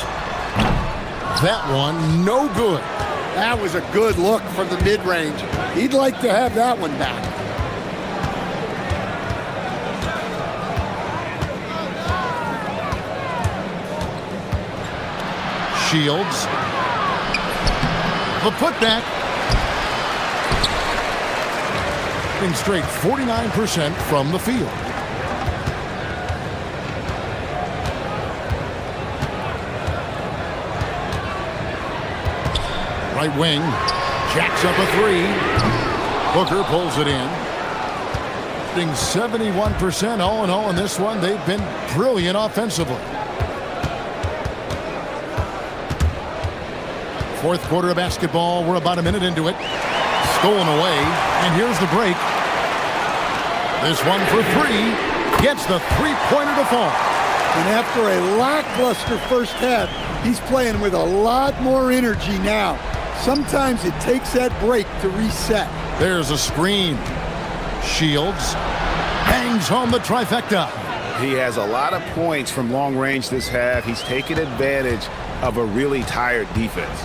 That one, no good. That was a good look from the mid-range. He'd like to have that one back. Shields. The putback. In straight 49% from the field. Right wing, jacks up a 3. Booker pulls it in. Shooting 71% all in all in this one. They've been brilliant offensively. Fourth quarter of basketball. We're about a minute into it. Stolen away, and here's the break. This one for 3. Gets the three-pointer to fall. And after a lackluster first half, he's playing with a lot more energy now. Sometimes it takes that break to reset. There's a screen. Shields bangs home the trifecta. He has a lot of points from long range this half. He's taken advantage of a really tired defense.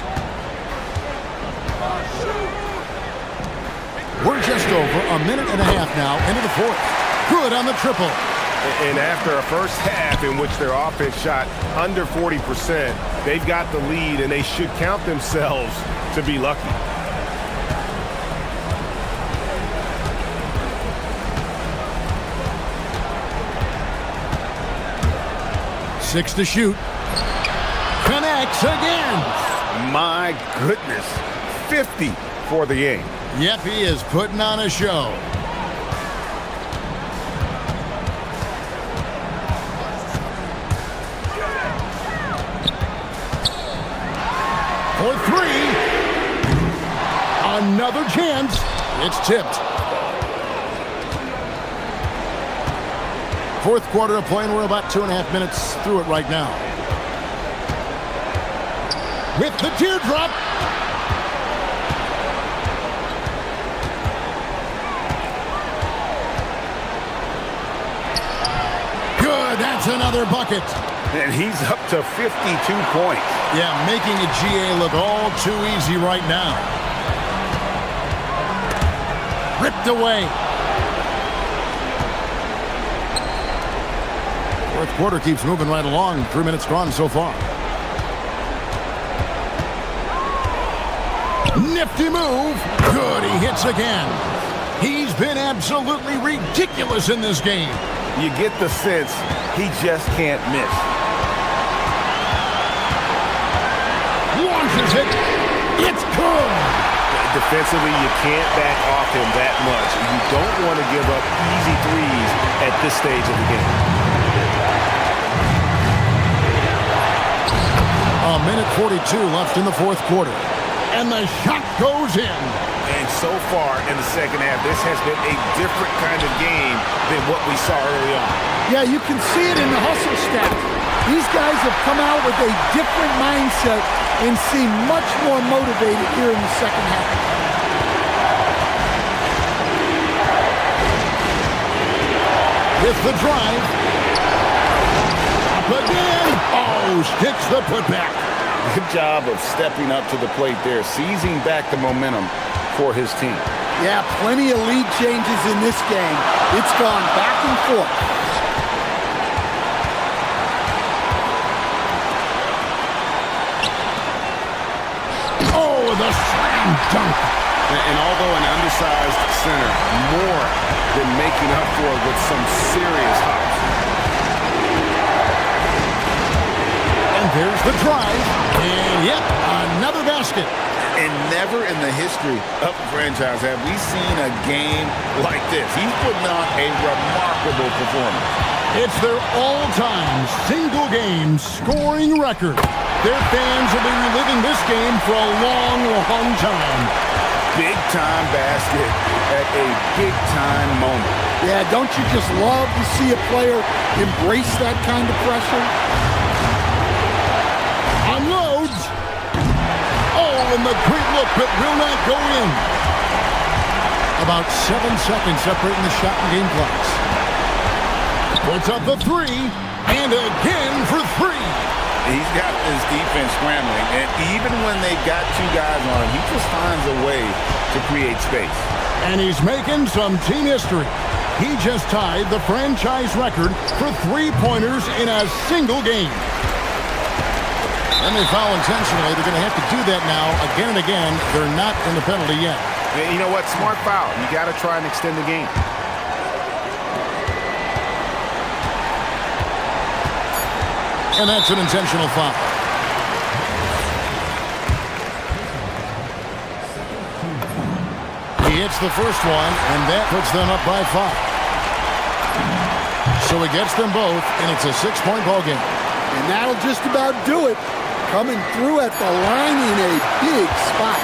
We're just over a minute and a half now into the fourth. Good on the triple. And after a first half in which their offense shot under 40%, they've got the lead, and they should count themselves to be lucky. Six to shoot. Connects again. My goodness. 50 for the game. Yep, he is putting on a show. For 3. Another chance. It's tipped. Fourth quarter of play, and we're about 2.5 minutes through it right now. With the teardrop. Good, that's another bucket. And he's up to 52 points. Yeah, making a GA look all too easy right now. Ripped away. Fourth quarter keeps moving right along. 3 minutes gone so far. Nifty move. Good, he hits again. He's been absolutely ridiculous in this game. You get the sense he just can't miss. Launches it. It's good. Defensively, you can't back off him that much. You don't want to give up easy threes at this stage of the game. A minute 42 left in the fourth quarter. And the shot goes in. And so far in the second half, this has been a different kind of game than what we saw early on. Yeah, you can see it in the hustle stat. These guys have come out with a different mindset and seem much more motivated here in the second half. With the drive. Up again. Oh, sticks the putback. Good job of stepping up to the plate there, seizing back the momentum for his team. Yeah, plenty of lead changes in this game. It's gone back and forth. Oh, the slam dunk. And although an undersized center, more than making up for it with some serious hops. And there's the drive. And yep, another basket. And never in the history of the franchise have we seen a game like this. He's putting on a remarkable performance. It's their all-time single-game scoring record. Their fans will be reliving this game for a long, long time. Big-time basket at a big-time moment. Yeah, don't you just love to see a player embrace that kind of pressure? Unloads. Oh, and the great look, but will not go in. About 7 seconds separating the shot and game clocks. Puts up the three, and again for three. He's got his defense scrambling, and even when they got two guys on him, he just finds a way to create space. And he's making some team history. He just tied the franchise record for three-pointers in a single game. And they foul intentionally. They're going to have to do that now again and again. They're not in the penalty yet. And you know what? Smart foul. You got to try and extend the game. And that's an intentional foul. He hits the first one, and that puts them up by 5. So he gets them both, and it's a 6-point ball game. And that'll just about do it. Coming through at the line in a big spot.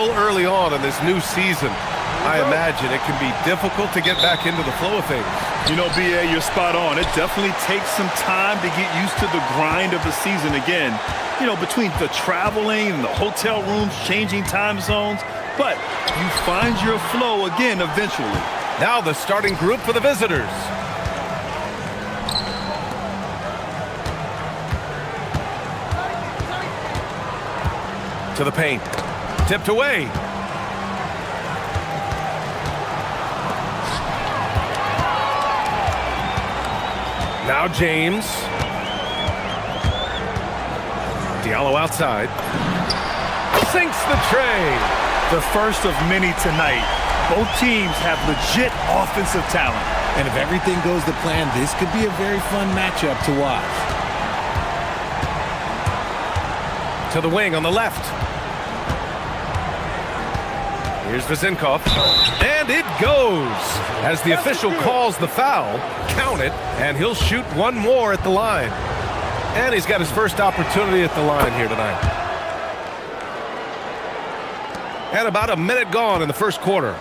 still early on in this new season. I imagine it can be difficult to get back into the flow of things. You know, B.A., you're spot on. It definitely takes some time to get used to the grind of the season again. You know, between the traveling and the hotel rooms, changing time zones. But you find your flow again eventually. Now the starting group for the visitors. To the paint. Tipped away. Now James. Diallo outside. Sinks the tray. The first of many tonight. Both teams have legit offensive talent. And if everything goes to plan, this could be a very fun matchup to watch. To the wing on the left. Here's Vezinkov. And it goes. As the official calls the foul, count it, and he'll shoot one more at the line. And he's got his first opportunity at the line here tonight. And about a minute gone in the first quarter.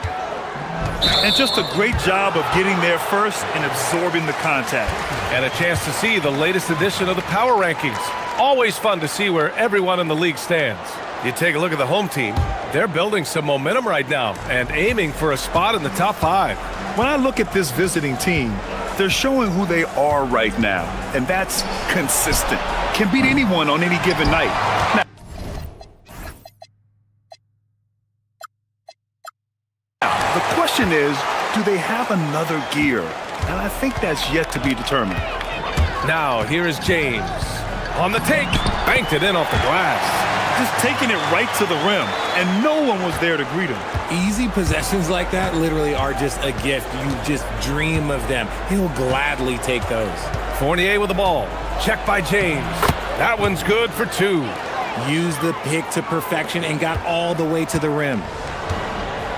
And just a great job of getting there first and absorbing the contact. And a chance to see the latest edition of the power rankings. Always fun to see where everyone in the league stands. You take a look at the home team. They're building some momentum right now and aiming for a spot in the top 5. When I look at this visiting team, they're showing who they are right now. And that's consistent. Can beat anyone on any given night. Now, the question is, do they have another gear? And I think that's yet to be determined. Now, here is James. On the take. Banked it in off the glass. Just taking it right to the rim, and no one was there to greet him. Easy possessions like that literally are just a gift. You just dream of them. He'll gladly take those. Fournier with the ball. Checked by James. That one's good for 2. Used the pick to perfection and got all the way to the rim.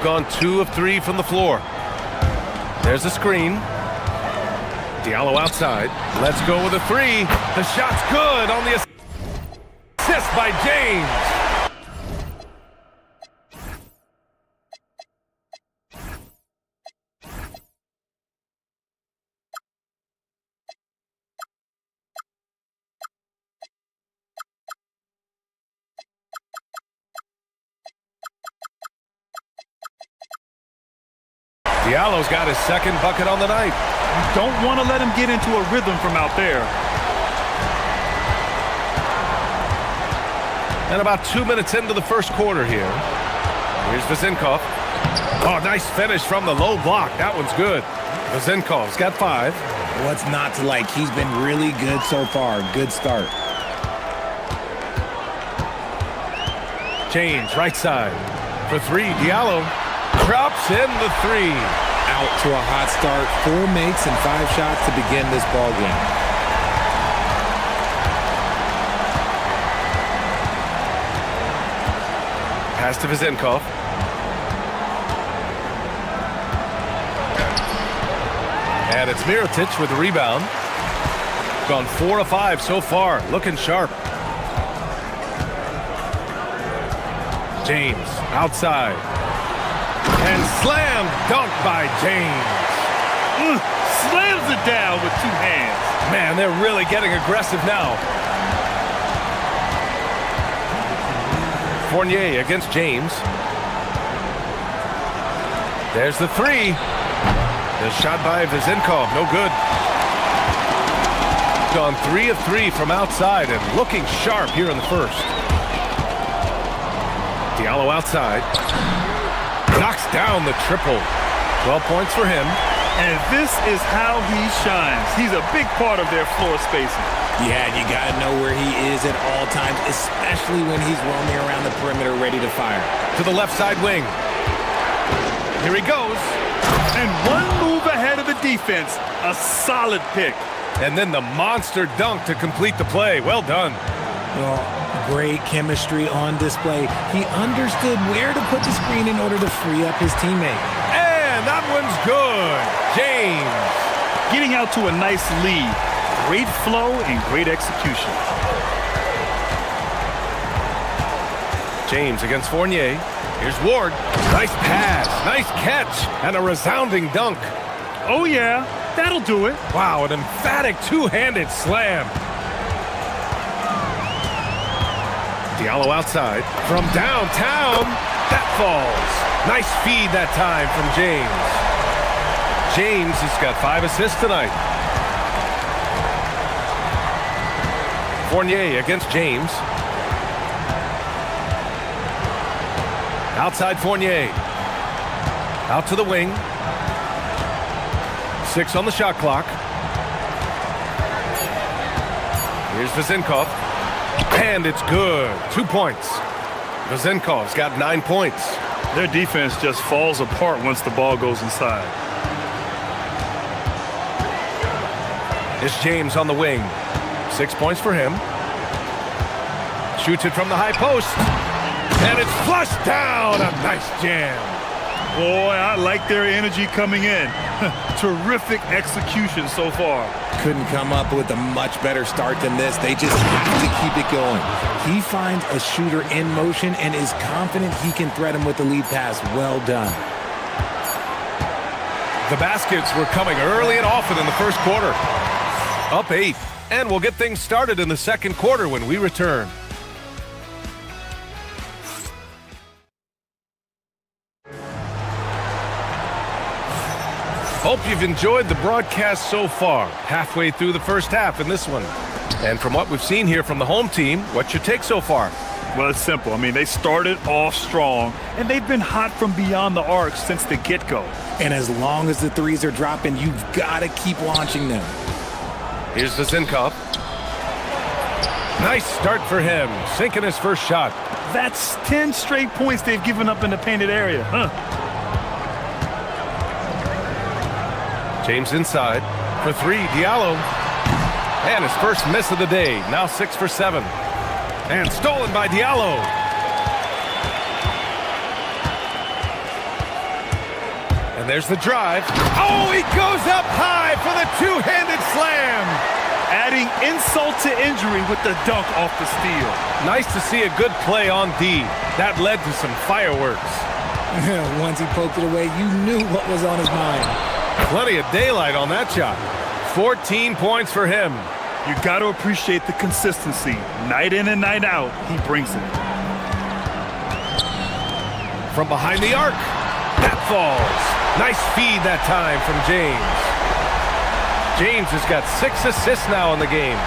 Gone 2 of 3 from the floor. There's the screen. Diallo outside. Let's go with a 3. The shot's good on the assist by James. Diallo's got his second bucket on the night. You don't want to let him get into a rhythm from out there. And about 2 minutes into the first quarter here. Here's Vezinkov. Oh, nice finish from the low block. That one's good. Vezinkov's got 5. What's not to like? He's been really good so far. Good start. James, right side. For 3, Diallo drops in the 3. Out to a hot start. 4 makes and 5 shots to begin this ball game. Pass to Vezinkov. And it's Mirotic with the rebound. Gone 4 of 5 so far. Looking sharp. James outside. And slam dunk by James. Slams it down with 2 hands. Man, they're really getting aggressive now. Fournier against James. There's the 3. The shot by Vezinkov, no good. Gone 3 of 3 from outside and looking sharp here in the first. Diallo outside. Knocks down the triple. 12 points for him. And this is how he shines. He's a big part of their floor spacing. Yeah, you got to know where he is at all times, especially when he's roaming around the perimeter ready to fire. To the left side wing. Here he goes. And one move ahead of the defense. A solid pick. And then the monster dunk to complete the play. Well done. Well, great chemistry on display. He understood where to put the screen in order to free up his teammate. And that one's good. James. Getting out to a nice lead. Great flow and great execution. James against Fournier. Here's Ward. Nice pass, nice catch, and a resounding dunk. Oh, yeah, that'll do it. Wow, an emphatic two-handed slam. Diallo outside. From downtown, that falls. Nice feed that time from James. James has got 5 assists tonight. Fournier against James. Outside Fournier. Out to the wing. 6 on the shot clock. Here's Vezenkov. And it's good. 2 points. Vezenkov's got 9 points. Their defense just falls apart once the ball goes inside. It's James on the wing. 6 points for him. Shoots it from the high post. And it's flushed down. A nice jam. Boy, I like their energy coming in. Terrific execution so far. Couldn't come up with a much better start than this. They just have to keep it going. He finds a shooter in motion and is confident he can thread him with the lead pass. Well done. The baskets were coming early and often in the first quarter. Up 8. And we'll get things started in the second quarter when we return. Hope you've enjoyed the broadcast so far. Halfway through the first half in this one. And from what we've seen here from the home team, what's your take so far? Well, it's simple. I mean, they started off strong, and they've been hot from beyond the arc since the get-go. And as long as the threes are dropping, you've got to keep launching them. Here's Vezenkov. Nice start for him, sinking his first shot. That's 10 straight points they've given up in the painted area, huh? James inside for 3, Diallo. And his first miss of the day, now 6 for 7. And stolen by Diallo. And there's the drive. Oh, he goes up high for the two-handed slam. Adding insult to injury with the dunk off the steal. Nice to see a good play on D. That led to some fireworks. Once he poked it away, you knew what was on his mind. Plenty of daylight on that shot. 14 points for him. You got to appreciate the consistency. Night in and night out, he brings it. From behind the arc, that falls. Nice feed that time from James. James has got 6 assists now in the game.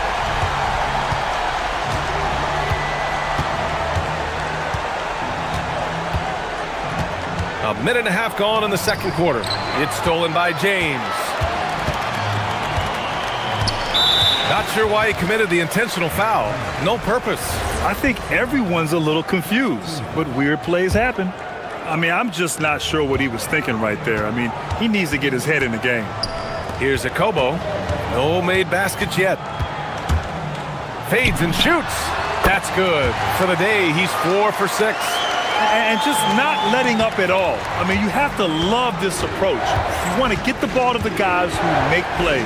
A minute and a half gone in the second quarter. It's stolen by James. Not sure why he committed the intentional foul. No purpose. I think everyone's a little confused, but weird plays happen. I mean, I'm just not sure what he was thinking right there. I mean, he needs to get his head in the game. Here's Akobo. No made baskets yet. Fades and shoots. That's good. For the day, he's 4 for 6. And just not letting up at all. I mean, you have to love this approach. You want to get the ball to the guys who make plays.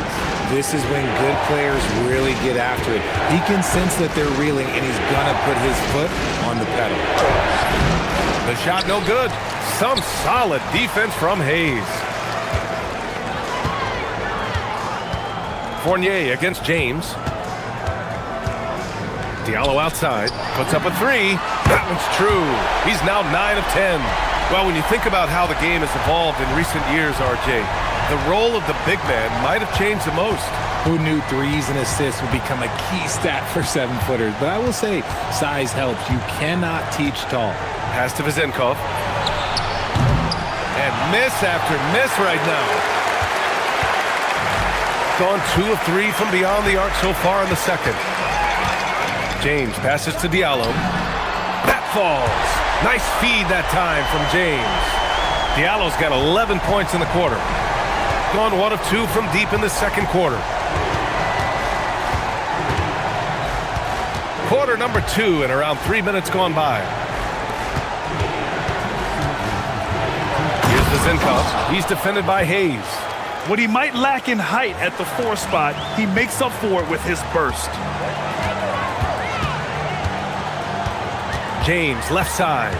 This is when good players really get after it. He can sense that they're reeling, and he's going to put his foot on the pedal. The shot no good. Some solid defense from Hayes. Fournier against James. Diallo outside, puts up a 3. That one's true. He's now 9 of 10. Well, when you think about how the game has evolved in recent years, RJ, the role of the big man might have changed the most. Who knew threes and assists would become a key stat for 7-footers? But I will say, size helps. You cannot teach tall. Pass to Vezenkov. And miss after miss right now. Gone 2 of 3 from beyond the arc so far in the second. James passes to Diallo. That falls. Nice feed that time from James. Diallo's got 11 points in the quarter. Gone 1 of 2 from deep in the second quarter. Quarter number 2 and around 3 minutes gone by. Here's Vezenkov. He's defended by Hayes. What he might lack in height at the 4 spot, he makes up for it with his burst. James, left side.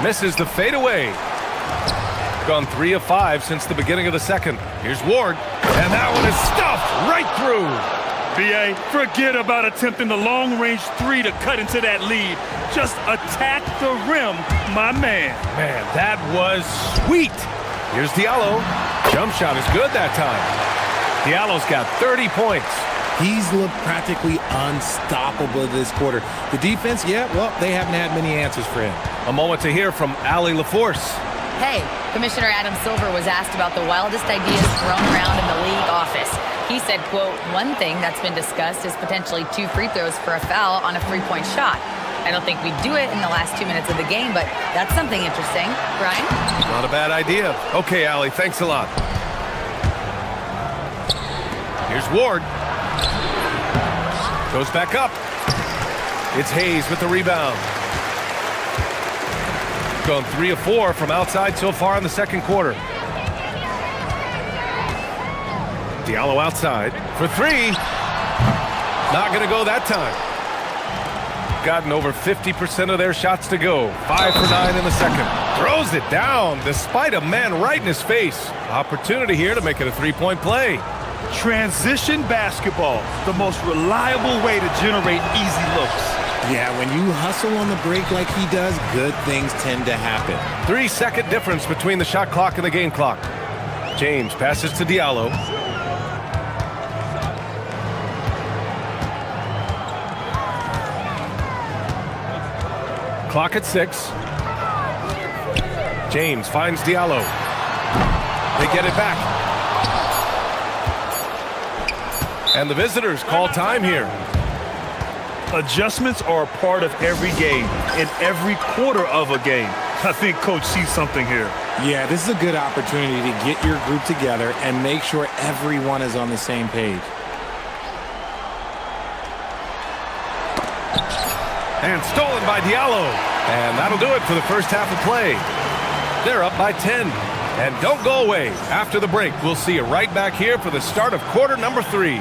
Misses the fadeaway. Gone 3 of 5 since the beginning of the second. Here's Ward, and that one is stuffed right through. BA, forget about attempting the long-range three to cut into that lead. Just attack the rim, my man. Man, that was sweet. Here's Diallo. Jump shot is good that time. Diallo's got 30 points. He's looked practically unstoppable this quarter. The defense, yeah, well, they haven't had many answers for him. A moment to hear from Ali LaForce. Hey, Commissioner Adam Silver was asked about the wildest ideas thrown around in the league office. He said, quote, one thing that's been discussed is potentially 2 free throws for a foul on a 3-point shot. I don't think we'd do it in the last 2 minutes of the game, but that's something interesting. Brian? Not a bad idea. Okay, Ali, thanks a lot. Here's Ward. Goes back up. It's Hayes with the rebound. Gone 3 of 4 from outside so far in the second quarter. Diallo outside for 3. Not going to go that time. Gotten over 50% of their shots to go. 5 for 9 in the second. Throws it down despite a man right in his face. Opportunity here to make it a 3-point play. Transition basketball, the most reliable way to generate easy looks. Yeah, when you hustle on the break like he does, good things tend to happen. 3-second difference between the shot clock and the game clock. James passes to Diallo. Clock at 6. James finds Diallo. They get it back. And the visitors call time here. Adjustments are a part of every game, in every quarter of a game. I think Coach sees something here. Yeah, this is a good opportunity to get your group together and make sure everyone is on the same page. And stolen by Diallo. And that'll do it for the first half of play. They're up by 10. And don't go away. After the break, we'll see you right back here for the start of quarter number 3.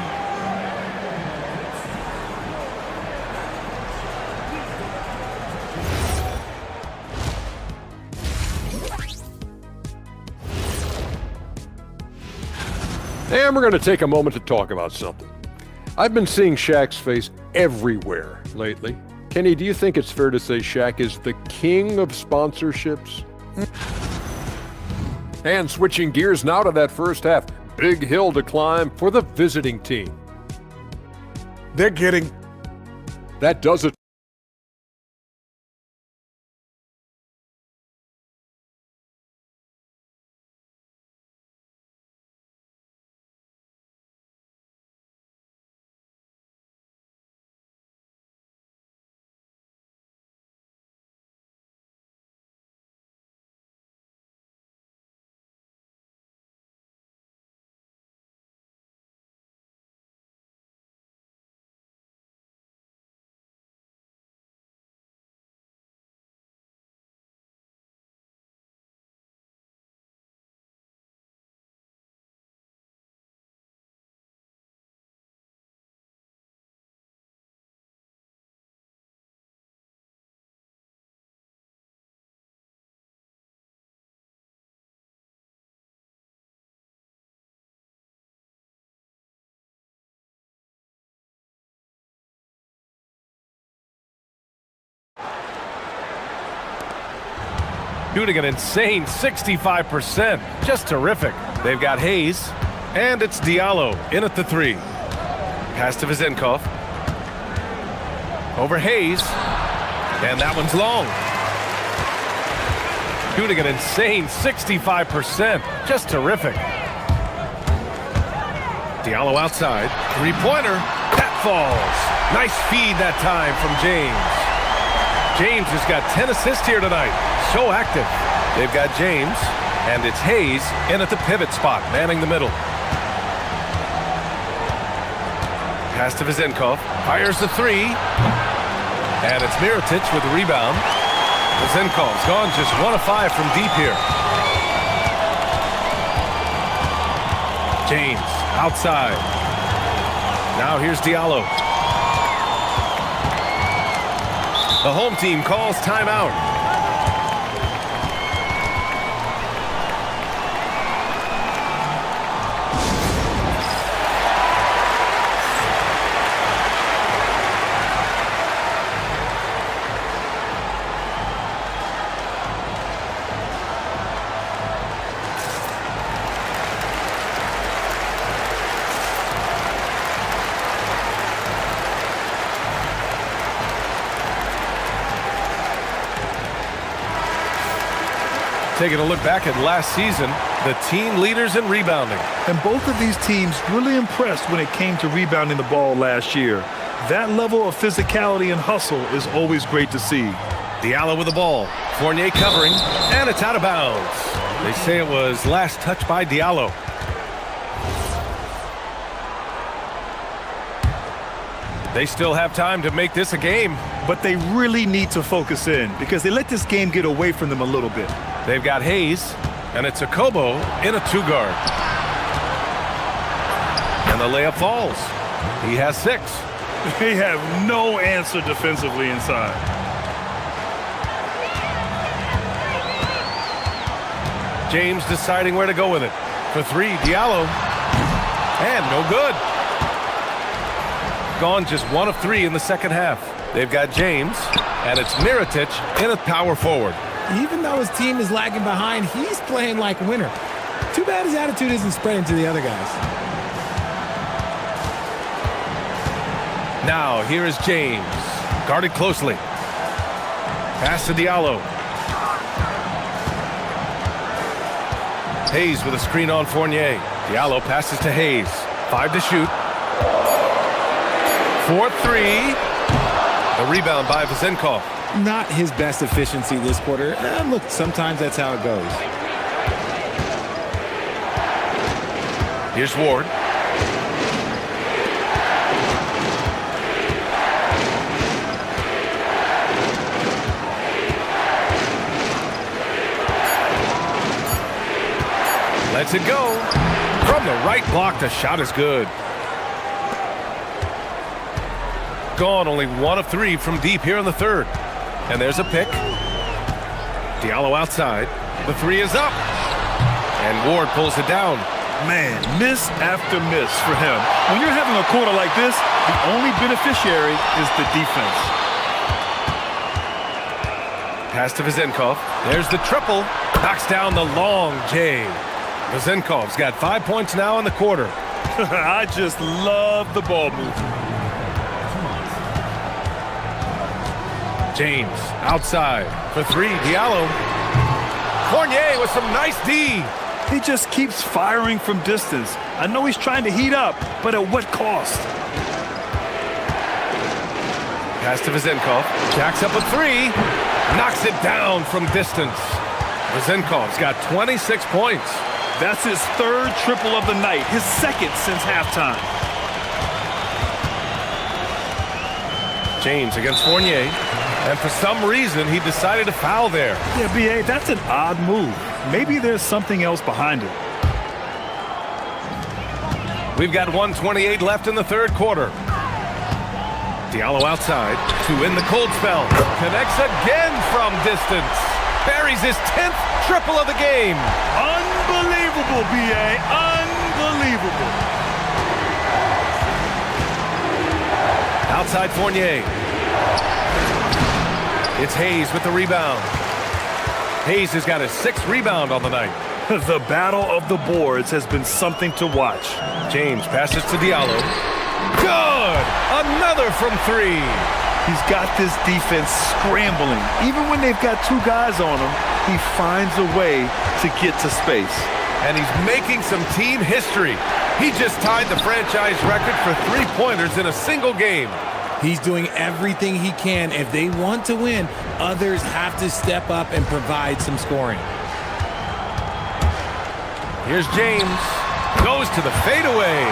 And we're going to take a moment to talk about something. I've been seeing Shaq's face everywhere lately. Kenny, do you think it's fair to say Shaq is the king of sponsorships? And switching gears now to that first half. Big hill to climb for the visiting team. They're getting... That does it. Shooting an insane 65%. Just terrific. They've got Hayes, and it's Diallo in at the 3. Pass to Vizenkov. Over Hayes, and that one's long. Shooting an insane 65%. Just terrific. Diallo outside. 3-pointer. That falls. Nice feed that time from James. James has got 10 assists here tonight. So active. They've got James, and it's Hayes in at the pivot spot, manning the middle. Pass to Vizenkov. Fires the 3. And it's Mirotic with the rebound. Vizenkov's gone just 1 of 5 from deep here. James outside. Now here's Diallo. The home team calls timeout. taking a look back at last season, the team leaders in rebounding. And both of these teams really impressed when it came to rebounding the ball last year. That level of physicality and hustle is always great to see. Diallo with the ball. Fournier covering, and it's out of bounds. They say it was last touched by Diallo. They still have time to make this a game. But they really need to focus in because they let this game get away from them a little bit. They've got Hayes, and it's a Kobo in a two-guard. And the layup falls. He has 6. They have no answer defensively inside. James deciding where to go with it. For 3, Diallo. And no good. Gone just 1 of 3 in the second half. They've got James, and it's Mirotic in a power forward. Even though his team is lagging behind, he's playing like a winner. Too bad his attitude isn't spreading to the other guys. Now, here is James. Guarded closely. Pass to Diallo. Hayes with a screen on Fournier. Diallo passes to Hayes. 5 to shoot. 4-3. The rebound by Vezenkov. Not his best efficiency this quarter. Look, sometimes that's how it goes. Here's Ward. Lets it go. From the right block, the shot is good. Gone only 1 of 3 from deep here in the third. And there's a pick. Diallo outside. The 3 is up. And Ward pulls it down. Man, miss after miss for him. When you're having a quarter like this, the only beneficiary is the defense. Pass to Vezenkov. There's the triple. Knocks down the long J. Vezenkov's got 5 points now in the quarter. I just love the ball movement. James outside for 3. Diallo. Fournier with some nice D. He just keeps firing from distance. I know he's trying to heat up, but at what cost? Pass to Vezenkov. Jacks up a 3. Knocks it down from distance. Vezenkov's got 26 points. That's his 3rd triple of the night, his 2nd since halftime. James against Fournier. And for some reason, he decided to foul there. Yeah, B.A., that's an odd move. Maybe there's something else behind it. We've got 1:28 left in the third quarter. Diallo outside to win the cold spell. Connects again from distance. Buries his 10th triple of the game. Unbelievable, B.A., unbelievable. Outside Fournier. It's Hayes with the rebound. Hayes has got his 6th rebound on the night. The battle of the boards has been something to watch. James passes to Diallo. Good! Another from 3. He's got this defense scrambling. Even when they've got 2 guys on him, he finds a way to get to space. And he's making some team history. He just tied the franchise record for 3-pointers in a single game. He's doing everything he can. If they want to win, others have to step up and provide some scoring. Here's James. Goes to the fadeaway.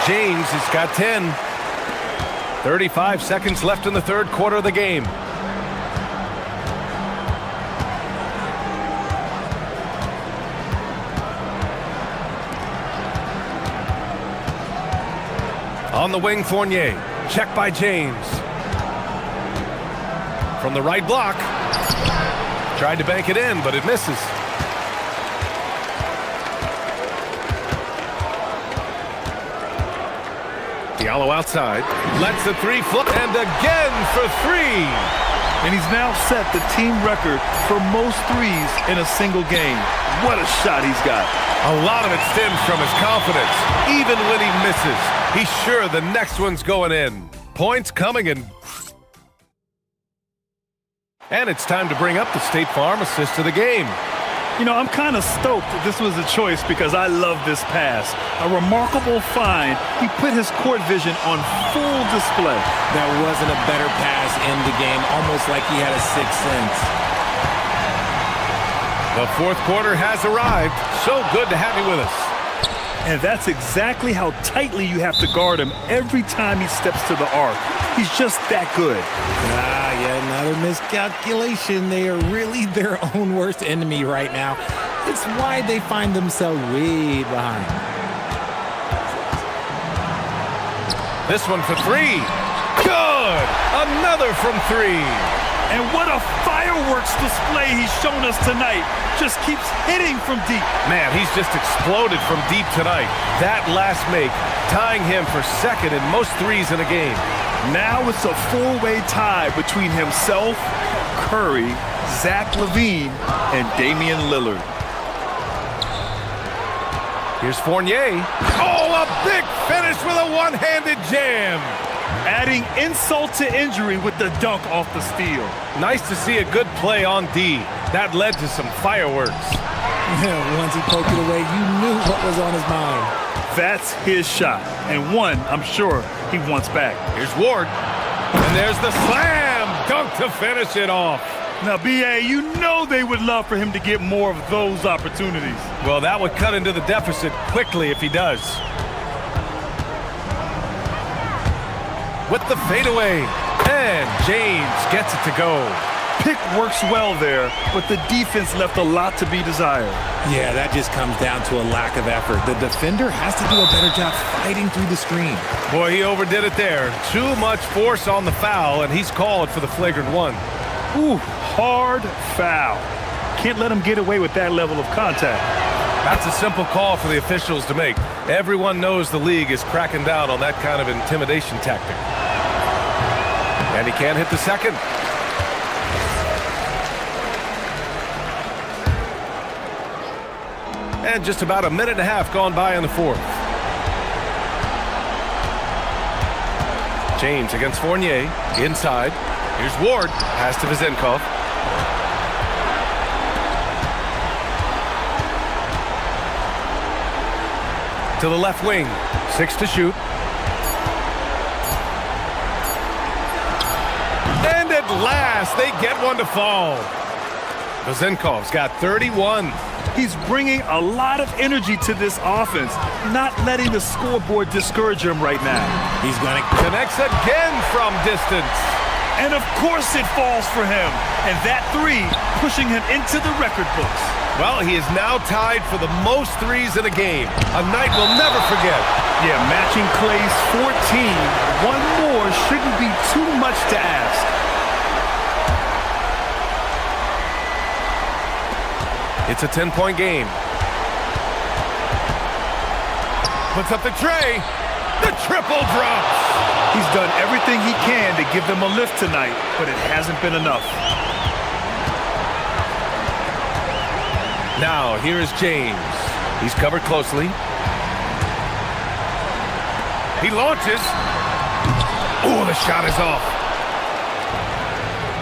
James has got 10. 35 seconds left in the third quarter of the game. On the wing, Fournier. Check by James. From the right block. Tried to bank it in, but it misses. Diallo outside. Lets the 3-foot and again for 3. And he's now set the team record for most threes in a single game. What a shot he's got. A lot of it stems from his confidence. Even when he misses, he's sure the next one's going in. Points coming in. And it's time to bring up the State Farm assist of the game. You know, I'm kind of stoked that this was a choice because I love this pass. A remarkable find. He put his court vision on full display. There wasn't a better pass in the game, almost like he had a sixth sense. The fourth quarter has arrived. So good to have you with us. And that's exactly how tightly you have to guard him every time he steps to the arc. He's just that good. Yeah, another miscalculation. They are really their own worst enemy right now. It's why they find themselves way behind. This one for three. Good! Another from three. And what a fireworks display he's shown us tonight. Just keeps hitting from deep. Man, he's just exploded from deep tonight. That last make, tying him for second in most threes in a game. Now it's a four-way tie between himself, Curry, Zach LaVine, and Damian Lillard. Here's Fournier. Oh, a big finish with a one-handed jam. Adding insult to injury with the dunk off the steal. Nice to see a good play on D. That led to some fireworks. Yeah, once he poked it away, you knew what was on his mind. That's his shot, and one I'm sure he wants back. Here's Ward, and there's the slam dunk to finish it off. Now, B.A., you know they would love for him to get more of those opportunities. Well, that would cut into the deficit quickly if he does. With the fadeaway, and James gets it to go. Pick works well there, but the defense left a lot to be desired. Yeah, that just comes down to a lack of effort. The defender has to do a better job fighting through the screen. Boy, he overdid it there. Too much force on the foul, and he's called for the flagrant one. Ooh, hard foul. Can't let him get away with that level of contact. That's a simple call for the officials to make. Everyone knows the league is cracking down on that kind of intimidation tactic. And he can't hit the second. And just about a minute and a half gone by in the fourth. James against Fournier, inside. Here's Ward, pass to Vizenkov. To the left wing, 6 to shoot. And at last, they get one to fall. Vizenkov's got 31. He's bringing a lot of energy to this offense, not letting the scoreboard discourage him right now. He's going to connects again from distance. And of course it falls for him. And that three pushing him into the record books. Well, he is now tied for the most threes in a game. A night we'll never forget. Yeah, matching Clay's 14. One more shouldn't be too much to ask. It's a 10-point game. Puts up the tray. The triple drops. He's done everything he can to give them a lift tonight, but it hasn't been enough. Now, here is James. He's covered closely. He launches. Oh, the shot is off.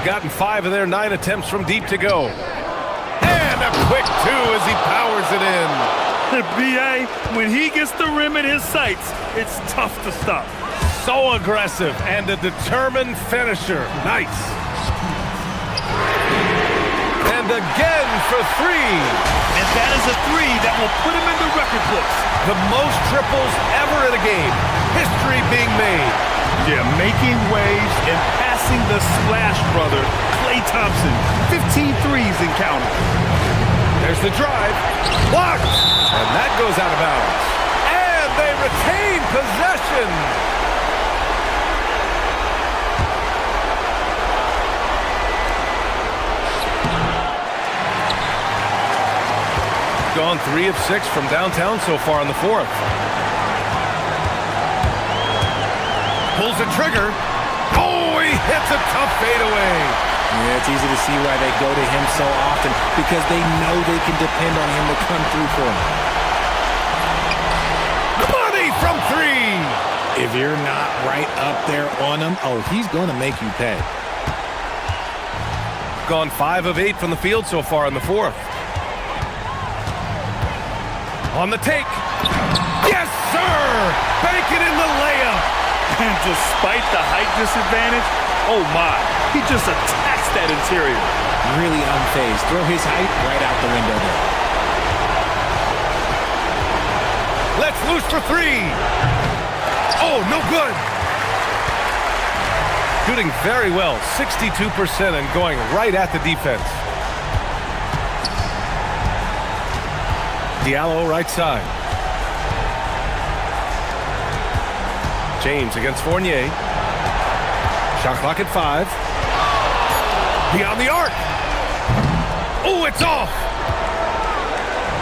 Gotten 5 of their 9 attempts from deep to go. And a quick 2 as he powers it in. B.A., when he gets the rim in his sights, it's tough to stop. So aggressive and a determined finisher. Nice. And again for 3. And that is a 3 that will put him in the record books. The most triples ever in a game. History being made. Yeah, making waves and passing the splash brother, Klay Thompson. 15 threes and counting. There's the drive. Blocked. And that goes out of bounds. And they retain possession. Gone 3 of 6 from downtown so far in the fourth. Pulls the trigger. Oh, he hits a tough fadeaway. Yeah, it's easy to see why they go to him so often, because they know they can depend on him to come through for them. Money from 3. If you're not right up there on him, oh, he's going to make you pay. Gone 5 of 8 from the field so far in the fourth. On the take. Yes, sir! Bank it in the layup. And despite the height disadvantage, oh my, he just attacks that interior. Really unfazed. Throw his height right out the window there. Let's loose for three. Oh, no good. Shooting very well, 62% and going right at the defense. Diallo right side. James against Fournier. Shot clock at 5. Beyond the arc. Oh, it's off.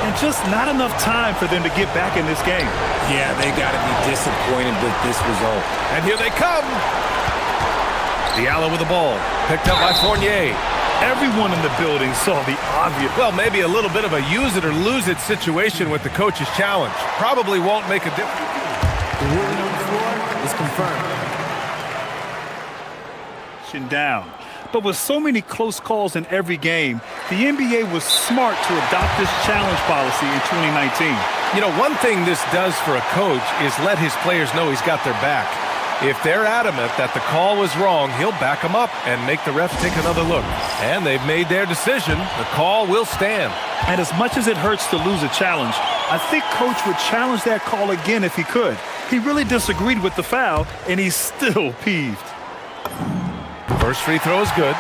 And just not enough time for them to get back in this game. Yeah, they got to be disappointed with this result. And here they come. Diallo with the ball. Picked up by Fournier. Everyone in the building saw the obvious. Well, maybe a little bit of a use it or lose it situation with the coach's challenge. Probably won't make a difference. The ruling on the floor is confirmed. Down. But with so many close calls in every game, the NBA was smart to adopt this challenge policy in 2019. You know, one thing this does for a coach is let his players know he's got their back. If they're adamant that the call was wrong, he'll back them up and make the refs take another look. And they've made their decision. The call will stand. And as much as it hurts to lose a challenge, I think Coach would challenge that call again if he could. He really disagreed with the foul, and he's still peeved. First free throw is good,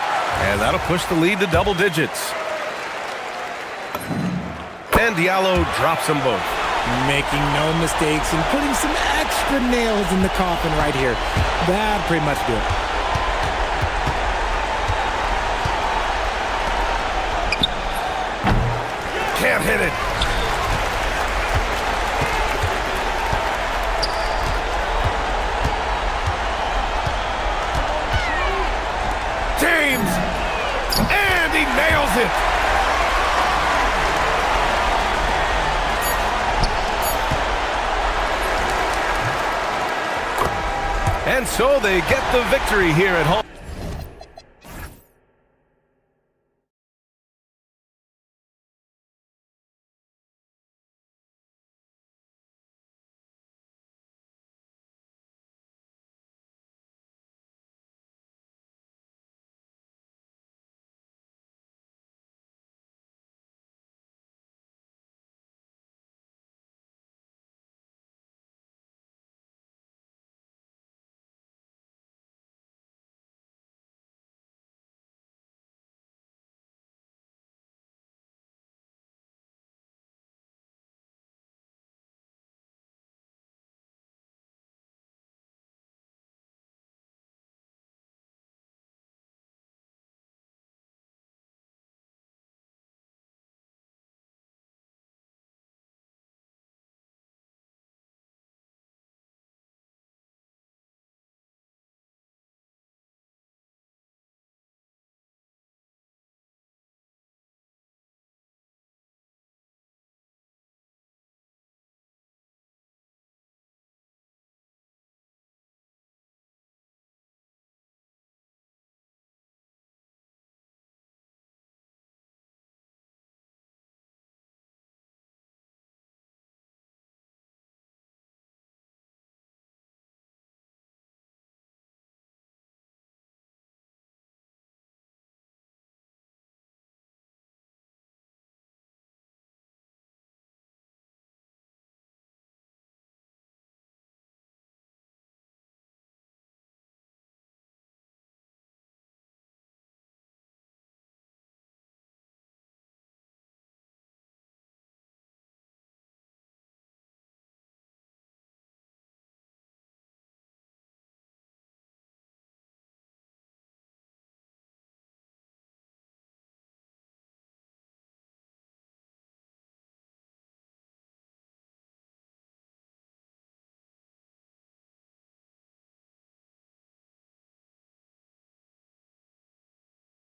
and that'll push the lead to double digits. And Diallo drops them both. Making no mistakes and putting some extra nails in the coffin right here. That pretty much do it. Can't hit it. James! And he nails it! And so they get the victory here at home.